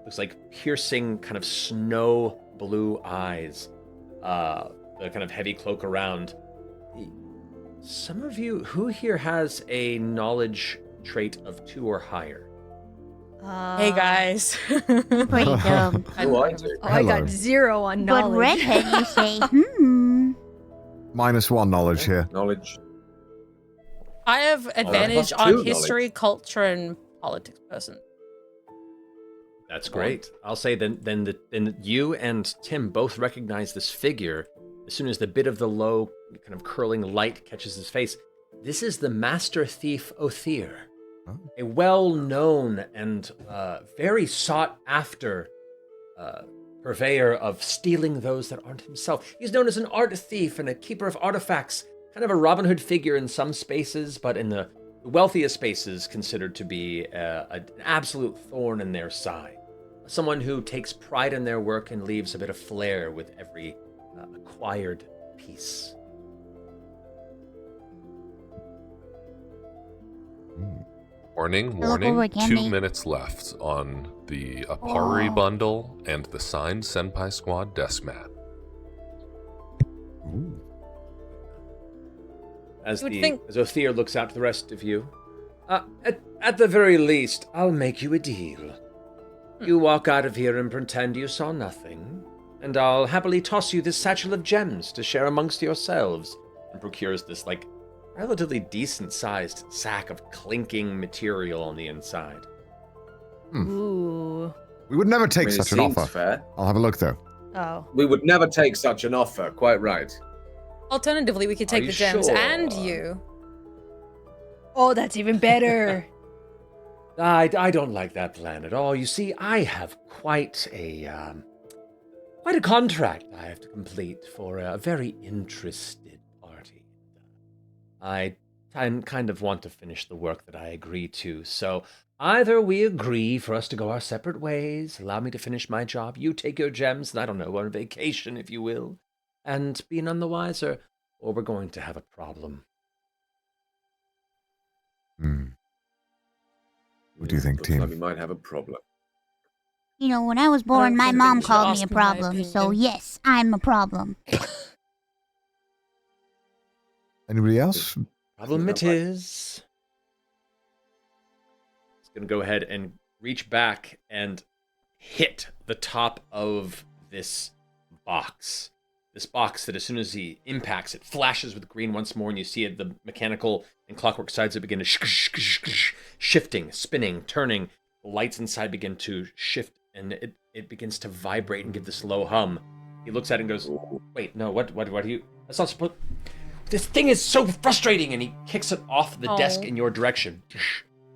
looks like piercing kind of snow blue eyes, the kind of heavy cloak around. Some of you, who here has a knowledge trait of 2 or higher? Hey guys. Pretty dumb. I got 0 on knowledge. But redhead, you say, -1 knowledge here. Knowledge. I have advantage on history, culture, and politics person. That's great. I'll say then you and Tim both recognize this figure as soon as the bit of the low kind of curling light catches his face. This is the master thief Othir, a well-known and very sought-after purveyor of stealing those that aren't himself. He's known as an art thief and a keeper of artifacts, kind of a Robin Hood figure in some spaces, but in the wealthiest spaces considered to be an absolute thorn in their side. Someone who takes pride in their work and leaves a bit of flair with every acquired piece. Warning, Look warning. over again, 2 mate. minutes left on the Apari bundle and the signed Senpai Squad desk mat. As Othir looks out to the rest of you, at the very least, I'll make you a deal. You walk out of here and pretend you saw nothing, and I'll happily toss you this satchel of gems to share amongst yourselves. And procures this, relatively decent-sized sack of clinking material on the inside. Ooh. We would never take It such an seems offer. fair. I'll have a look, though. Oh. We would never take such an offer. Quite right. Alternatively, we could take you the gems sure? and you. Oh, that's even better. I don't like that plan at all. You see, I have quite a contract I have to complete for a very interested party. I kind of want to finish the work that I agree to, so either we agree for us to go our separate ways, allow me to finish my job, you take your gems, and I don't know, on vacation, if you will, and be none the wiser, or we're going to have a problem. What do you think, Looks team? like we might have a problem. You know, when I was born, my mom you should called me ask a me my problem, so opinion. yes, I'm a problem. Anybody else? Problem it is. It's going to go ahead and reach back and hit the top of this box. This box that as soon as he impacts, it flashes with green once more, and you see it, the mechanical and clockwork sides that begin to shifting, spinning, turning. The lights inside begin to shift, and it begins to vibrate and give this low hum. He looks at it and goes, wait, no, what are you... That's not supposed... This thing is so frustrating, and he kicks it off the desk in your direction.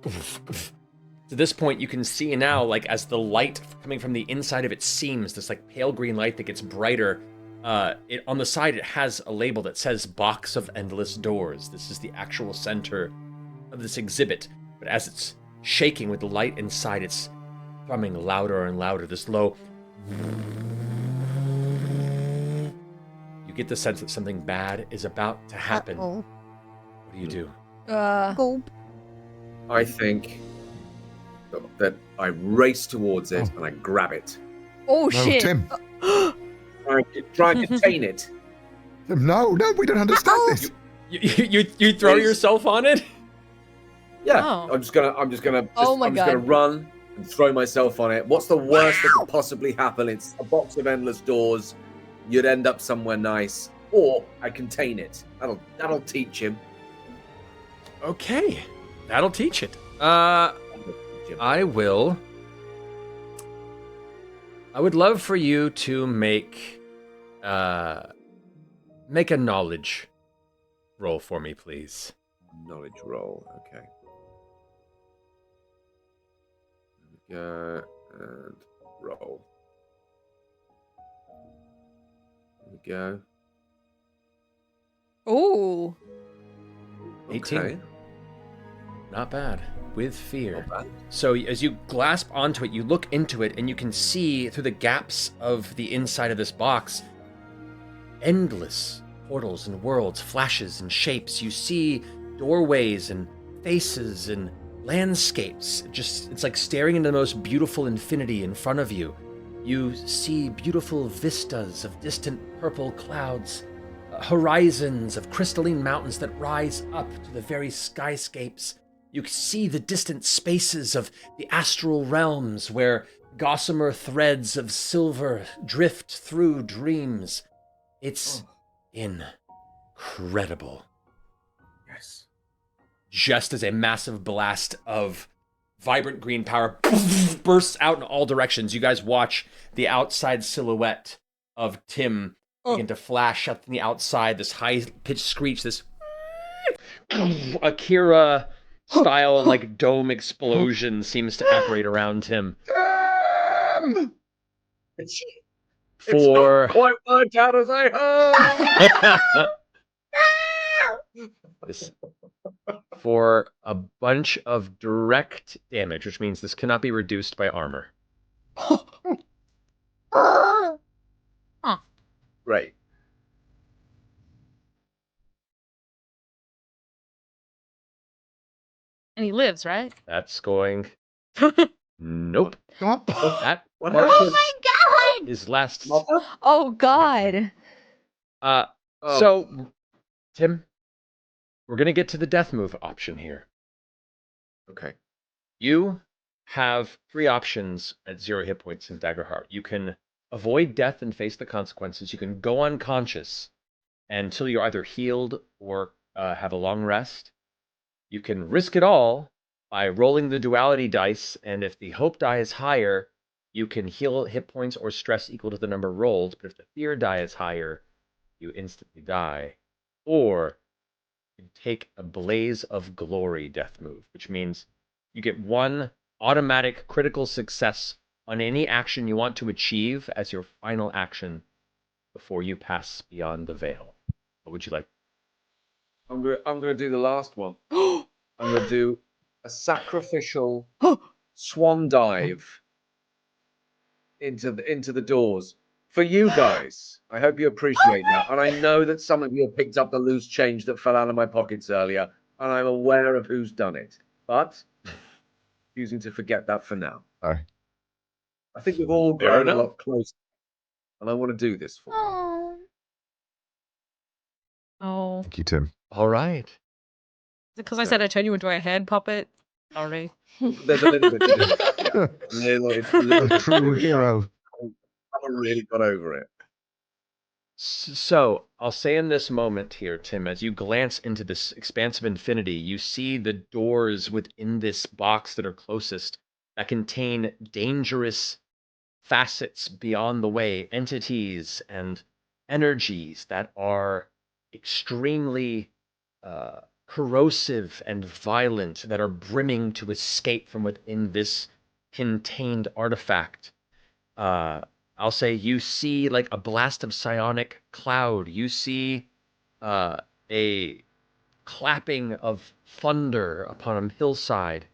To this point, you can see now, as the light coming from the inside of it seems, this pale green light that gets brighter, On the side, it has a label that says Box of Endless Doors. This is the actual center of this exhibit. But as it's shaking with the light inside, it's thrumming louder and louder. This low... You get the sense that something bad is about to happen. Uh-oh. What do you do? Gulp. I think that I race towards it and I grab it. Oh, No, shit. Tim. Try and contain it. Tim, no, we don't understand this. You throw yourself on it? Yeah, Oh. I'm just gonna Oh my I'm just gonna God. run and throw myself on it. What's the worst that could possibly happen? It's a box of endless doors. You'd end up somewhere nice, or I contain it. That'll teach him. Okay, that'll teach it. I would love for you to make a knowledge roll for me, please. Knowledge roll. Okay. Go and roll. There we go. Oh. 18. Okay. Not bad. With fear. Not bad. So as you grasp onto it, you look into it, and you can see through the gaps of the inside of this box endless portals and worlds, flashes and shapes. You see doorways and faces and landscapes. It's like staring into the most beautiful infinity in front of you. You see beautiful vistas of distant purple clouds, horizons of crystalline mountains that rise up to the very skyscapes. You see the distant spaces of the astral realms where gossamer threads of silver drift through dreams. It's incredible. Yes. Just as a massive blast of vibrant green power bursts out in all directions, you guys watch the outside silhouette of Tim begin to flash up from the outside, this high-pitched screech, this Akira style like dome explosion seems to operate around him. It's For not quite worked out as I hoped. this, for a bunch of direct damage, which means this cannot be reduced by armor. Right. And he lives, right? That's going. Nope. That What mark happened? Oh my God! is last. Oh, God. So, Tim, we're gonna get to the death move option here. Okay. You have 3 options at 0 hit points in Daggerheart. You can avoid death and face the consequences. You can go unconscious until you're either healed or have a long rest. You can risk it all by rolling the duality dice, and if the hope die is higher, you can heal hit points or stress equal to the number rolled, but if the fear die is higher, you instantly die. Or you take a Blaze of Glory death move, which means you get 1 automatic critical success on any action you want to achieve as your final action before you pass beyond the veil. What would you like? I'm gonna do the last one. I'm gonna do a sacrificial swan dive into the doors for you guys. I hope you appreciate that. And I know that some of you have picked up the loose change that fell out of my pockets earlier, and I'm aware of who's done it. But choosing to forget that for now. Sorry. I think we've all Fair grown a enough. lot closer, and I want to do this for you. Oh. Oh. Thank you, Tim. All right. Is it because I said I turned you into a hand puppet? Sorry. There's a little bit to do. Yeah. It's a little A bit true hero. I haven't really got over it. So, I'll say in this moment here, Tim, as you glance into this expanse of infinity, you see the doors within this box that are closest that contain dangerous facets beyond the way, entities and energies that are extremely corrosive and violent, that are brimming to escape from within this contained artifact. I'll say you see like a blast of psionic cloud. You see a clapping of thunder upon a hillside.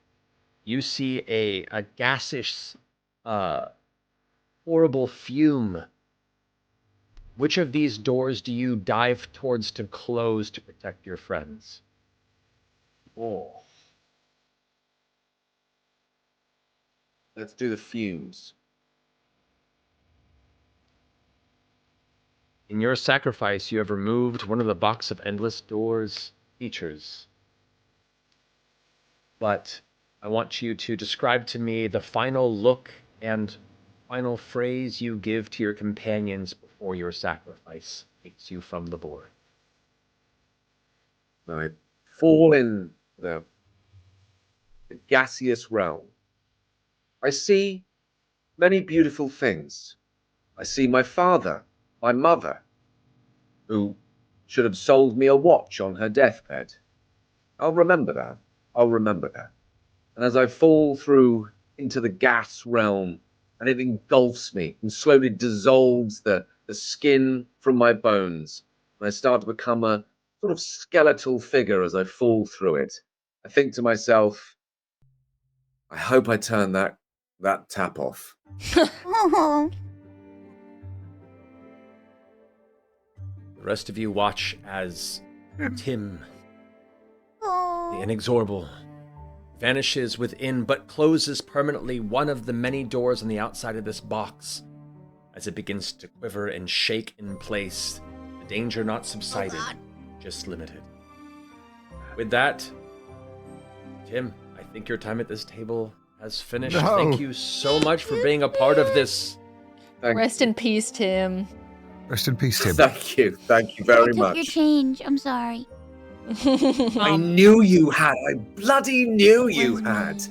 You see a gaseous, horrible fume. Which of these doors do you dive towards to close to protect your friends? Oh. Let's do the fumes. In your sacrifice, you have removed one of the box of endless doors features. But I want you to describe to me the final look and final phrase you give to your companions before your sacrifice takes you from the board. I fall in the gaseous realm. I see many beautiful things. I see my father, my mother, who should have sold me a watch on her deathbed. I'll remember that. I'll remember that. And as I fall through into the gas realm, and it engulfs me and slowly dissolves the skin from my bones, and I start to become a sort of skeletal figure as I fall through it, I think to myself, I hope I turn that tap off. Oh. The rest of you watch as Tim, Oh. the inexorable, vanishes within but closes permanently one of the many doors on the outside of this box. As it begins to quiver and shake in place, the danger not subsided, just limited. With that, Tim, I think your time at this table has finished. No. Thank you so much for being a part of this. Rest in peace, Tim. Rest in peace, Tim. Thank you very I took much. your change. I'm sorry. I knew you had. I bloody knew you had.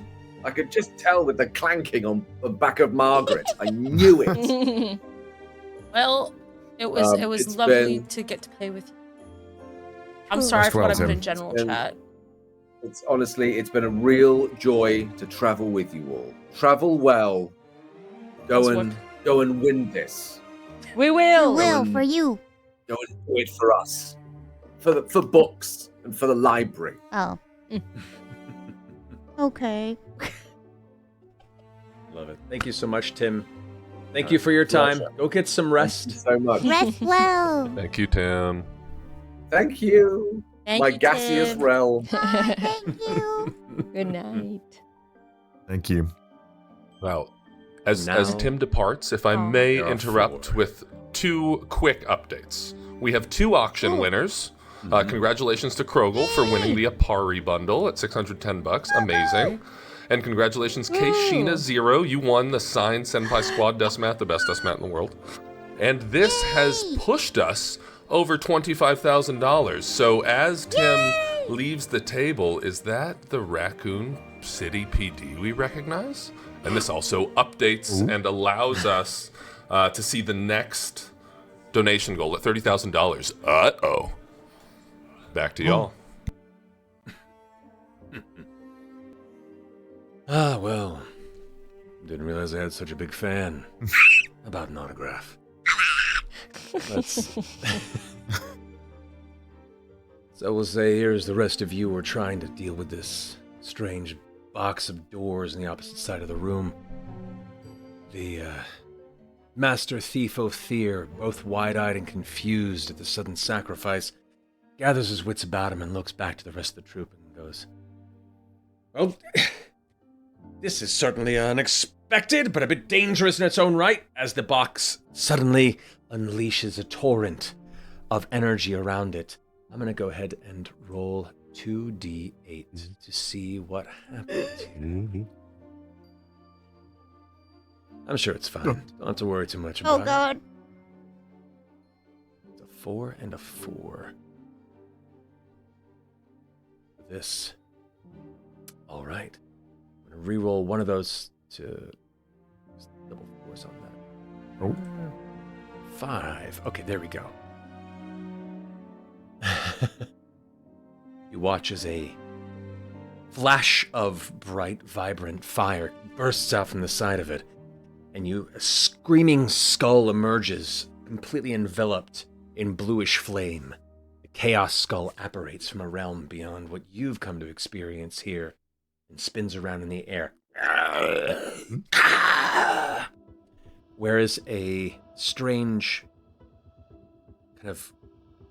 I could just tell with the clanking on the back of Margaret. I knew it. Well, it was It's lovely been- to get to play with you. I'm sorry for what I put in general chat. It's honestly, it's been a real joy to travel with you all. Travel well. Go and win this. We will. We will for you. Go and do it for us. For books and for the library. Oh. Okay. Love it. Thank you so much, Tim. Thank you for your time. Pleasure. Go get some rest. Thank you so much. Rest well. Thank you, Tim. Thank you. Thank My you, gaseous Tim. realm. Thank you. Good night. Thank you. Well, as Now- Tim departs, if I may There are interrupt 4. with 2 quick updates. We have 2 auction winners. Congratulations to Krogel for winning the Apari bundle at $610. Amazing. And congratulations, Keishina Zero. You won the signed Senpai Squad Decimat, the best Decimat in the world. And this has pushed us over $25,000. So as Tim leaves the table, is that the Raccoon City PD we recognize? And this also updates and allows us to see the next donation goal at $30,000. Uh-oh. Back to y'all. Ah, well. Didn't realize I had such a big fan. How about an autograph? Let's... So we'll say here's the rest of you are trying to deal with this strange box of doors on the opposite side of the room. The, Master Thief Othir, both wide-eyed and confused at the sudden sacrifice, gathers his wits about him and looks back to the rest of the troop and goes, "Well, this is certainly unexpected, but a bit dangerous in its own right," as the box suddenly unleashes a torrent of energy around it. I'm going to go ahead and roll 2d8 to see what happens. I'm sure it's fine. Don't have to worry too much about Oh, God. it. It's a 4 and a 4. This. All right. I'm going to re-roll one of those to double 4s on that. Oh. 5. Okay, there we go. You watch as a flash of bright, vibrant fire bursts out from the side of it. and a screaming skull emerges, completely enveloped in bluish flame. The chaos skull apparates from a realm beyond what you've come to experience here and spins around in the air. Whereas a strange, kind of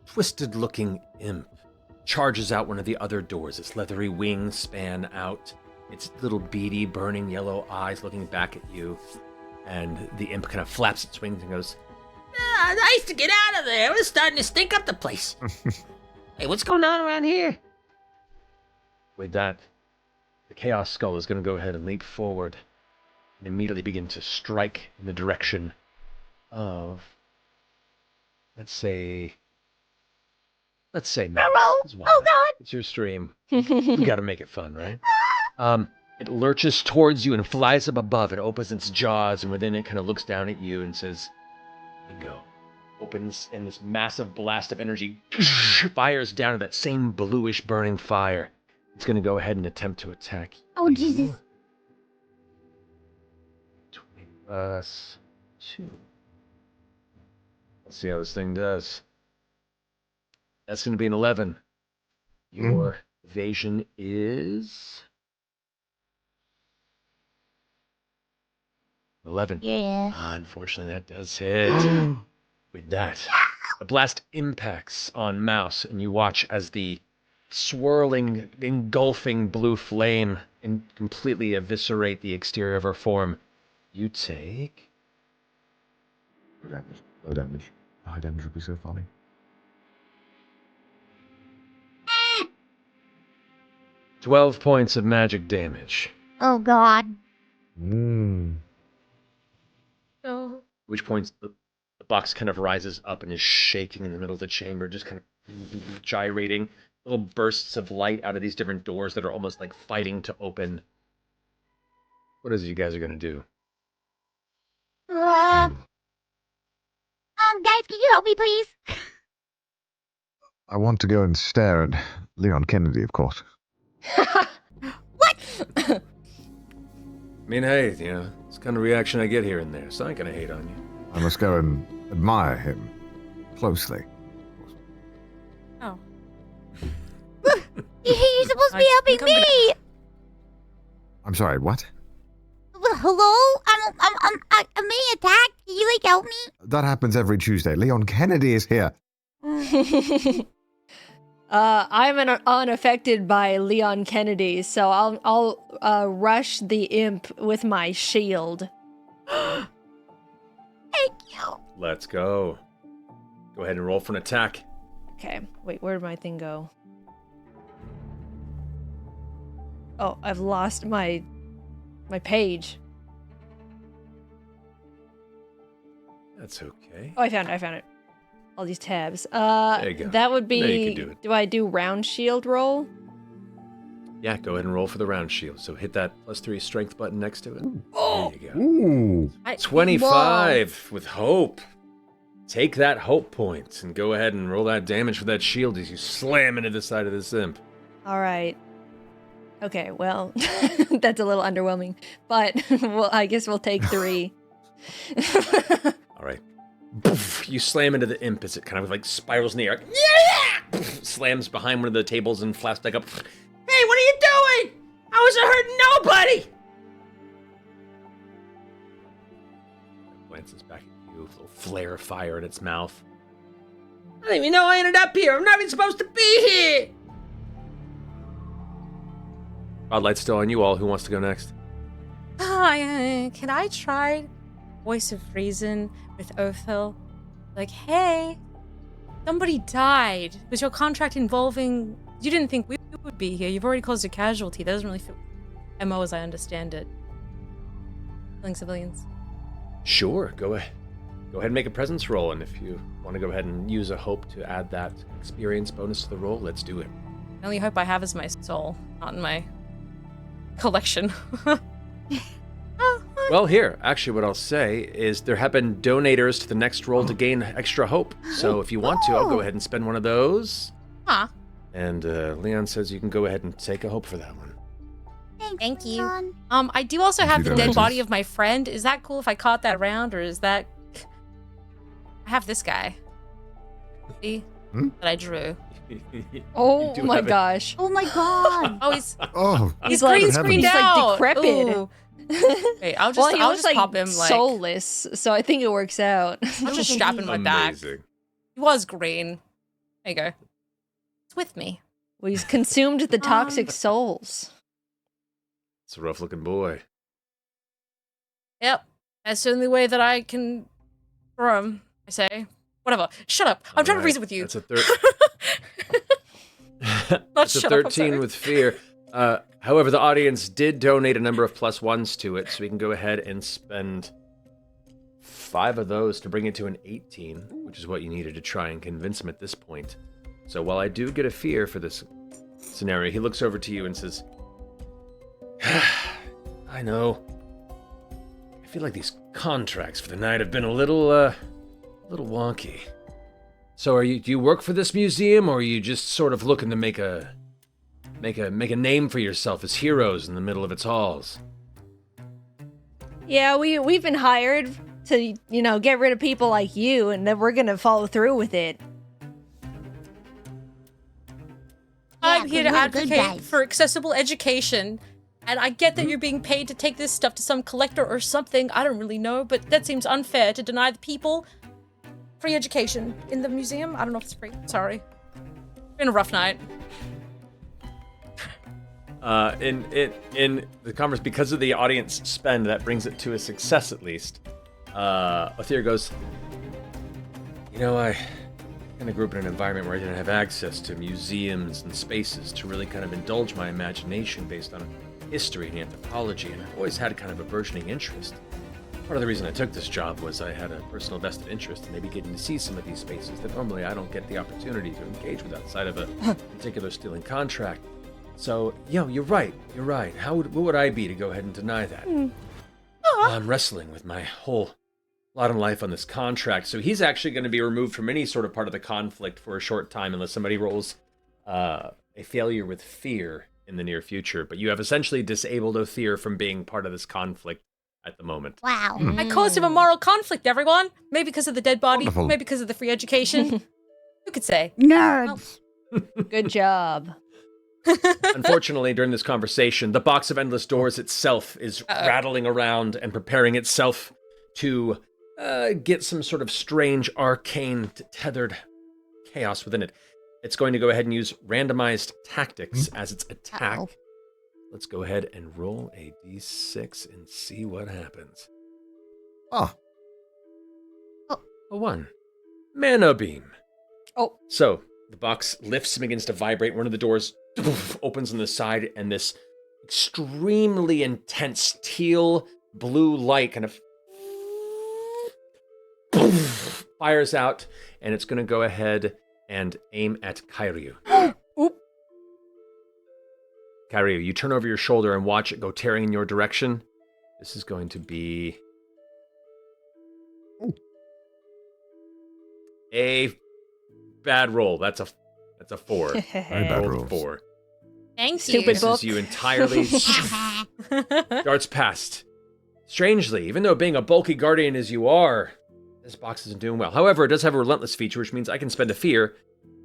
twisted-looking imp charges out one of the other doors. Its leathery wings span out, its little beady, burning yellow eyes looking back at you, and the imp kind of flaps its wings and goes, Nice to get out of there. It was starting to stink up the place. Hey, what's going on around here? With that, the Chaos Skull is going to go ahead and leap forward and immediately begin to strike in the direction of, let's say Mouse. Oh, God. It's your stream. We got to make it fun, right? It lurches towards you and flies up above. It opens its jaws, and within it kind of looks down at you and says, bingo. Opens, and this massive blast of energy fires down to that same bluish burning fire. It's going to go ahead and attempt to attack you. Oh, Jesus. 20 plus 2. Let's see how this thing does. That's going to be an 11. Your evasion is 11. Yeah. Unfortunately, that does hit. With that, the blast impacts on Mouse, and you watch as the swirling, engulfing blue flame completely eviscerate the exterior of her form. You take... Low damage. High damage would be so funny. 12 points of magic damage. Oh, God. Mm. No. Which points the box kind of rises up and is shaking in the middle of the chamber, just kind of gyrating. Little bursts of light out of these different doors that are almost like fighting to open. What is it you guys are going to do? Guys, can you help me, please? I want to go and stare at Leon Kennedy, of course. I mean, hey, it's the kind of reaction I get here and there, so I ain't going to hate on you. I must go and admire him closely. Oh. You're supposed to be helping me. I'm sorry, what? Hello? I'm being attacked. Can you, help me? That happens every Tuesday. Leon Kennedy is here. I'm unaffected by Leon Kennedy, so I'll rush the imp with my shield. Thank you. Let's go. Go ahead and roll for an attack. Okay, wait, where did my thing go? Oh, I've lost my page. That's okay. Oh, I found it. All these tabs. There you go. That would be. Now you can do it. Do I do round shield roll? Yeah, go ahead and roll for the round shield. So hit that +3 strength button next to it. Oh. There you go. Ooh. 25 with hope. Take that hope point and go ahead and roll that damage for that shield as you slam into the side of this imp. All right. Okay, well, that's a little underwhelming, but I guess we'll take 3. All right. Poof, you slam into the imp as it kind of like spirals in the air. Poof, slams behind one of the tables and flaps back up. Hey, what are you doing? I wasn't hurting nobody. Glances back at you, a little flare of fire in its mouth. I didn't even know I ended up here. I'm not even supposed to be here. Spotlight's still on you all. Who wants to go next? Can I try Voice of Reason with Othel? Like, hey, somebody died. Was your contract involving... You didn't think we would be here. You've already caused a casualty. That doesn't really fit MO as I understand it. Killing civilians. Sure, go ahead. Go ahead and make a presence roll, and if you want to go ahead and use a hope to add that experience bonus to the roll, let's do it. The only hope I have is my soul, not in my collection. Well, here, actually what I'll say is there have been donators to the next roll to gain extra hope. So if you want to, I'll go ahead and spend one of those. Huh. And Leon says you can go ahead and take a hope for that one. Thank you. I do also have the dead body of my friend. Is that cool if I caught that around, or is that? I have this guy. See that I drew. Oh my gosh. Oh my god. Oh, he's he's green like screened he's out. like decrepit. Ooh. Wait, I'll just Well, he I'll looks just like pop him like soulless, so I think it works out. I'll just strap him in my back. He was green. There you go. It's with me. Well, he's consumed the toxic souls. It's a rough looking boy. Yep. That's the only way that I can throw him, I say. Whatever. Shut up. I'm trying to reason with you. That's a That's a 13 with fear. However, the audience did donate a number of +1s to it, so we can go ahead and spend 5 of those to bring it to an 18, which is what you needed to try and convince him at this point. So while I do get a fear for this scenario, he looks over to you and says, I know. I feel like these contracts for the night have been a little wonky. So do you work for this museum, or are you just sort of looking to make a name for yourself as heroes in the middle of its halls? Yeah, we've been hired to, get rid of people like you, and then we're gonna follow through with it. I'm here to advocate for accessible education, and I get that you're being paid to take this stuff to some collector or something. I don't really know, but that seems unfair to deny the people free education in the museum. I don't know if it's free. Sorry. It's been a rough night. In the conference, because of the audience spend, that brings it to a success at least. Othir goes, I kind of grew up in an environment where I didn't have access to museums and spaces to really kind of indulge my imagination based on history and anthropology, and I've always had kind of a burgeoning interest. Part of the reason I took this job was I had a personal vested interest in maybe getting to see some of these spaces that normally I don't get the opportunity to engage with outside of a particular stealing contract. So, you're right. What would I be to go ahead and deny that? I'm wrestling with my whole lot of life on this contract, so he's actually going to be removed from any sort of part of the conflict for a short time unless somebody rolls a failure with fear in the near future. But you have essentially disabled Othir from being part of this conflict at the moment. Wow. I caused him a moral conflict, everyone. Maybe because of the dead body, Wonderful. maybe because of the free education. Who could say? Nerds. Good job. Unfortunately, during this conversation, the box of endless doors itself is rattling around and preparing itself to get some sort of strange, arcane, tethered chaos within it. It's going to go ahead and use randomized tactics as its attack. Let's go ahead and roll a d6 and see what happens. A 1. Mana beam. Oh. So, the box lifts and begins to vibrate. One of the doors opens on the side, and this extremely intense teal blue light kind of fires out, and it's going to go ahead and aim at Kairyu. Kairyu, you turn over your shoulder and watch it go tearing in your direction. This is going to be a bad roll. That's a 4. Very bad rolls. 4. Thank you. Stupid book. Misses you entirely. Darts past. Strangely, even though being a bulky guardian as you are, this box isn't doing well. However, it does have a relentless feature, which means I can spend a fear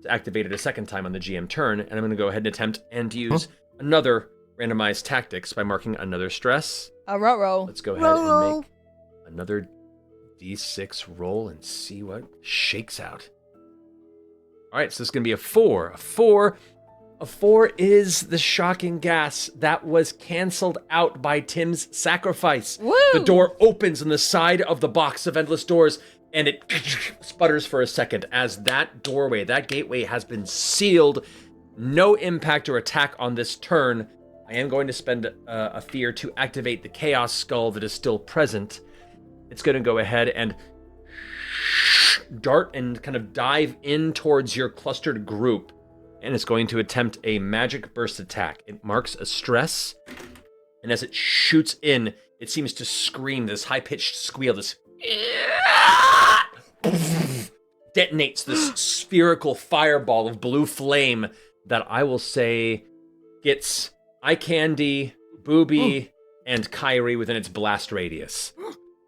to activate it a second time on the GM turn, and I'm going to go ahead and attempt and use another randomized tactics by marking another stress. Ruh-roh. Let's go ahead and make another d6 roll and see what shakes out. All right, so this is going to be a 4. A 4 is the shocking gas that was canceled out by Tim's sacrifice. Woo! The door opens on the side of the box of endless doors, and it sputters for a second as that doorway, that gateway has been sealed. No impact or attack on this turn. I am going to spend a fear to activate the Chaos Skull that is still present. It's going to go ahead and dart and kind of dive in towards your clustered group, and it's going to attempt a magic burst attack. It marks a stress, and as it shoots in, it seems to scream this high-pitched squeal, this detonates this spherical fireball of blue flame that I will say gets eye candy, Bubi, and Kairi within its blast radius.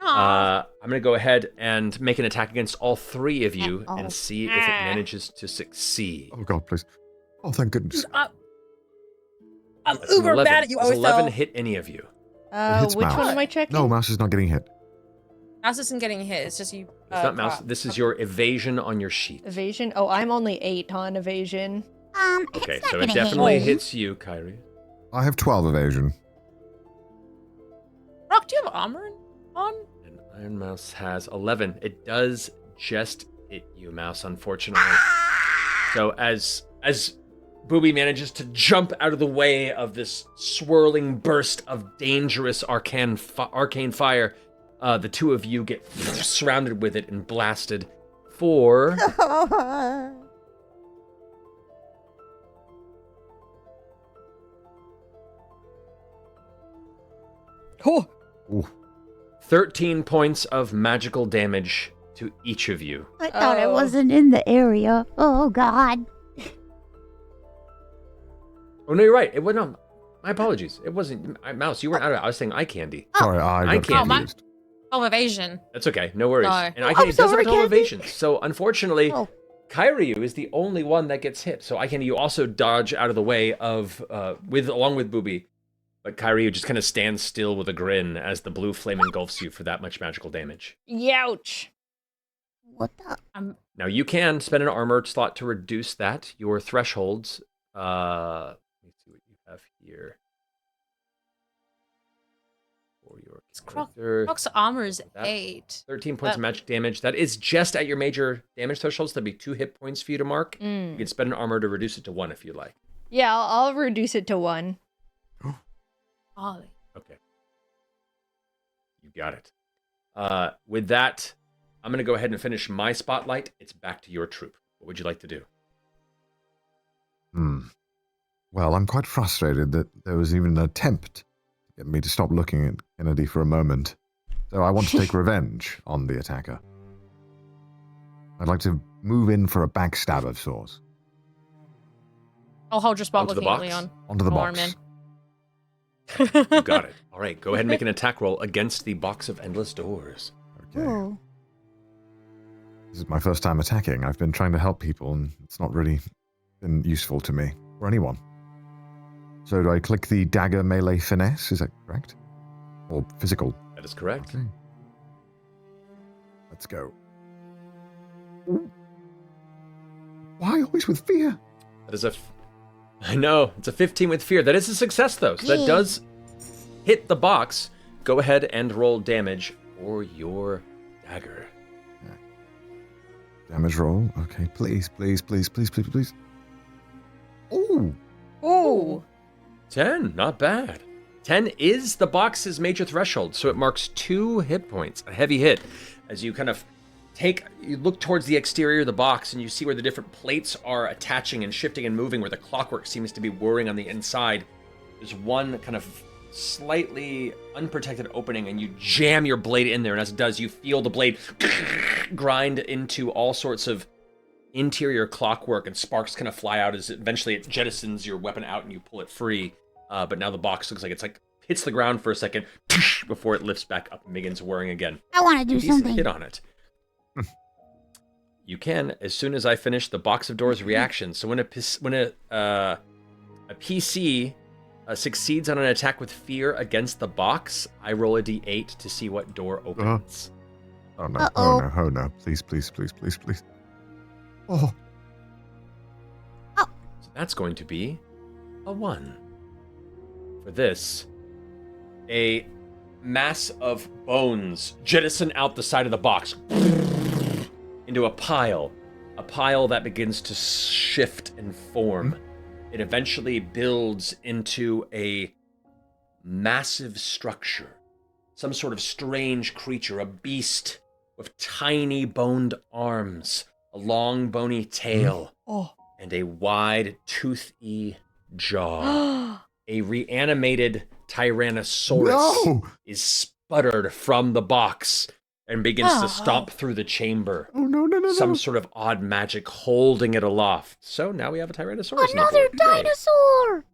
I'm going to go ahead and make an attack against all three of you and see if it manages to succeed. Oh, God, please. Oh, thank goodness. I'm uber mad at you, Does 11 Otho. hit any of you? It hits Which Mouse. one am I checking? No, Mouse is not getting hit. Mouse isn't getting hit. It's just you. It's not mouse. This is your evasion on your sheet. Evasion? Oh, I'm only 8 on evasion. Okay, so it definitely hits you, Kairi. I have 12 evasion. Rock, do you have armor on? And Ironmouse has 11. It does just hit you, Mouse, unfortunately. So as Bubi manages to jump out of the way of this swirling burst of dangerous arcane fire, the two of you get surrounded with it and blasted for... Oh. 13 points of magical damage to each of you. I thought I wasn't in the area. Oh, God. Oh, no, you're right. It wasn't. My apologies. It wasn't. Mouse, you weren't out of it. I was saying eye candy. Sorry, I got confused. Oh, evasion. That's okay. No worries. No. And eye candy does have a 12 evasions. So, unfortunately, Kairyu is the only one that gets hit. So, eye candy, you also dodge out of the way of, along with Bubi. But Kairyu just kind of stands still with a grin as the blue flame engulfs you for that much magical damage. Youch. What the? Now, you can spend an armor slot to reduce that. Your thresholds. Let me see what you have here. For your character. Croc's armor is That- 8. 13 points of magic damage. That is just at your major damage thresholds. That'd be 2 hit points for you to mark. You can spend an armor to reduce it to 1 if you like. Yeah, I'll reduce it to 1. Ollie. Okay. You got it. With that, I'm going to go ahead and finish my spotlight. It's back to your troop. What would you like to do? Well, I'm quite frustrated that there was even an attempt to get me to stop looking at Kennedy for a moment. So I want to take revenge on the attacker. I'd like to move in for a backstab of sorts. I'll hold your spot Onto the looking at box? Leon. Onto the box. Alarm in. You got it. All right, go ahead and make an attack roll against the box of endless doors. Okay. This is my first time attacking. I've been trying to help people, and it's not really been useful to me or anyone. So do I click the dagger melee finesse? Is that correct? Or physical? That is correct. Okay. Let's go. Why always with fear? That is I know, it's a 15 with fear. That is a success, though. So that Yeah. does hit the box. Go ahead and roll damage for your dagger. Damage roll. Okay, please. Oh! Ooh. 10, not bad. 10 is the box's major threshold, so it marks 2 hit points, a heavy hit. As you kind of you look towards the exterior of the box and you see where the different plates are attaching and shifting and moving, where the clockwork seems to be whirring on the inside. There's one kind of slightly unprotected opening, and you jam your blade in there, and as it does, you feel the blade grind into all sorts of interior clockwork, and sparks kind of fly out as eventually it jettisons your weapon out and you pull it free. But now the box looks like it's like hits the ground for a second before it lifts back up and begins whirring again. I want to do Decent something. hit on it. You can, as soon as I finish the box of doors reaction. So when a PC succeeds on an attack with fear against the box, I roll a d8 to see what door opens. Oh no, oh no, please. Oh. So that's going to be a 1. For this, a mass of bones jettison out the side of the box into a pile that begins to shift and form. It eventually builds into a massive structure, some sort of strange creature, a beast with tiny boned arms, a long bony tail, and a wide toothy jaw. A reanimated Tyrannosaurus is sputtered from the box and begins to stomp through the chamber. Oh no. Some sort of odd magic holding it aloft. So now we have a Tyrannosaurus. Another dinosaur!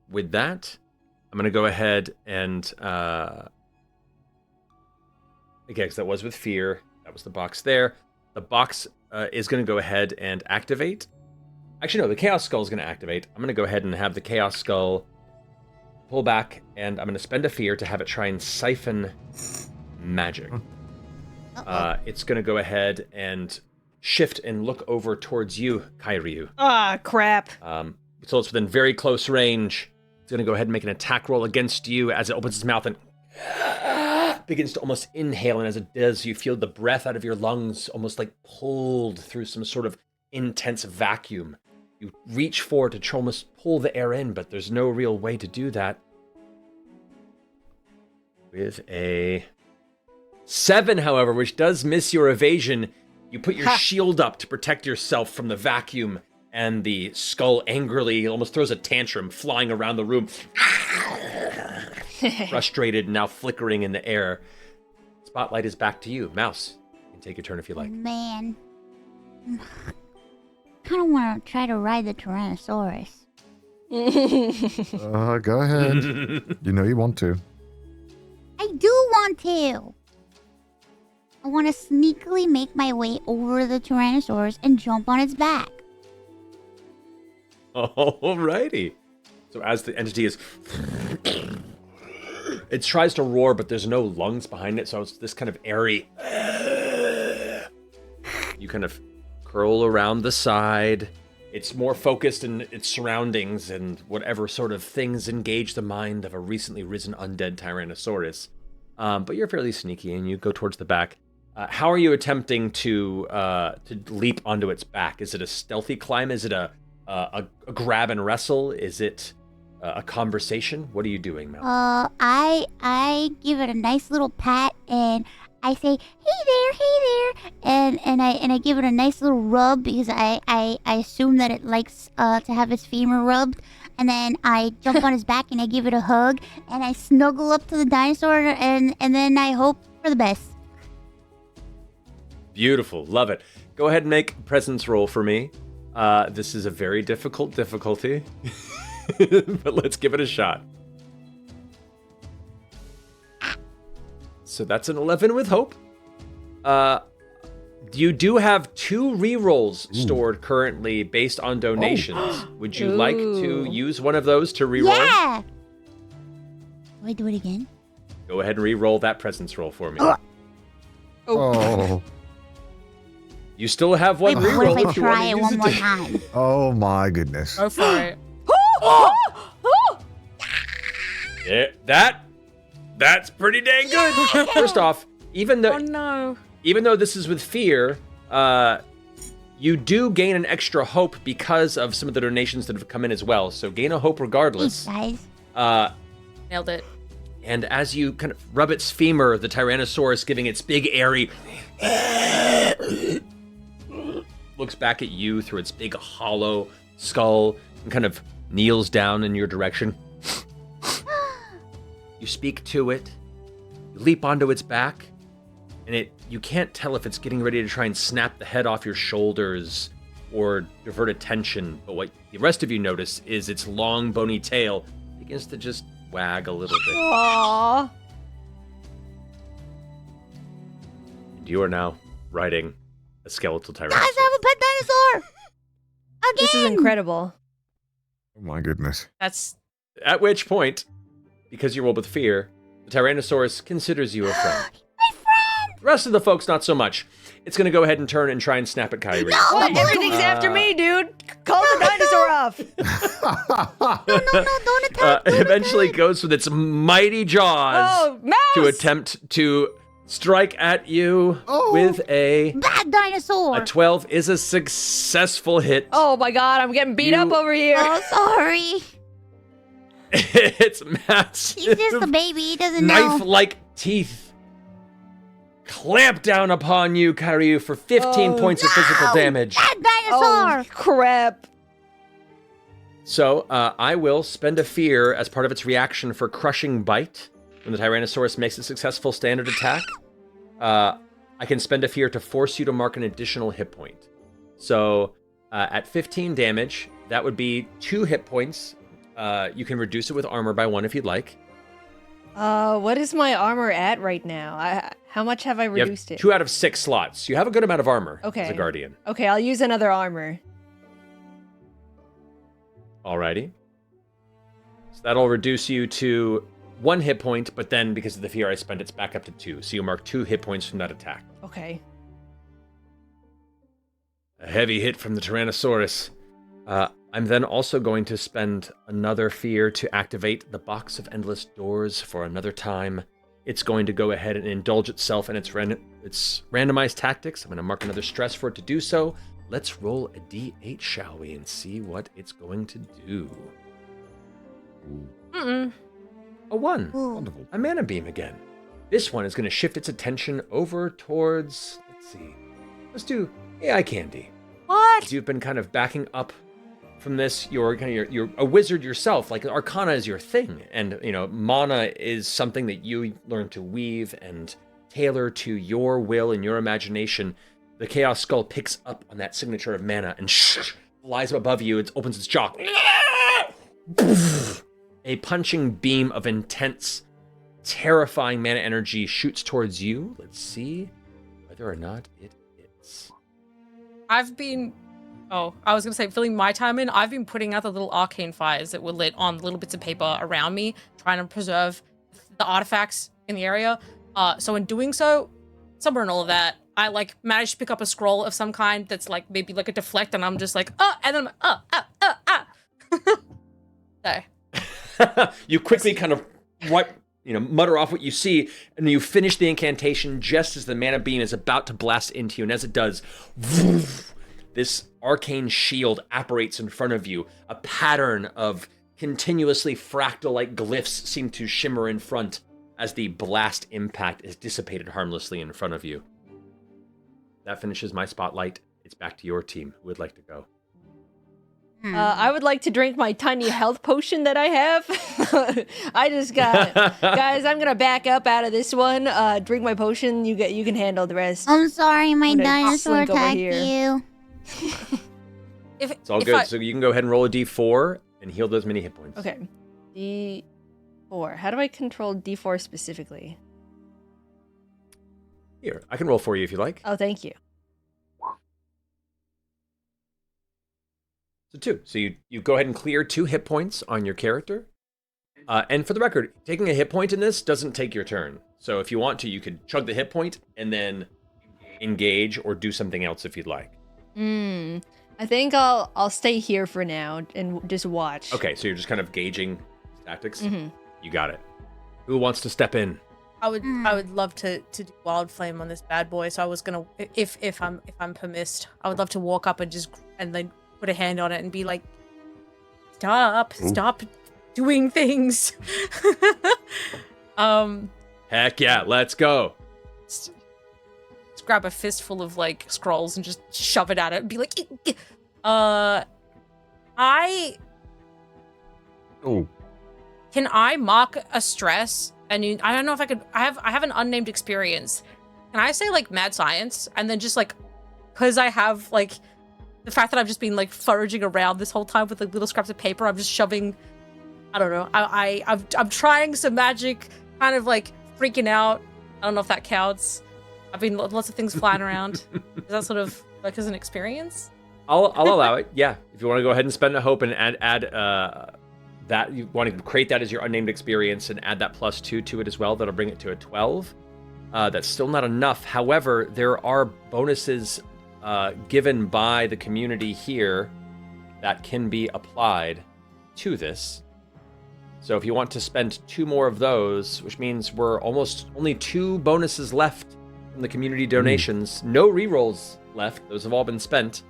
With that, I'm going to go ahead and... okay, because that was with fear. That was the box there. The box is going to go ahead and activate. Actually, no, the Chaos Skull is going to activate. I'm going to go ahead and have the Chaos Skull pull back, and I'm going to spend a fear to have it try and siphon magic. It's going to go ahead and shift and look over towards you, Kairyu. Ah, crap. So it's within very close range. It's going to go ahead and make an attack roll against you as it opens its mouth and begins to almost inhale. And as it does, you feel the breath out of your lungs almost like pulled through some sort of intense vacuum. You reach forward to almost pull the air in, but there's no real way to do that. With a 7, however, which does miss your evasion, you put your shield up to protect yourself from the vacuum, and the skull angrily almost throws a tantrum, flying around the room. Frustrated, now flickering in the air. Spotlight is back to you. Mouse, you can take your turn if you like. Man. I kind of want to try to ride the Tyrannosaurus. Go ahead. You know you want to. I do want to. I want to sneakily make my way over the Tyrannosaurus and jump on its back. Alrighty. So as the entity is... it tries to roar, but there's no lungs behind it, so it's this kind of airy... You kind of curl around the side. It's more focused in its surroundings and whatever sort of things engage the mind of a recently risen undead Tyrannosaurus. But you're fairly sneaky, and you go towards the back. How are you attempting to leap onto its back? Is it a stealthy climb? Is it a grab and wrestle? Is it a conversation? What are you doing, Mel? I give it a nice little pat, and I say, hey there, and I give it a nice little rub because I assume that it likes to have its femur rubbed, and then I jump on his back and I give it a hug, and I snuggle up to the dinosaur, and then I hope for the best. Beautiful, love it. Go ahead and make a presence roll for me. This is a very difficult difficulty, but let's give it a shot. So that's an 11 with hope. You do have 2 rerolls stored currently based on donations. Would you like to use one of those to reroll? Yeah! Do I do it again? Go ahead and reroll that presence roll for me. Oh. You still have one Wait, reroll. what if I try it one more time? Oh my goodness. Go for it. Yeah, that's pretty dang good. First off, even though this is with fear, you do gain an extra hope because of some of the donations that have come in as well. So gain a hope regardless. Thanks, guys. Nailed it. And as you kind of rub its femur, the Tyrannosaurus giving its big airy looks back at you through its big hollow skull and kind of kneels down in your direction. You speak to it, you leap onto its back, and you can't tell if it's getting ready to try and snap the head off your shoulders or divert attention, but what the rest of you notice is its long bony tail begins to just wag a little bit. Aww. And you are now riding a skeletal Tyrannosaurus. Guys, I have a pet dinosaur! Again! This is incredible. Oh my goodness. That's... At which point, because you rolled with fear, the Tyrannosaurus considers you a friend. My friend! The rest of the folks, not so much. It's going to go ahead and turn and try and snap at Kairyu. What? Everything's after me, dude. Call the dinosaur off. No, don't attack. Eventually goes with its mighty jaws to attempt to strike at you with a... Bad dinosaur! A 12 is a successful hit. Oh my god, I'm getting beat up over here. Oh, sorry. It's massive. He's just a baby, he doesn't know. Knife-like teeth clamp down upon you, Kairyu, for 15 points of physical damage. Bad dinosaur! Oh, crap. So, I will spend a fear as part of its reaction for crushing bite. When the Tyrannosaurus makes a successful standard attack, I can spend a fear to force you to mark an additional hit point. So, at 15 damage, that would be 2 hit points. You can reduce it with armor by 1 if you'd like. What is my armor at right now? How much have I You have reduced it? 2 out of 6 slots. You have a good amount of armor as Okay. a guardian. Okay, I'll use another armor. Alrighty. So that'll reduce you to 1 hit point, but then because of the fear I spent, it's back up to 2. So you mark 2 hit points from that attack. Okay. A heavy hit from the Tyrannosaurus. I'm then also going to spend another fear to activate the Box of Endless Doors for another time. It's going to go ahead and indulge itself in its randomized tactics. I'm going to mark another stress for it to do so. Let's roll a d8, shall we, and see what it's going to do. Mm-mm. A 1. Wonderful. A mana beam again. This one is going to shift its attention over towards, let's see, let's do AI Candy. What? As you've been kind of backing up from this, you're a wizard yourself. Like, Arcana is your thing, and mana is something that you learn to weave and tailor to your will and your imagination. The Chaos Skull picks up on that signature of mana and flies above you. It opens its jaw. A punching beam of intense, terrifying mana energy shoots towards you. Let's see whether or not it hits. I've been, I was going to say, filling my time in, I've been putting out the little arcane fires that were lit on little bits of paper around me, trying to preserve the artifacts in the area. So in doing so, somewhere in all of that, I managed to pick up a scroll of some kind that's maybe a deflect, and I'm just and then so. You quickly kind of mutter off what you see, and you finish the incantation just as the mana beam is about to blast into you. And as it does, this arcane shield apparates in front of you. A pattern of continuously fractal-like glyphs seem to shimmer in front as the blast impact is dissipated harmlessly in front of you. That finishes my spotlight. It's back to your team. Who would like to go? I would like to drink my tiny health potion that I have. I just got guys. I'm gonna back up out of this one. Drink my potion. You can handle the rest. I'm sorry, my I'm gonna dinosaur slink over attacked here. you. It's all good. So you can go ahead and roll a d4 and heal those many hit points. Okay. D4. How do I control D4 specifically? Here, I can roll for you if you like. Oh, thank you. So 2. So you go ahead and clear 2 hit points on your character. And for the record, taking a hit point in this doesn't take your turn. So if you want to, you could chug the hit point and then engage or do something else if you'd like. I think I'll stay here for now and just watch. Okay, so you're just kind of gauging tactics. Mhm. You got it. Who wants to step in? I would love to do wild flame on this bad boy. So I was gonna, if I'm permissed, I would love to walk up and then put a hand on it and be like, stop doing things. Heck yeah, let's go. Let's grab a fistful of scrolls and just shove it at it and be like, can I mark a stress? And I don't know if I could. I have an unnamed experience. Can I say mad science and then just because I have the fact that I've just been foraging around this whole time with little scraps of paper, I'm just shoving. I don't know. I'm trying some magic, kind of freaking out. I don't know if that counts. I've been lots of things flying around. Is that sort of as an experience? I'll allow it. Yeah, if you want to go ahead and spend a hope and add that you want to create that as your unnamed experience and add that +2 to it as well. That'll bring it to a 12. That's still not enough. However, there are bonuses given by the community here that can be applied to this. So if you want to spend 2 more of those, which means we're almost only 2 bonuses left from the community donations. No rerolls left. Those have all been spent.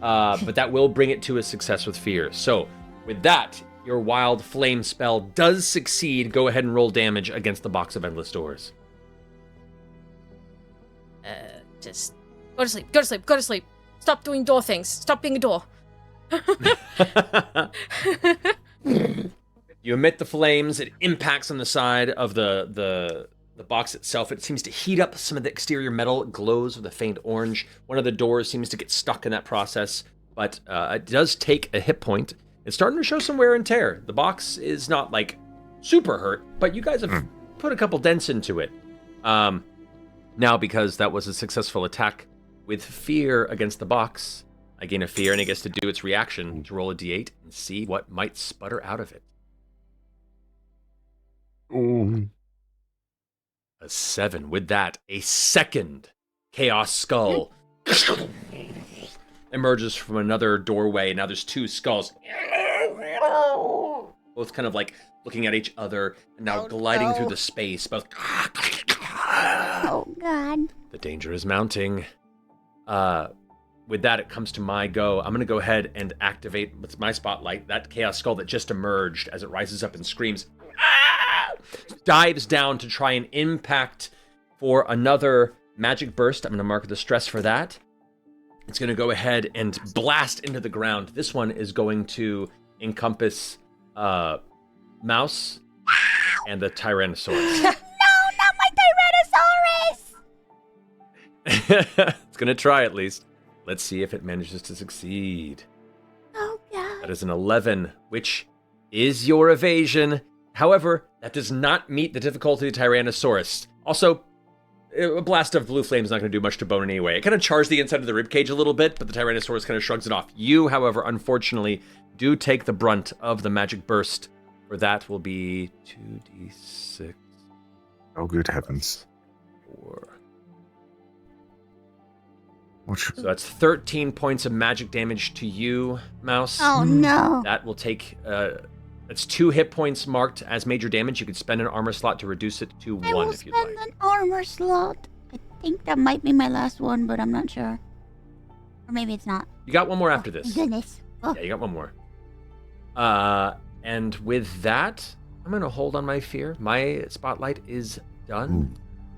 But that will bring it to a success with fear. So with that, your wild flame spell does succeed. Go ahead and roll damage against the Box of Endless Doors. Just go to sleep. Go to sleep. Go to sleep. Stop doing door things. Stop being a door. You emit the flames. It impacts on the side of the box itself. It seems to heat up some of the exterior metal. It glows with a faint orange. One of the doors seems to get stuck in that process. but it does take a hit point. It's starting to show some wear and tear. The box is not like super hurt, but you guys have put a couple dents into it. Now, because that was a successful attack with fear against the box, I gain a fear, and it gets to do its reaction to roll a d8 and see what might sputter out of it. A 7. With that, a second Chaos Skull emerges from another doorway. Now there's 2 skulls. Both kind of like looking at each other and now gliding through the space. Both. Oh, God. The danger is mounting. With that, it comes to my go. I'm going to go ahead and activate with my spotlight that Chaos Skull that just emerged as it rises up and screams. Dives down to try and impact for another magic burst. I'm going to mark the stress for that. It's going to go ahead and blast into the ground. This one is going to encompass Mouse and the Tyrannosaurus. No, not my Tyrannosaurus! It's going to try at least. Let's see if it manages to succeed. Oh, God. That is an 11, which is your evasion. However, that does not meet the difficulty of the Tyrannosaurus. Also, a blast of blue flame is not going to do much to bone anyway. It kind of chars the inside of the ribcage a little bit, but the Tyrannosaurus kind of shrugs it off. You, however, unfortunately, do take the brunt of the magic burst. For that will be 2d6. Oh, good heavens. 4. So that's 13 points of magic damage to you, Mouse. Oh, no. That will take... That's 2 hit points marked as major damage. You could spend an armor slot to reduce it to 1 if you'd like. I will spend an armor slot. I think that might be my last one, but I'm not sure. Or maybe it's not. You got one more after this. Goodness. Oh. Yeah, you got one more. And with that, I'm going to hold on my fear. My spotlight is done.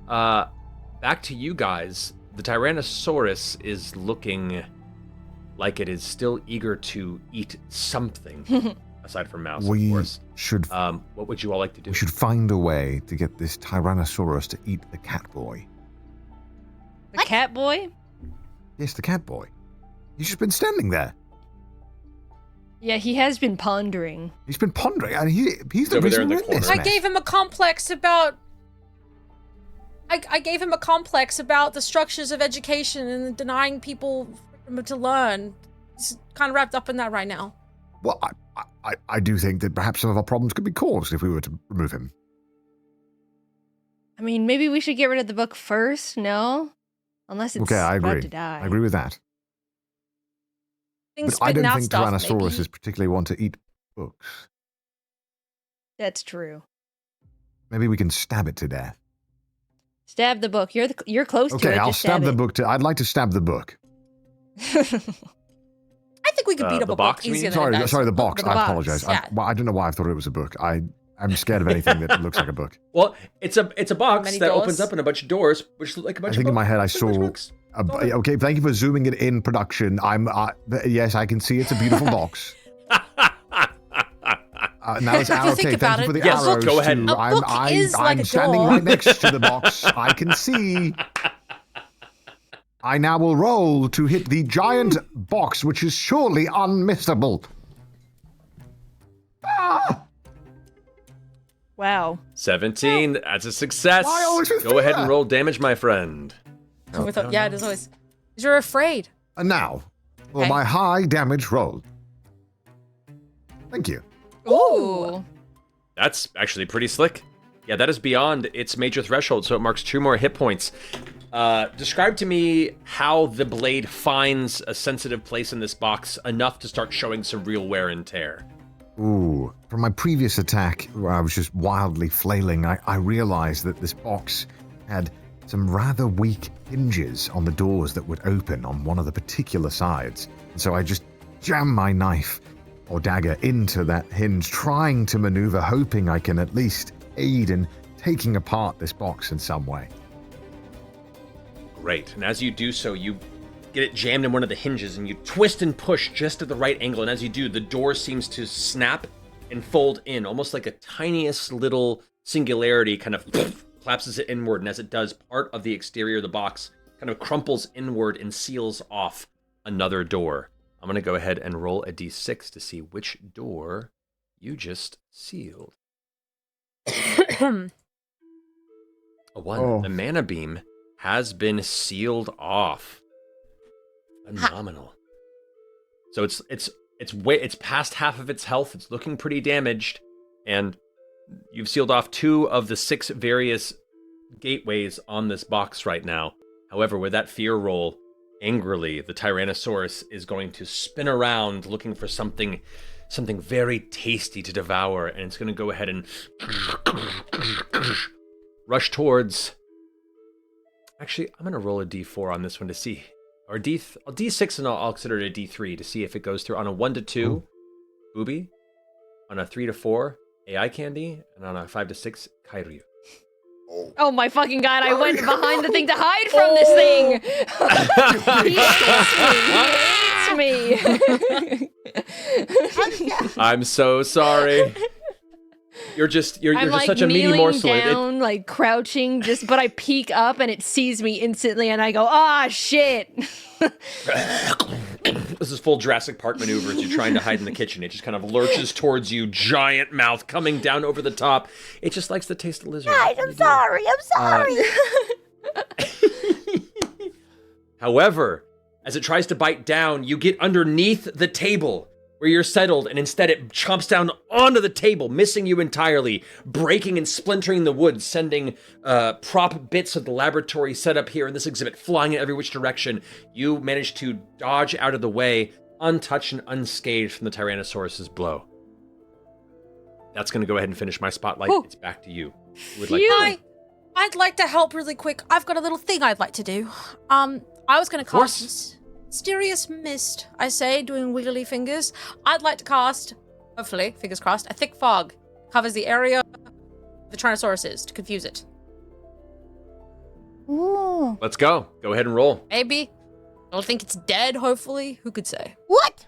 Back to you guys. The Tyrannosaurus is looking like it is still eager to eat something. Aside from Mouse, of course. Should. What would you all like to do? We should find a way to get this Tyrannosaurus to eat the cat boy. The cat boy? Yes, the cat boy. He's just been standing there. Yeah, he has been pondering. He's been pondering, and he's the over there reason in the we're in this corner. I mess. gave him a complex about. I gave him a complex about the structures of education and denying people freedom to learn. He's kind of wrapped up in that right now. Well, I do think that perhaps some of our problems could be caused if we were to remove him. I mean, maybe we should get rid of the book first, no? Unless it's Okay, I about agree. to die. I agree with that. Things But I spitting don't out think stuff, Tyrannosaurus maybe. is particularly one to eat books. That's true. Maybe we can stab it to death. Stab the book. You're close to it. Okay, I'll Just stab the it. book. I'd like to stab the book. I think we could beat up the a box, book you mean? easier than it does. Sorry, the box. The I box, apologize. yeah. I don't know why I thought it was a book. I'm scared of anything that looks like a book. Well, it's a box Many that doors. opens up in a bunch of doors, which look like a bunch I think of in my head I bunch of saw. books. Okay, thank you for zooming it in production. Yes, I can see it's a beautiful box. Now it's If you think okay. about Thank you for it, the yes, arrows. go ahead. Too. A book is like I'm a standing door. right next to the box. I can see. I now will roll to hit the giant box, which is surely unmissable. Ah! Wow. 17. That's a success. Why always with Go ahead fear? and roll damage, my friend. Yeah, it is always. You're afraid. And now, for Okay. my high damage roll. Thank you. Ooh. That's actually pretty slick. Yeah, that is beyond its major threshold, so it marks 2 more hit points. Describe to me how the blade finds a sensitive place in this box enough to start showing some real wear and tear. Ooh. From my previous attack, where I was just wildly flailing, I realized that this box had some rather weak hinges on the doors that would open on one of the particular sides. And so I just jammed my knife or dagger into that hinge, trying to maneuver, hoping I can at least aid in taking apart this box in some way. Great. And as you do so, you get it jammed in one of the hinges and you twist and push just at the right angle. And as you do, the door seems to snap and fold in, almost like a tiniest little singularity kind of collapses it inward. And as it does, part of the exterior of the box kind of crumples inward and seals off another door. I'm going to go ahead and roll a d6 to see which door you just sealed. A 1. Oh. The mana beam has been sealed off. Phenomenal. So it's past half of its health. It's looking pretty damaged, and you've sealed off 2 of the 6 various gateways on this box right now. However, with that fear roll, angrily, the Tyrannosaurus is going to spin around looking for something very tasty to devour, and it's going to go ahead and rush towards. Actually, I'm going to roll a d4 on this one to see, or d6, and I'll consider it a d3 to see if it goes through. On a 1 to 2, Bubi. On a 3 to 4, AI Candy, and on a 5 to 6, Kairyu. Oh my fucking god, I went behind the thing to hide from this thing! He hates me! I'm so sorry. You're just like such a meaty morsel. Down, like crouching, but I peek up and it sees me instantly, and I go, "Ah, shit!" This is full Jurassic Park maneuver as you're trying to hide in the kitchen. It just kind of lurches towards you, giant mouth coming down over the top. It just likes the taste of lizard. Guys, I'm sorry. However, as it tries to bite down, you get underneath the table where you're settled, and instead it chomps down onto the table, missing you entirely, breaking and splintering the wood, sending prop bits of the laboratory set up here in this exhibit flying in every which direction. You manage to dodge out of the way, untouched and unscathed from the Tyrannosaurus's blow. That's going to go ahead and finish my spotlight. Ooh. It's back to you. I'd like to help really quick. I've got a little thing I'd like to do. I was going to cast Mysterious Mist, I say, doing wiggly fingers. I'd like to cast, hopefully, fingers crossed, a thick fog. Covers the area the Tyrannosaurus is, to confuse it. Ooh. Let's go. Go ahead and roll. Maybe. I don't think it's dead, hopefully. Who could say? What?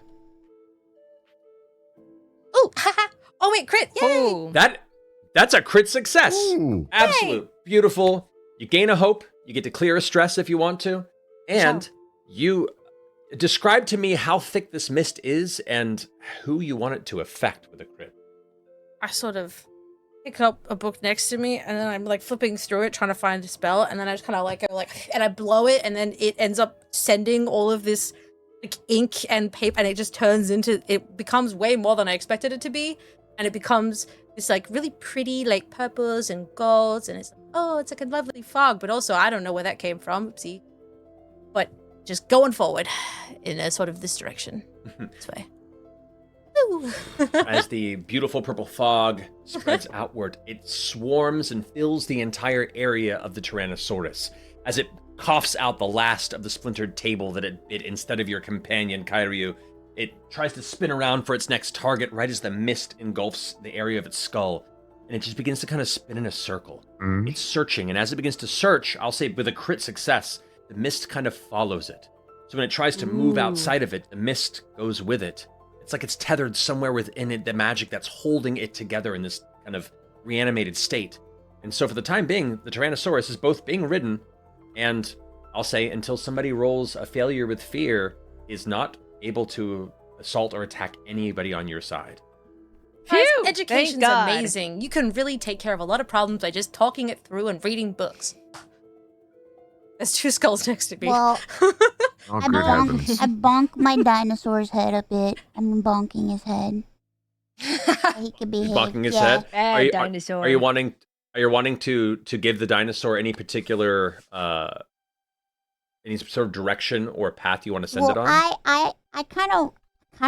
Ooh, haha. Oh, wait, crit. Yay. That's a crit success. Ooh. Absolute. Beautiful. You gain a hope. You get to clear a stress if you want to. And you describe to me how thick this mist is and who you want it to affect with a crit. I sort of pick up a book next to me, and then I'm like flipping through it, trying to find a spell, and then I just kind of and I blow it, and then it ends up sending all of this like ink and paper, and it just turns into, it becomes way more than I expected it to be, and it becomes this like really pretty like purples and golds, and it's like, oh, it's like a lovely fog, but also I don't know where that came from. Oopsie. But just going forward in a sort of this direction. This way. Ooh. As the beautiful purple fog spreads outward, it swarms and fills the entire area of the Tyrannosaurus. As it coughs out the last of the splintered table that it bit instead of your companion, Kairyu, it tries to spin around for its next target right as the mist engulfs the area of its skull. And it just begins to kind of spin in a circle. It's searching, and as it begins to search, I'll say with a crit success, the mist kind of follows it. So when it tries to move outside of it, the mist goes with it. It's like it's tethered somewhere within it, the magic that's holding it together in this kind of reanimated state. And so for the time being, the Tyrannosaurus is both being ridden and, I'll say, until somebody rolls a failure with fear, is not able to assault or attack anybody on your side. Guys, education's amazing. You can really take care of a lot of problems by just talking it through and reading books. There's 2 skulls next to me. Well, Oh, I good heavens. bonk my dinosaur's head a bit. I'm bonking his head. He could be Bonking his yeah. head. Bad dinosaur. Are you wanting to give the dinosaur any particular any sort of direction or path you want to send it on? I kind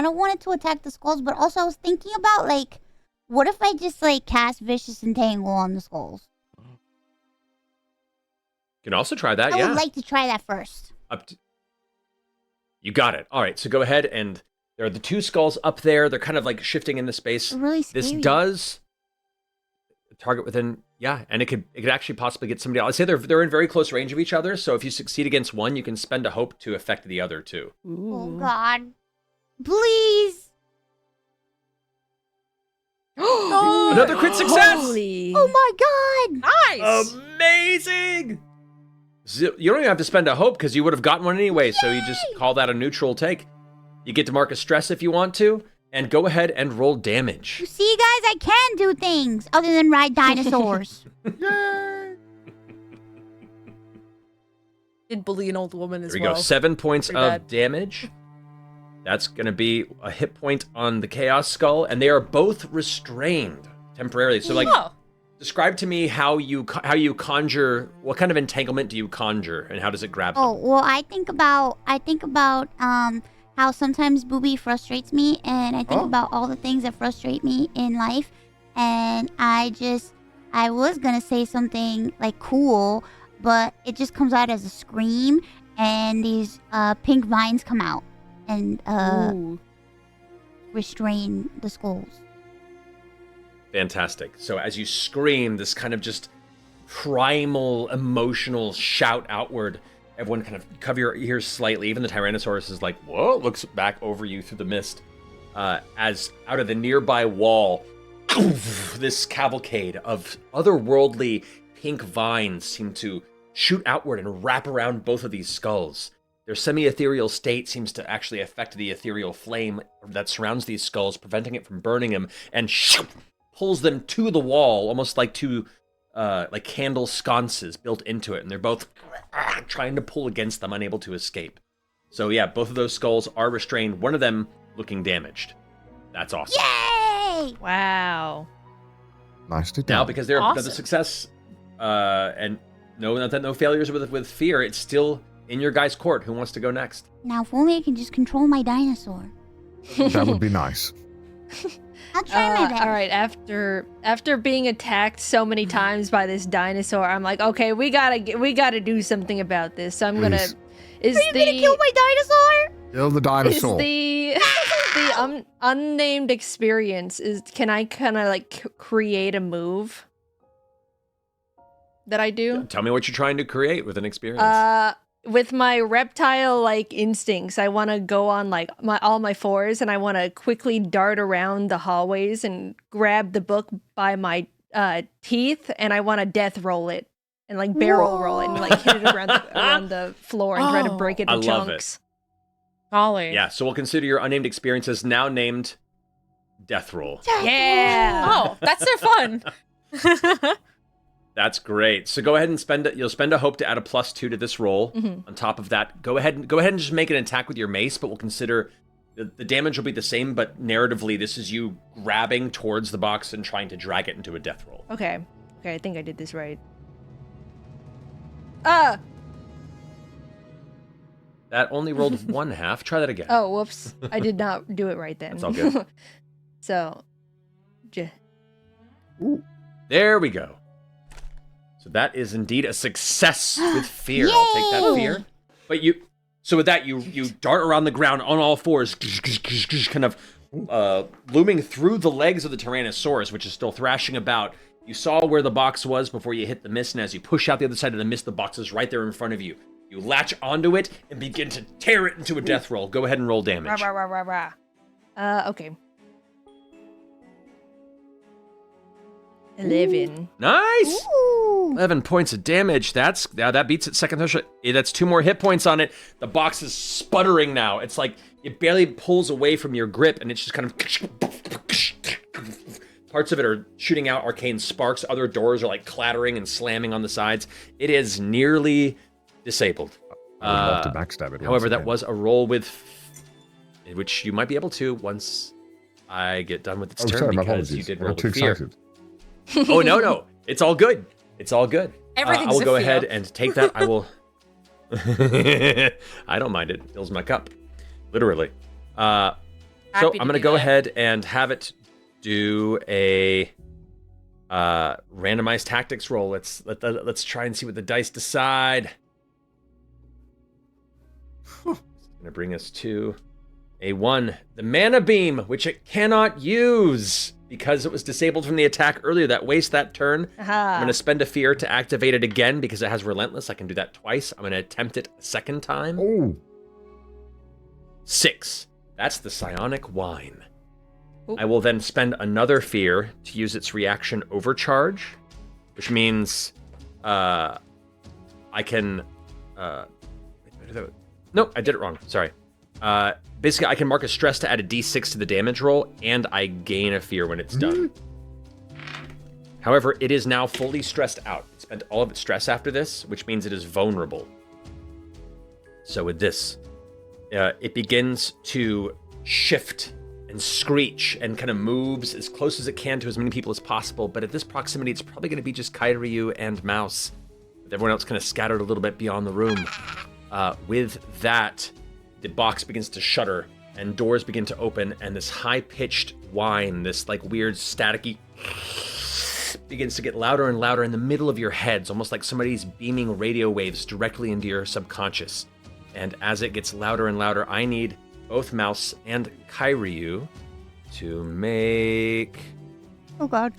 of wanted to attack the skulls, but also I was thinking about like, what if I just like cast Vicious Entangle on the skulls? You can also try that. I Yeah. would like to try that first. You got it. All right, so go ahead, and there are the 2 skulls up there. They're kind of like shifting in the space. Really scary. This does target within, and it could actually possibly get somebody else. I say they're in very close range of each other, so if you succeed against one, you can spend a hope to affect the other too. Oh God, please! Another crit success! Holy. Oh my God! Nice! Amazing! So you don't even have to spend a hope because you would have gotten one anyway, so you just call that a neutral take. You get to mark a stress if you want to, and go ahead and roll damage. You see, guys, I can do things other than ride dinosaurs. Did bully an old woman as There we well. go. 7 points Pretty of bad. damage. That's going to be a hit point on the Chaos Skull, and they are both restrained temporarily. So, like, describe to me how you conjure. What kind of entanglement do you conjure, and how does it grab them? Oh, well, I think about how sometimes Bubi frustrates me, and I think about all the things that frustrate me in life, and I was gonna say something like cool, but it just comes out as a scream, and these pink vines come out and restrain the skulls. Fantastic. So as you scream, this kind of just primal, emotional shout outward, everyone kind of cover your ears slightly. Even the Tyrannosaurus is like, whoa, looks back over you through the mist. As out of the nearby wall, this cavalcade of otherworldly pink vines seem to shoot outward and wrap around both of these skulls. Their semi-ethereal state seems to actually affect the ethereal flame that surrounds these skulls, preventing it from burning them, and pulls them to the wall, almost like two like candle sconces built into it, and they're both trying to pull against them, unable to escape. So yeah, both of those skulls are restrained, one of them looking damaged. That's awesome. Yay! Wow. Nicely done. Now, because they're another success, and no failures with fear, it's still in your guys' court. Who wants to go next? Now, if only I can just control my dinosaur. That would be nice. I'll try my best. All right, after being attacked so many times by this dinosaur, I'm like, okay, we gotta do something about this. So I'm gonna. Are you gonna kill my dinosaur? Kill the dinosaur. Is the unnamed experience can I kind of like create a move that I do? Tell me what you're trying to create with an experience. With my reptile like instincts, I want to go on like all my fours, and I want to quickly dart around the hallways and grab the book by my teeth, and I want to death roll it and like barrel roll it and like hit it around the floor and try to break it I in love chunks. Golly. Yeah, so we'll consider your unnamed experience as now named Death Roll. Yeah. Oh, that's so fun. That's great. So go ahead and you'll spend a hope to add a +2 to this roll. Mhm. On top of that, go ahead and just make an attack with your mace, but we'll consider the damage will be the same, but narratively this is you grabbing towards the box and trying to drag it into a death roll. Okay, I think I did this right. That only rolled 1/2. Try that again. Oh, whoops. I did not do it right then. That's all good. So, There we go. So that is indeed a success with fear. I'll take that fear. But so with that, you dart around the ground on all fours, kind of looming through the legs of the Tyrannosaurus, which is still thrashing about. You saw where the box was before you hit the mist, and as you push out the other side of the mist, the box is right there in front of you. You latch onto it and begin to tear it into a death roll. Go ahead and roll damage. okay. 11. Nice! 11 points of damage. That beats it second threshold. That's 2 more hit points on it. The box is sputtering now. It's like it barely pulls away from your grip, and it's just kind of... Parts of it are shooting out arcane sparks. Other doors are like clattering and slamming on the sides. It is nearly disabled. I would love to backstab it. However, that was a roll which you might be able to once I get done with its turn, sorry, my because apologies. you did I roll got too with fear. excited. Oh, no. It's all good. It's all good. Everything's I will a go fear. ahead and take that. I will... I don't mind it. It fills my cup. Literally. So I'm going to go ahead and have it do a randomized tactics roll. Let's try and see what the dice decide. It's going to bring us to a 1. The mana beam, which it cannot use because it was disabled from the attack earlier. That wastes that turn. I'm going to spend a fear to activate it again because it has relentless. I can do that twice. I'm going to attempt it a second time. Oh. 6. That's the psionic wine. I will then spend another fear to use its reaction overcharge, which means I can... Nope, I did it wrong. Sorry. Basically, I can mark a stress to add a d6 to the damage roll, and I gain a fear when it's done. However, it is now fully stressed out. It spent all of its stress after this, which means it is vulnerable. So with this, it begins to shift and screech and kind of moves as close as it can to as many people as possible. But at this proximity, it's probably going to be just Kairyu and Mouse, with everyone else kind of scattered a little bit beyond the room. With that, the box begins to shudder and doors begin to open, and this high-pitched whine, this like weird staticky begins to get louder and louder in the middle of your heads, almost like somebody's beaming radio waves directly into your subconscious. And as it gets louder and louder, I need both Mouse and Kairyu to make... Oh god.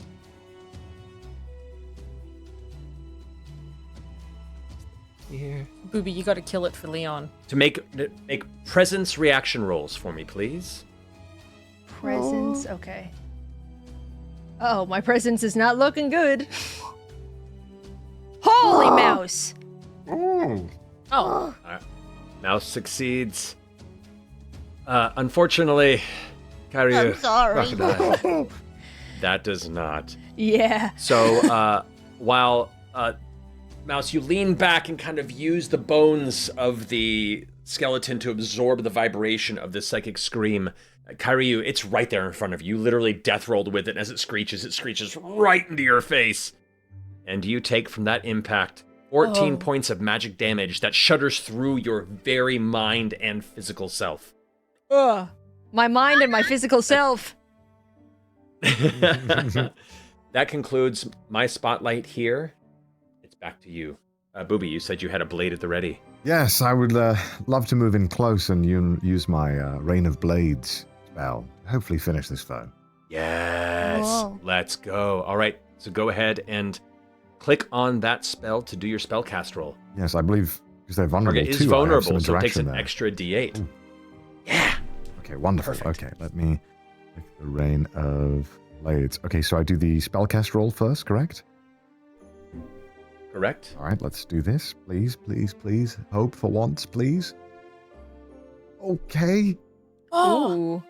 Here. Bubi, you gotta kill it for Leon. To make presence reaction rolls for me, please. Presence, okay. Oh, my presence is not looking good. Holy mouse! Oh. Oh. Mouse succeeds. Unfortunately, Kairyu, I'm sorry. Crocodile, that does not. Yeah. So, while Mouse, you lean back and kind of use the bones of the skeleton to absorb the vibration of this psychic scream. Kairyu, it's right there in front of you. You literally death rolled with it, and as it screeches right into your face. And you take from that impact 14 points of magic damage that shudders through your very mind and physical self. Ugh. My mind and my physical self. That concludes my spotlight here. It's back to you. Bubi, you said you had a blade at the ready. Yes, I would love to move in close and use my Rain of Blades spell. Hopefully finish this foe. Yes. Whoa. Let's go. All right, so go ahead and click on that spell to do your spellcast roll. Yes, I believe because they're vulnerable Target is too. vulnerable, so it takes interaction an there. extra d8. Ooh. Yeah. Okay, wonderful. Perfect. Okay, let me pick the Rain of Blades. Okay, so I do the spellcast roll first, correct? Correct. All right, let's do this. Please, please, please. Hope for once, Okay. Oh.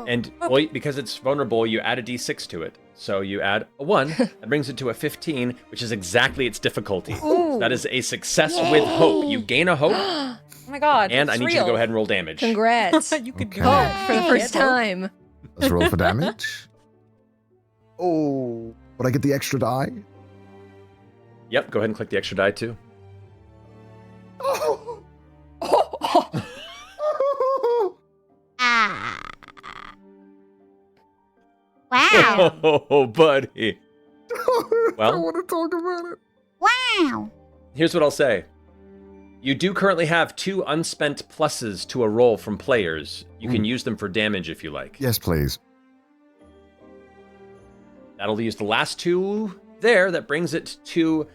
And well, because it's vulnerable, you add a d6 to it. So you add a 1, that brings it to a 15, which is exactly its difficulty. So that is a success with hope. You gain a hope, Oh my god. and I it's need you to real. go ahead and roll damage. Congrats. You could Okay. do that. For the first time. Let's roll for damage. Oh, but I get the extra die. Yep, go ahead and click the extra die too. Ah. Wow. Oh, buddy. I Well, want to talk about it. Wow. here's what I'll say. You do currently have 2 unspent pluses to a roll from players. You can use them for damage if you like. Yes, please. That'll use the last 2 there. That brings it to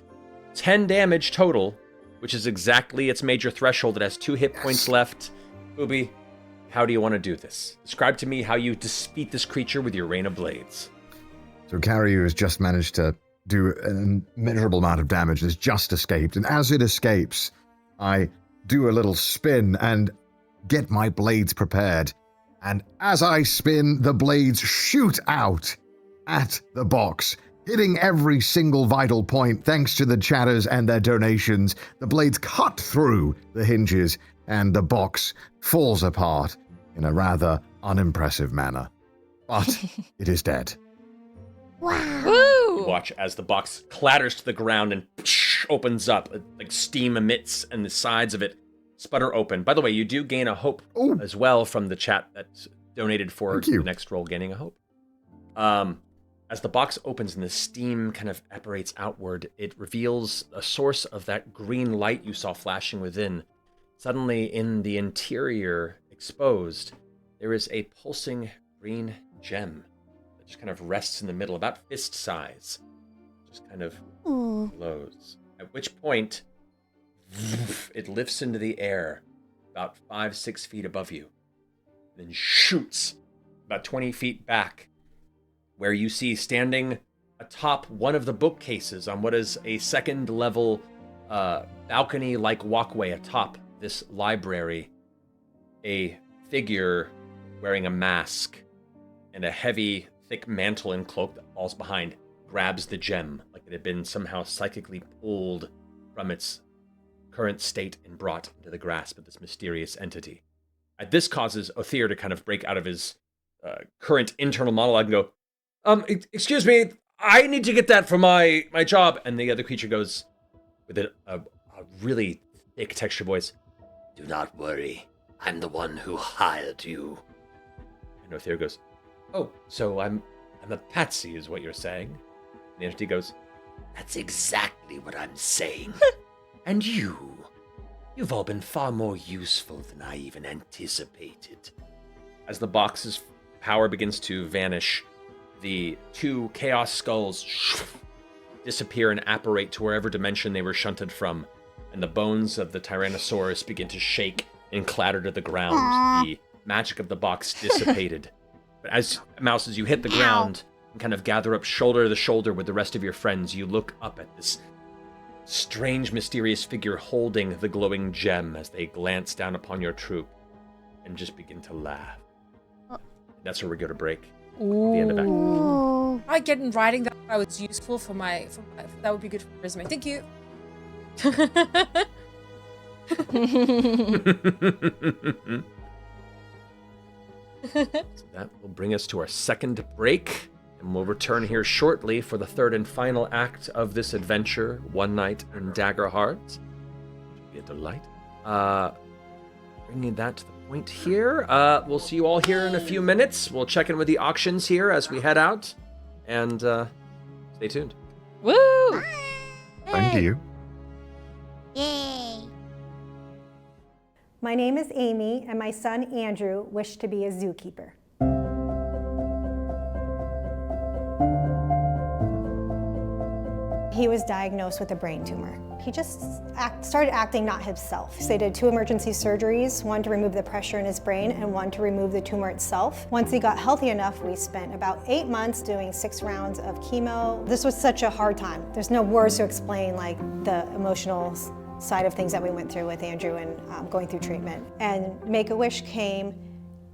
10 damage total, which is exactly its major threshold. It has 2 hit points left. Bubi, how do you want to do this? Describe to me how you defeat this creature with your Rain of Blades. So Kairyu has just managed to do an immeasurable amount of damage. Has just escaped, and as it escapes, I do a little spin and get my blades prepared. And as I spin, the blades shoot out at the box, hitting every single vital point. Thanks to the chatters and their donations, the blades cut through the hinges, and the box falls apart in a rather unimpressive manner. But it is dead. Wow. You watch as the box clatters to the ground and opens up, like steam emits, and the sides of it sputter open. By the way, you do gain a hope as well from the chat that's donated for the next roll, gaining a hope. As the box opens and the steam kind of evaporates outward, it reveals a source of that green light you saw flashing within. Suddenly, in the interior, exposed, there is a pulsing green gem that just kind of rests in the middle, about fist size. Just kind of glows. At which point, it lifts into the air about 5-6 feet above you, then shoots about 20 feet back, where you see standing atop one of the bookcases on what is a second-level balcony-like walkway atop this library, a figure wearing a mask and a heavy, thick mantle and cloak that falls behind grabs the gem, like it had been somehow psychically pulled from its current state and brought into the grasp of this mysterious entity. This causes Othir to kind of break out of his current internal monologue and go, excuse me, I need to get that for my job. And the other creature goes with a really thick texture voice, do not worry, I'm the one who hired you. And Othir goes, oh, so I'm a patsy is what you're saying? And the entity goes, that's exactly what I'm saying. And you've all been far more useful than I even anticipated. As the box's power begins to vanish, the two chaos skulls disappear and apparate to wherever dimension they were shunted from, and the bones of the Tyrannosaurus begin to shake and clatter to the ground. The magic of the box dissipated. But as you hit the ground and kind of gather up shoulder to shoulder with the rest of your friends, you look up at this strange, mysterious figure holding the glowing gem as they glance down upon your troop and just begin to laugh. That's where we go to break. At the end of Act. I get in writing that I was useful for my that would be good for my resume. Thank you. So that will bring us to our second break, and we'll return here shortly for the third and final act of this adventure, One Night in Daggerheart. Which will be a delight. Bringing that to the point here. We'll see you all here in a few minutes. We'll check in with the auctions here as we head out, and stay tuned. Woo! Thank you. Yay! My name is Amy, and my son Andrew wished to be a zookeeper. He was diagnosed with a brain tumor. He just started acting not himself. So they did 2 emergency surgeries, one to remove the pressure in his brain and one to remove the tumor itself. Once he got healthy enough, we spent about 8 months doing 6 rounds of chemo. This was such a hard time. There's no words to explain like the emotional side of things that we went through with Andrew and going through treatment. And Make-A-Wish came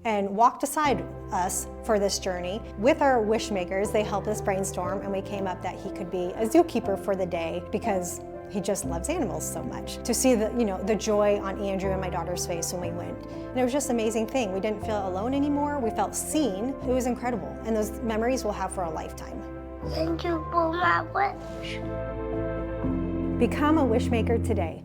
and walked aside us for this journey. With our wish makers, they helped us brainstorm, and we came up that he could be a zookeeper for the day because he just loves animals so much. To see the joy on Andrew and my daughter's face when we went. And it was just an amazing thing. We didn't feel alone anymore. We felt seen. It was incredible. And those memories we'll have for a lifetime. Thank you for my wish. Become a wish maker today.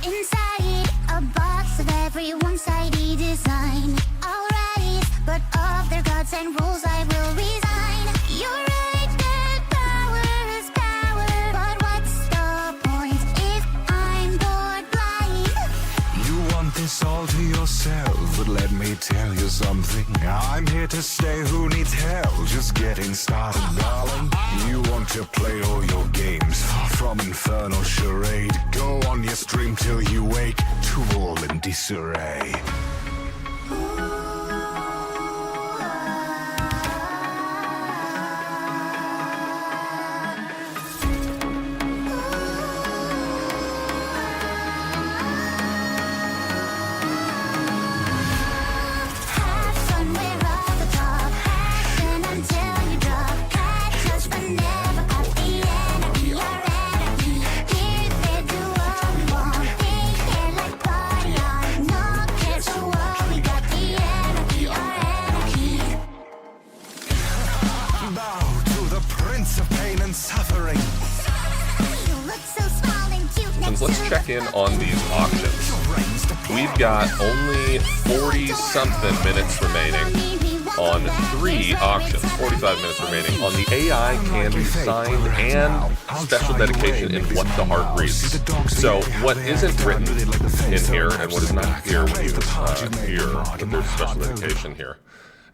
Inside a box of every one-sided design. I'll rise, but of their gods and rules I will resign. You're right that power is power, but what's the point if I'm bored blind? You want this all to yourself, but let me tell you something. I'm here to stay, who needs help? Just getting started, darling. You want to play all your games, far from infernal charade. Go on your stream till you wake to all in disarray. Let's check in on these auctions. We've got only 40-something minutes remaining on 3 auctions, 45 minutes remaining on the AI can be signed and special dedication in what the heart reads. So what isn't written in here and what is not here when you hear that there's special dedication here.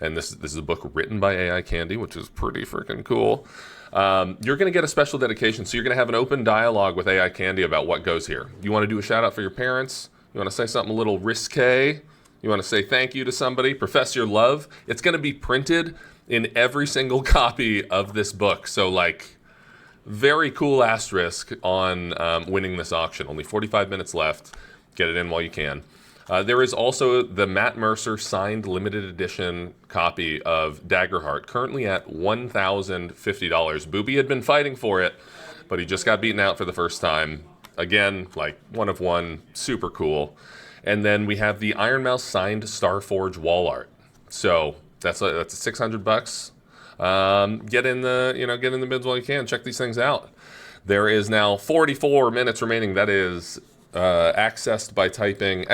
and this is a book written by AI Candy, which is pretty freaking cool. You're going to get a special dedication, so you're going to have an open dialogue with AI Candy about what goes here. You want to do a shout out for your parents? You want to say something a little risque? You want to say thank you to somebody? Profess your love? It's going to be printed in every single copy of this book. So, like, very cool asterisk on winning this auction. Only 45 minutes left. Get it in while you can. There is also the Matt Mercer signed limited edition copy of Daggerheart, currently at $1,050. Bubi had been fighting for it, but he just got beaten out for the first time. Again, like, one of one, super cool. And then we have the Ironmouse signed Starforge wall art. So that's $600. Get in the bids while you can. Check these things out. There is now 44 minutes remaining. That is accessed by typing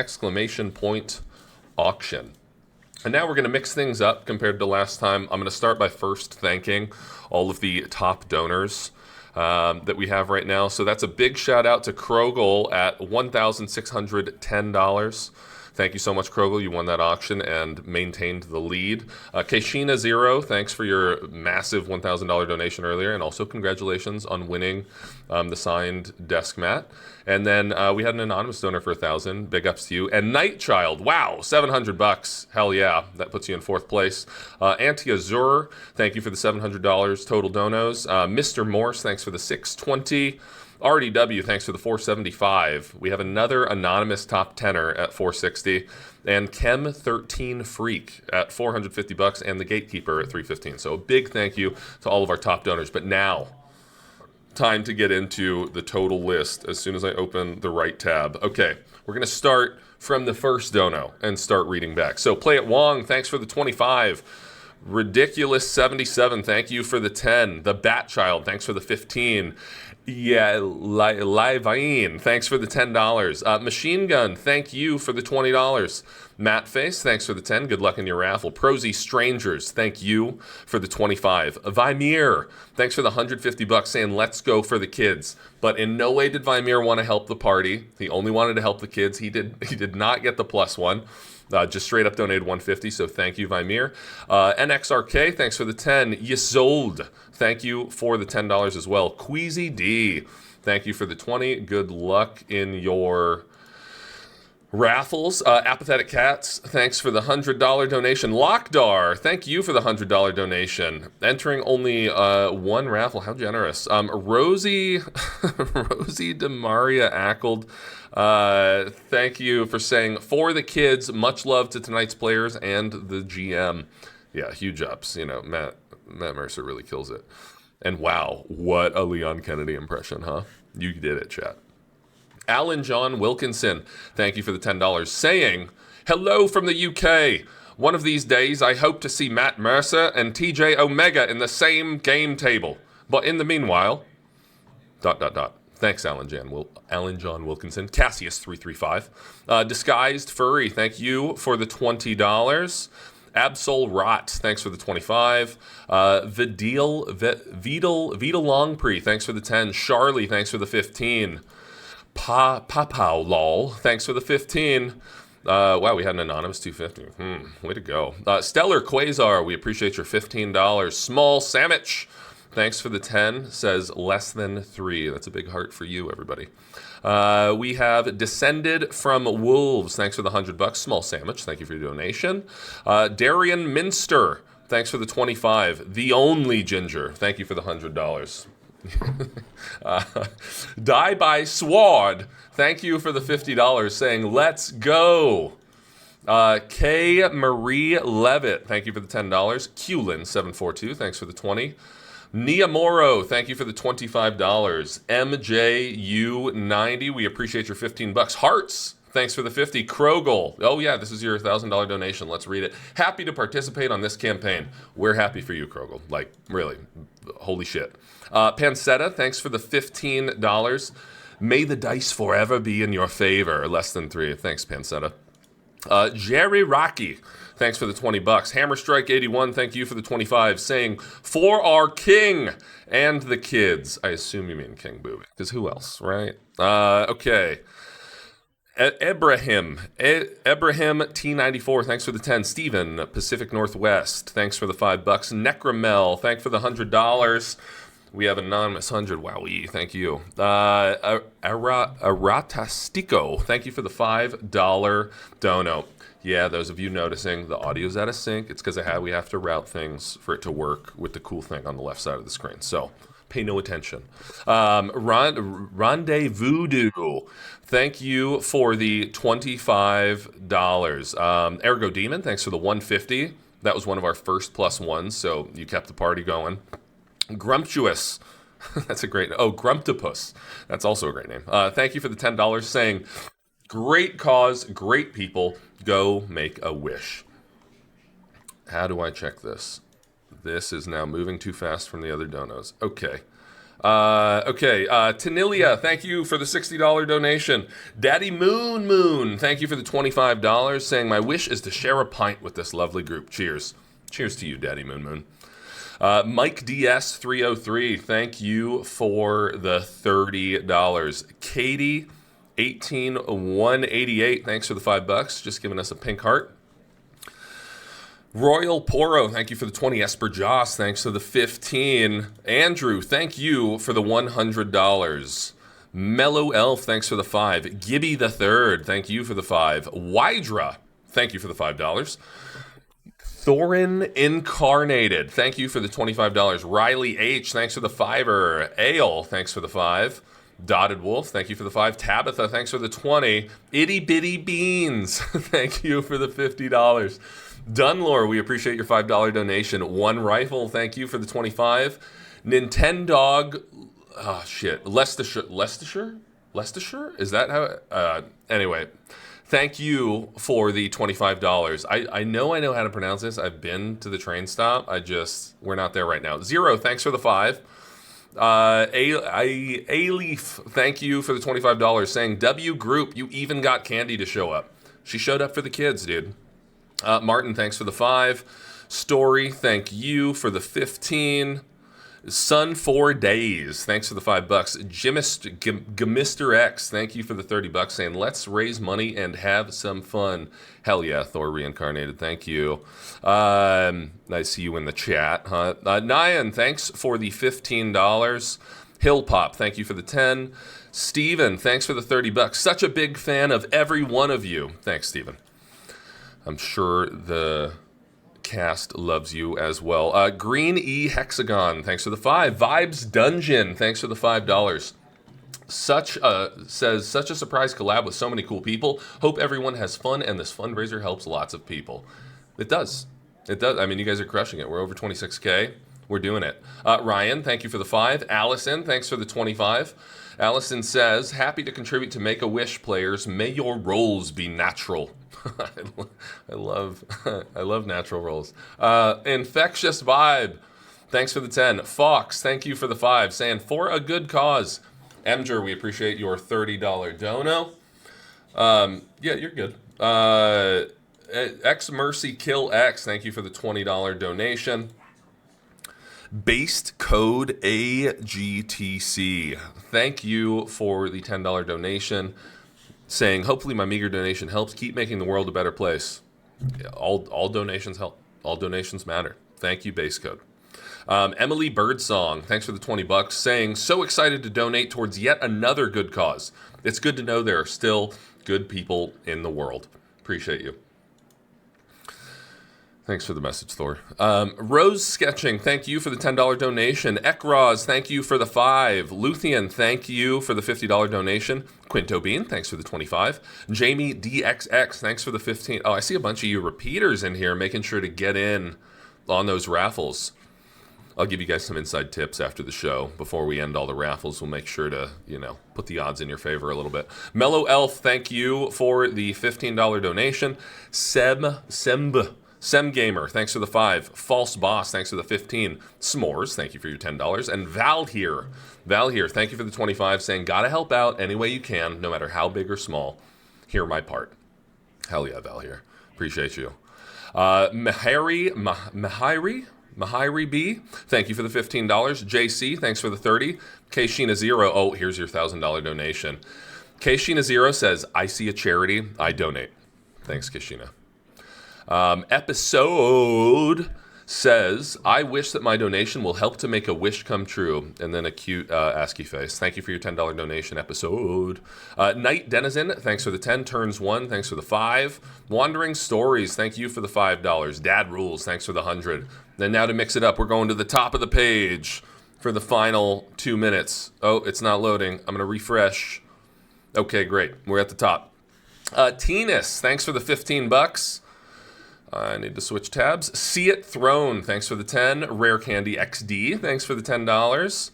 !auction. And now we're going to mix things up compared to last time. I'm going to start by first thanking all of the top donors that we have right now. So that's a big shout out to Krogel at $1,610. Thank you so much, Krogel. You won that auction and maintained the lead. Keishina Zero, thanks for your massive $1,000 donation earlier, and also congratulations on winning the signed desk mat. And then we had an anonymous donor for $1,000. Big ups to you. And Night Child, wow, $700. Hell yeah, that puts you in fourth place. Anti Azur, thank you for the $700 total donos. Mr. Morse, thanks for the $620. RDW, thanks for the $475. We have another anonymous top tenor at $460, and Chem13 Freak at $450, and the Gatekeeper at $315. So a big thank you to all of our top donors. But now, time to get into the total list as soon as I open the right tab. Okay, we're going to start from the first dono and start reading back. So Play It Wong, thanks for the 25. Ridiculous 77, thank you for the 10. The Bat Child, thanks for the 15. Yeah, Livain, thanks for the $10. Machine Gun, thank you for the $20. Matt Face, thanks for the 10. Good luck in your raffle. Prosy Strangers, thank you for the 25. Vimir, thanks for the $150, saying let's go for the kids. But in no way did Vimir want to help the party. He only wanted to help the kids. He did not get the plus one. Just straight up donated $150, so thank you, Vimir. NXRK, thanks for the 10. Yisold, thank you for the $10 as well. Queasy D, thank you for the 20. Good luck in your raffles. Apathetic Cats, thanks for the $100 donation. Lockdar, thank you for the $100 donation. Entering only one raffle, how generous. Rosie Demaria Ackled, thank you for saying, for the kids, much love to tonight's players and the GM. Yeah, huge ups. You know, Matt Mercer really kills it. And wow, what a Leon Kennedy impression, huh? You did it, chat. Alan John Wilkinson, thank you for the $10, saying, hello from the UK. One of these days, I hope to see Matt Mercer and TJ Omega in the same game table. But in the meanwhile, ... Thanks, Alan John Wilkinson. Cassius335. Disguised Furry, thank you for the $20. Absol Rot, thanks for the 25. Vidal Longpre, thanks for the 10. Charlie, thanks for the 15. Papau Lol, thanks for the 15. Wow, we had an anonymous 250. Way to go. Stellar Quasar, we appreciate your $15. Small Sandwich, thanks for the 10, says less than 3. That's a big heart for you, everybody. We have Descended from Wolves, thanks for the $100. Small Sandwich, thank you for your donation. Darian Minster, thanks for the 25. The Only Ginger, thank you for the $100. Die by Sword, thank you for the $50, saying let's go. K. Marie Levitt, thank you for the $10. Qlin742, thanks for the 20. Niamoro, thank you for the $25. MJU90, we appreciate your $15. Hearts, thanks for the 50. Krogel, oh yeah, this is your $1,000 donation. Let's read it. Happy to participate on this campaign. We're happy for you, Krogel. Like, really, holy shit. Pancetta, thanks for the $15. May the dice forever be in your favor. Less than 3. Thanks, Pancetta. Jerry Rocky, thanks for the $20. Hammerstrike81, thank you for the 25, saying, for our king and the kids. I assume you mean King Bubi, because who else, right? Okay. Ibrahim T94, thanks for the 10. Steven, Pacific Northwest, thanks for the $5. Necromel, thanks for the $100. We have Anonymous 100, wowee, thank you. Aratastico, thank you for the $5 dono. Yeah, those of you noticing the audio's out of sync, it's because we have to route things for it to work with the cool thing on the left side of the screen. So pay no attention. Rendezvous, thank you for the $25. Ergo Demon, thanks for the $150. That was one of our first +1s, so you kept the party going. Grumptuous, that's a great. Oh, Grumptopus, that's also a great name. Thank you for the $10, saying, great cause, great people, go make a wish. How do I check this? This is now moving too fast from the other donos. Okay. Tanilia, thank you for the $60 donation. Daddy Moon, thank you for the $25, saying, my wish is to share a pint with this lovely group. Cheers. Cheers to you, Daddy Moon. Mike DS303, thank you for the $30. Katie 18188, thanks for the $5, just giving us a pink heart. Royal Poro, thank you for the 20. Esper Joss, thanks for the 15. Andrew, thank you for the $100. Mellow Elf, thanks for the 5. Gibby the Third, thank you for the 5. Wydra, thank you for the $5. Thorin Incarnated, thank you for the $25. Riley H, thanks for the $5. Ale, thanks for the 5. Dotted Wolf, thank you for the 5. Tabitha, thanks for the 20. Itty Bitty Beans, thank you for the $50. Dunlore, we appreciate your $5 donation. One Rifle, thank you for the 25. Nintendog, Leicestershire? Is that how? Anyway, thank you for the $25. I know how to pronounce this. I've been to the train stop. We're not there right now. Zero, thanks for the 5. A-Leaf, thank you for the $25, saying, W Group, you even got Candy to show up. She showed up for the kids, dude. Martin, thanks for the 5. Story, thank you for the 15. Sun 4 Days, thanks for the $5. Gmister X, thank you for the $30, saying, let's raise money and have some fun. Hell yeah, Thor Reincarnated, thank you. I see you in the chat. Nyan, thanks for the $15. Hill Pop, thank you for the 10. Steven, thanks for the $30. Such a big fan of every one of you. Thanks, Steven. I'm sure the cast loves you as well. Green E Hexagon, thanks for the 5. Vibes Dungeon, thanks for the $5. Such a surprise collab with so many cool people. Hope everyone has fun and this fundraiser helps lots of people. It does. I mean, you guys are crushing it. We're over 26K. We're doing it. Ryan, thank you for the 5. Allison, thanks for the 25. Allison says, happy to contribute to Make-A-Wish players. May your rolls be natural. I love natural rolls. Infectious Vibe, thanks for the 10. Fox, thank you for the 5, saying, for a good cause. Emger, we appreciate your $30 dono. Yeah, you're good. X Mercy Kill X, thank you for the $20 donation. Based Code AGTC, thank you for the $10 donation, saying, hopefully my meager donation helps keep making the world a better place. Yeah, all donations help. All donations matter. Thank you, Base Code. Emily Birdsong, thanks for the $20, saying, so excited to donate towards yet another good cause. It's good to know there are still good people in the world. Appreciate you. Thanks for the message, Thor. Rose Sketching, thank you for the $10 donation. Ekraz, thank you for the 5. Luthien, thank you for the $50 donation. Quinto Bean, thanks for the 25. Jamie DXX, thanks for the 15. Oh, I see a bunch of you repeaters in here making sure to get in on those raffles. I'll give you guys some inside tips after the show. Before we end all the raffles, we'll make sure to, put the odds in your favor a little bit. Mellow Elf, thank you for the $15 donation. Sem Gamer, thanks for the 5. False Boss, thanks for the 15. S'mores, thank you for your $10. And Val here, thank you for the 25, saying, gotta help out any way you can, no matter how big or small. Hear my part. Hell yeah, Val here. Appreciate you. Mahiri B, thank you for the $15. JC, thanks for the 30. Kshina Zero, oh, here's your $1,000 donation. Keshina Zero says, I see a charity, I donate. Thanks, Keshina. Episode says, I wish that my donation will help to make a wish come true. And then a cute ASCII face. Thank you for your $10 donation, Episode. Night Denizen, thanks for the 10. Turns 1, thanks for the 5. Wandering Stories, thank you for the $5. Dad Rules, thanks for the 100. Then now to mix it up, we're going to the top of the page for the final 2 minutes. Oh, it's not loading. I'm going to refresh. Okay, great. We're at the top. Tinas, thanks for the $15. I need to switch tabs. See It Throne, thanks for the 10. Rare Candy XD, thanks for the $10.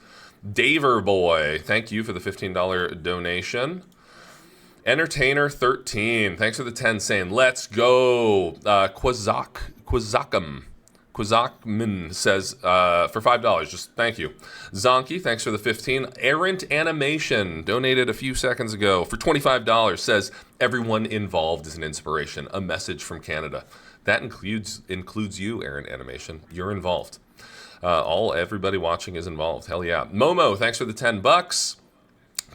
Daver Boy, thank you for the $15 donation. Entertainer 13, thanks for the 10, saying, let's go. Quizakman says, for $5, just thank you. Zonky, thanks for the 15. Errant Animation, donated a few seconds ago for $25, says, everyone involved is an inspiration, a message from Canada. That includes you, Errant Animation. You're involved. Everybody watching is involved. Hell yeah. Momo, thanks for the $10.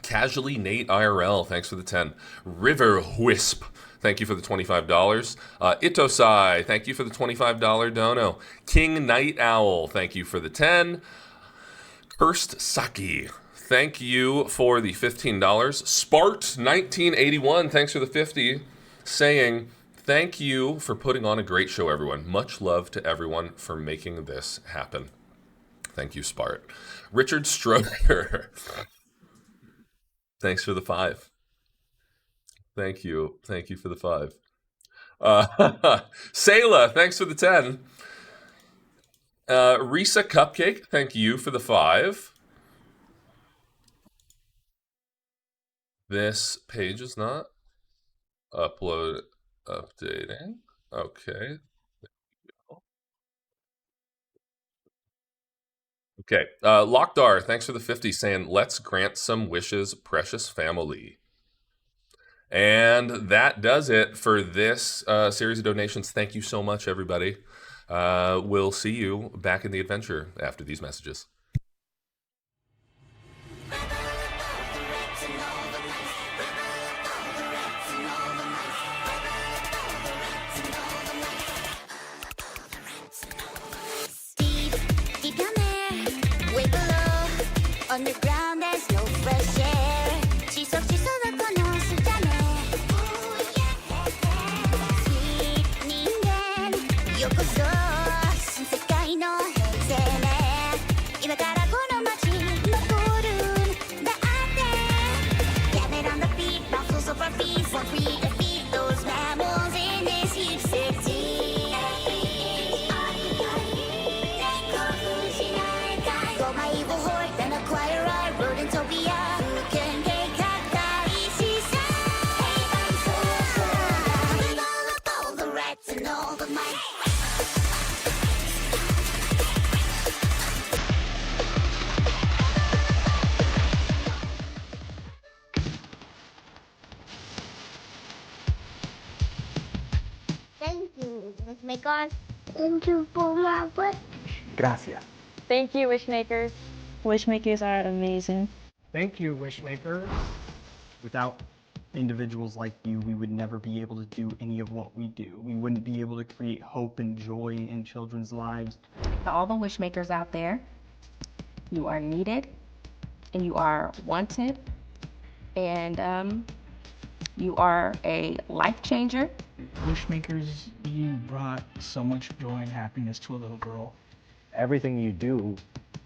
Casually Nate IRL, thanks for the 10. River Wisp, thank you for the $25. Itosai, thank you for the $25 dono. King Night Owl, thank you for the 10. Cursed Saki, thank you for the $15. Spart1981, thanks for the 50, saying, thank you for putting on a great show, everyone. Much love to everyone for making this happen. Thank you, Spart. Richard Stroker, thanks for the 5. Thank you. Thank you for the 5. Sayla, thanks for the 10. Risa Cupcake, thank you for the 5. This page is not updating. Okay. Okay. Lockdar, thanks for the 50, saying, let's grant some wishes, precious family. And that does it for this series of donations. Thank you so much, everybody. We'll see you back in the adventure after these messages. Deep down there, way below, underground there's no fresh air. 지석지석을 건너서잖아. Sweet ningen, 요코소. 신세계 너 행세네.今からこの街残る나한테. Get it on the beat, bounce off our feet, for free to feed those mammals in this huge city. Go my evil horde, then acquire our rodentopia. Who can take 가까이 시선? Hey, I'm so with all the rats and all the mice. Thank you, Wishmakers. Thank you for my wish. Gracias. Thank you, Wishmakers. Wishmakers are amazing. Thank you, Wishmaker. Without individuals like you, we would never be able to do any of what we do. We wouldn't be able to create hope and joy in children's lives. To all the Wishmakers out there, you are needed, and you are wanted, and you are a life changer. Wishmakers, you brought so much joy and happiness to a little girl. Everything you do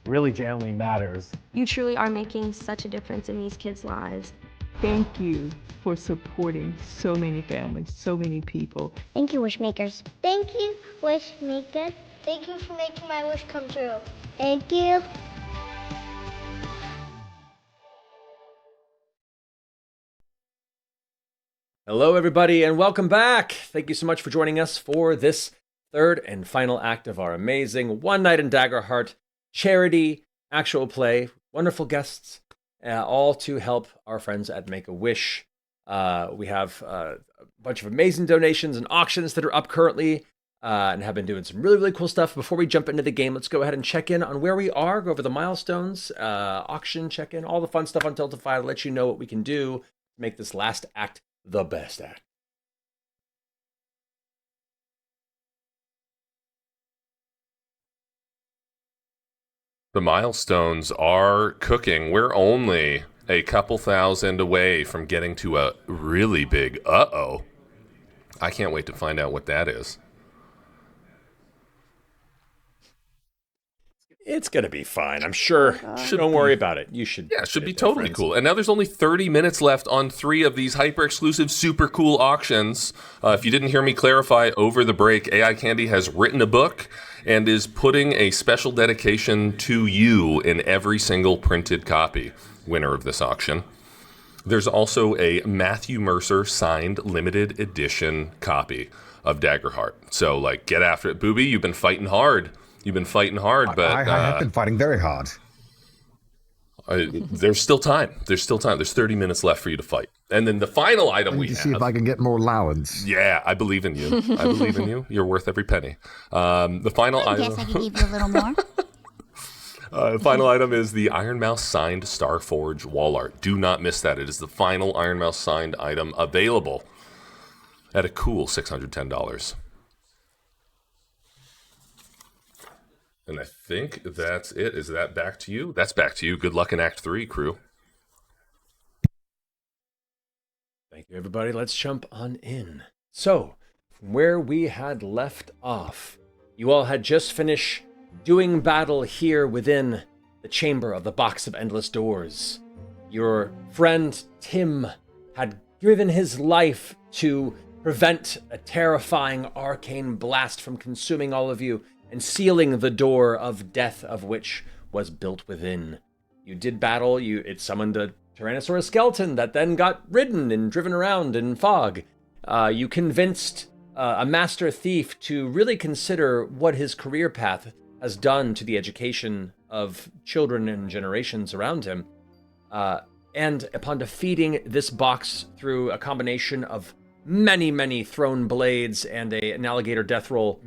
really genuinely matters. You truly are making such a difference in these kids' lives. Thank you for supporting so many families, so many people. Thank you, Wishmakers. Thank you, Wishmakers. Thank you for making my wish come true. Thank you. Hello, everybody, and welcome back. Thank you so much for joining us for this third and final act of our amazing One Night in Daggerheart charity actual play. Wonderful guests, all to help our friends at Make-A-Wish. We have a bunch of amazing donations and auctions that are up currently and have been doing some really, really cool stuff. Before we jump into the game, let's go ahead and check in on where we are, go over the milestones, auction check-in, all the fun stuff on Tiltify to let you know what we can do to make this last act the best act. The milestones are cooking. We're only a couple thousand away from getting to a really big uh-oh. I can't wait to find out what that is. It's going to be fine, I'm sure. Don't worry about it. You should. Yeah, it should be totally cool. And now there's only 30 minutes left on 3 of these hyper-exclusive, super cool auctions. If you didn't hear me clarify over the break, AI Candy has written a book and is putting a special dedication to you in every single printed copy, winner of this auction. There's also a Matthew Mercer signed limited edition copy of Daggerheart. So, like, get after it. Bubi, you've been fighting hard. But I have been fighting very hard. There's still time. There's 30 minutes left for you to fight. And then the final item we have. See if I can get more allowance. Yeah, I believe in you. I believe in you. You're worth every penny. The final item. Guess I could give you a little more. The final item is the Ironmouse signed Starforge wall art. Do not miss that. It is the final Ironmouse signed item available at a cool $610. And I think that's it. Is that back to you? That's back to you. Good luck in Act 3, crew. Thank you, everybody. Let's jump on in. So, from where we had left off, you all had just finished doing battle here within the chamber of the Box of Endless Doors. Your friend Tim had given his life to prevent a terrifying arcane blast from consuming all of you and sealing the door of death of which was built within. You did battle, it summoned a Tyrannosaurus skeleton that then got ridden and driven around in fog. You convinced a master thief to really consider what his career path has done to the education of children and generations around him. And upon defeating this box through a combination of many thrown blades and an alligator death roll,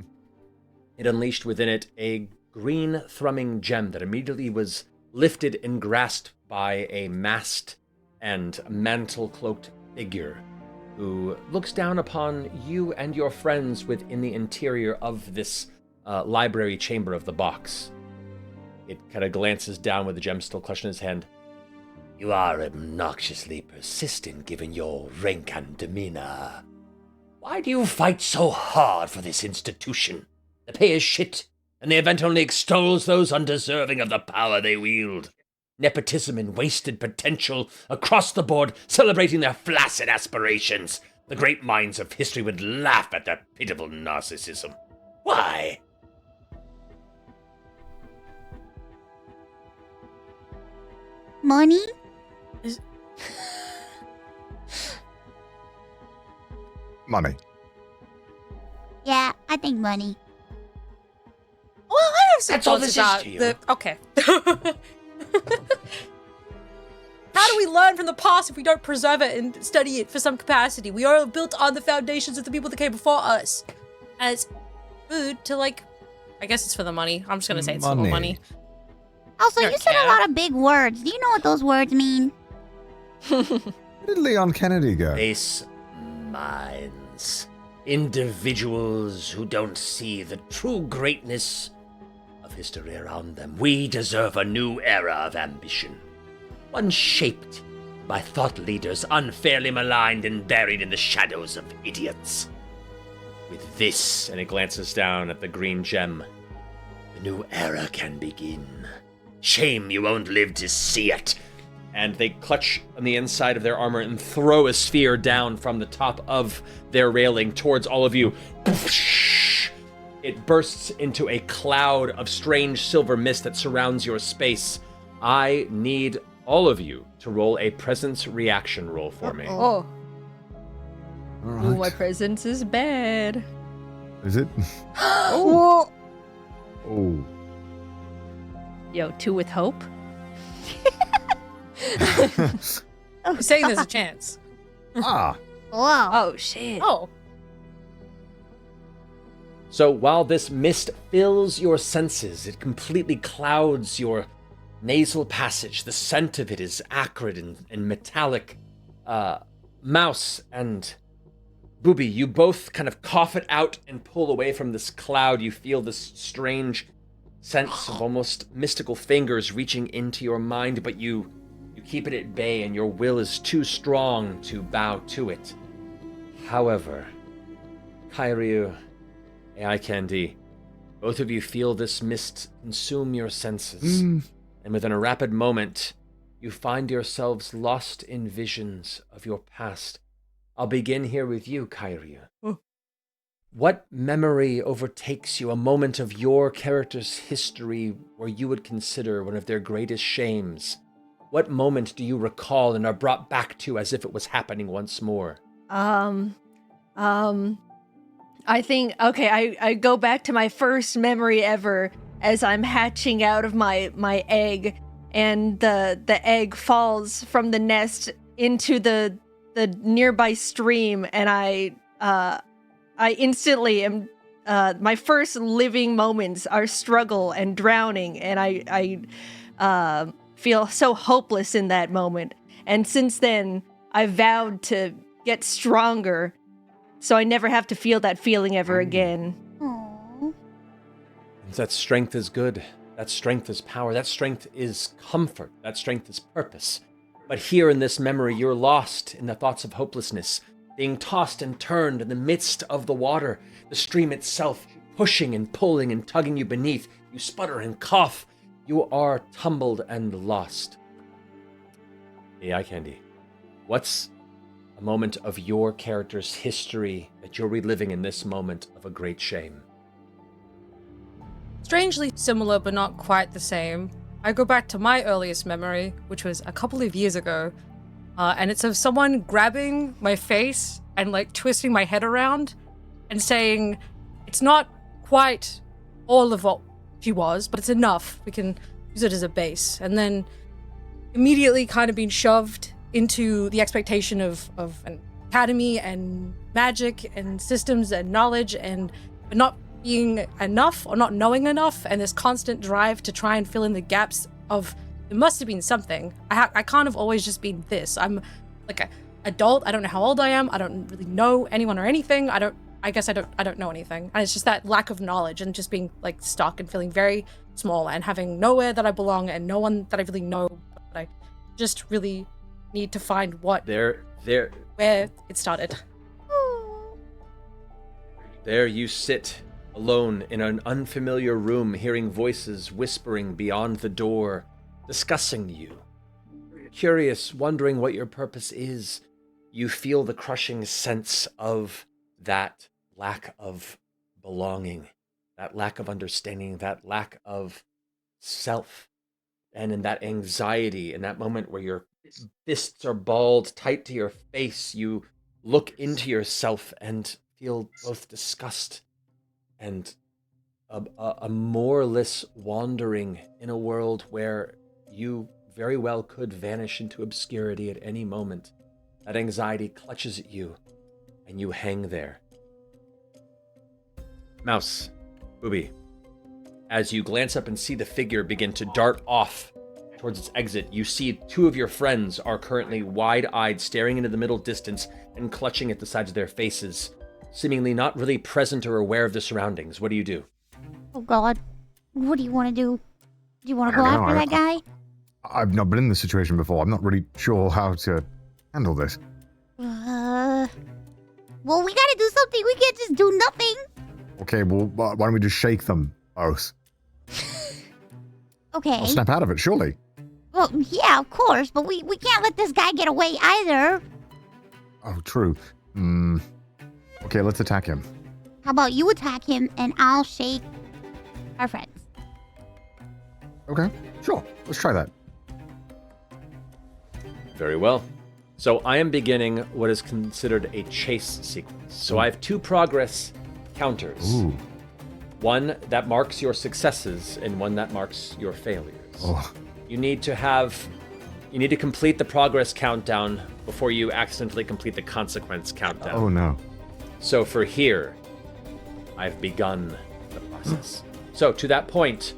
it unleashed within it a green thrumming gem that immediately was lifted and grasped by a masked and mantle-cloaked figure who looks down upon you and your friends within the interior of this library chamber of the box. It kind of glances down with the gem still clutched in his hand. You are obnoxiously persistent given your rank and demeanor. Why do you fight so hard for this institution? The pay is shit, and the event only extols those undeserving of the power they wield. Nepotism and wasted potential across the board, celebrating their flaccid aspirations. The great minds of history would laugh at their pitiable narcissism. Why? Money? Money. Yeah, I think money. Well, I have some That's all thoughts this about is to you. Okay. How do we learn from the past if we don't preserve it and study it for some capacity? We are built on the foundations of the people that came before us. As food to, like, I guess it's for the money. I'm just gonna say it's for the money. Also, Don't you said care. a lot of big words. Do you know what those words mean? Where did Leon Kennedy go? Base minds. Individuals who don't see the true greatness of history around them. We deserve a new era of ambition. One shaped by thought leaders unfairly maligned and buried in the shadows of idiots. With this, and it glances down at the green gem, the new era can begin. Shame you won't live to see it. And they clutch on the inside of their armor and throw a sphere down from the top of their railing towards all of you. It bursts into a cloud of strange silver mist that surrounds your space. I need all of you to roll a presence reaction roll for me. Oh. All Ooh, my right. presence is bad. Is it? Oh. Oh. Yo, 2 with hope. I'm saying there's a chance. Ah. Whoa. Oh, shit. Oh. So while this mist fills your senses, it completely clouds your nasal passage. The scent of it is acrid and metallic. Mouse and Bubi, you both kind of cough it out and pull away from this cloud. You feel this strange sense of almost mystical fingers reaching into your mind, but you keep it at bay, and your will is too strong to bow to it. However, Kairyu, AI Candy, both of you feel this mist consume your senses, and within a rapid moment, you find yourselves lost in visions of your past. I'll begin here with you, Kairyu. What memory overtakes you, a moment of your character's history where you would consider one of their greatest shames? What moment do you recall and are brought back to as if it was happening once more? I think, okay, I go back to my first memory ever as I'm hatching out of my egg, and the egg falls from the nest into the nearby stream, and I instantly am, my first living moments are struggle and drowning, and I feel so hopeless in that moment. And since then, I vowed to get stronger, so I never have to feel that feeling ever again. Aww. That strength is good. That strength is power. That strength is comfort. That strength is purpose. But here in this memory, you're lost in the thoughts of hopelessness, being tossed and turned in the midst of the water, the stream itself pushing and pulling and tugging you beneath. You sputter and cough. You are tumbled and lost. AI Candy, what's a moment of your character's history that you're reliving in this moment of a great shame? Strangely similar, but not quite the same. I go back to my earliest memory, which was a couple of years ago, and it's of someone grabbing my face and like twisting my head around and saying, it's not quite all of what she was, but it's enough. We can use it as a base. And then immediately kind of being shoved into the expectation of an academy and magic and systems and knowledge, and but not being enough or not knowing enough, and this constant drive to try and fill in the gaps of there must have been something. I can't have always just been this. I'm like an adult. I don't know how old I am. I don't really know anyone or anything. I guess I don't know anything. And it's just that lack of knowledge and just being like stuck and feeling very small and having nowhere that I belong and no one that I really know. But I just really need to find what Where it started. There you sit, alone in an unfamiliar room, hearing voices whispering beyond the door, discussing you. Curious, wondering what your purpose is, you feel the crushing sense of that lack of belonging, that lack of understanding, that lack of self. And in that anxiety, in that moment where your fists are balled tight to your face, you look into yourself and feel both disgust and a moreless wandering in a world where you very well could vanish into obscurity at any moment. That anxiety clutches at you, and you hang there. Mouse, Bubi, as you glance up and see the figure begin to dart off towards its exit, you see two of your friends are currently wide-eyed, staring into the middle distance and clutching at the sides of their faces, seemingly not really present or aware of the surroundings. What do you do? Oh God, what do you want to do? Do you want to go after that guy? I've not been in this situation before. I'm not really sure how to handle this. Well, we gotta do something. We can't just do nothing. Okay, well, why don't we just shake them both? Okay. I'll snap out of it, surely. Well, yeah, of course, but we can't let this guy get away either. Oh, true. Okay, let's attack him. How about you attack him and I'll shake our friends? Okay, sure. Let's try that. Very well. So I am beginning what is considered a chase sequence. So I have two progress counters. Ooh. One that marks your successes and one that marks your failures. Oh. You need to complete the progress countdown before you accidentally complete the consequence countdown. Oh no. So for here, I've begun the process. So to that point,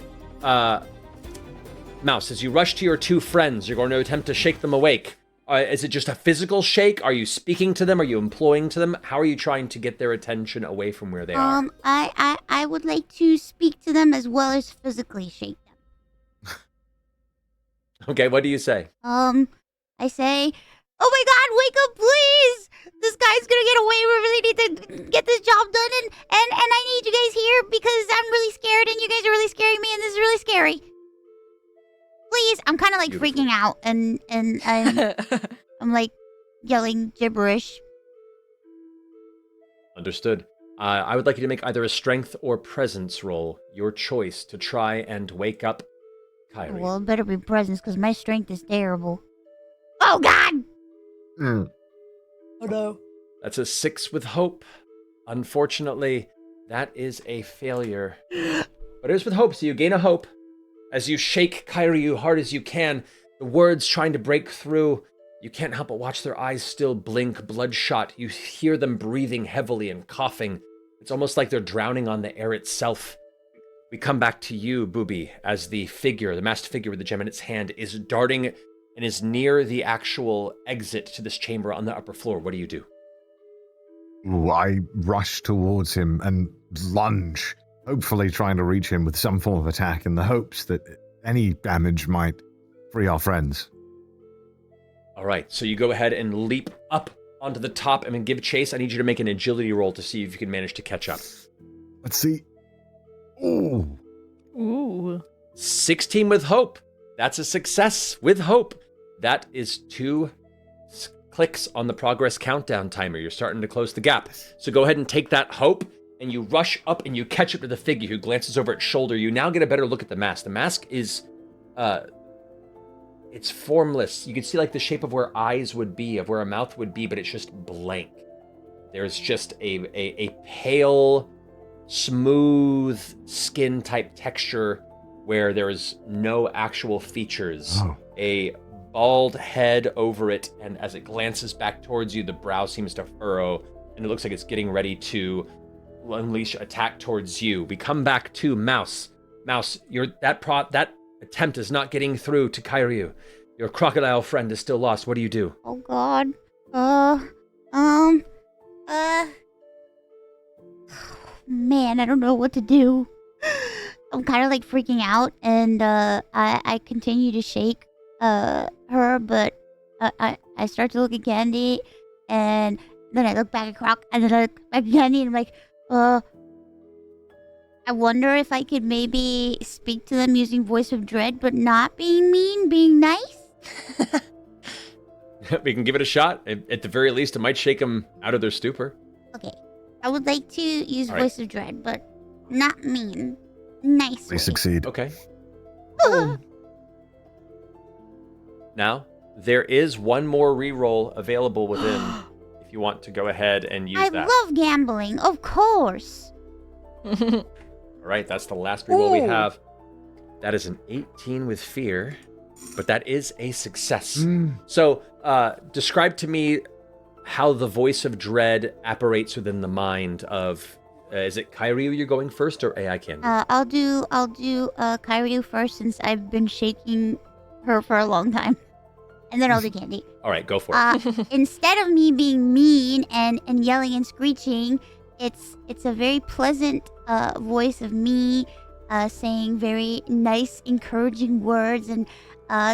Mouse, as you rush to your two friends, you're going to attempt to shake them awake. Is it just a physical shake? Are you speaking to them? Are you imploring to them? How are you trying to get their attention away from where they are? I would like to speak to them as well as physically shake them. Okay, what do you say? I say, oh my God, wake up, please! This guy's gonna get away. We really need to get this job done, and I need you guys here because I'm really scared, and you guys are really scaring me, and this is really scary. Please, I'm kind of like freaking out, and I'm like yelling gibberish. Understood. I would like you to make either a strength or presence roll, your choice, to try and wake up Kairyu. Well, it better be presence because my strength is terrible. Oh God! Oh no. That's a 6 with hope. Unfortunately, that is a failure. But it is with hope, so you gain a hope. As you shake Kairyu hard as you can, the words trying to break through, you can't help but watch their eyes still blink bloodshot. You hear them breathing heavily and coughing. It's almost like they're drowning on the air itself. We come back to you, Bubi, as the figure, the masked figure with the gem in its hand, is darting and is near the actual exit to this chamber on the upper floor. What do you do? Ooh, I rush towards him and lunge, hopefully trying to reach him with some form of attack in the hopes that any damage might free our friends. All right, so you go ahead and leap up onto the top and then give chase. I need you to make an agility roll to see if you can manage to catch up. Let's see. Ooh. Ooh. 16 with hope. That's a success with hope. That is 2 clicks on the progress countdown timer. You're starting to close the gap. So go ahead and take that hope, and you rush up and you catch up to the figure who glances over its shoulder. You now get a better look at the mask. The mask is, it's formless. You can see like the shape of where eyes would be, of where a mouth would be, but it's just blank. There's just a pale, smooth skin type texture where there is no actual features. Oh. A bald head over it, and as it glances back towards you, the brow seems to furrow, and it looks like it's getting ready to unleash attack towards you. We come back to Mouse. Mouse, that attempt is not getting through to Kairyu. Your crocodile friend is still lost. What do you do? Oh God. Man, I don't know what to do. I'm kind of like freaking out, and I continue to shake her, but I start to look at Candy, and then I look back at Croc, and then I look back at Candy, and I'm like, I wonder if I could maybe speak to them using Voice of Dread, but not being mean, being nice? We can give it a shot. At the very least, it might shake them out of their stupor. Okay. I would like to use All Voice of Dread, but not mean. Nice. We succeed. Okay. Now, there is one more reroll available within if you want to go ahead and use I that. love gambling, of course. All right, that's the last reroll we have. That is an 18 with fear, but that is a success. So, describe to me how the Voice of Dread apparates within the mind of... is it Kairyu you're going first, or AI Candy? I'll do Kairyu first since I've been shaking her for a long time. And then I'll do Candy. All right, go for it. Instead of me being mean and yelling and screeching, it's a very pleasant voice of me saying very nice, encouraging words and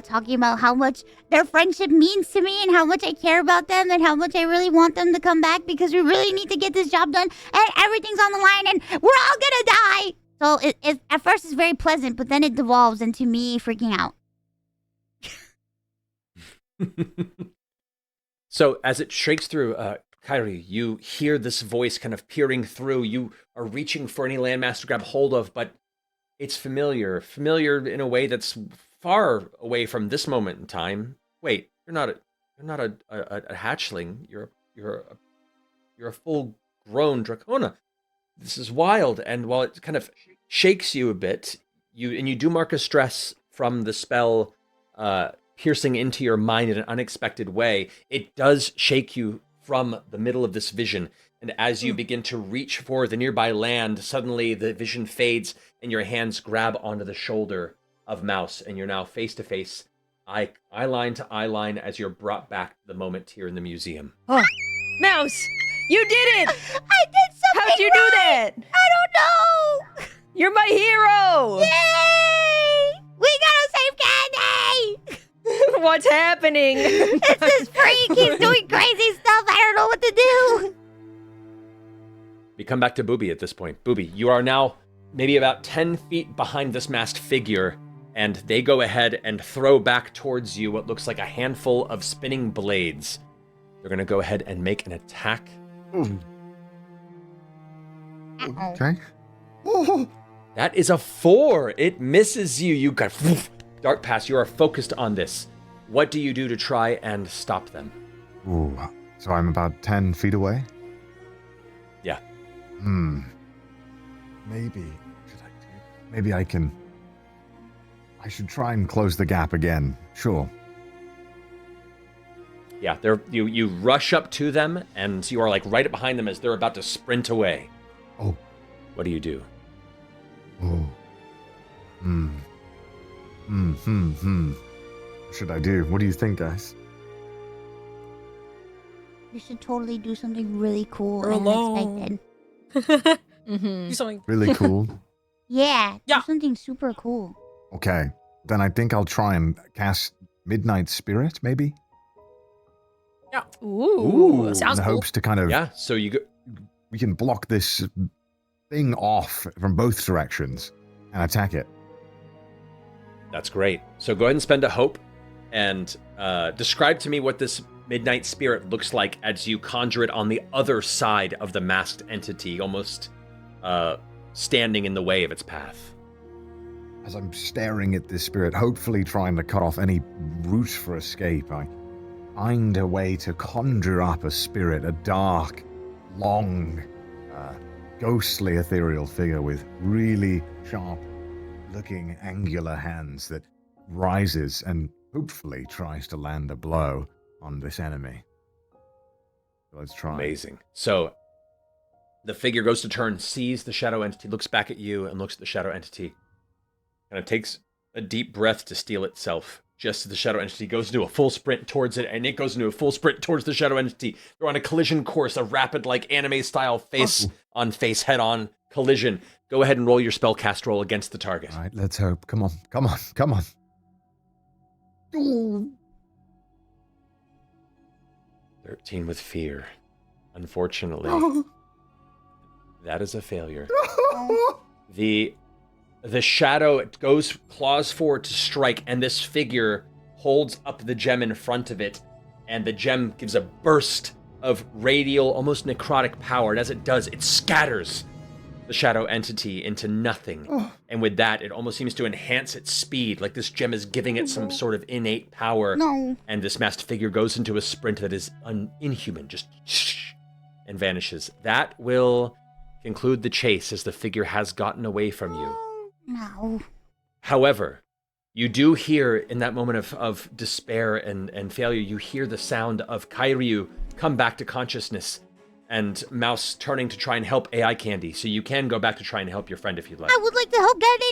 talking about how much their friendship means to me and how much I care about them and how much I really want them to come back because we really need to get this job done and everything's on the line and we're all gonna die. So it at first it's very pleasant, but then it devolves into me freaking out. So as it shakes through, Kairyu, you hear this voice kind of peering through. You are reaching for any landmass to grab hold of, but it's familiar in a way that's far away from this moment in time. Wait, you're not a hatchling. You're a full-grown Dracona. This is wild, and while it kind of shakes you a bit, you do mark a stress from the spell piercing into your mind in an unexpected way. It does shake you from the middle of this vision, and as you begin to reach for the nearby land, suddenly the vision fades, and your hands grab onto the shoulder of Mouse, and you're now face to face eye line to eye line as you're brought back to the moment here in the museum. Oh, Mouse, you did it! I did something How'd you do that? I don't know! You're my hero! Yay! We gotta save Candy! What's happening? It's this freak! He's doing crazy stuff! I don't know what to do! We come back to Bubi at this point. Bubi, you are now maybe about 10 feet behind this masked figure, and they go ahead and throw back towards you what looks like a handful of spinning blades. They're going to go ahead and make an attack. Okay. That is a 4. It misses you. You got dart pass. You are focused on this. What do you do to try and stop them? Ooh, so I'm about 10 feet away? Yeah. Maybe I can... I should try and close the gap again. Sure. Yeah, you rush up to them, and you are like right behind them as they're about to sprint away. Oh. What do you do? Oh. What should I do? What do you think, guys? You should totally do something really cool We're and alone. unexpected. Do something Really cool. Yeah, do something super cool. Okay. Then I think I'll try and cast Midnight Spirit, maybe? Yeah. Ooh. Sounds in cool. hopes to kind of... Yeah, so we can block this thing off from both directions and attack it. That's great. So go ahead and spend a hope and describe to me what this Midnight Spirit looks like as you conjure it on the other side of the masked entity, almost standing in the way of its path. As I'm staring at this spirit, hopefully trying to cut off any route for escape, I find a way to conjure up a spirit, a dark, long, ghostly ethereal figure with really sharp-looking angular hands that rises and hopefully tries to land a blow on this enemy. So let's try. Amazing. So the figure goes to turn, sees the shadow entity, looks back at you, and looks at the shadow entity. Kind of takes a deep breath to steel itself. Just as the shadow entity goes into a full sprint towards it, and it goes into a full sprint towards the shadow entity. They're on a collision course, a rapid, like, anime-style face-on-face, head-on collision. Go ahead and roll your spellcast roll against the target. All right, let's hope. Come on, come on, come on. Ooh. 13 with fear. Unfortunately, that is a failure. The shadow claws forward to strike, and this figure holds up the gem in front of it, and the gem gives a burst of radial, almost necrotic power, and as it does, it scatters the shadow entity into nothing. And with that, it almost seems to enhance its speed, like this gem is giving it some sort of innate power. No. And this masked figure goes into a sprint that is inhuman, just and vanishes. That will conclude the chase as the figure has gotten away from you. No. However, you do hear in that moment of despair and failure, you hear the sound of Kairyu come back to consciousness and Mouse turning to try and help AI Candy. So you can go back to try and help your friend if you'd like. I would like to help Candy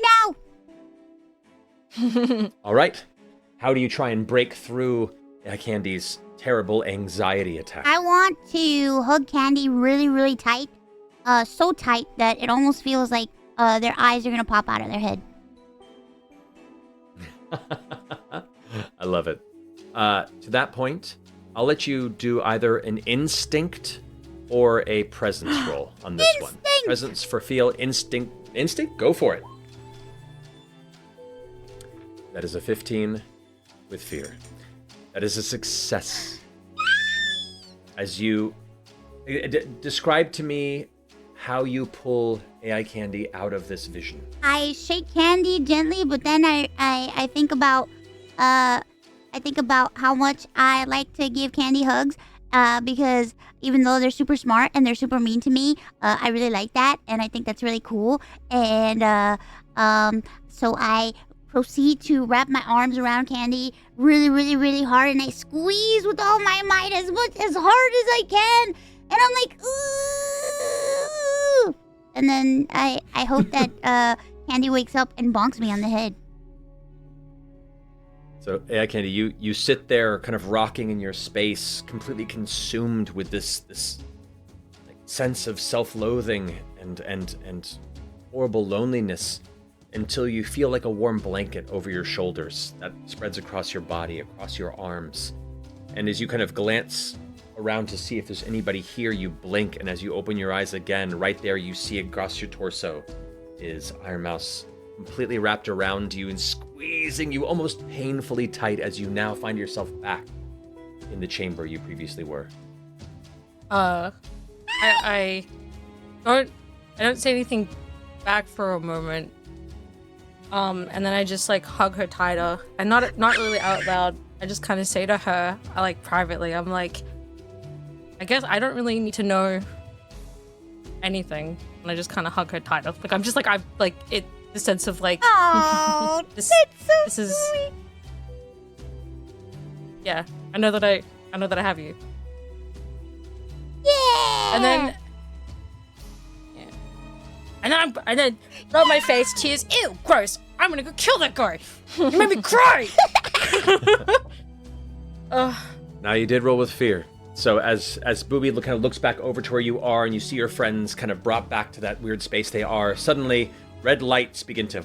now! All right. How do you try and break through AI Candy's terrible anxiety attack? I want to hug Candy really, really tight. So tight that it almost feels like their eyes are gonna pop out of their head. I love it. To that point, I'll let you do either an instinct or a presence roll on this one. Presence for feel, instinct. Instinct? Go for it. That is a 15 with fear. That is a success. As you... describe to me how you pull AI Candy out of this vision. I shake Candy gently, but then I think about how much I like to give Candy hugs, because even though they're super smart and they're super mean to me, I really like that, and I think that's really cool. And so I proceed to wrap my arms around Candy really, really, really hard, and I squeeze with all my might as hard as I can, and I'm like, ooh! And then I hope that Candy wakes up and bonks me on the head. So, AI Candy, you sit there kind of rocking in your space, completely consumed with this like, sense of self-loathing and horrible loneliness until you feel like a warm blanket over your shoulders that spreads across your body, across your arms. And as you kind of glance around to see if there's anybody here, you blink, and as you open your eyes again, right there you see across your torso is Ironmouse, completely wrapped around you and squeezing you almost painfully tight as you now find yourself back in the chamber you previously were. I don't say anything back for a moment. And then I just like hug her tighter, and not really out loud. I just kind of say to her, I like privately, I'm like, I guess I don't really need to know anything. And I just kind of hug her tighter. Like I'm just like I've like it the sense of like Oh, this that's so is sweet. yeah. I know that I have you. Yeah. And then and then rub my face, tears. Ew, gross. I'm gonna go kill that guy. You made me cry. Now you did roll with fear. So as Bubi kind of looks back over to where you are and you see your friends kind of brought back to that weird space they are, suddenly red lights begin to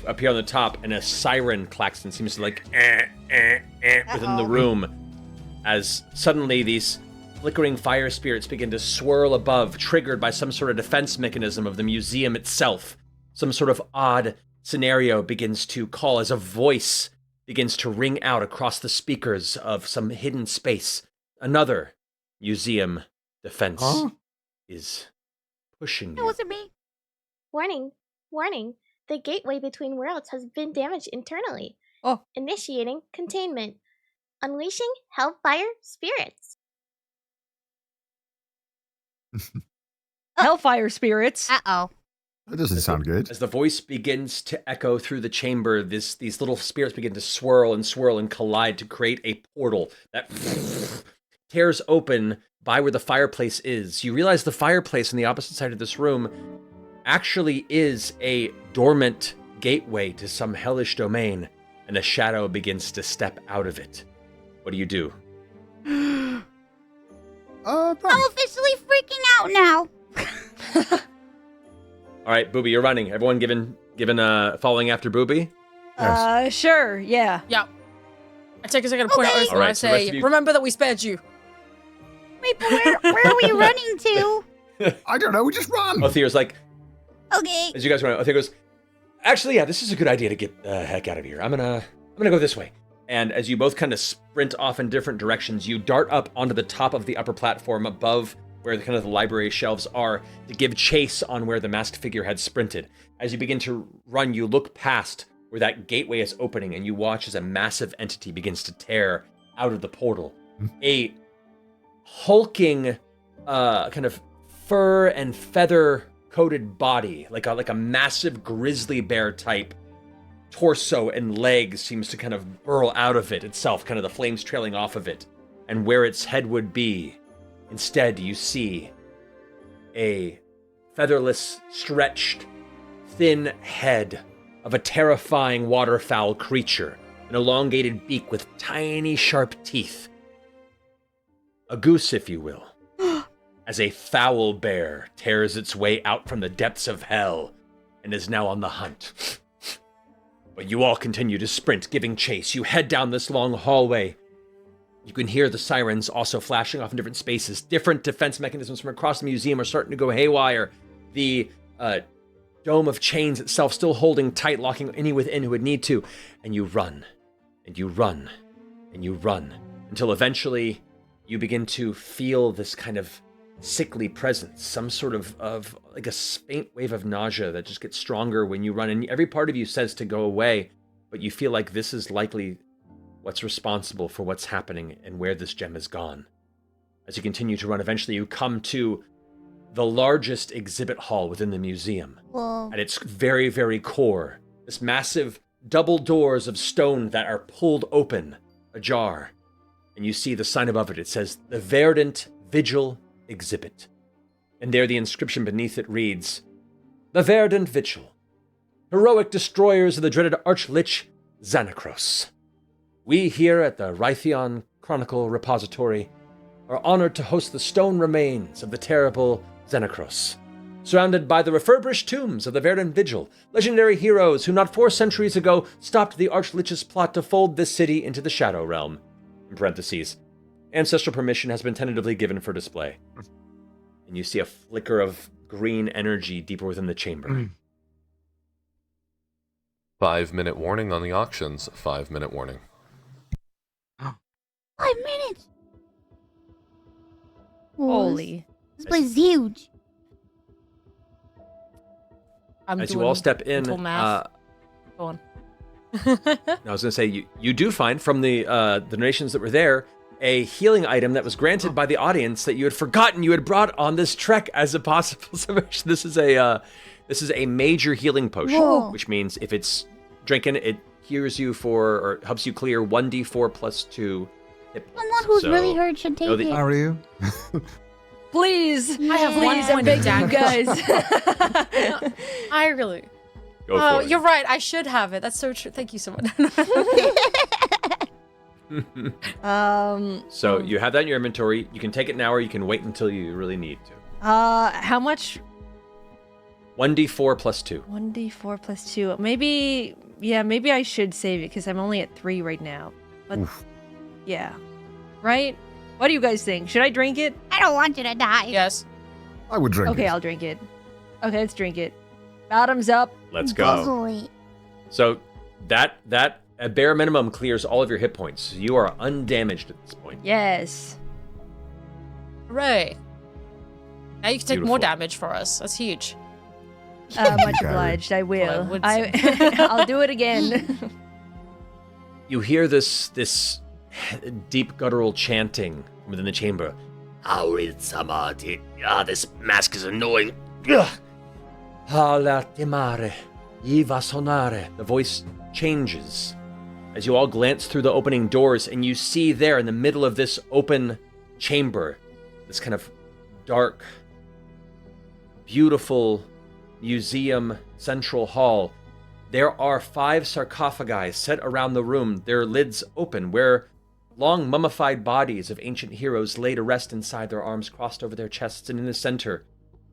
appear on the top and a siren klaxon seems to like within the room as suddenly these flickering fire spirits begin to swirl above, triggered by some sort of defense mechanism of the museum itself. Some sort of odd scenario begins to call as a voice begins to ring out across the speakers of some hidden space. Another museum defense is pushing That you. wasn't me. Warning, warning. The gateway between worlds has been damaged internally. Oh. Initiating containment. Unleashing hellfire spirits. Hellfire spirits. Uh-oh. That doesn't sound good. As the voice begins to echo through the chamber, these little spirits begin to swirl and collide to create a portal that tears open by where the fireplace is. You realize the fireplace on the opposite side of this room actually is a dormant gateway to some hellish domain, and a shadow begins to step out of it. What do you do? I'm officially freaking out now. All right, Bubi, you're running. Everyone given following after Bubi? Sure, yeah. Yeah. I take a second to point out All Ursula right, and so the rest say, of you- remember that we spared you. Wait, but where are we running to? I don't know, we just run. Othir's like, Okay. as you guys run, Othir goes, actually, yeah, this is a good idea to get the heck out of here. I'm gonna go this way. And as you both kind of sprint off in different directions, you dart up onto the top of the upper platform above where the kind of the library shelves are to give chase on where the masked figure had sprinted. As you begin to run, you look past where that gateway is opening and you watch as a massive entity begins to tear out of the portal. A hulking kind of fur and feather coated body, like a massive grizzly bear type torso and legs seems to kind of burl out of it itself, kind of the flames trailing off of it. And where its head would be, instead you see a featherless, stretched, thin head of a terrifying waterfowl creature, an elongated beak with tiny sharp teeth. A goose, if you will. As a foul bear tears its way out from the depths of hell and is now on the hunt. But you all continue to sprint, giving chase. You head down this long hallway. You can hear the sirens also flashing off in different spaces. Different defense mechanisms from across the museum are starting to go haywire. The dome of chains itself still holding tight, locking any within who would need to. And you run, and you run, and you run, until eventually you begin to feel this kind of sickly presence, some sort of like a faint wave of nausea that just gets stronger when you run. And every part of you says to go away, but you feel like this is likely what's responsible for what's happening and where this gem has gone. As you continue to run, eventually you come to the largest exhibit hall within the museum. Whoa. At its very, very core, this massive double doors of stone that are pulled open, ajar. And you see the sign above it. It says, "The Verdant Vigil Exhibit." And there the inscription beneath it reads, "The Verdant Vigil, heroic destroyers of the dreaded Archlich Xanacros, We here at the Raytheon Chronicle Repository are honored to host the stone remains of the terrible Xenocros, surrounded by the refurbished tombs of the Verdant Vigil, legendary heroes who not 4 centuries ago stopped the Archlich's plot to fold this city into the Shadow Realm. In parentheses, ancestral permission has been tentatively given for display. And you see a flicker of green energy deeper within the chamber. 5-minute warning on the auctions. 5-minute warning. 5 minutes. Holy. This place is huge. As you all step in, Go on. I was going to say, you do find from the donations that were there a healing item that was granted by the audience that you had forgotten you had brought on this trek as a possible subversion. This is a major healing potion, Whoa. which means if it's drinking, it heals you or helps you clear 1d4 plus 2 hit points. Someone who's So, really hurt should take it. How are you? Please, I have please, one I'm point of begging you guys. I really. Go for it. You're right. I should have it. That's so true. Thank you so much. So you have that in your inventory. You can take it now or you can wait until you really need to. How much? 1d4 plus 2. 1d4 plus 2. Maybe I should save it because I'm only at 3 right now. But yeah, right? What do you guys think? Should I drink it? I don't want you to die. Yes. I would drink Okay, it. I'll drink it. Okay, let's drink it. Bottoms up. Let's go. Guzzle. So that at bare minimum clears all of your hit points. You are undamaged at this point. Yes. Hooray. Now you can take more Beautiful. damage for us. That's huge. Much obliged. I will. would I'll do it again. You hear this deep guttural chanting within the chamber. This mask is annoying. Hala timare, iva sonare. The voice changes as you all glance through the opening doors, and you see there in the middle of this open chamber, this kind of dark, beautiful museum central hall. There are 5 sarcophagi set around the room, their lids open, where long mummified bodies of ancient heroes lay to rest inside, their arms crossed over their chests, and in the center,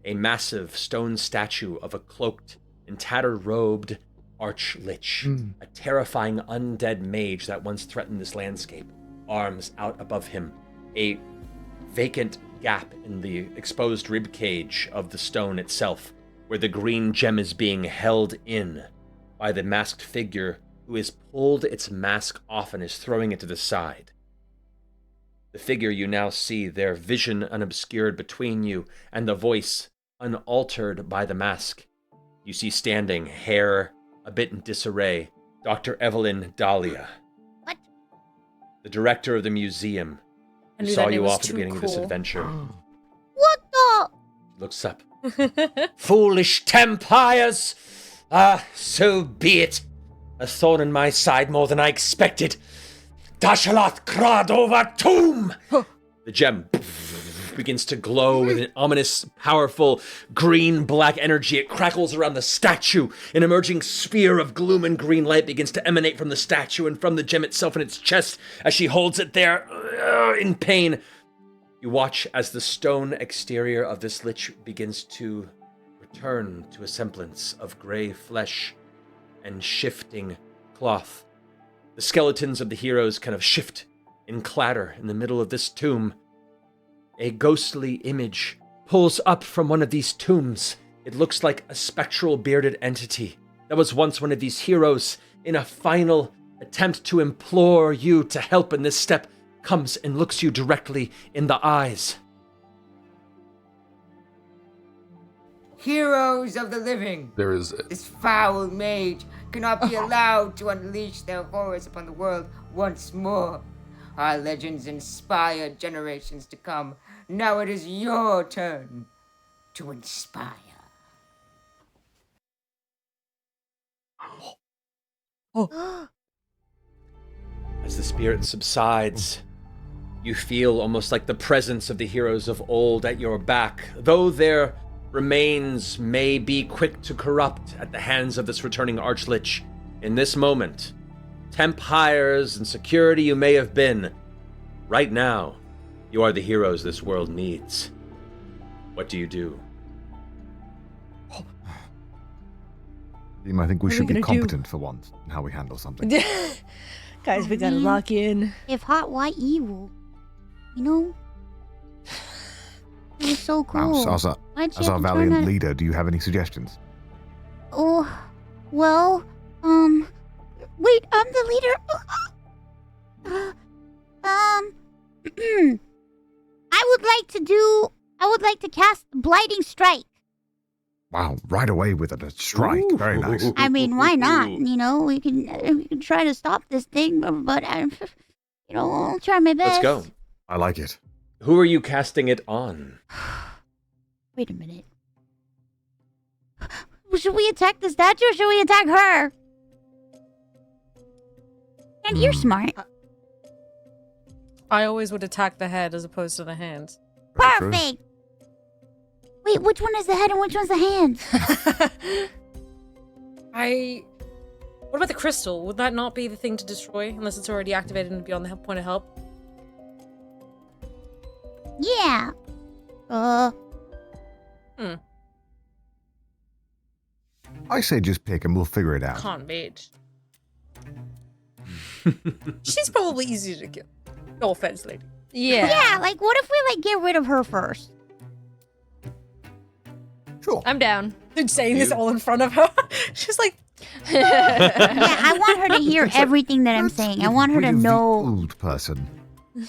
a massive stone statue of a cloaked and tattered-robed Archlich, a terrifying undead mage that once threatened this landscape, arms out above him, a vacant gap in the exposed ribcage of the stone itself, where the green gem is being held in by the masked figure who has pulled its mask off and is throwing it to the side. The figure you now see, their vision unobscured between you, and the voice unaltered by the mask. You see standing, hair a bit in disarray, Dr. Evelyn Dahlia. What? The director of the museum, I who knew saw that name you was off at the too beginning of this cool. adventure. What the? Looks up. Foolish Tempires! So be it. A thorn in my side more than I expected. Dashalath Kradova Tomb! The gem begins to glow with an ominous, powerful, green-black energy. It crackles around the statue. An emerging sphere of gloom and green light begins to emanate from the statue and from the gem itself in its chest as she holds it there in pain. You watch as the stone exterior of this lich begins to return to a semblance of gray flesh and shifting cloth. The skeletons of the heroes kind of shift and clatter in the middle of this tomb. A ghostly image pulls up from one of these tombs. It looks like a spectral bearded entity that was once one of these heroes. In a final attempt to implore you to help in this step, comes and looks you directly in the eyes. Heroes of the living, There is this foul mage cannot be allowed to unleash their horrors upon the world once more. Our legends inspire generations to come. Now it is your turn to inspire. As the spirit subsides, you feel almost like the presence of the heroes of old at your back, though their remains may be quick to corrupt at the hands of this returning Archlich. In this moment, temp hires and security you may have been, right now, you are the heroes this world needs. What do you do? Team, I think we What are should we be gonna do? competent for once in how we handle something. Guys, we gotta lock in. If hot, why evil? You know? It was so cool. Mouse, Why'd you as have our to turn valiant that- leader, do you have any suggestions? Oh, well, wait, I'm the leader. I would like to cast Blighting Strike. Wow, right away with a strike. Very nice. I mean, why not? You know, we can try to stop this thing, but I'll try my best. Let's go. I like it. Who are you casting it on? Wait a minute. Should we attack the statue or should we attack her? And you're smart. I always would attack the head as opposed to the hands. Perfect. Wait, which one is the head and which one's the hand? What about the crystal? Would that not be the thing to destroy unless it's already activated and beyond the point of help? Yeah. I say just pick and we'll figure it out. Can't mage. She's probably easy to kill. No offense, lady. Yeah, like what if we get rid of her first? Sure. I'm down. Dude, saying this all in front of her. She's like, Yeah, I want her to hear everything that I'm saying. I want her to know. Old person.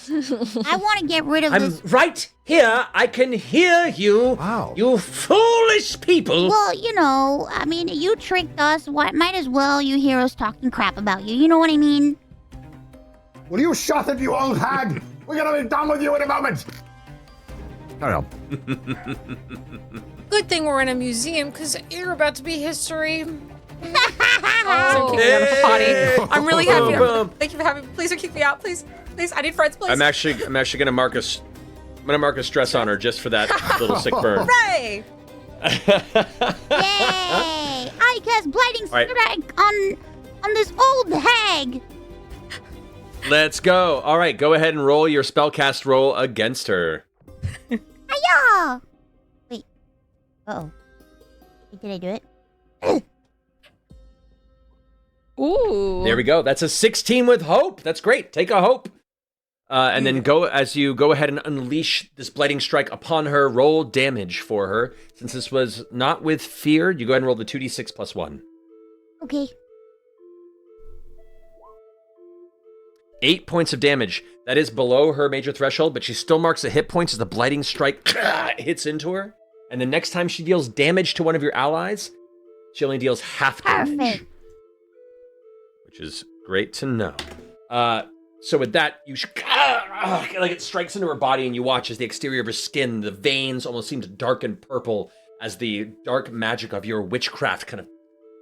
I want to get rid of I'm this. right here. I can hear you. Wow. You foolish people. Well, I mean, you tricked us. Might as well you hear us talking crap about you. You know what I mean? Will you shut it, you old hag? We're gonna be done with you in a moment. Carry on. good thing we're in a museum because you're about to be history. Oh. Don't kick me out of the potty. I'm really happy. Thank you for having me. Please don't kick me out. Please. Please. I need friends, please. I'm actually gonna mark a stress on her just for that little sick burn. Hooray! Yay! I cast Blighting All right. Strike on this old hag. Let's go. All right, go ahead and roll your spellcast roll against her. Hiya! Wait. Uh-oh. Did I do it? Ooh. There we go. That's a 16 with hope. That's great. Take a hope. And then go ahead and unleash this blighting strike upon her. Roll damage for her. Since this was not with fear, you go ahead and roll the 2d6 plus 1. Okay. 8 points of damage. That is below her major threshold, but she still marks the hit points as the blighting strike hits into her. And the next time she deals damage to one of your allies, she only deals half damage. Perfect. Which is great to know. So with that, like it strikes into her body, and you watch as the exterior of her skin, the veins almost seem to darken purple as the dark magic of your witchcraft kind of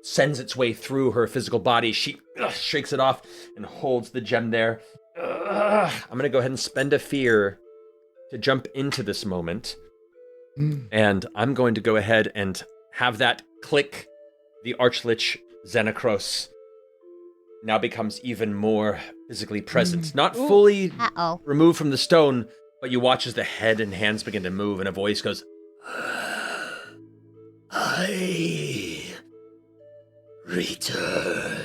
sends its way through her physical body. She shakes it off and holds the gem there. I'm going to go ahead and spend a fear to jump into this moment. And I'm going to go ahead and have that click. The Archlich Xenocros now becomes even more physically present. Not fully removed from the stone, but you watch as the head and hands begin to move, and a voice goes, I return.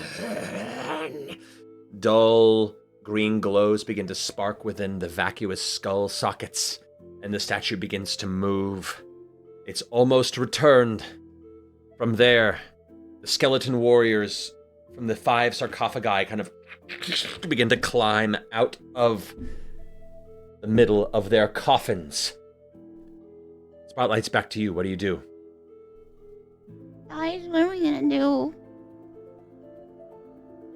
Dull green glows begin to spark within the vacuous skull sockets, and the statue begins to move. It's almost returned. From there, the skeleton warriors from the 5 sarcophagi kind of begin to climb out of the middle of their coffins. Spotlight's back to you. What do you do? Guys, what are we gonna do?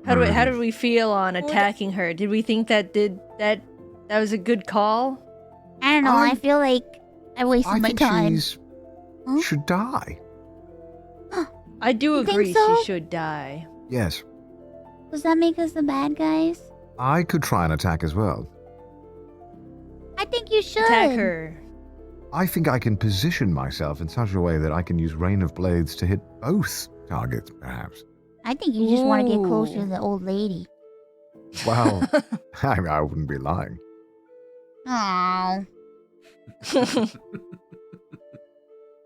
How did we feel on attacking her? Did we think that was a good call? I don't know. I feel like I wasted I my think time. she should die. I do You think agree so? she should die. Yes. Does that make us the bad guys? I could try and attack as well. I think you should. Attack her. I think I can position myself in such a way that I can use Rain of Blades to hit both targets, perhaps. I think you just want to get closer to the old lady. Well, I wouldn't be lying. Aww.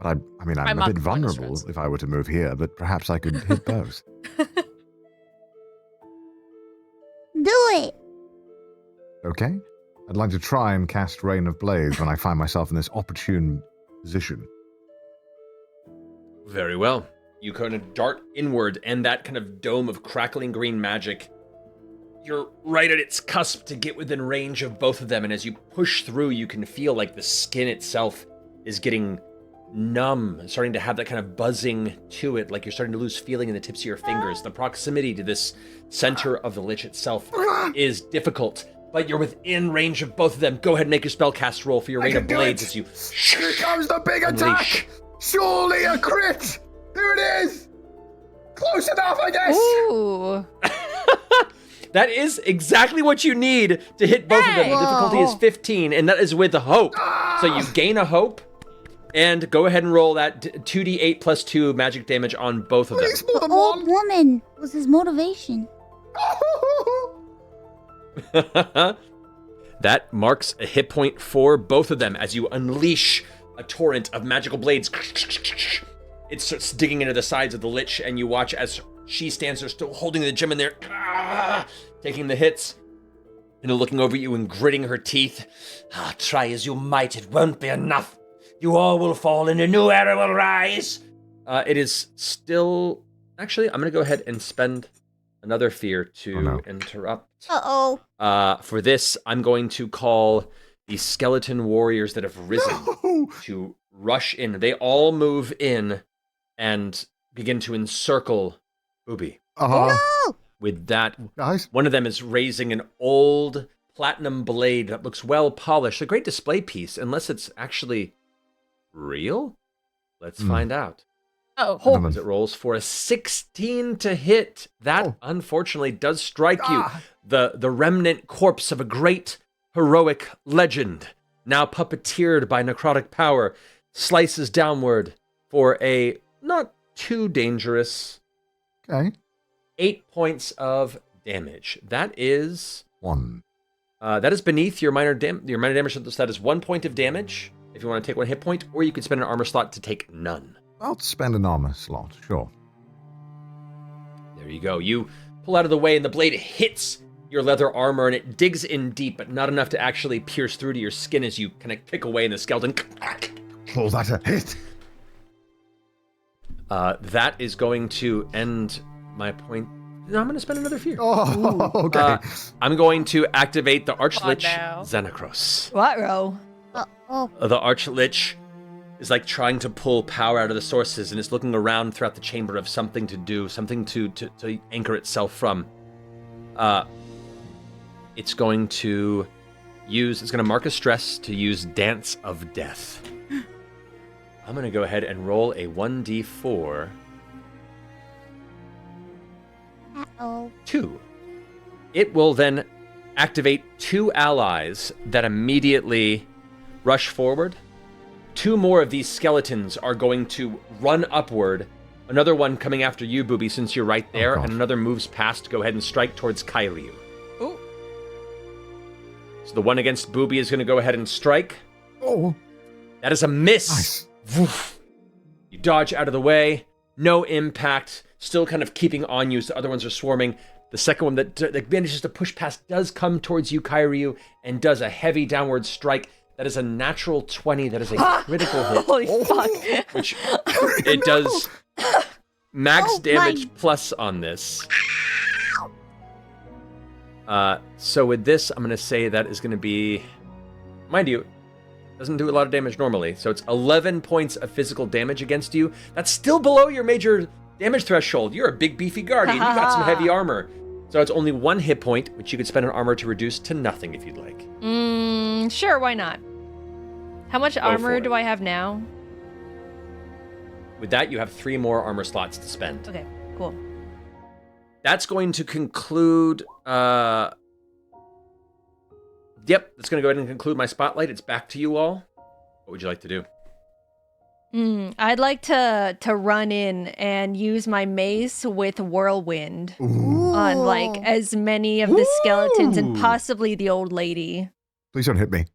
But I mean, I'm a bit vulnerable if I were to move here, but perhaps I could hit both. Do it. Okay? I'd like to try and cast Rain of Blades when I find myself in this opportune position. Very well. You kind of dart inward, and that kind of dome of crackling green magic, you're right at its cusp to get within range of both of them, and as you push through, you can feel like the skin itself is getting numb, starting to have that kind of buzzing to it, like you're starting to lose feeling in the tips of your fingers. The proximity to this center of the lich itself is difficult, but you're within range of both of them. Go ahead and make your spellcast roll for your Rain of Blades as you... Here comes the big unleash. attack! Surely a crit! Here it is! Close enough, I guess! Ooh. That is exactly what you need to hit both of them. The difficulty is 15, and that is with hope. So you gain a hope, and go ahead and roll that 2d8 plus 2 magic damage on both of them. The old woman was his motivation. That marks a hit point for both of them as you unleash a torrent of magical blades. It starts digging into the sides of the lich, and you watch as she stands there still holding the gem in there, taking the hits, and looking over at you and gritting her teeth. Try as you might, it won't be enough. You all will fall, and a new era will rise. It is still... Actually, I'm going to go ahead and spend another fear to interrupt. Uh-oh. For this, I'm going to call the skeleton warriors that have risen to rush in. They all move in and begin to encircle Bubi. No! With that, one of them is raising an old platinum blade that looks well polished. A great display piece, unless it's actually real. Let's find out. As it rolls for a 16 to hit. That, unfortunately, does strike you. The remnant corpse of a great heroic legend, now puppeteered by necrotic power, slices downward for a not too dangerous 8 points of damage. That is 1. That is beneath your minor damage. That is 1 point of damage if you want to take 1 hit point, or you could spend an armor slot to take none. I'll spend an armor slot, sure. There you go. You pull out of the way, and the blade hits your leather armor, and it digs in deep, but not enough to actually pierce through to your skin as you kind of pick away, and the skeleton... Oh, that a hit! That is going to end my point. No, I'm going to spend another fear. Oh, okay. I'm going to activate the Archlich Xenocros. What, Ro? The Archlich is like trying to pull power out of the sources, and it's looking around throughout the chamber of something to do, something to anchor itself from. It's going to mark a stress to use Dance of Death. I'm going to go ahead and roll a 1d4. Uh-oh. 2. It will then activate 2 allies that immediately rush forward. 2 more of these skeletons are going to run upward. Another one coming after you, Bubi, since you're right there, and another moves past to go ahead and strike towards Kairyu. Ooh. So the one against Bubi is going to go ahead and strike. Oh. That is a miss. Nice. You dodge out of the way. No impact. Still kind of keeping on you as the other ones are swarming. The second one that manages to push past does come towards you, Kairyu, and does a heavy downward strike. That is a natural 20. That is a critical hit. Holy fuck. Which it does max damage plus on this. So with this, I'm going to say that is going to be... Mind you, doesn't do a lot of damage normally. So it's 11 points of physical damage against you. That's still below your major damage threshold. You're a big, beefy guardian. You got some heavy armor. So it's only 1 hit point, which you could spend an armor to reduce to nothing if you'd like. Sure, why not? How much armor do I have now? With that, you have 3 more armor slots to spend. Okay, cool. That's going to conclude... Yep, that's going to go ahead and conclude my spotlight. It's back to you all. What would you like to do? I'd like to run in and use my mace with whirlwind on like as many of the skeletons and possibly the old lady. Please don't hit me.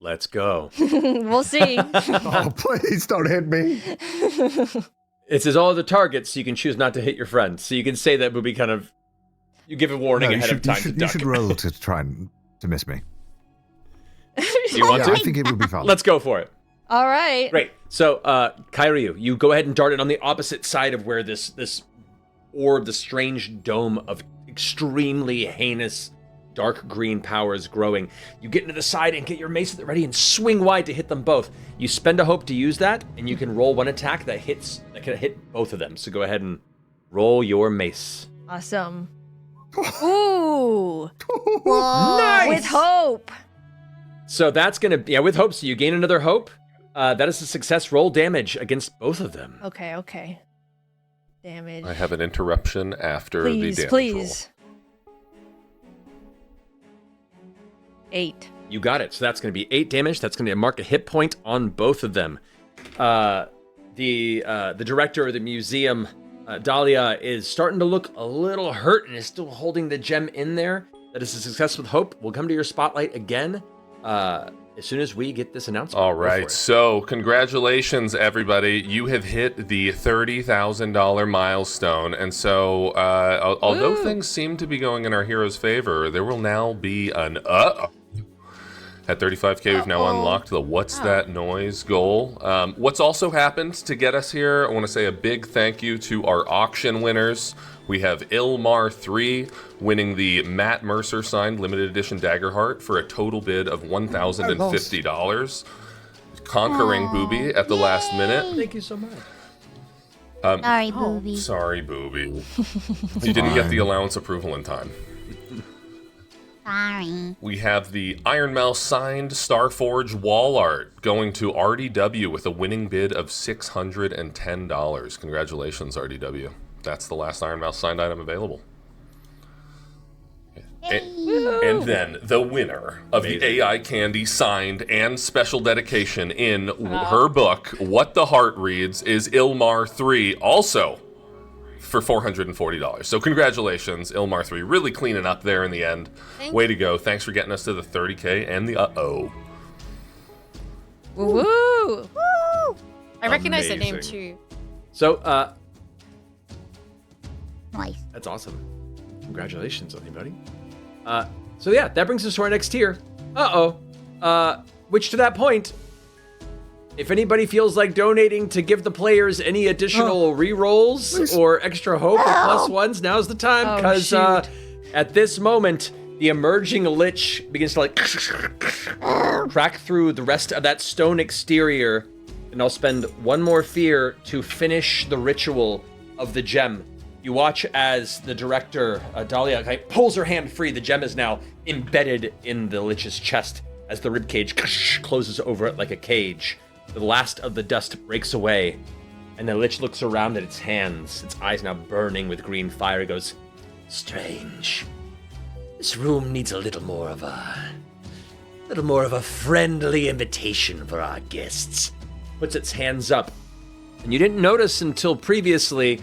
Let's go. We'll see. Oh, please don't hit me. It says all the targets, so you can choose not to hit your friend. So you can say that Bubi kind of, you give a warning ahead of time to duck. You should roll to try and to miss me. You want to? I think it would be fun. Let's go for it. All right. Great. So, Kairyu, you go ahead and dart it on the opposite side of where this orb, the strange dome of extremely heinous dark green power is growing. You get into the side and get your mace ready and swing wide to hit them both. You spend a hope to use that, and you can roll one attack that can hit both of them. So go ahead and roll your mace. Awesome. Ooh. Nice! With hope. So that's gonna, with hope. So you gain another hope. That is a success. Roll damage against both of them. Okay. Damage. I have an interruption after the damage Please. 8. You got it. So that's going to be 8 damage. That's going to mark a hit point on both of them. The director of the museum, Dahlia, is starting to look a little hurt and is still holding the gem in there. That is a success with hope. We'll come to your spotlight again as soon as we get this announcement. All right. So congratulations, everybody. You have hit the $30,000 milestone. And so although things seem to be going in our hero's favor, there will now be an At 35K, we've now unlocked the What's That Noise goal. What's also happened to get us here, I want to say a big thank you to our auction winners. We have Ilmar3 winning the Matt Mercer signed limited edition Daggerheart for a total bid of $1,050, conquering Bubi at the last minute. Thank you so much. Sorry, Bubi. Sorry, Bubi. You didn't get the allowance approval in time. Sorry. We have the Ironmouse signed Starforge wall art going to RDW with a winning bid of $610. Congratulations, RDW. That's the last Ironmouse signed item available. And then the winner of the AI Candy signed and special dedication in her book, What the Heart Reads, is Ilmar3, also for $440. So congratulations, Ilmar3. Really cleaning up there in the end. Way to go. Thanks for getting us to the 30K and the Woo! Woo! I recognize the name Amazing. too. So, nice. That's awesome. Congratulations, everybody. So yeah, that brings us to our next tier. Which to that point, if anybody feels like donating to give the players any additional rerolls or extra hope or plus ones, now's the time, because at this moment, the emerging lich begins to like crack through the rest of that stone exterior, and I'll spend one more fear to finish the ritual of the gem. You watch as the director, Dahlia, pulls her hand free. The gem is now embedded in the lich's chest as the ribcage closes over it like a cage. The last of the dust breaks away, and the lich looks around at its hands, its eyes now burning with green fire. It goes, Strange. This room needs a little more of a friendly invitation for our guests. puts its hands up. And you didn't notice until previously,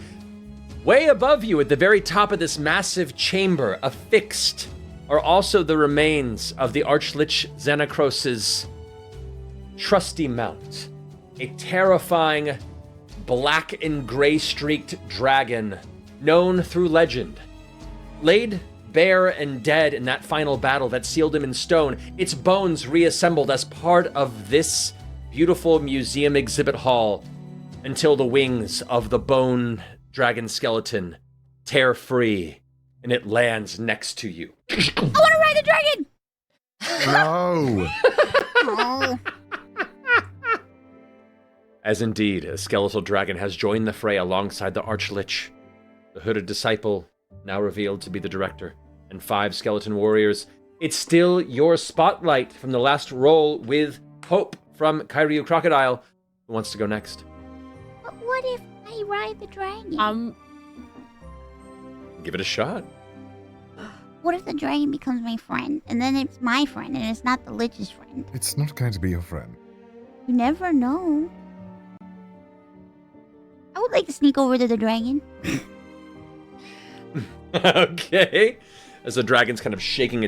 way above you at the very top of this massive chamber, affixed, are also the remains of the Archlich Xenocros's trusty mount. A terrifying, black and gray streaked dragon known through legend. Laid bare and dead in that final battle that sealed him in stone, its bones reassembled as part of this beautiful museum exhibit hall until the wings of the bone dragon skeleton tear free and it lands next to you. I want to ride the dragon! No! Oh. As indeed, a skeletal dragon has joined the fray alongside the Archlich, the hooded disciple, now revealed to be the director, and 5 skeleton warriors. It's still your spotlight from the last roll with Hope from Kairyu Crocodile. Who wants to go next? But what if I ride the dragon? Give it a shot. What if the dragon becomes my friend, and then it's my friend, and it's not the Lich's friend? It's not going to be your friend. You never know. would like to sneak over to the dragon. Okay. As the dragon's kind of shaking,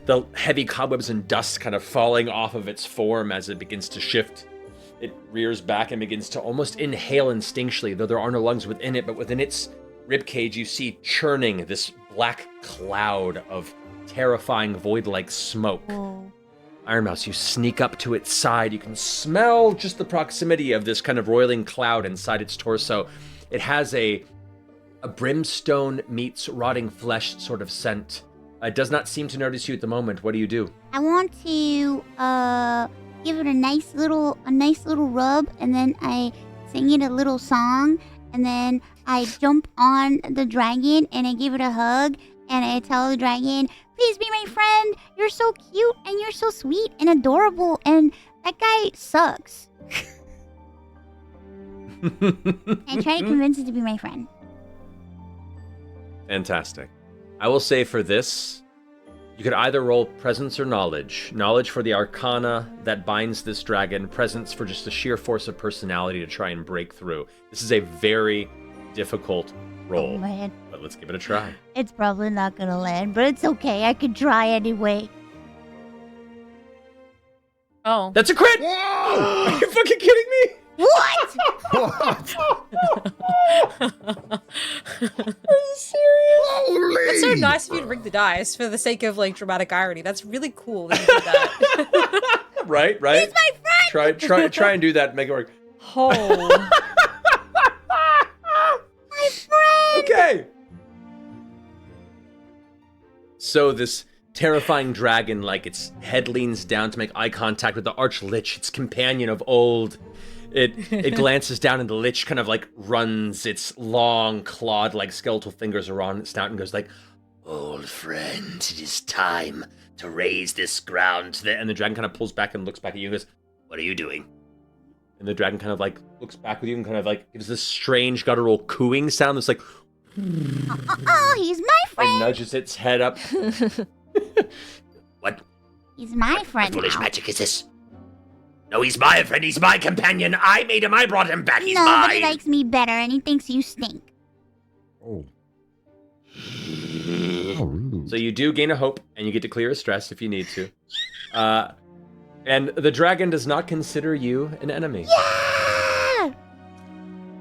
the heavy cobwebs and dust kind of falling off of its form as it begins to shift. It rears back and begins to almost inhale instinctually, though there are no lungs within it, but within its ribcage you see churning this black cloud of terrifying void-like smoke. Whoa. Ironmouse, you sneak up to its side. You can smell just the proximity of this kind of roiling cloud inside its torso. It has a brimstone meets rotting flesh sort of scent. It does not seem to notice you at the moment. What do you do? I want to give it a nice little rub, and then I sing it a little song, and then I jump on the dragon and I give it a hug, and I tell the dragon, "Please be my friend. You're so cute and you're so sweet and adorable, and that guy sucks." And try to convince it to be my friend. Fantastic. I will say for this, you could either roll presence or knowledge. Knowledge for the arcana that binds this dragon, presence for just the sheer force of personality to try and break through. This is a very difficult roll, Oh, man. but let's give it a try. It's probably not gonna land, but it's okay. I could try anyway. Oh. That's a crit! Are you fucking kidding me? What? Are you serious? Holy! That's so nice of you to rig the dice for the sake of like dramatic irony. That's really cool that you did that. Right? He's my friend! Try and do that. Make it work. Oh. My friend! Okay. So this terrifying dragon, like its head leans down to make eye contact with the arch-lich, its companion of old. It glances down, and the lich kind of like runs its long, clawed-like skeletal fingers around its snout and goes like, Old friend, it is time to raise this ground. and the dragon kind of pulls back and looks back at you and goes, What are you doing? and the dragon kind of like looks back with you and kind of like gives this strange guttural cooing sound that's like, Oh, he's my and friend! nudges its head up. What He's my friend foolish now. magic is this? No, he's my friend. He's my companion. I made him. I brought him back. He's No, but he mine. likes me better, and he thinks you stink. Oh. How rude. So you do gain a hope, and you get to clear a stress if you need to. And the dragon does not consider you an enemy. Yeah!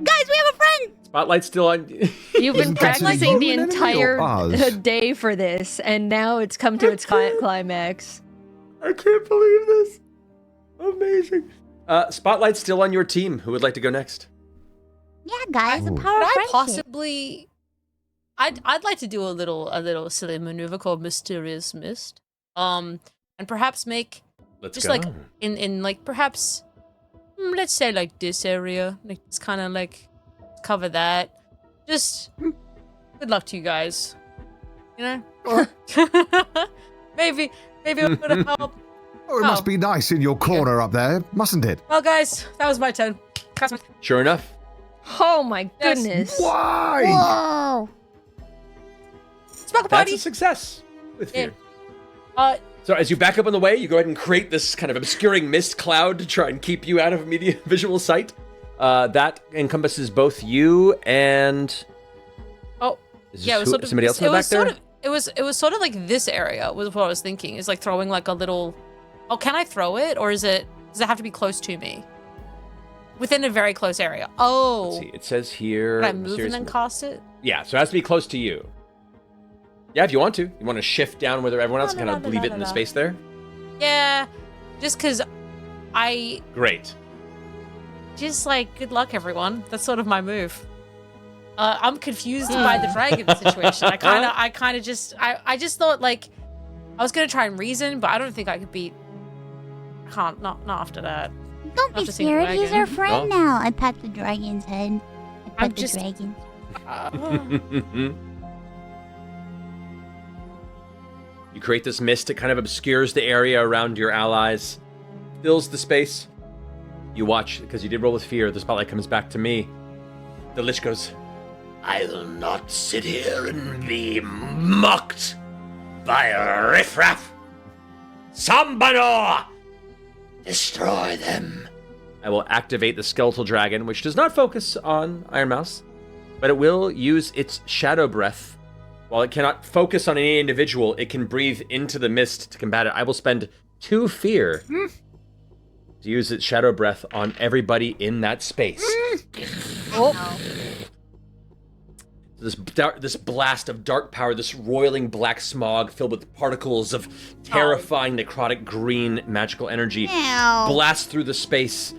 Guys, we have a friend! Spotlight's still on. You've been practicing the you an enemy entire or us? day for this, and now it's come to its climax. I can't believe this. Amazing. Spotlight's still on your team. Who would like to go next? Yeah, guys, the Oh. power Could of I friendship. possibly? I'd like to do a little silly maneuver called Mysterious Mist. And perhaps make Let's just go. like in like perhaps let's say like this area, like it's kind of like cover that. Just good luck to you guys. You know, maybe it would help. Oh, it must be nice in your corner up there, mustn't it? Well, guys, that was my turn. Sure enough. Oh my Yes. goodness. Why? Whoa! Sparkle That's party. a success. With Yeah. fear. So as you back up on the way, you go ahead and create this kind of obscuring mist cloud to try and keep you out of immediate visual sight. That encompasses both you and... Oh, Is this yeah. It was sort of somebody else in the it back was sort there? of it was sort of like this area was what I was thinking. Is like throwing like a little. Oh, can I throw it, or does it have to be close to me? Within a very close area. Oh. Let's see. It says here... Can I move and mysterious then mist. cast it? Yeah, so it has to be close to you. Yeah, if you want to. You want to shift down where everyone else and kind of leave it in the space there? Yeah, just because I Great. just like good luck, everyone. That's sort of my move. I'm confused by the dragon situation. I kind of just thought like I was gonna try and reason, but I don't think I could beat. I can't. Not after that. Don't be After seeing the scared, he's our dragon. friend Oh. now. I pat the dragon's head. I pat I'm the just- dragon. You create this mist. It kind of obscures the area around your allies, fills the space. You watch, because you did roll with fear. The spotlight comes back to me. The Lich goes, I will not sit here and be mocked by a riffraff. Sambanor! Destroy them. I will activate the Skeletal Dragon, which does not focus on Ironmouse, but it will use its Shadow Breath. While it cannot focus on any individual, it can breathe into the mist to combat it. I will spend 2 fear to use its Shadow Breath on everybody in that space. Oh. This blast of dark power, this roiling black smog filled with particles of terrifying necrotic green magical energy blasts through the space.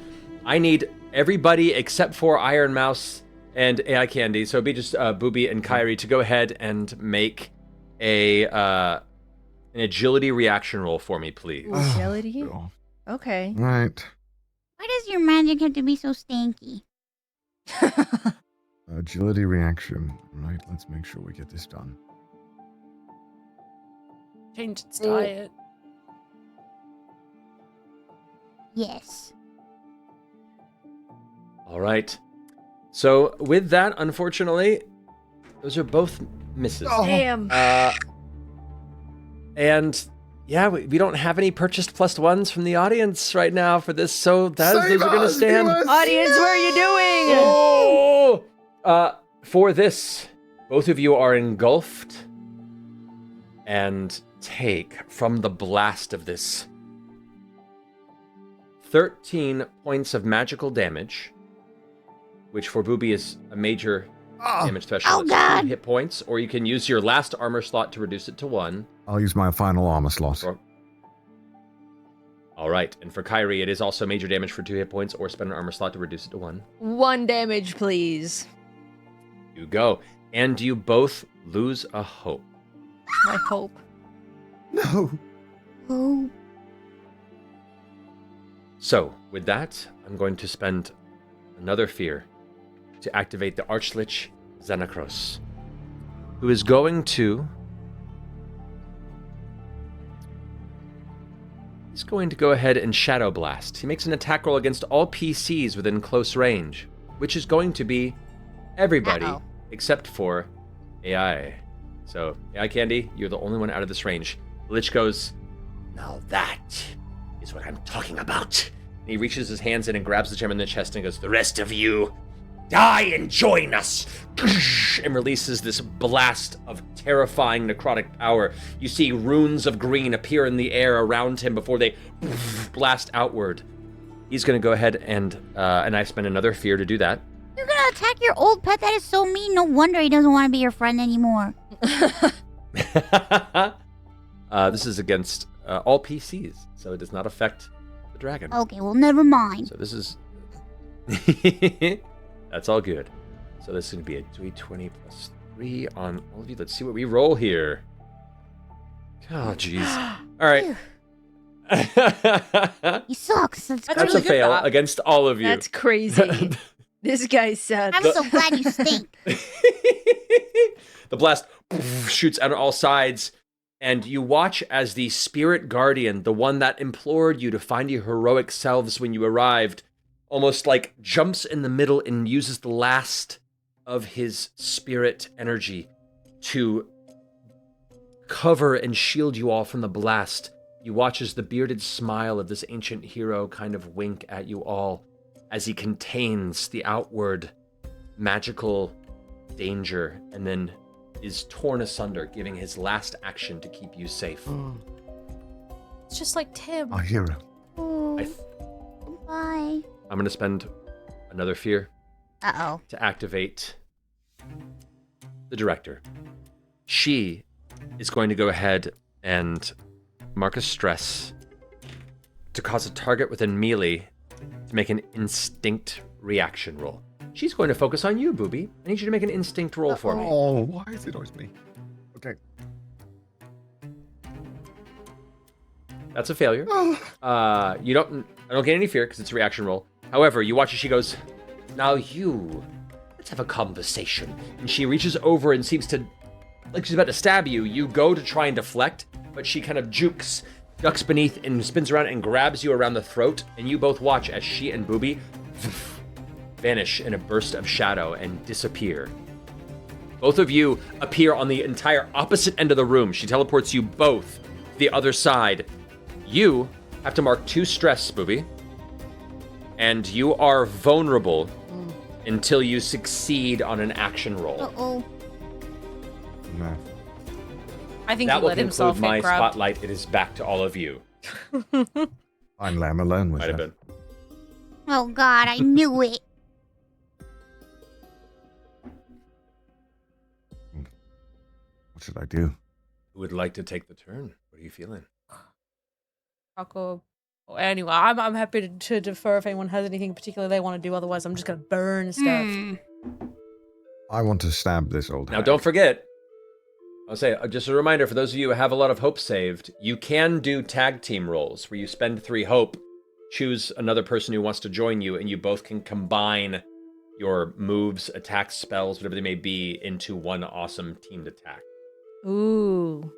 I need everybody except for Ironmouse and AI Candy, so it'd be just Bubi and Kairyu, to go ahead and make an agility reaction roll for me, please. Agility? Okay. Right. Why does your magic have to be so stanky? Agility reaction. Right, let's make sure we get this done. Change its diet. Yes. All right. So with that, unfortunately, those are both misses. Damn. And yeah, we don't have any purchased +1s from the audience right now for this, so those are going to stand. Audience, what are you doing? Oh! For this, both of you are engulfed and take from the blast of this 13 points of magical damage, which for Bubi is a major damage threshold. It's 2 hit points, or you can use your last armor slot to reduce it to 1. I'll use my final armor slot. All right, and for Kairi, it is also major damage for 2 hit points, or spend an armor slot to reduce it to 1. 1 damage, please. You go. And you both lose a hope. My hope. No. Oh. So, with that, I'm going to spend another fear to activate the Archlich Xenakros, who is going to... He's going to go ahead and Shadow Blast. He makes an attack roll against all PCs within close range, which is going to be everybody except for AI. So, AI Candy, you're the only one out of this range. The Lich goes, Now that is what I'm talking about. and he reaches his hands in and grabs the gem in the chest and goes, The rest of you, die and join us. and releases this blast of terrifying necrotic power. You see runes of green appear in the air around him before they blast outward. He's going to go ahead and I spend another fear to do that. You're gonna attack your old pet? That is so mean. No wonder he doesn't want to be your friend anymore. This is against all PCs, so it does not affect the dragon. Okay, well, never mind. So this is... That's all good. So this is going to be a D20 plus 3 on all of you. Let's see what we roll here. Oh, jeez. All right. He sucks. That's a fail against all of you. That's crazy. This guy sucks. I'm so glad you stink. The blast shoots out on all sides, and you watch as the spirit guardian, the one that implored you to find your heroic selves when you arrived, almost like jumps in the middle and uses the last of his spirit energy to cover and shield you all from the blast. You watch as the bearded smile of this ancient hero kind of wink at you all as he contains the outward magical danger and then is torn asunder, giving his last action to keep you safe. It's just like Tim. Our hero. Bye. I'm going to spend another fear Uh-oh. to activate the director. She is going to go ahead and mark a stress to cause a target within melee to make an instinct reaction roll. She's going to focus on you, Bubi. I need you to make an instinct roll for me. Oh, why is it always me? Okay. That's a failure. I don't get any fear because it's a reaction roll. However, you watch as she goes, Now you, let's have a conversation. and she reaches over and seems to, like she's about to stab you. You go to try and deflect, but she kind of ducks beneath and spins around and grabs you around the throat, and you both watch as she and Bubi vanish in a burst of shadow and disappear. Both of you appear on the entire opposite end of the room. She teleports you both to the other side. You have to mark 2 stress, Bubi. and you are vulnerable until you succeed on an action roll. Uh-oh. No. I think That he will let himself conclude my get grabbed. spotlight. It is back to all of you. Finally, I'm alone with Might have her. been. Oh God, I knew it. What should I do? Who would like to take the turn? What are you feeling? Rocco. Anyway, I'm happy to defer if anyone has anything particular they want to do. Otherwise, I'm just gonna burn stuff. I want to stab this old Now, hag. don't forget, I'll say, just a reminder for those of you who have a lot of hope saved, you can do tag team rolls where you spend 3 hope, choose another person who wants to join you, and you both can combine your moves, attacks, spells, whatever they may be, into one awesome teamed attack. Ooh.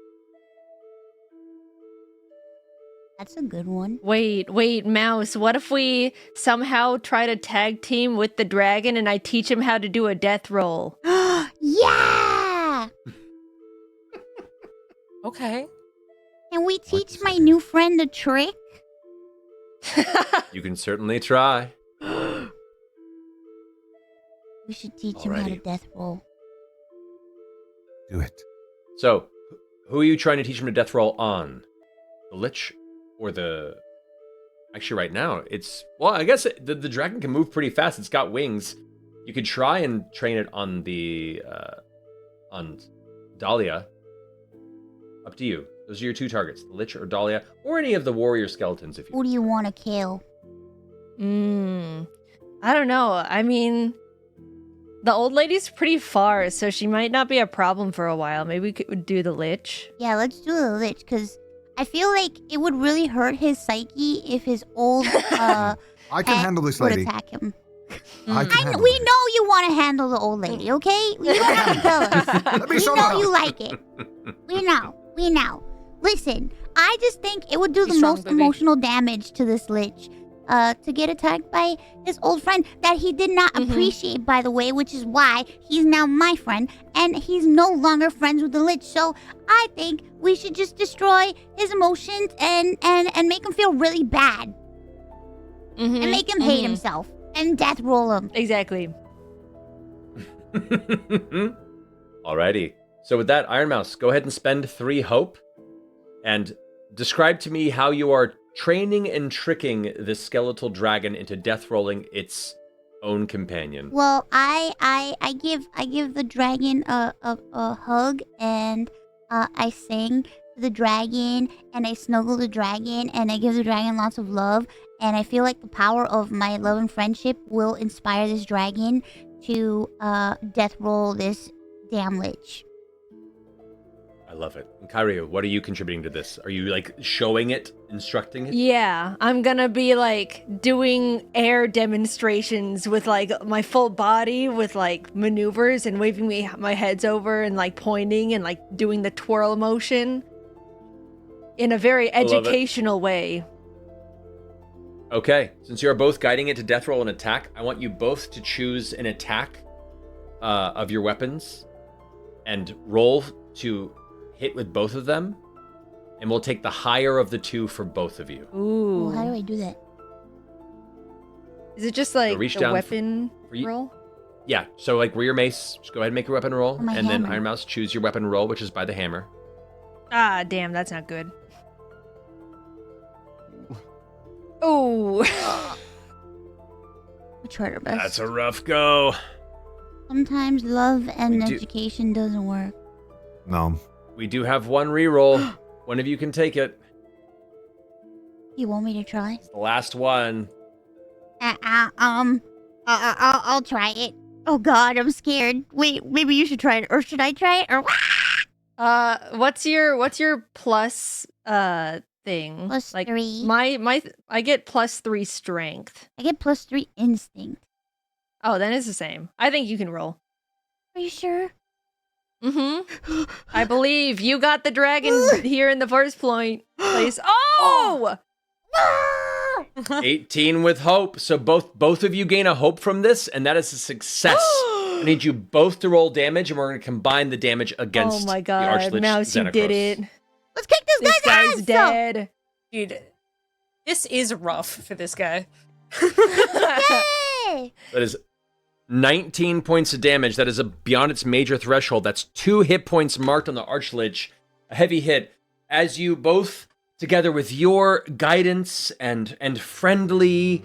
That's a good one. Wait, Mouse, what if we somehow try to tag team with the dragon and I teach him how to do a death roll? Yeah! Okay. Can we teach my new friend a trick? You can certainly try. We should teach him how to Alrighty. death roll. Do it. So, who are you trying to teach him to death roll on? The Lich or the... Actually, right now, it's... Well, I guess the dragon can move pretty fast. It's got wings. You could try and train it on the... on Dahlia. Up to you. Those are your 2 targets. The Lich or Dahlia, or any of the warrior skeletons, if you... Who do you want to kill? I don't know. I mean, the old lady's pretty far, so she might not be a problem for a while. Maybe we could do the Lich. Yeah, let's do the Lich, because I feel like it would really hurt his psyche if his old I can pet handle this would lady. attack him. I can handle We know you want to handle the old lady, okay? You don't have to tell us. We know you like it. We know. Listen, I just think it would do the most emotional damage to this Lich. To get attacked by his old friend that he did not appreciate, by the way, which is why he's now my friend, and he's no longer friends with the Lich. So I think we should just destroy his emotions and make him feel really bad. And make him hate himself. And death roll him. Exactly. Alrighty. So with that, Ironmouse, go ahead and spend 3 hope. And describe to me how you are training and tricking this skeletal dragon into death rolling its own companion. Well, I give the dragon a hug, and I sing to the dragon, and I snuggle the dragon, and I give the dragon lots of love, and I feel like the power of my love and friendship will inspire this dragon to death roll this damn Lich. I love it. And Kairyu, what are you contributing to this? Are you like showing it, instructing it? Yeah, I'm gonna be like doing air demonstrations with like my full body with like maneuvers and waving my heads over and like pointing and like doing the twirl motion in a very educational way. Okay, since you are both guiding it to death roll and attack, I want you both to choose an attack of your weapons and roll to hit with both of them, and we'll take the higher of the 2 for both of you. Ooh. Well, how do I do that? Is it just like reach a down weapon roll? Yeah, so like where your mace, just go ahead and make your weapon roll, Oh, my and then hammer. Ironmouse, choose your weapon roll, which is by the hammer. Ah, damn, that's not good. Oh. We tried our best. That's a rough go. Sometimes love and We do- education doesn't work. No. We do have 1 reroll. One of you can take it. You want me to try? It's the last one. I'll try it. Oh God, I'm scared. Wait, maybe you should try it, or should I try it? Or What's your plus thing? Plus like 3. I get plus 3 strength. I get plus 3 instinct. Oh, then it's the same. I think you can roll. Are you sure? Mm-hmm. I believe you got the dragon here in the first place. Oh! 18 with hope. So both of you gain a hope from this, and that is a success. I need you both to roll damage, and we're going to combine the damage against Oh my the God, Archlich Mouse, you did Xenocros. it. Let's kick this This guy's guy's ass! dead. Dude, this is rough for this guy. Yay! That is 19 points of damage. That is beyond its major threshold. That's 2 hit points marked on the Archlich. A heavy hit. As you both, together with your guidance and friendly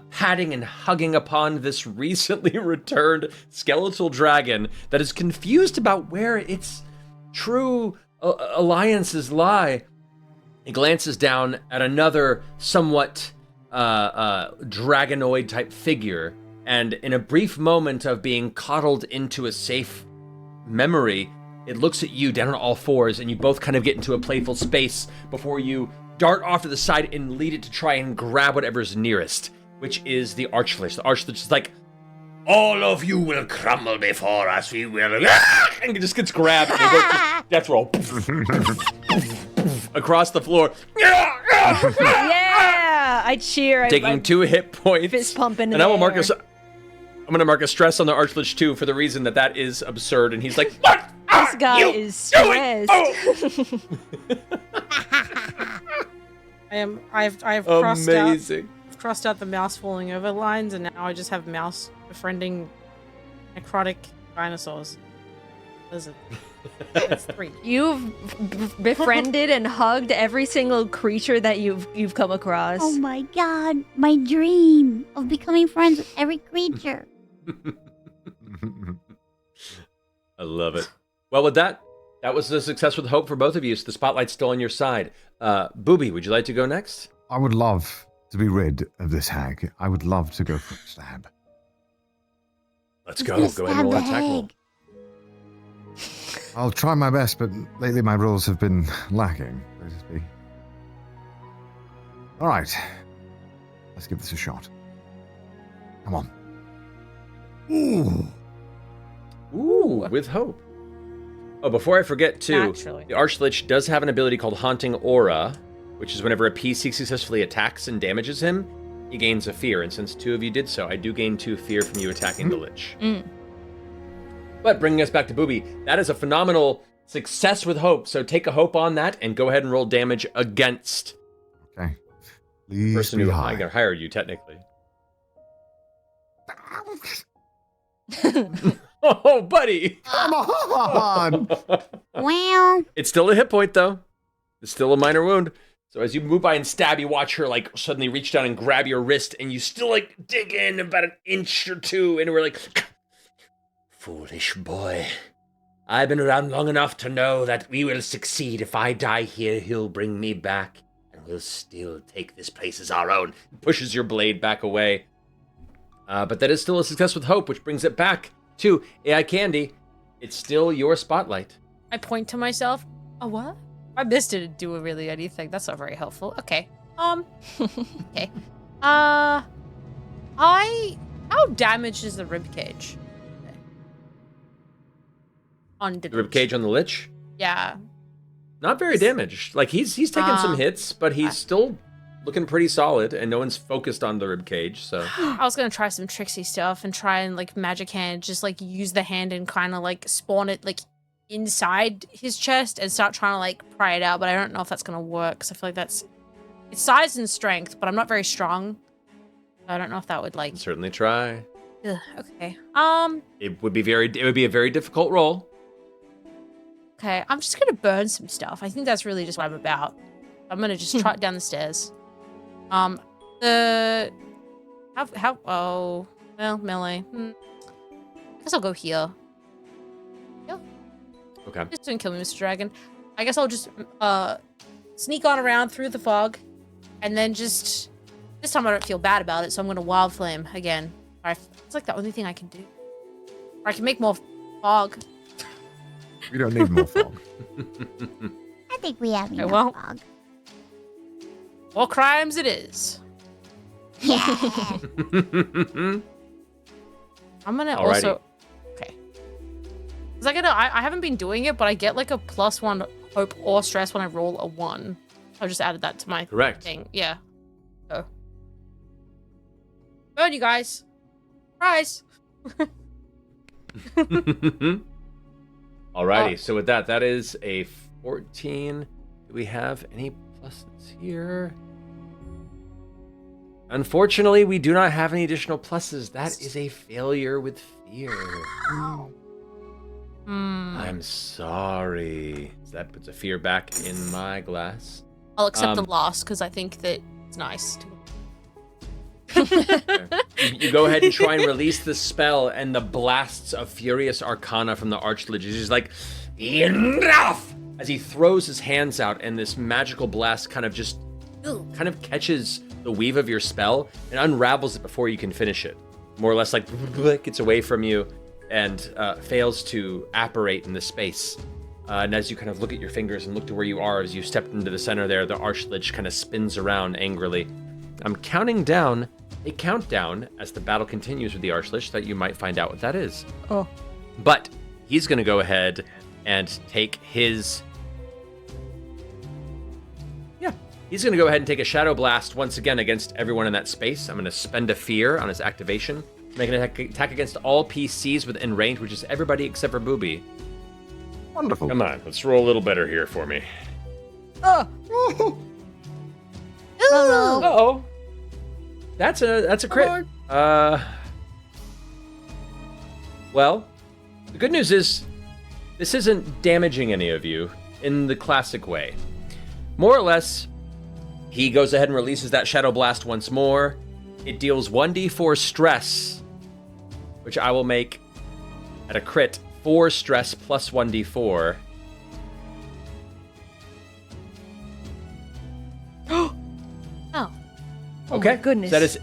patting and hugging upon this recently returned skeletal dragon that is confused about where its true alliances lie, it glances down at another somewhat dragonoid type figure, and in a brief moment of being coddled into a safe memory, it looks at you down on all fours, and you both kind of get into a playful space before you dart off to the side and lead it to try and grab whatever's nearest, which is the Archlich. The Archlich is like, all of you will crumble before us, we will, and it just gets grabbed, and it goes death roll across the floor. Yeah, I cheer. Taking 2 hit points. Fist pumping. And I will mark I'm going to mark a stress on the Archlich too, for the reason that is absurd. And he's like, "What? This guy is stressed." I've crossed out. Amazing. I've crossed out the mouse falling over lines, and now I just have mouse befriending necrotic dinosaurs. Lizard. That's 3. You've befriended and hugged every single creature that you've come across. Oh my god, my dream of becoming friends with every creature. I love it. Well, with that was a success with hope for both of you, so the spotlight's still on your side. Bubi, would you like to go next? I would love to be rid of this hag. I would love to go for a stab. Let's go. Go ahead and roll an attack roll. I'll try my best, but lately my rolls have been lacking, so to speak. All right. Let's give this a shot. Come on. Ooh, with hope. Oh, before I forget, too, Naturally. the Archlich does have an ability called Haunting Aura, which is whenever a PC successfully attacks and damages him, he gains a fear. And since 2 of you did so, I do gain 2 fear from you attacking the Lich. But bringing us back to Bubi, that is a phenomenal success with hope. So take a hope on that and go ahead and roll damage against. Okay. The Please person be who high. hired you, technically. Oh, buddy! Come on! Wow. It's still a hit point, though. It's still a minor wound. So as you move by and stab, you watch her like suddenly reach down and grab your wrist, and you still like dig in about an inch or 2, and we're like, foolish boy. I've been around long enough to know that we will succeed. If I die here, he'll bring me back, and we'll still take this place as our own. Pushes your blade back away. But that is still a success with hope, which brings it back to AI Candy. It's still your spotlight. I point to myself. A what? I missed it. Didn't do really anything. That's not very helpful. Okay. Okay. How damaged is the ribcage? On the Ribcage on the Lich? Yeah. Not very damaged. Like he's taken some hits, but he's still looking pretty solid, and no one's focused on the ribcage. So I was gonna try some tricksy stuff and try and like magic hand, just like use the hand and kind of like spawn it like inside his chest and start trying to like pry it out. But I don't know if that's gonna work because I feel like it's size and strength, but I'm not very strong. I don't know if that would like. certainly try. Okay. It would be a very difficult roll. Okay. I'm just gonna burn some stuff. I think that's really just what I'm about. I'm gonna just trot down the stairs. Oh, well, melee. I guess I'll go here. Yeah. Okay. Just don't kill me, Mr. Dragon. I guess I'll just sneak on around through the fog, and then just this time I don't feel bad about it, so I'm gonna wild flame again. It's like the only thing I can do. Or I can make more fog. We don't need more fog. I think we have enough well. fog. War crimes it is. Yeah. I'm gonna Alrighty. also. Okay. Cause I haven't been doing it, but I get like a +1 hope or stress when I roll a 1. I just added that to my thing. Yeah. So. Burn, you guys. Surprise. Alrighty, so with that is a 14. Do we have any pluses here? Unfortunately, we do not have any additional pluses. That is a failure with fear. I'm sorry. So that puts a fear back in my glass. I'll accept the loss because I think that it's nice. You go ahead and try and release the spell, and the blasts of furious arcana from the Archlich is just like, enough! As he throws his hands out, and this magical blast kind of catches the weave of your spell and unravels it before you can finish it. More or less like gets away from you and fails to apparate in the space. And as you kind of look at your fingers and look to where you are as you stepped into the center there, the Archlich kind of spins around angrily. I'm counting down a countdown as the battle continues with the Archlich that you might find out what that is. Oh. But he's going to go ahead and take his... He's going to go ahead and take a Shadow Blast once again against everyone in that space. I'm going to spend a fear on his activation. Make an attack against all PCs within range, which is everybody except for Bubi. Wonderful. Come on, let's roll a little better here for me. Uh-oh. That's a crit. Well, the good news is this isn't damaging any of you in the classic way. More or less, he goes ahead and releases that Shadow Blast once more. It deals 1d4 stress, which I will make at a crit 4 stress plus 1d4. Oh. Okay. My goodness. So that is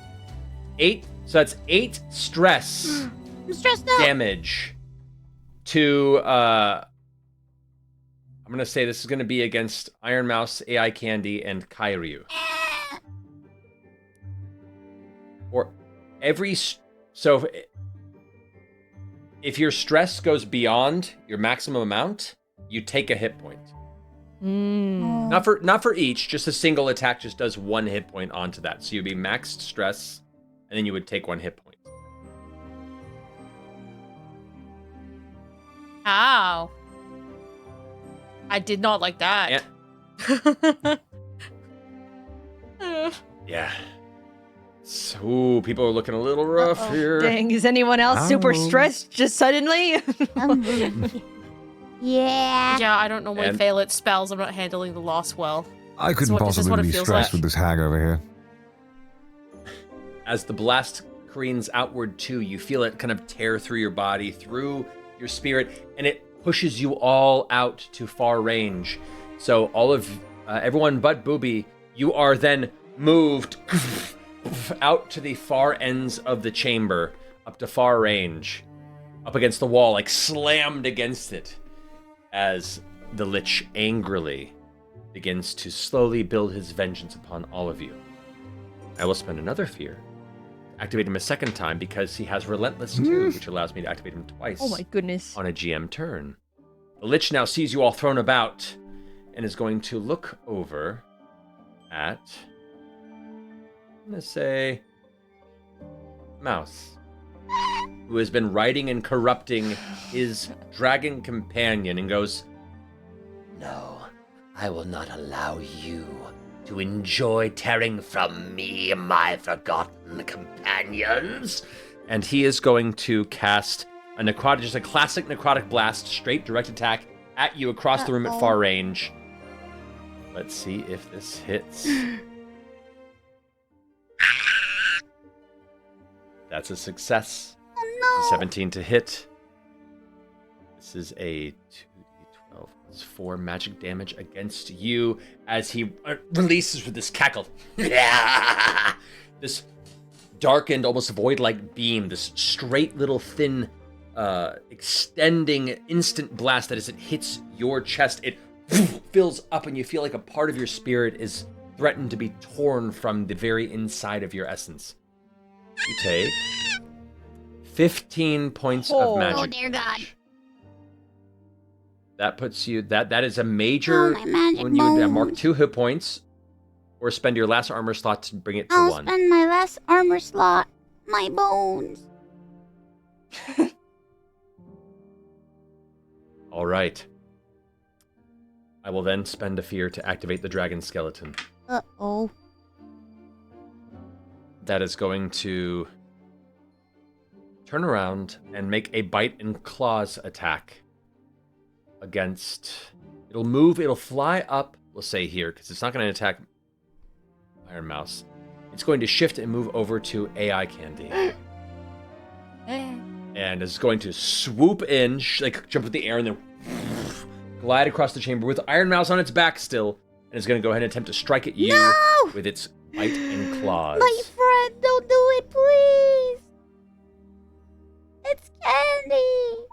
8. So that's 8 stress I'm stressed out. damage to I'm gonna say this is gonna be against Ironmouse, AI Candy, and Kairyu. Or every so if your stress goes beyond your maximum amount, you take a hit point. Not for each, just a single attack just does 1 hit point onto that. So you'd be maxed stress, and then you would take 1 hit point. Ow. I did not like that. Yeah. So people are looking a little rough here. Dang, is anyone else super stressed just suddenly? Yeah. Yeah, I don't normally And- fail at spells. I'm not handling the loss well. I couldn't This is what possibly it be feels stressed like. with this hag over here. As the blast careens outward too, you feel it kind of tear through your body, through your spirit, and it pushes you all out to far range. So all of everyone but Bubi, you are then moved out to the far ends of the chamber, up to far range, up against the wall, like slammed against it, as the Lich angrily begins to slowly build his vengeance upon all of you. I will spend another fear. Activate him a second time because he has Relentless too, which allows me to activate him twice. Oh my goodness. On a GM turn. The Lich now sees you all thrown about and is going to look over at, I'm going to say, Mouse, who has been riding and corrupting his dragon companion, and goes, No, I will not allow you to enjoy tearing from me my forgotten companions. and he is going to cast a necrotic, just a classic necrotic blast, straight direct attack at you across the room at far range. Let's see if this hits. That's a success. Oh no. 17 to hit. This is a 2d12 plus 4 magic damage against you as he releases with this cackle. This darkened, almost void-like beam, this straight little thin, extending instant blast that as it hits your chest, it fills up and you feel like a part of your spirit is threatened to be torn from the very inside of your essence. You take 15 points of magic. Oh dear God. That puts you, that is a major, my magic when you would mark bones. 2 hit points, or spend your last armor slot to bring it to I'll 1. spend my last armor slot. My bones. All right. I will then spend a fear to activate the dragon skeleton. Uh-oh. that is going to turn around and make a bite and claws attack against... It'll move, it'll fly up, we'll say here, because it's not going to attack Ironmouse. It's going to shift and move over to AI Candy. And is going to swoop in, like jump in the air, and then glide across the chamber with Ironmouse on its back still, and is going to go ahead and attempt to strike at you with its bite and claws. My friend, don't do it, please. It's Candy.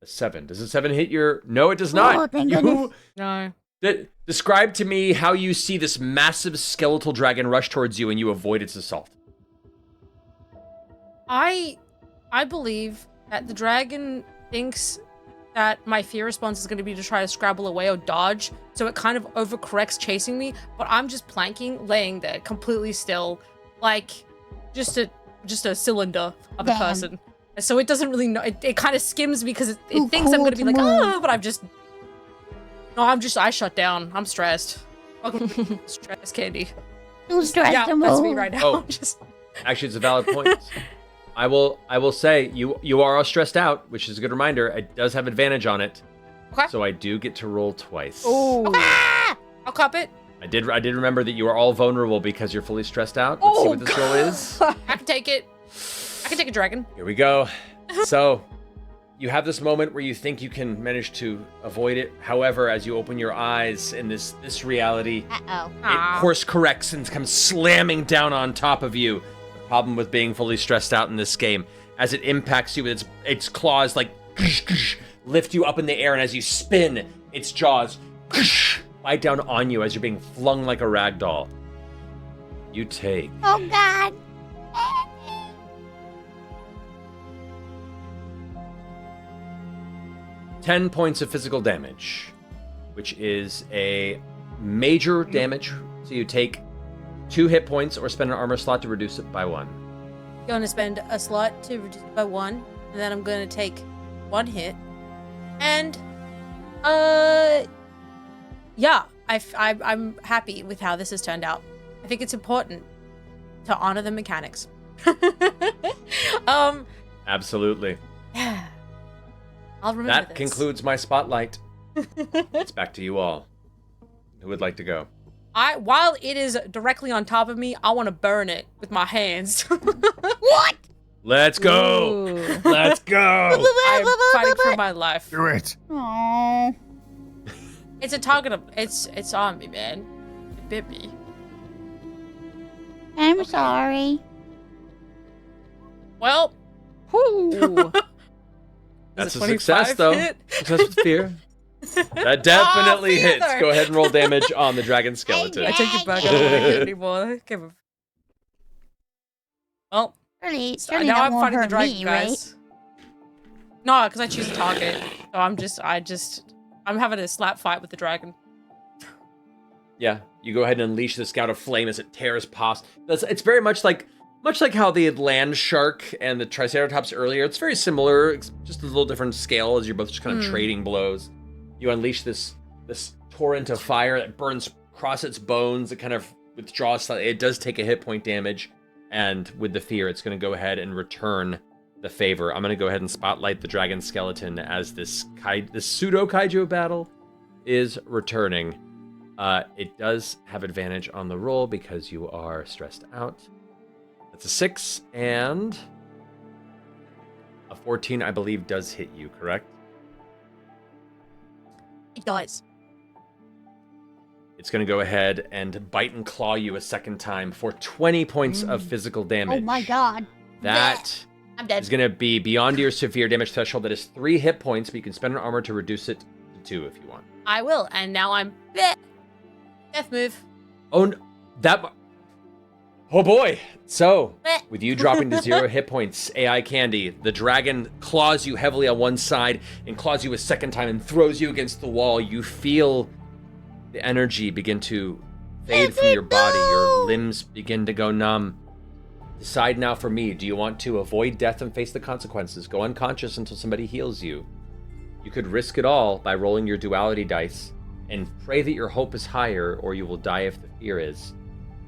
A 7. Does a 7 hit your... No, it does not. Oh, thank goodness. No. Describe to me how you see this massive skeletal dragon rush towards you and you avoid its assault. I believe that the dragon thinks that my fear response is going to be to try to scrabble away or dodge, so it kind of overcorrects chasing me, but I'm just planking, laying there, completely still, like just a cylinder of a person. So it doesn't really know. It kind of skims me because it thinks I'm going to be like, oh, but I'm just... No, I shut down. I'm stressed. Welcome to stress, Candy. Too stressed yeah, to that's me move. right now. Oh, actually, it's a valid point. I will say you are all stressed out, which is a good reminder. It does have advantage on it, so I do get to roll twice. Oh, I'll cop it. I did remember that you are all vulnerable because you're fully stressed out. Let's see what this roll is. I can take it. I can take a dragon. Here we go. So, you have this moment where you think you can manage to avoid it. However, as you open your eyes in this reality, it course corrects and comes slamming down on top of you. The problem with being fully stressed out in this game, as it impacts you with its claws, like lift you up in the air, and as you spin, its jaws bite down on you as you're being flung like a rag doll. You take... Oh, God. 10 points of physical damage, which is a major damage. So you take 2 hit points or spend an armor slot to reduce it by 1. Going to spend a slot to reduce it by 1, and then I'm going to take 1 hit. And, yeah, I'm happy with how this has turned out. I think it's important to honor the mechanics. Absolutely. Yeah. I'll remember That this. concludes my spotlight. It's back to you all. Who would like to go? While it is directly on top of me, I want to burn it with my hands. What? Let's go. Ooh. Let's go. I'm fighting for my life. Do it. Aww. It's a target of... It's on me, man. It bit me. I'm sorry. Well. Whoo. That's a success, though. Hit? Success with fear. That definitely hits. feather. Go ahead and roll damage on the dragon skeleton. I take it back. I don't want to hit anymore. Okay. Well, Surely now that I'm won't fighting the hurt dragon, me, guys. No, because I choose a target. So I'm having a slap fight with the dragon. Yeah, you go ahead and unleash the Scout of Flame as it tears past. It's very much like how the land shark and the Triceratops earlier. It's very similar. It's just a little different scale as you're both just kind of trading blows. You unleash this torrent of fire that burns across its bones. It kind of withdraws slightly. It does take a hit point damage, and with the fear, it's going to go ahead and return the favor. I'm going to go ahead and spotlight the dragon skeleton as this pseudo kaiju battle is returning. It does have advantage on the roll because you are stressed out. That's a 6, and a 14, I believe, does hit you, correct? It does. It's going to go ahead and bite and claw you a second time for 20 points of physical damage. Oh my God. That I'm dead. is going to be beyond your severe damage threshold. That is 3 hit points, but you can spend an armor to reduce it to 2 if you want. I will, and now I'm death move. Oh, oh boy. So, with you dropping to 0 hit points, AI Candy, the dragon claws you heavily on one side and claws you a second time and throws you against the wall. You feel the energy begin to fade from your body. Your limbs begin to go numb. Decide now for me. Do you want to avoid death and face the consequences? Go unconscious until somebody heals you. You could risk it all by rolling your duality dice and pray that your hope is higher, or you will die if the fear is.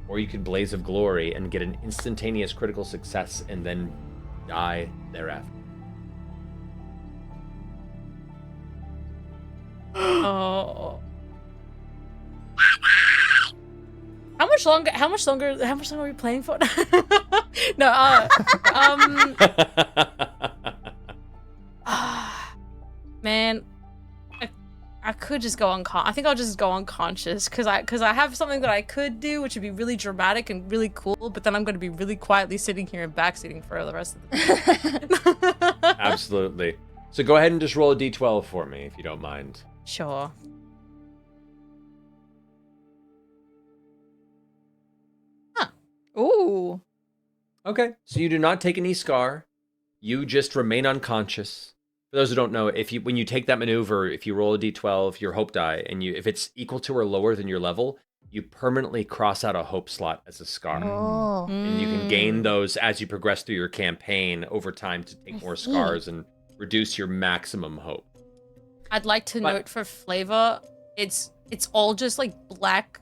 Or you could Blaze of Glory and get an instantaneous critical success and then die thereafter. Oh. How much longer are we playing for? No, man, I could just go I think I'll just go unconscious because I have something that I could do, which would be really dramatic and really cool, but then I'm going to be really quietly sitting here and backseating for the rest of the day. Absolutely. So go ahead and just roll a d12 for me, if you don't mind. Sure. Ooh. Okay, so you do not take any scar. You just remain unconscious. For those who don't know, when you take that maneuver, if you roll a d12, your hope die, and if it's equal to or lower than your level, you permanently cross out a hope slot as a scar. Oh. And you can gain those as you progress through your campaign over time to take more scars and reduce your maximum hope. I'd like to note for flavor, it's all just like black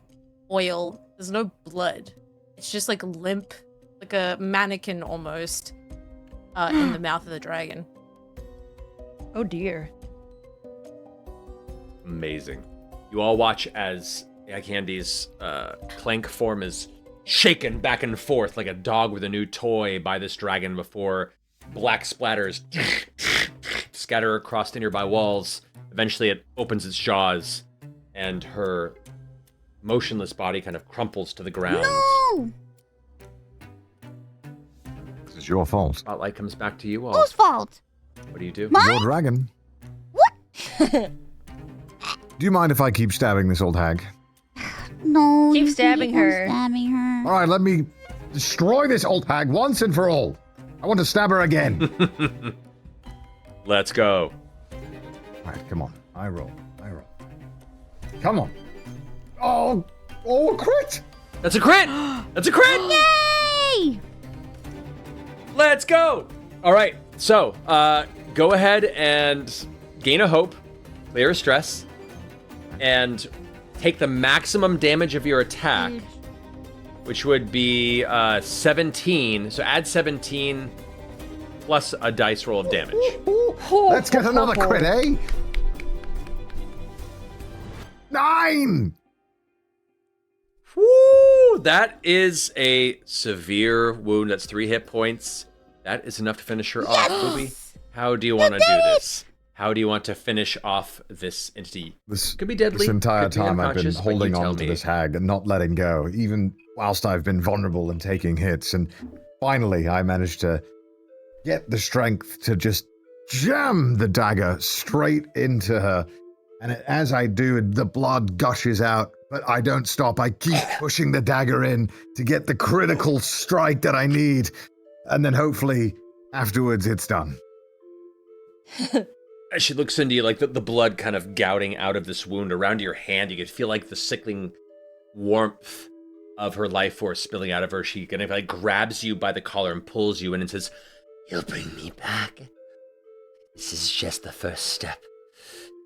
oil. There's no blood. It's just like limp, like a mannequin almost, in the mouth of the dragon. Oh dear. Amazing. You all watch as Candy's clank form is shaken back and forth like a dog with a new toy by this dragon before black splatters scatter across the nearby walls. Eventually it opens its jaws and her motionless body kind of crumples to the ground. No! This is your fault. Spotlight comes back to you all. Whose fault? What do you do? Your dragon. What? Do you mind if I keep stabbing this old hag? No. Keep you stabbing keep on her. Stabbing her. All right, let me destroy this old hag once and for all. I want to stab her again. Let's go. All right, come on. I roll. Come on. Oh, a crit! That's a crit! That's a crit! Yay! Let's go! All right, so go ahead and gain a hope, clear a stress, and take the maximum damage of your attack, which would be 17. So add 17 plus a dice roll of damage. Let's get another crit, eh? 9! Woo! That is a severe wound. That's 3 hit points. That is enough to finish her off. Bubi, how do you want to do this? How do you want to finish off this entity? This could be deadly. This entire could be time I've been unconscious, but you holding tell on to me. this hag and not letting go, even whilst I've been vulnerable and taking hits. And finally, I managed to get the strength to just jam the dagger straight into her. And as I do, the blood gushes out, but I don't stop. I keep pushing the dagger in to get the critical strike that I need. And then hopefully, afterwards, it's done. As she looks into you, like the blood kind of gouting out of this wound around your hand, you can feel like the sickling warmth of her life force spilling out of her. She kind of like grabs you by the collar and pulls you in and says, "You'll bring me back. This is just the first step.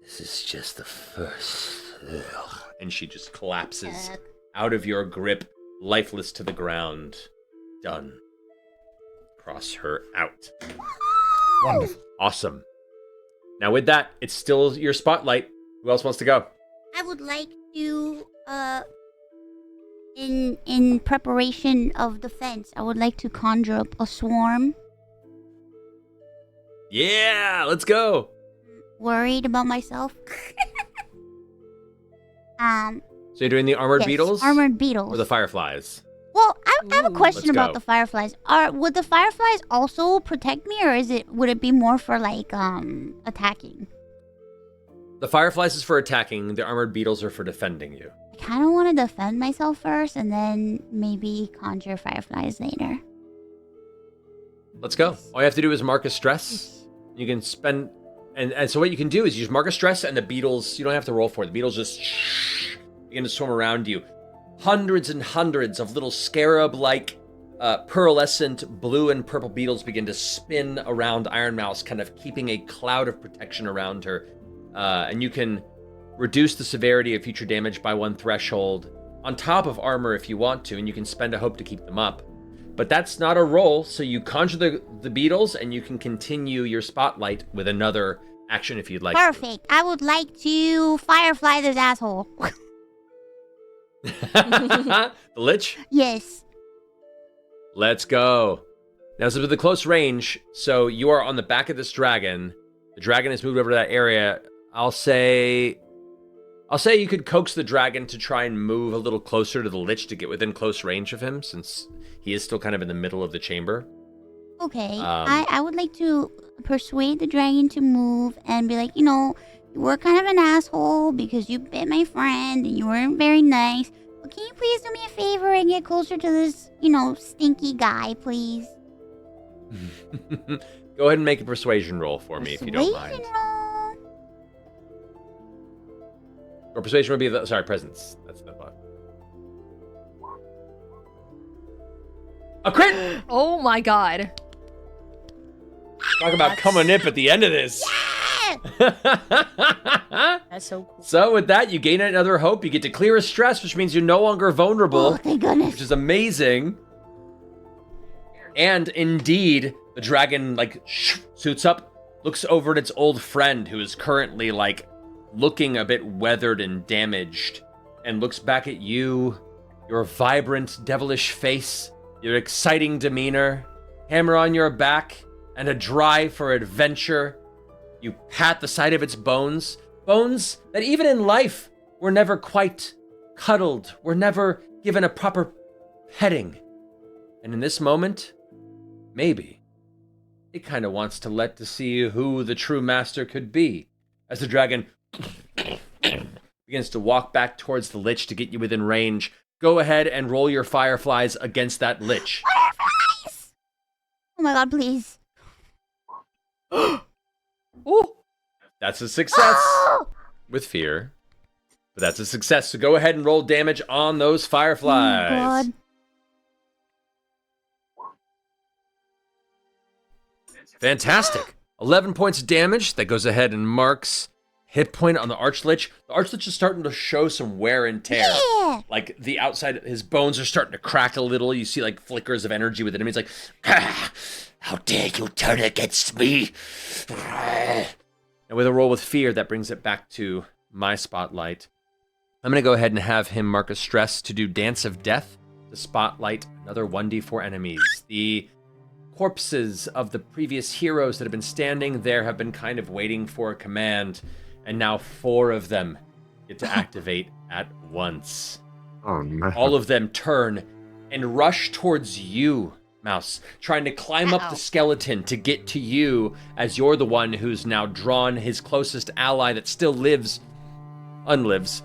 This is just the first." Ugh. And she just collapses out of your grip, lifeless to the ground. Done. Cross her out. Wonderful. Awesome. Now with that, it's still your spotlight. Who else wants to go? I would like to, in preparation of defense, I would like to conjure up a swarm. Yeah, let's go. Worried about myself. So you're doing the armored yes, beetles? armored beetles. Or the fireflies? Well, I have a question Let's about go. the fireflies. Would the fireflies also protect me, or would it be more for like attacking? The fireflies is for attacking. The armored beetles are for defending you. I kind of want to defend myself first, and then maybe conjure fireflies later. Let's go. All you have to do is mark a stress. You can spend... And so what you can do is you just mark a stress, and the beetles, you don't have to roll for it. The beetles just begin to swarm around you. Hundreds and hundreds of little scarab-like pearlescent blue and purple beetles begin to spin around Ironmouse, kind of keeping a cloud of protection around her. And you can reduce the severity of future damage by 1 threshold on top of armor if you want to, and you can spend a hope to keep them up. But that's not a roll, so you conjure the beetles, and you can continue your spotlight with another action if you'd like. Perfect. I would like to firefly this asshole. The Lich? Yes. Let's go. Now, this is with a close range, so you are on the back of this dragon. The dragon has moved over to that area. I'll say you could coax the dragon to try and move a little closer to the Lich to get within close range of him, since he is still kind of in the middle of the chamber. Okay. I would like to persuade the dragon to move and be like, you were kind of an asshole because you bit my friend and you weren't very nice. But can you please do me a favor and get closer to this, stinky guy, please? Go ahead and make a persuasion roll for me if you don't mind. Persuasion roll. Or persuasion would be presence. That's the thought. A crit! Oh my god. Talk about coming up at the end of this. That's so cool. So with that, you gain another hope. You get to clear a stress, which means you're no longer vulnerable. Oh, thank goodness. Which is amazing. And indeed, the dragon suits up, looks over at its old friend who is currently looking a bit weathered and damaged, and looks back at you, your vibrant, devilish face, your exciting demeanor, hammer on your back, and a drive for adventure. You pat the side of its bones that even in life were never quite cuddled, were never given a proper petting. And in this moment, maybe it kind of wants to see who the true master could be, as the dragon begins to walk back towards the Lich to get you within range. Go ahead and roll your fireflies against that Lich. Fireflies! Oh my god, please. Ooh. That's a success with fear. But that's a success, so go ahead and roll damage on those fireflies. Oh my god. Fantastic. 11 points of damage. That goes ahead and marks hit point on the Archlich. The Archlich is starting to show some wear and tear. Yeah. Like the outside, his bones are starting to crack a little. You see flickers of energy within him. He's like, how dare you turn against me? And with a roll with fear, that brings it back to my spotlight. I'm going to go ahead and have him mark a stress to do Dance of Death to spotlight another 1d4 enemies. The corpses of the previous heroes that have been standing there have been kind of waiting for a command, and now 4 of them get to activate at once. Oh, no. All of them turn and rush towards you, Mouse, trying to climb up the skeleton to get to you, as you're the one who's now drawn his closest ally that still unlives,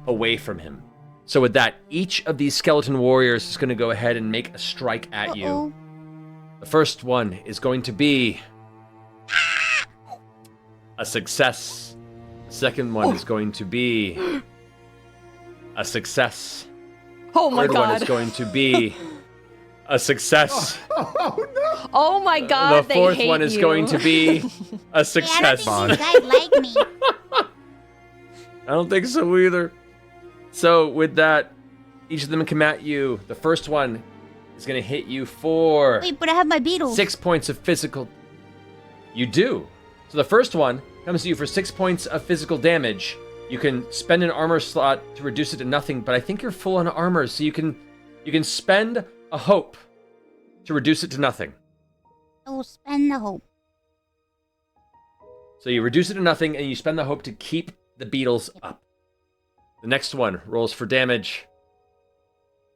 away from him. So with that, each of these skeleton warriors is going to go ahead and make a strike at you. The first one is going to be a success. The second one is going to be a success. Oh my Third god. one is going to be a success. Oh my god, The fourth they hate one is you. going to be a success. I don't think you guys like me. I don't think so either. So with that, each of them come at you. The first one is going to hit you for Wait, but I have my beetles. 6 points of physical. You do. So the first one comes to you for 6 points of physical damage. You can spend an armor slot to reduce it to nothing, but I think you're full on armor, so you can spend a hope to reduce it to nothing. I will spend the hope. So you reduce it to nothing, and you spend the hope to keep the beetles up. The next one rolls for damage.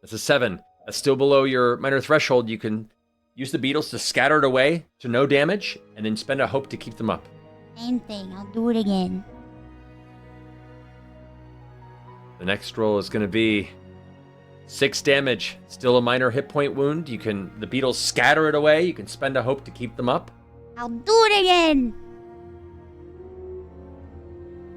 That's a 7. That's still below your minor threshold. You can use the beetles to scatter it away to no damage, and then spend a hope to keep them up. Same thing. I'll do it again. The next roll is going to be 6 damage. Still a minor hit point wound. The beetles scatter it away. You can spend a hope to keep them up. I'll do it again.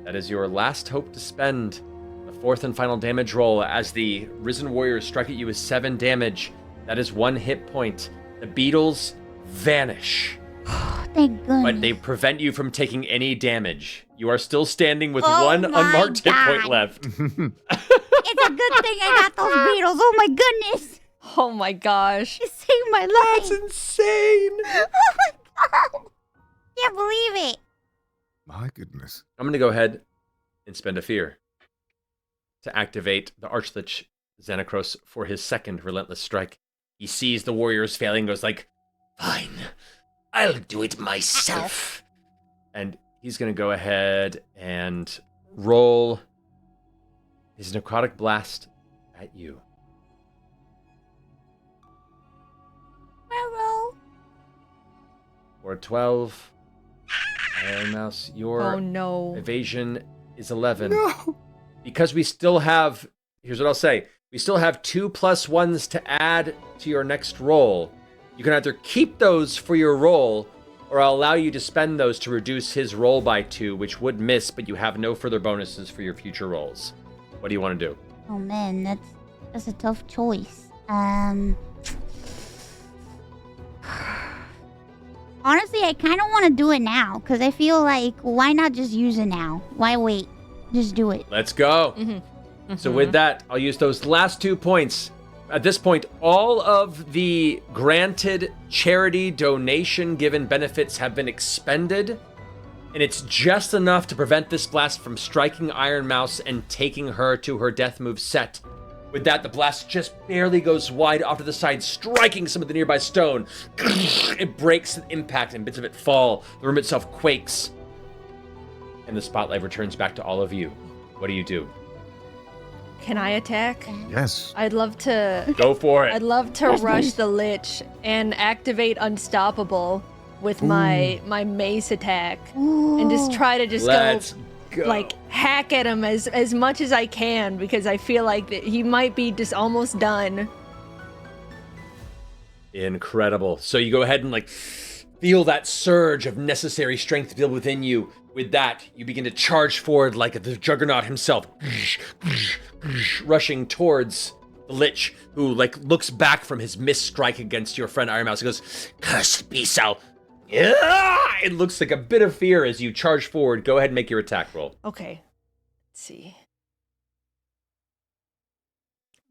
That is your last hope to spend. The fourth and final damage roll, as the Risen Warriors strike at you, is 7 damage. That is 1 hit point. The beetles vanish. Thank goodness. But they prevent you from taking any damage. You are still standing with Oh one my unmarked hit point God. left. It's a good thing I got those beetles. Oh my goodness. Oh my gosh. It saved my life. That's insane. Oh my God. Can't believe it. My goodness. I'm going to go ahead and spend a fear to activate the Archlich Xanacros for his second relentless strike. He sees the warriors failing, goes like, Fine. I'll do it myself. and he's going to go ahead and roll his necrotic blast at you. Hello. For 12. Ironmouse, your Oh no. evasion is 11. No. Because we still have, here's what I'll say. We still have 2 +1s to add to your next roll. You can either keep those for your roll, or I'll allow you to spend those to reduce his roll by 2, which would miss, but you have no further bonuses for your future rolls. What do you want to do? Oh man, that's a tough choice. Honestly, I kind of want to do it now because I feel like why not just use it now? Why wait? Just do it. Let's go. So with that, I'll use those last 2 points. At this point, all of the granted charity donation given benefits have been expended, and it's just enough to prevent this blast from striking Ironmouse and taking her to her death move set. With that, the blast just barely goes wide off to the side, striking some of the nearby stone. It breaks with impact and bits of it fall. The room itself quakes. And the spotlight returns back to all of you. What do you do? Can I attack? Yes. I'd love to. Go for it. I'd love to rush the Lich and activate Unstoppable with my mace attack, and just try to just Let's go go. like hack at him as much as I can, because I feel like that he might be just almost done. Incredible. So you go ahead and like feel that surge of necessary strength build within you. With that, you begin to charge forward like the Juggernaut himself, rushing towards the Lich, who like looks back from his missed strike against your friend Ironmouse. He goes, "Cursed be so." Yeah! It looks like a bit of fear as you charge forward. Go ahead and make your attack roll. Okay. Let's see.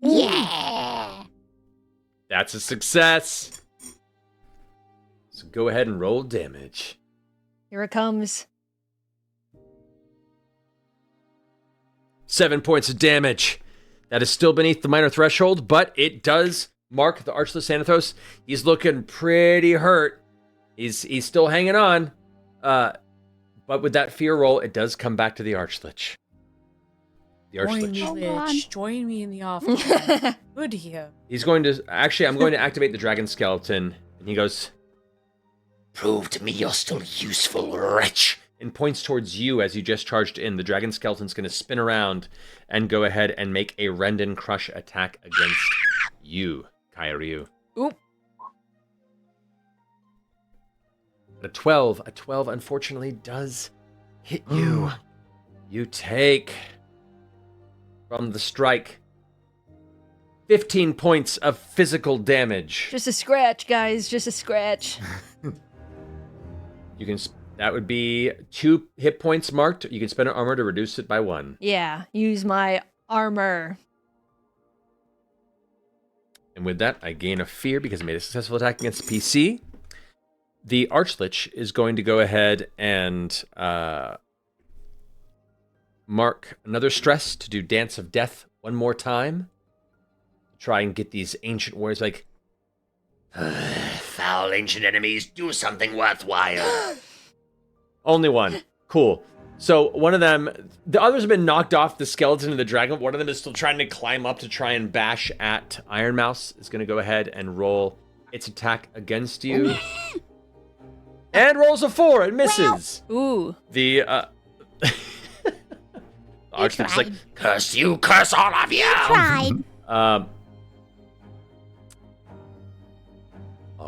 Yeah. That's a success. So go ahead and roll damage. Here it comes. 7 points of damage. That is still beneath the minor threshold, but it does mark the Archlich Xanathos. He's looking pretty hurt. He's still hanging on. But with that fear roll, it does come back to the Archlich. The Join me, Archlich. Lich. Join me in the afterlife. Good here. He's going to... Actually, I'm going to activate the Dragon Skeleton. And he goes... Prove to me you're still useful, wretch. And points towards you as you just charged in. The Dragon Skeleton's going to spin around and go ahead and make a Rend and Crush attack against you, Kairyu. Oop. A 12 unfortunately does hit you. You take from the strike 15 points of physical damage. Just a scratch, guys. Just a scratch. You can that would be 2 hit points marked. You can spend an armor to reduce it by 1. Yeah. Use my armor. And with that, I gain a fear because I made a successful attack against the PC. The Archlich is going to go ahead and mark another stress to do Dance of Death one more time. Try and get these ancient warriors like... Foul ancient enemies, do something worthwhile. Only one. Cool. So one of them... The others have been knocked off the skeleton of the dragon. One of them is still trying to climb up to try and bash at Ironmouse. Is going to go ahead and roll its attack against you. And rolls a 4. It misses. Ooh. The Archlich's like, curse you, curse all of you. Tried. All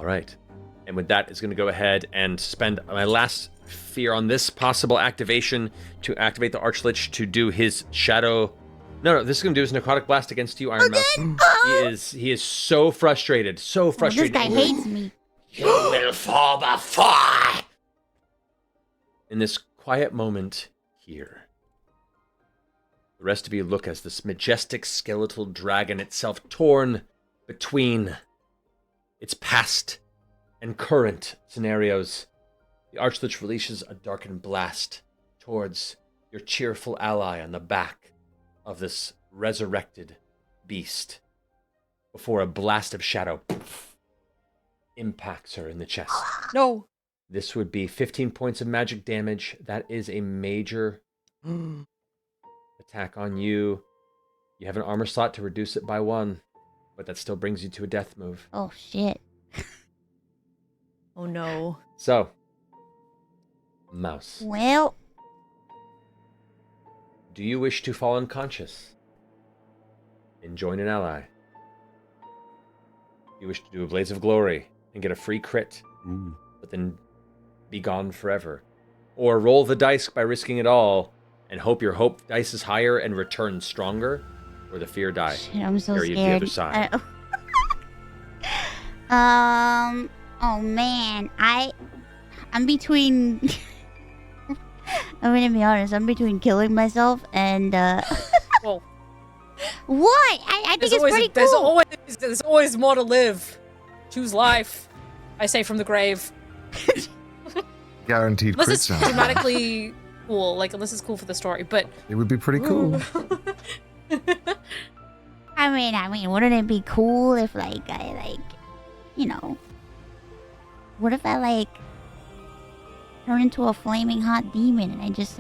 right. And with that, it's going to go ahead and spend my last fear on this possible activation to activate the Archlich to do his shadow. No, this is going to do his necrotic blast against you, Ironmouse. He is so frustrated. So frustrated. This guy hates me. You will fall before. In this quiet moment, here. The rest of you look as this majestic skeletal dragon itself torn between its past and current scenarios. The Archlich releases a darkened blast towards your cheerful ally on the back of this resurrected beast before a blast of shadow impacts her in the chest. No. This would be 15 points of magic damage. That is a major attack on you. You have an armor slot to reduce it by 1, but that still brings you to a death move. Oh, shit. Oh, no. So, Mouse, Well, do you wish to fall unconscious and join an ally? You wish to do a Blaze of Glory and get a free crit, but then be gone forever? Or roll the dice by risking it all and hope your hope dice is higher and return stronger? Or the fear die? shit, I'm so carry you to the scared. other side. Oh man, I'm between. I'm gonna be honest. I'm between killing myself and. Whoa. What? I think it's pretty cool. There's always more to live. Choose life. I say from the grave. Guaranteed Unless crit it's sound. dramatically cool, like unless it's cool for the story, but It would be pretty cool. I mean, wouldn't it be cool if I you know, what if I turn into a flaming hot demon and I just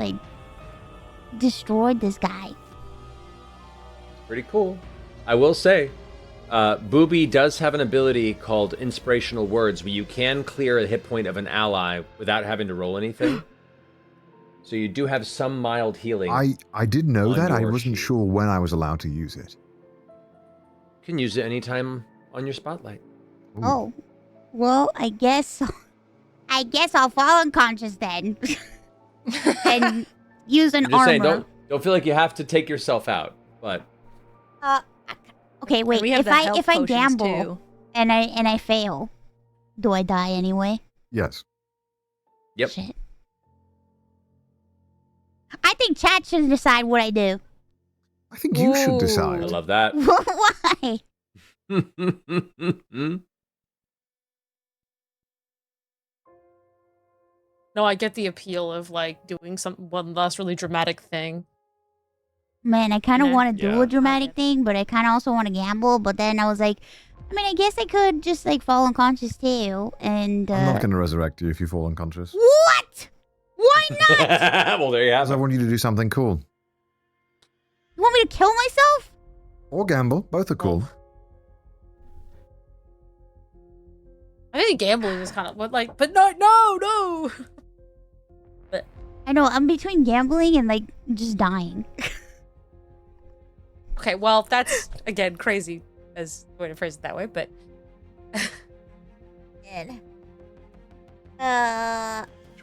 destroyed this guy? Pretty cool. I will say, Bubi does have an ability called Inspirational Words, where you can clear a hit point of an ally without having to roll anything. So you do have some mild healing. I did know on that. I your wasn't sure when I was allowed to use it. You can use it anytime on your spotlight. Oh, well, I guess I'll fall unconscious then, and use an I'm just saying, armor. don't feel like you have to take yourself out, but Okay, wait. we have the health If I potions, gamble too. and I fail, do I die anyway? Yes. Yep. Shit. I think chat should decide what I do. I think you should I decide. love that. Why? no, I get the appeal of doing one last really dramatic thing. Man, I kind of Nah. want to do Yeah. a dramatic thing, but I kind of also want to gamble. But then I was like, I guess I could just fall unconscious too. And I'm not going to resurrect you if you fall unconscious. what? Why not? Well, there you have Because I it. want you to do something cool. You want me to kill myself? Or gamble. Both are cool. I think gambling is kind of but no. But I know I'm between gambling and just dying. okay, well that's again crazy as a way to phrase it that way, but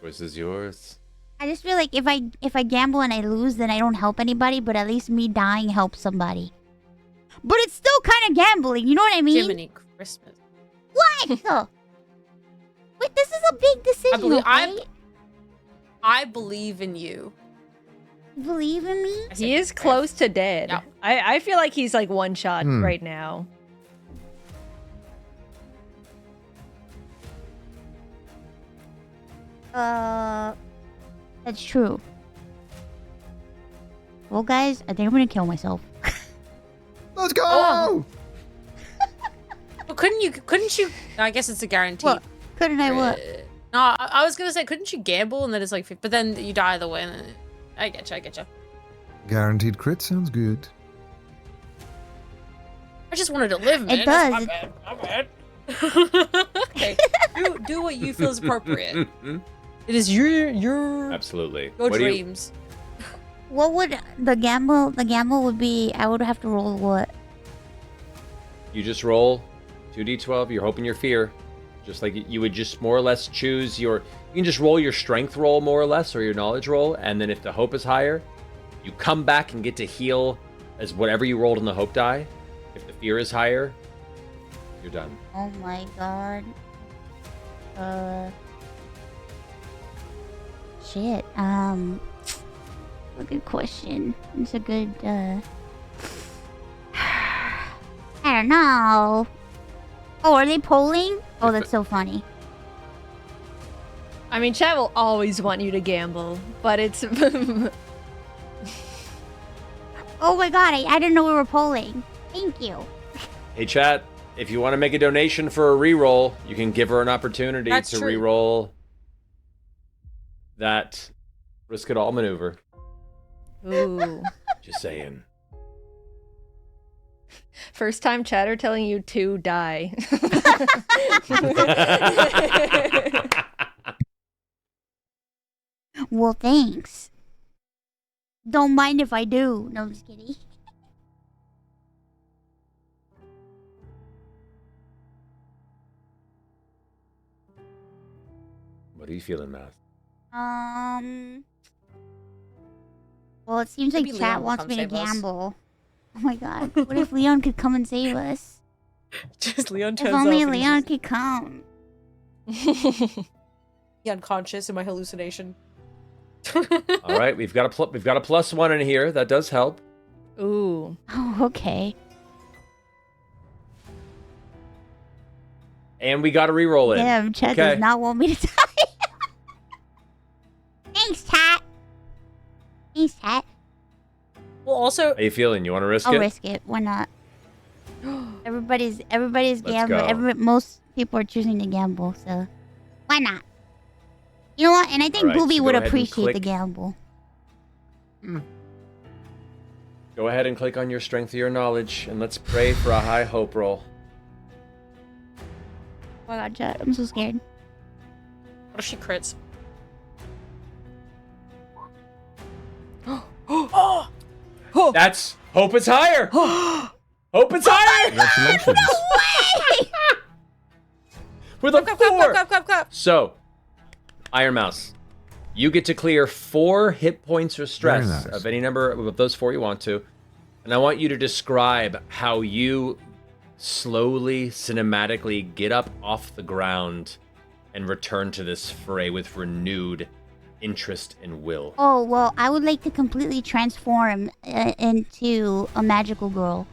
Choice is yours. I just feel like if I gamble and I lose, then I don't help anybody. But at least me dying helps somebody. But it's still kind of gambling. You know what I mean? Jiminy Christmas. What? Oh. Wait, this is a big decision. Okay? I believe in you. Believe in me? He is close to dead. Yeah. I feel like he's one shot right now. That's true. Well, guys, I think I'm gonna kill myself. Let's go! Oh. Well, couldn't you? No, I guess it's a guarantee. What? Couldn't I what? No, I was gonna say, couldn't you gamble and then it's but then you die either way. And then, I get you. Guaranteed crit sounds good. I just wanted to live, man. It That's does. my bad. Okay, do what you feel is appropriate. It is your Absolutely. your What do you- dreams. What would the gamble? The gamble would be. I would have to roll what? You just roll 2d12. You're hoping your fear. Just like you would just more or less choose your... You can just roll your strength roll more or less, or your knowledge roll. And then if the hope is higher, you come back and get to heal as whatever you rolled on the hope die. If the fear is higher, you're done. Oh my god. Shit. a good question. It's a good, I don't know. Oh, are they polling? Oh, that's so funny. I mean, chat will always want you to gamble, but it's... Oh my god, I didn't know we were polling. Thank you. Hey, chat, if you want to make a donation for a reroll, you can give her an opportunity That's to true. reroll that risk it all maneuver. Ooh. Just saying. First time chatter telling you to die. Well, thanks. Don't mind if I do. No, I'm just kidding. What are you feeling, Math? Well, it seems like Maybe chat Leon will wants come me to save us. gamble. Oh my god. What if Leon could come and save us? Just Leon If turns only up and he's Leon could come. just unconscious in my hallucination. All right, we've got a +1 in here. That does help. Ooh. Oh, okay. And we got to reroll it. Damn, chat does not want me to die. Thanks, chat. Thanks, chat. Well, also, How you feeling? You want to risk I'll it? risk it. Why not? Everybody's Let's gambling. go. Most people are choosing to gamble, so why not? You know what? And I think All right, Bubi so would go ahead and appreciate the click. gamble. Go ahead and click on your strength of your knowledge, and let's pray for a high hope roll. Oh my god, chat. I'm so scared. what if she crits? Oh! That's hope it's higher. Hope it's higher. Congratulations. With a Clap, 4. clap, clap, clap. So, Ironmouse, you get to clear 4 hit points or stress Very nice. of any number of those 4 you want to. And I want you to describe how you slowly, cinematically get up off the ground and return to this fray with renewed interest and will. Oh, well, I would like to completely transform into a magical girl.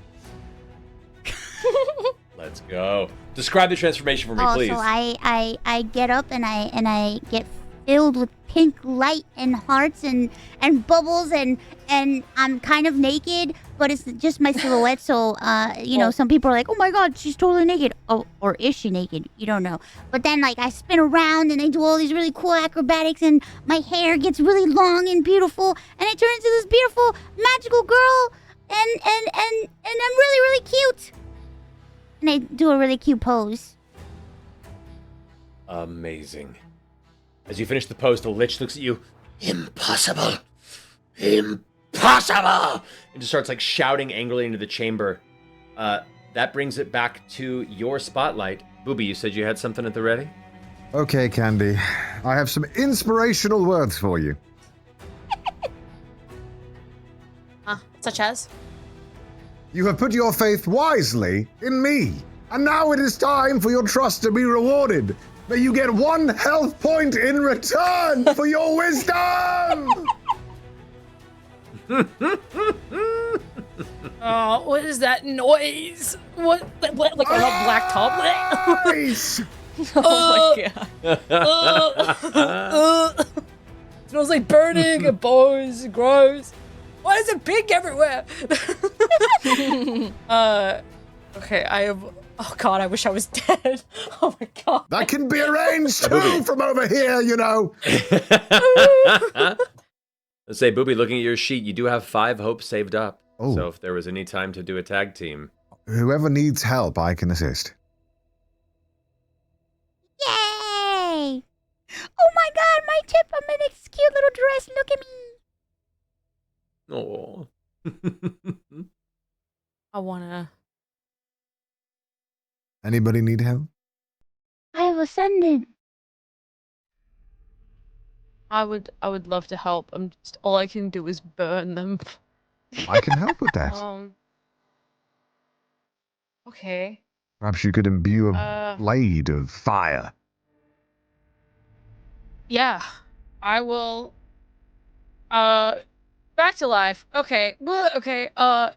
Let's go. Describe the transformation for me, please. So I get up and I get filled with pink light and hearts and bubbles and I'm kind of naked, but it's just my silhouette. So you know, some people are like, "Oh my god, she's totally naked." Oh, or is she naked? You don't know. But then like I spin around and I do all these really cool acrobatics and my hair gets really long and beautiful and I turn into this beautiful magical girl and I'm really really cute. And I do a really cute pose. Amazing. As you finish the pose, the Lich looks at you. Impossible! Impossible! And just starts like shouting angrily into the chamber. That brings it back to your spotlight. Bubi, you said you had something at the ready? Okay, Candy. I have some inspirational words for you. Such as? You have put your faith wisely in me, and now it is time for your trust to be rewarded. May you get 1 health point in return for your wisdom! Oh, what is that noise? What? Like a black top? Nice! Oh my god. Smells like burning and bones. Gross. Why is it pink everywhere? Okay, I have. Oh god, I wish I was dead. Oh my god. That can be arranged too from over here, you know. Let's say, Bubi, looking at your sheet, you do have 5 hopes saved up. Oh. So if there was any time to do a tag team. Whoever needs help, I can assist. Yay! Oh my god, my tip! I'm in this cute little dress. Look at me. Oh. I wanna. Anybody need help? I have ascended. I would love to help. All I can do is burn them. I can help with that. Okay. Perhaps you could imbue a blade of fire. Yeah. I will Back to life. Okay. Well, okay. How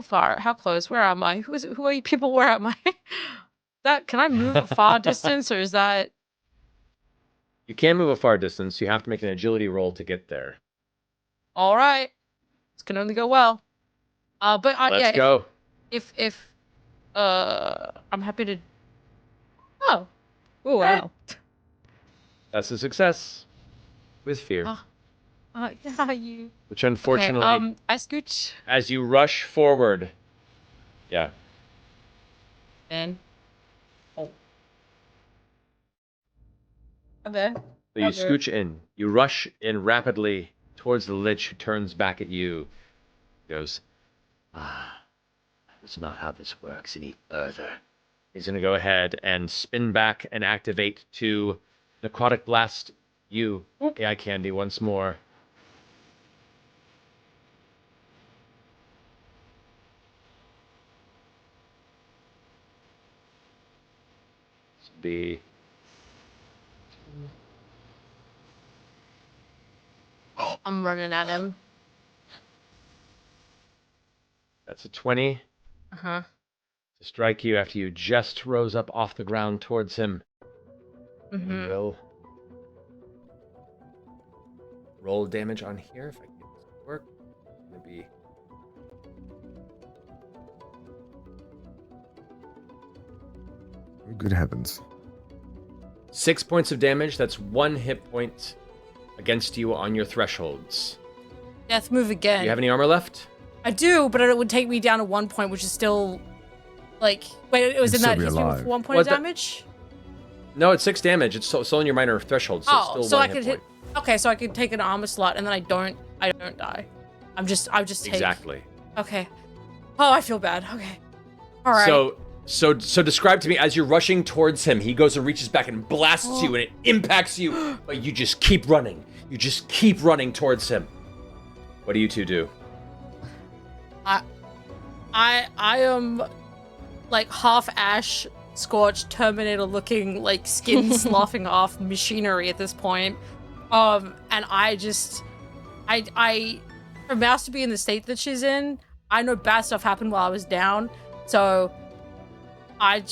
far? How close? Where am I? Who are you people? Where am I? That can I move a far distance, or is that? You can move a far distance. You have to make an agility roll to get there. All right. This can only go well. But Let's yeah. go. If I'm happy to. Oh. Oh wow. That's a success with fear. Yeah, you. Which unfortunately, Okay, I scooch. as you rush forward, yeah. Then. Oh. I'm there. So you I'm there. scooch in. You rush in rapidly towards the Lich, who turns back at you. Goes, That's not how this works any further. he's going to go ahead and spin back and activate to Necrotic Blast you, AI Candy, once more. This will be... I'm running at him. That's a 20 Uh-huh. to strike you after you just rose up off the ground towards him. Mm-hmm. You will roll damage on here if I can get this to work. It's going to be... Oh, good heavens. 6 points of damage. That's 1 hit point against you on your thresholds. Death move again. Do you have any armor left? I do, but it would take me down to 1 point, which is still like. Wait, it was You'd in that still be hits me alive. with 1 point What of the- damage. No, it's 6 damage. It's still in your minor threshold, so it's Oh, still so 1 I hit could point. hit. Okay, so I could take an armor slot, and then I don't die. I just take. Exactly. Okay. Oh, I feel bad. Okay. All right. So describe to me, as you're rushing towards him, he goes and reaches back and blasts you, and it impacts you, but you just keep running. You just keep running towards him. What do you two do? I am like half ash scorched Terminator looking, like skin sloughing off machinery at this point. And I for Mouse to be in the state that she's in, I know bad stuff happened while I was down, so I'm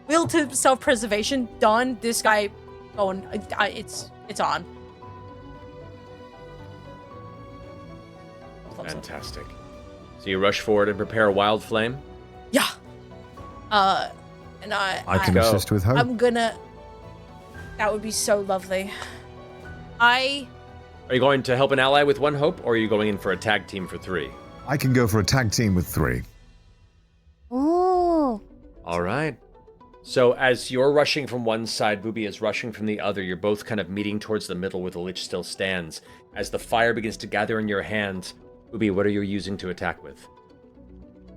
will to self-preservation done. This guy going, it's on. Fantastic. So you rush forward and prepare a wild flame? Yeah. And I can assist with hope. I'm gonna. That would be so lovely. Are you going to help an ally with 1 hope, or are you going in for a tag team for 3? I can go for a tag team with 3. Ooh. All right. So as you're rushing from one side, Bubi is rushing from the other. You're both kind of meeting towards the middle where the Lich still stands. As the fire begins to gather in your hands, Bubi, what are you using to attack with?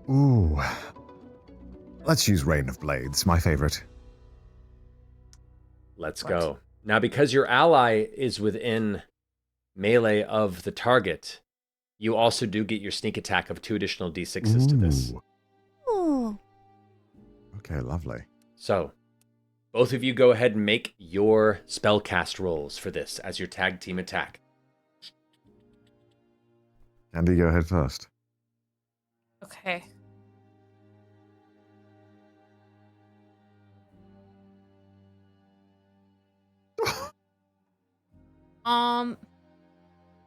Ooh. Let's use Rain of Blades, my favorite. Let's go. Now, because your ally is within melee of the target, you also do get your sneak attack of 2 additional d6s to this. Ooh. Okay, lovely. So, both of you go ahead and make your spellcast rolls for this as your tag team attack. Andy, go ahead first. Okay.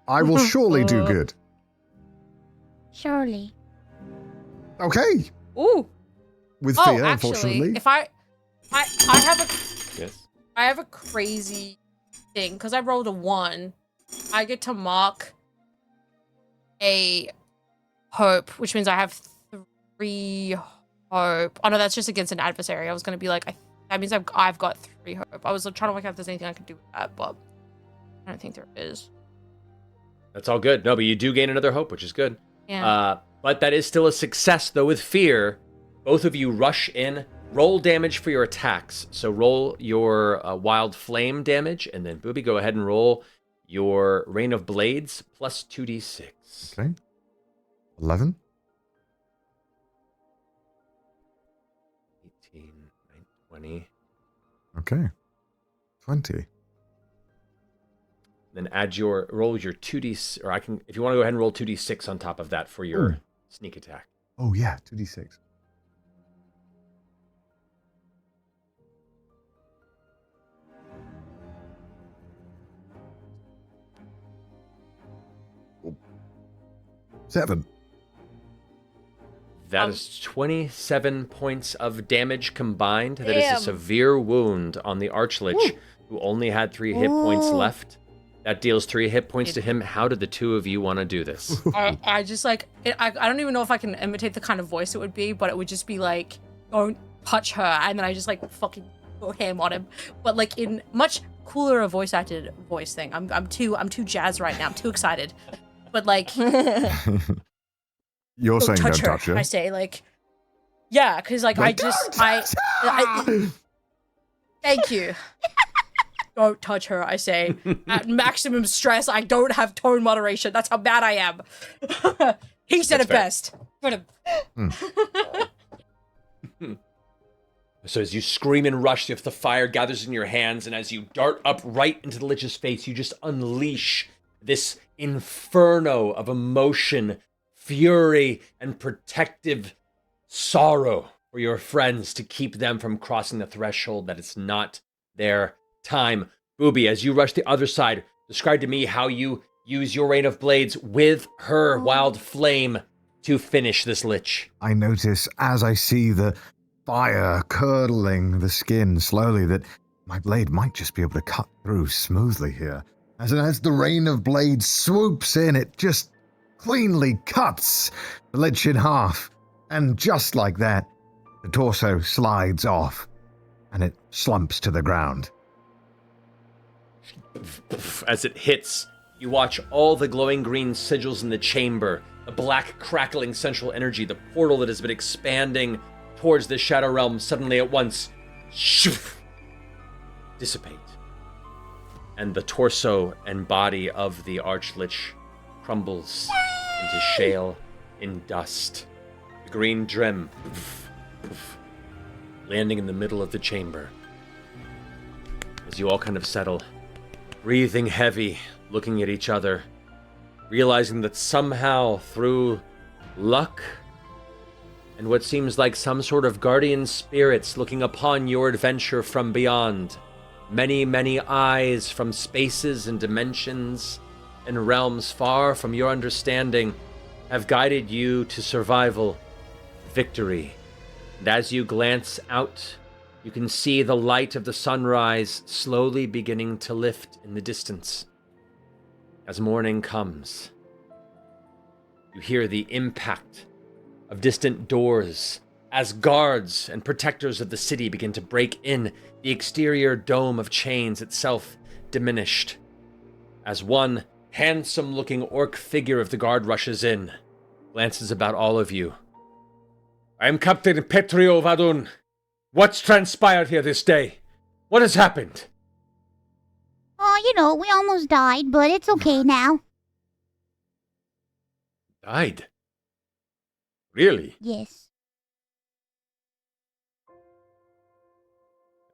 I will surely do good. Surely. Okay. Ooh. With Oh, fear, actually, unfortunately. if I have a Yes. I have a crazy thing because I rolled a 1. I get to mark a hope, which means I have 3 hope. Oh no, that's just against an adversary. I was gonna be like, that means I've got 3 hope. I was trying to work out if there's anything I could do with that, but I don't think there is. That's all good. No, but you do gain another hope, which is good. Yeah. But that is still a success, though, with fear. Both of you rush in, roll damage for your attacks. So roll your wild flame damage, and then Bubi, go ahead and roll your Rain of Blades plus 2d6. Okay. 11. 18, 20. Okay. 20. Then roll your 2d, or I can, if you want to go ahead and roll 2d6 on top of that for your sneak attack. Oh yeah, 2d6. Oh. 7. That is 27 points of damage combined. That is Damn. a severe wound on the Archlich, who only had 3 hit points left. That deals 3 hit points to him. How do the two of you want to do this? I just like, I don't even know if I can imitate the kind of voice it would be, but it would just be like, don't touch her. And then I just like fucking go ham on him. But like in much cooler a voice acted voice thing. I'm too jazzed right now. I'm too excited. But like, You're saying don't touch her. I say like, yeah, because like I thank you. Don't touch her, I say. At maximum stress, I don't have tone moderation. That's how bad I am. He said it best. But So as you scream and rush, the fire gathers in your hands, and as you dart up right into the Lich's face, you just unleash this inferno of emotion, fury, and protective sorrow for your friends to keep them from crossing the threshold that it's not their time. Bubi, as you rush the other side, describe to me how you use your rain of blades with her wild flame to finish this Lich. I notice as I see the fire curdling the skin slowly that my blade might just be able to cut through smoothly here. As the rain of blades swoops in, it just cleanly cuts the Lich in half. And just like that, the torso slides off and it slumps to the ground. As it hits, you watch all the glowing green sigils in the chamber, the black crackling central energy, the portal that has been expanding towards the Shadow Realm suddenly at once dissipate. And the torso and body of the Archlich crumbles into shale in dust. The green gem landing in the middle of the chamber. As you all kind of settle, breathing heavy, looking at each other, realizing that somehow through luck and what seems like some sort of guardian spirits looking upon your adventure from beyond, many, many eyes from spaces and dimensions and realms far from your understanding have guided you to survival, victory. And as you glance out, you can see the light of the sunrise slowly beginning to lift in the distance. As morning comes, you hear the impact of distant doors as guards and protectors of the city begin to break in, the exterior dome of chains itself diminished. As one handsome-looking orc figure of the guard rushes in, glances about all of you. I am Captain Petrio Vadun. What's transpired here this day? What has happened? Oh, we almost died, but it's okay now. Died? Really? Yes.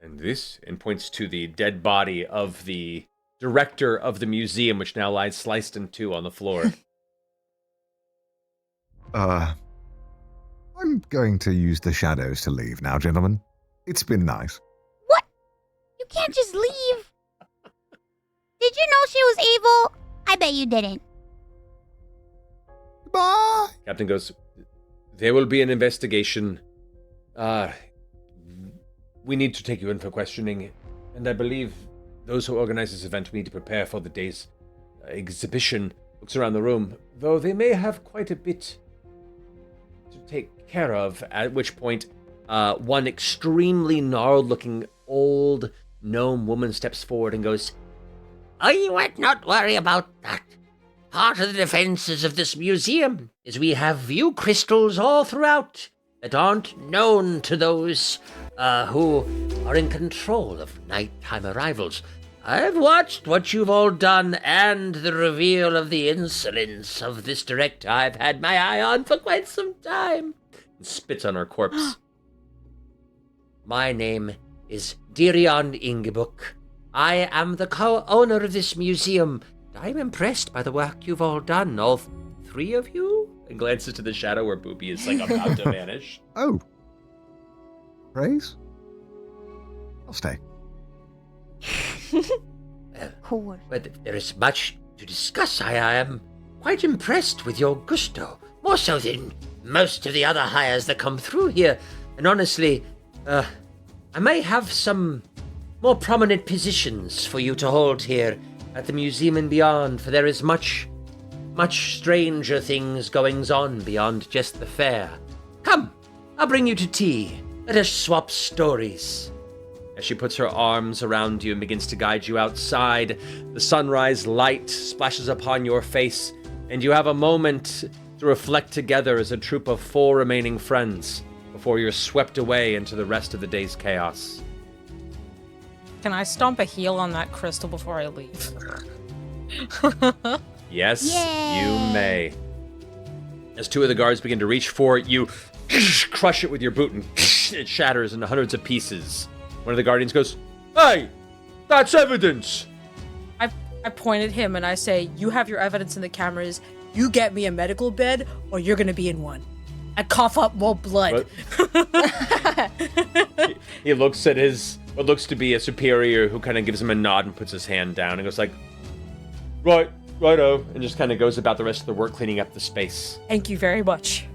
And this, and points to the dead body of the director of the museum, which now lies sliced in two on the floor. I'm going to use the shadows to leave now, gentlemen. It's been nice. What? You can't just leave. Did you know she was evil? I bet you didn't. Bye. Captain goes, there will be an investigation. We need to take you in for questioning, and I believe those who organize this event need to prepare for the day's exhibition. Looks around the room, though they may have quite a bit to take care of, at which point one extremely gnarled-looking old gnome woman steps forward and goes, Oh, you might not worry about that. Part of the defenses of this museum is we have view crystals all throughout that aren't known to those who are in control of nighttime arrivals. I've watched what you've all done and the reveal of the insolence of this director I've had my eye on for quite some time. And spits on her corpse. My name is Dirion Ingeborg. I am the co-owner of this museum. I'm impressed by the work you've all done, all three of you? And glances to the shadow where Bubi is like about to vanish. Oh. Praise? I'll stay. But there is much to discuss. I am quite impressed with your gusto. More so than most of the other hires that come through here. And honestly, I may have some more prominent positions for you to hold here at the museum and beyond, for there is much stranger things goings on beyond just the fair. Come, I'll bring you to tea. Let us swap stories. As she puts her arms around you and begins to guide you outside, the sunrise light splashes upon your face, and you have a moment to reflect together as a troop of 4 remaining friends before you're swept away into the rest of the day's chaos. Can I stomp a heel on that crystal before I leave? Yes, you may. As 2 of the guards begin to reach for it, you crush it with your boot and it shatters into hundreds of pieces. One of the guardians goes, "Hey, that's evidence!" I point at him and I say, "You have your evidence in the cameras. You get me a medical bed or you're gonna be in one." I cough up more blood. He looks at what looks to be a superior who kind of gives him a nod and puts his hand down and goes like, righto, and just kind of goes about the rest of the work cleaning up the space. Thank you very much.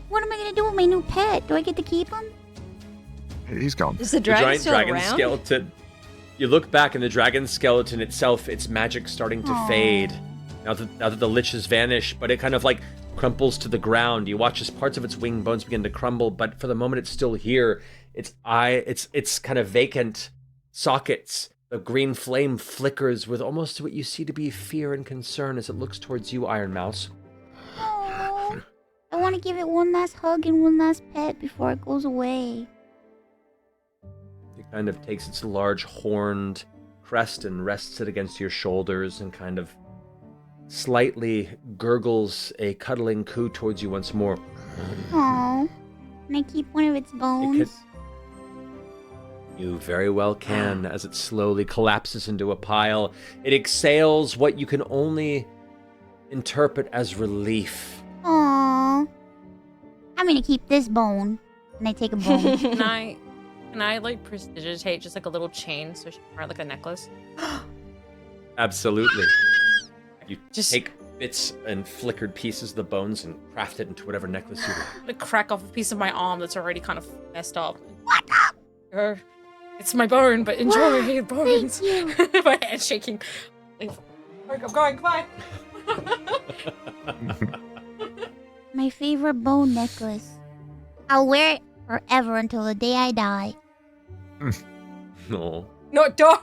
What am I gonna do with my new pet? Do I get to keep him? He's gone. Is the dragon still dragon around? skeleton. You look back and the dragon skeleton itself, its magic starting to fade. Now that the lich has vanished, but it kind of like crumples to the ground. You watch as parts of its wing bones begin to crumble, but for the moment it's still here. Its kind of vacant sockets. The green flame flickers with almost what you see to be fear and concern as it looks towards you, Ironmouse. Aww. I want to give it one last hug and one last pet before it goes away. It kind of takes its large horned crest and rests it against your shoulders and kind of slightly gurgles a cuddling coo towards you once more. Aww. Can I keep one of its bones? You very well can, as it slowly collapses into a pile. It exhales what you can only interpret as relief. Aww. I'm gonna keep this bone. Can I take a bone? Can I like prestidigitate just like a little chain so she can wear like a necklace? Absolutely. You take bits and flickered pieces of the bones and craft it into whatever necklace you want. I'm gonna crack off a piece of my arm that's already kind of messed up. It's my bone, but enjoy your bones. Thank you. My head's shaking. I'm going, bye. My favorite bone necklace. I'll wear it forever until the day I die. No. No, don't.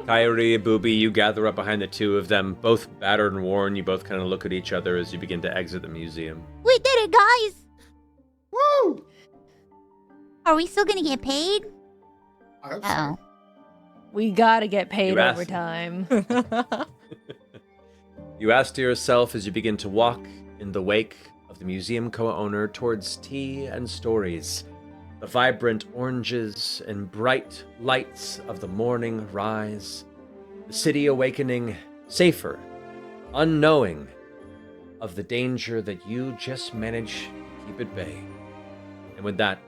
Kairi, Bubi, you gather up behind the 2 of them, both battered and worn. You both kind of look at each other as you begin to exit the museum. We did it, guys! Woo! Are we still gonna get paid? I hope Uh-oh. We gotta get paid You asked- overtime. You ask to yourself as you begin to walk in the wake of the museum co-owner towards tea and stories. The vibrant oranges and bright lights of the morning rise. The city awakening safer, unknowing of the danger that you just manage to keep at bay. And with that,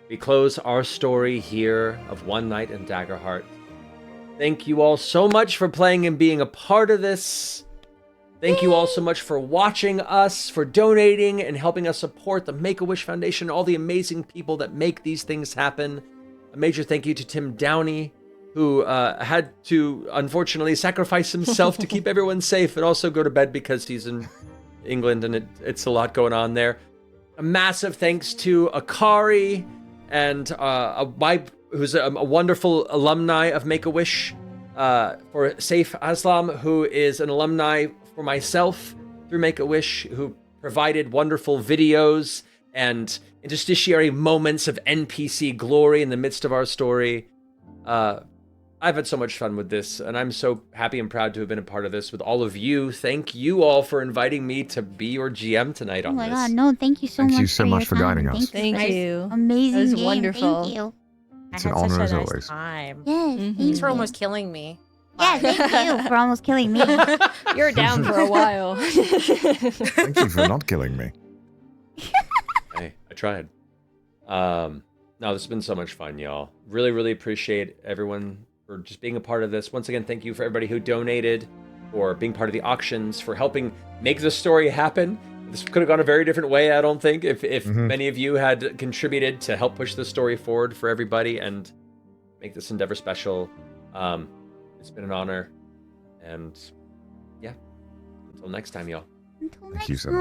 we close our story here of One Night in Daggerheart. Thank you all so much for playing and being a part of this. Thank you all so much for watching us, for donating and helping us support the Make-A-Wish Foundation, all the amazing people that make these things happen. A major thank you to Tim Downey, who had to, unfortunately, sacrifice himself to keep everyone safe and also go to bed because he's in England and it's a lot going on there. A massive thanks to Akari and who's a wonderful alumni of Make-A-Wish, for Saif Aslam, who is an alumni for myself through Make-A-Wish, who provided wonderful videos and interstitiary moments of NPC glory in the midst of our story. I've had so much fun with this, and I'm so happy and proud to have been a part of this with all of you. Thank you all for inviting me to be your GM tonight Oh on my this. god, no, thank you so Thank much you so much for your time. guiding us. Thank Thank for you. this amazing That was game. wonderful. Thank you. It's I an had honor such as a nice always. time. Yes, Mhm. Thanks for you. almost killing me. Yeah, thank you for almost killing me. You're down for a while. Thank you for not killing me. Hey, I tried. No, this has been so much fun, y'all. Really, really appreciate everyone for just being a part of this. Once again, thank you for everybody who donated, for being part of the auctions, for helping make the story happen. This could have gone a very different way, I don't think, if many of you had contributed to help push the story forward for everybody and make this endeavor special. It's been an honor. And yeah, until next time, y'all. Until Thank next you so time. much.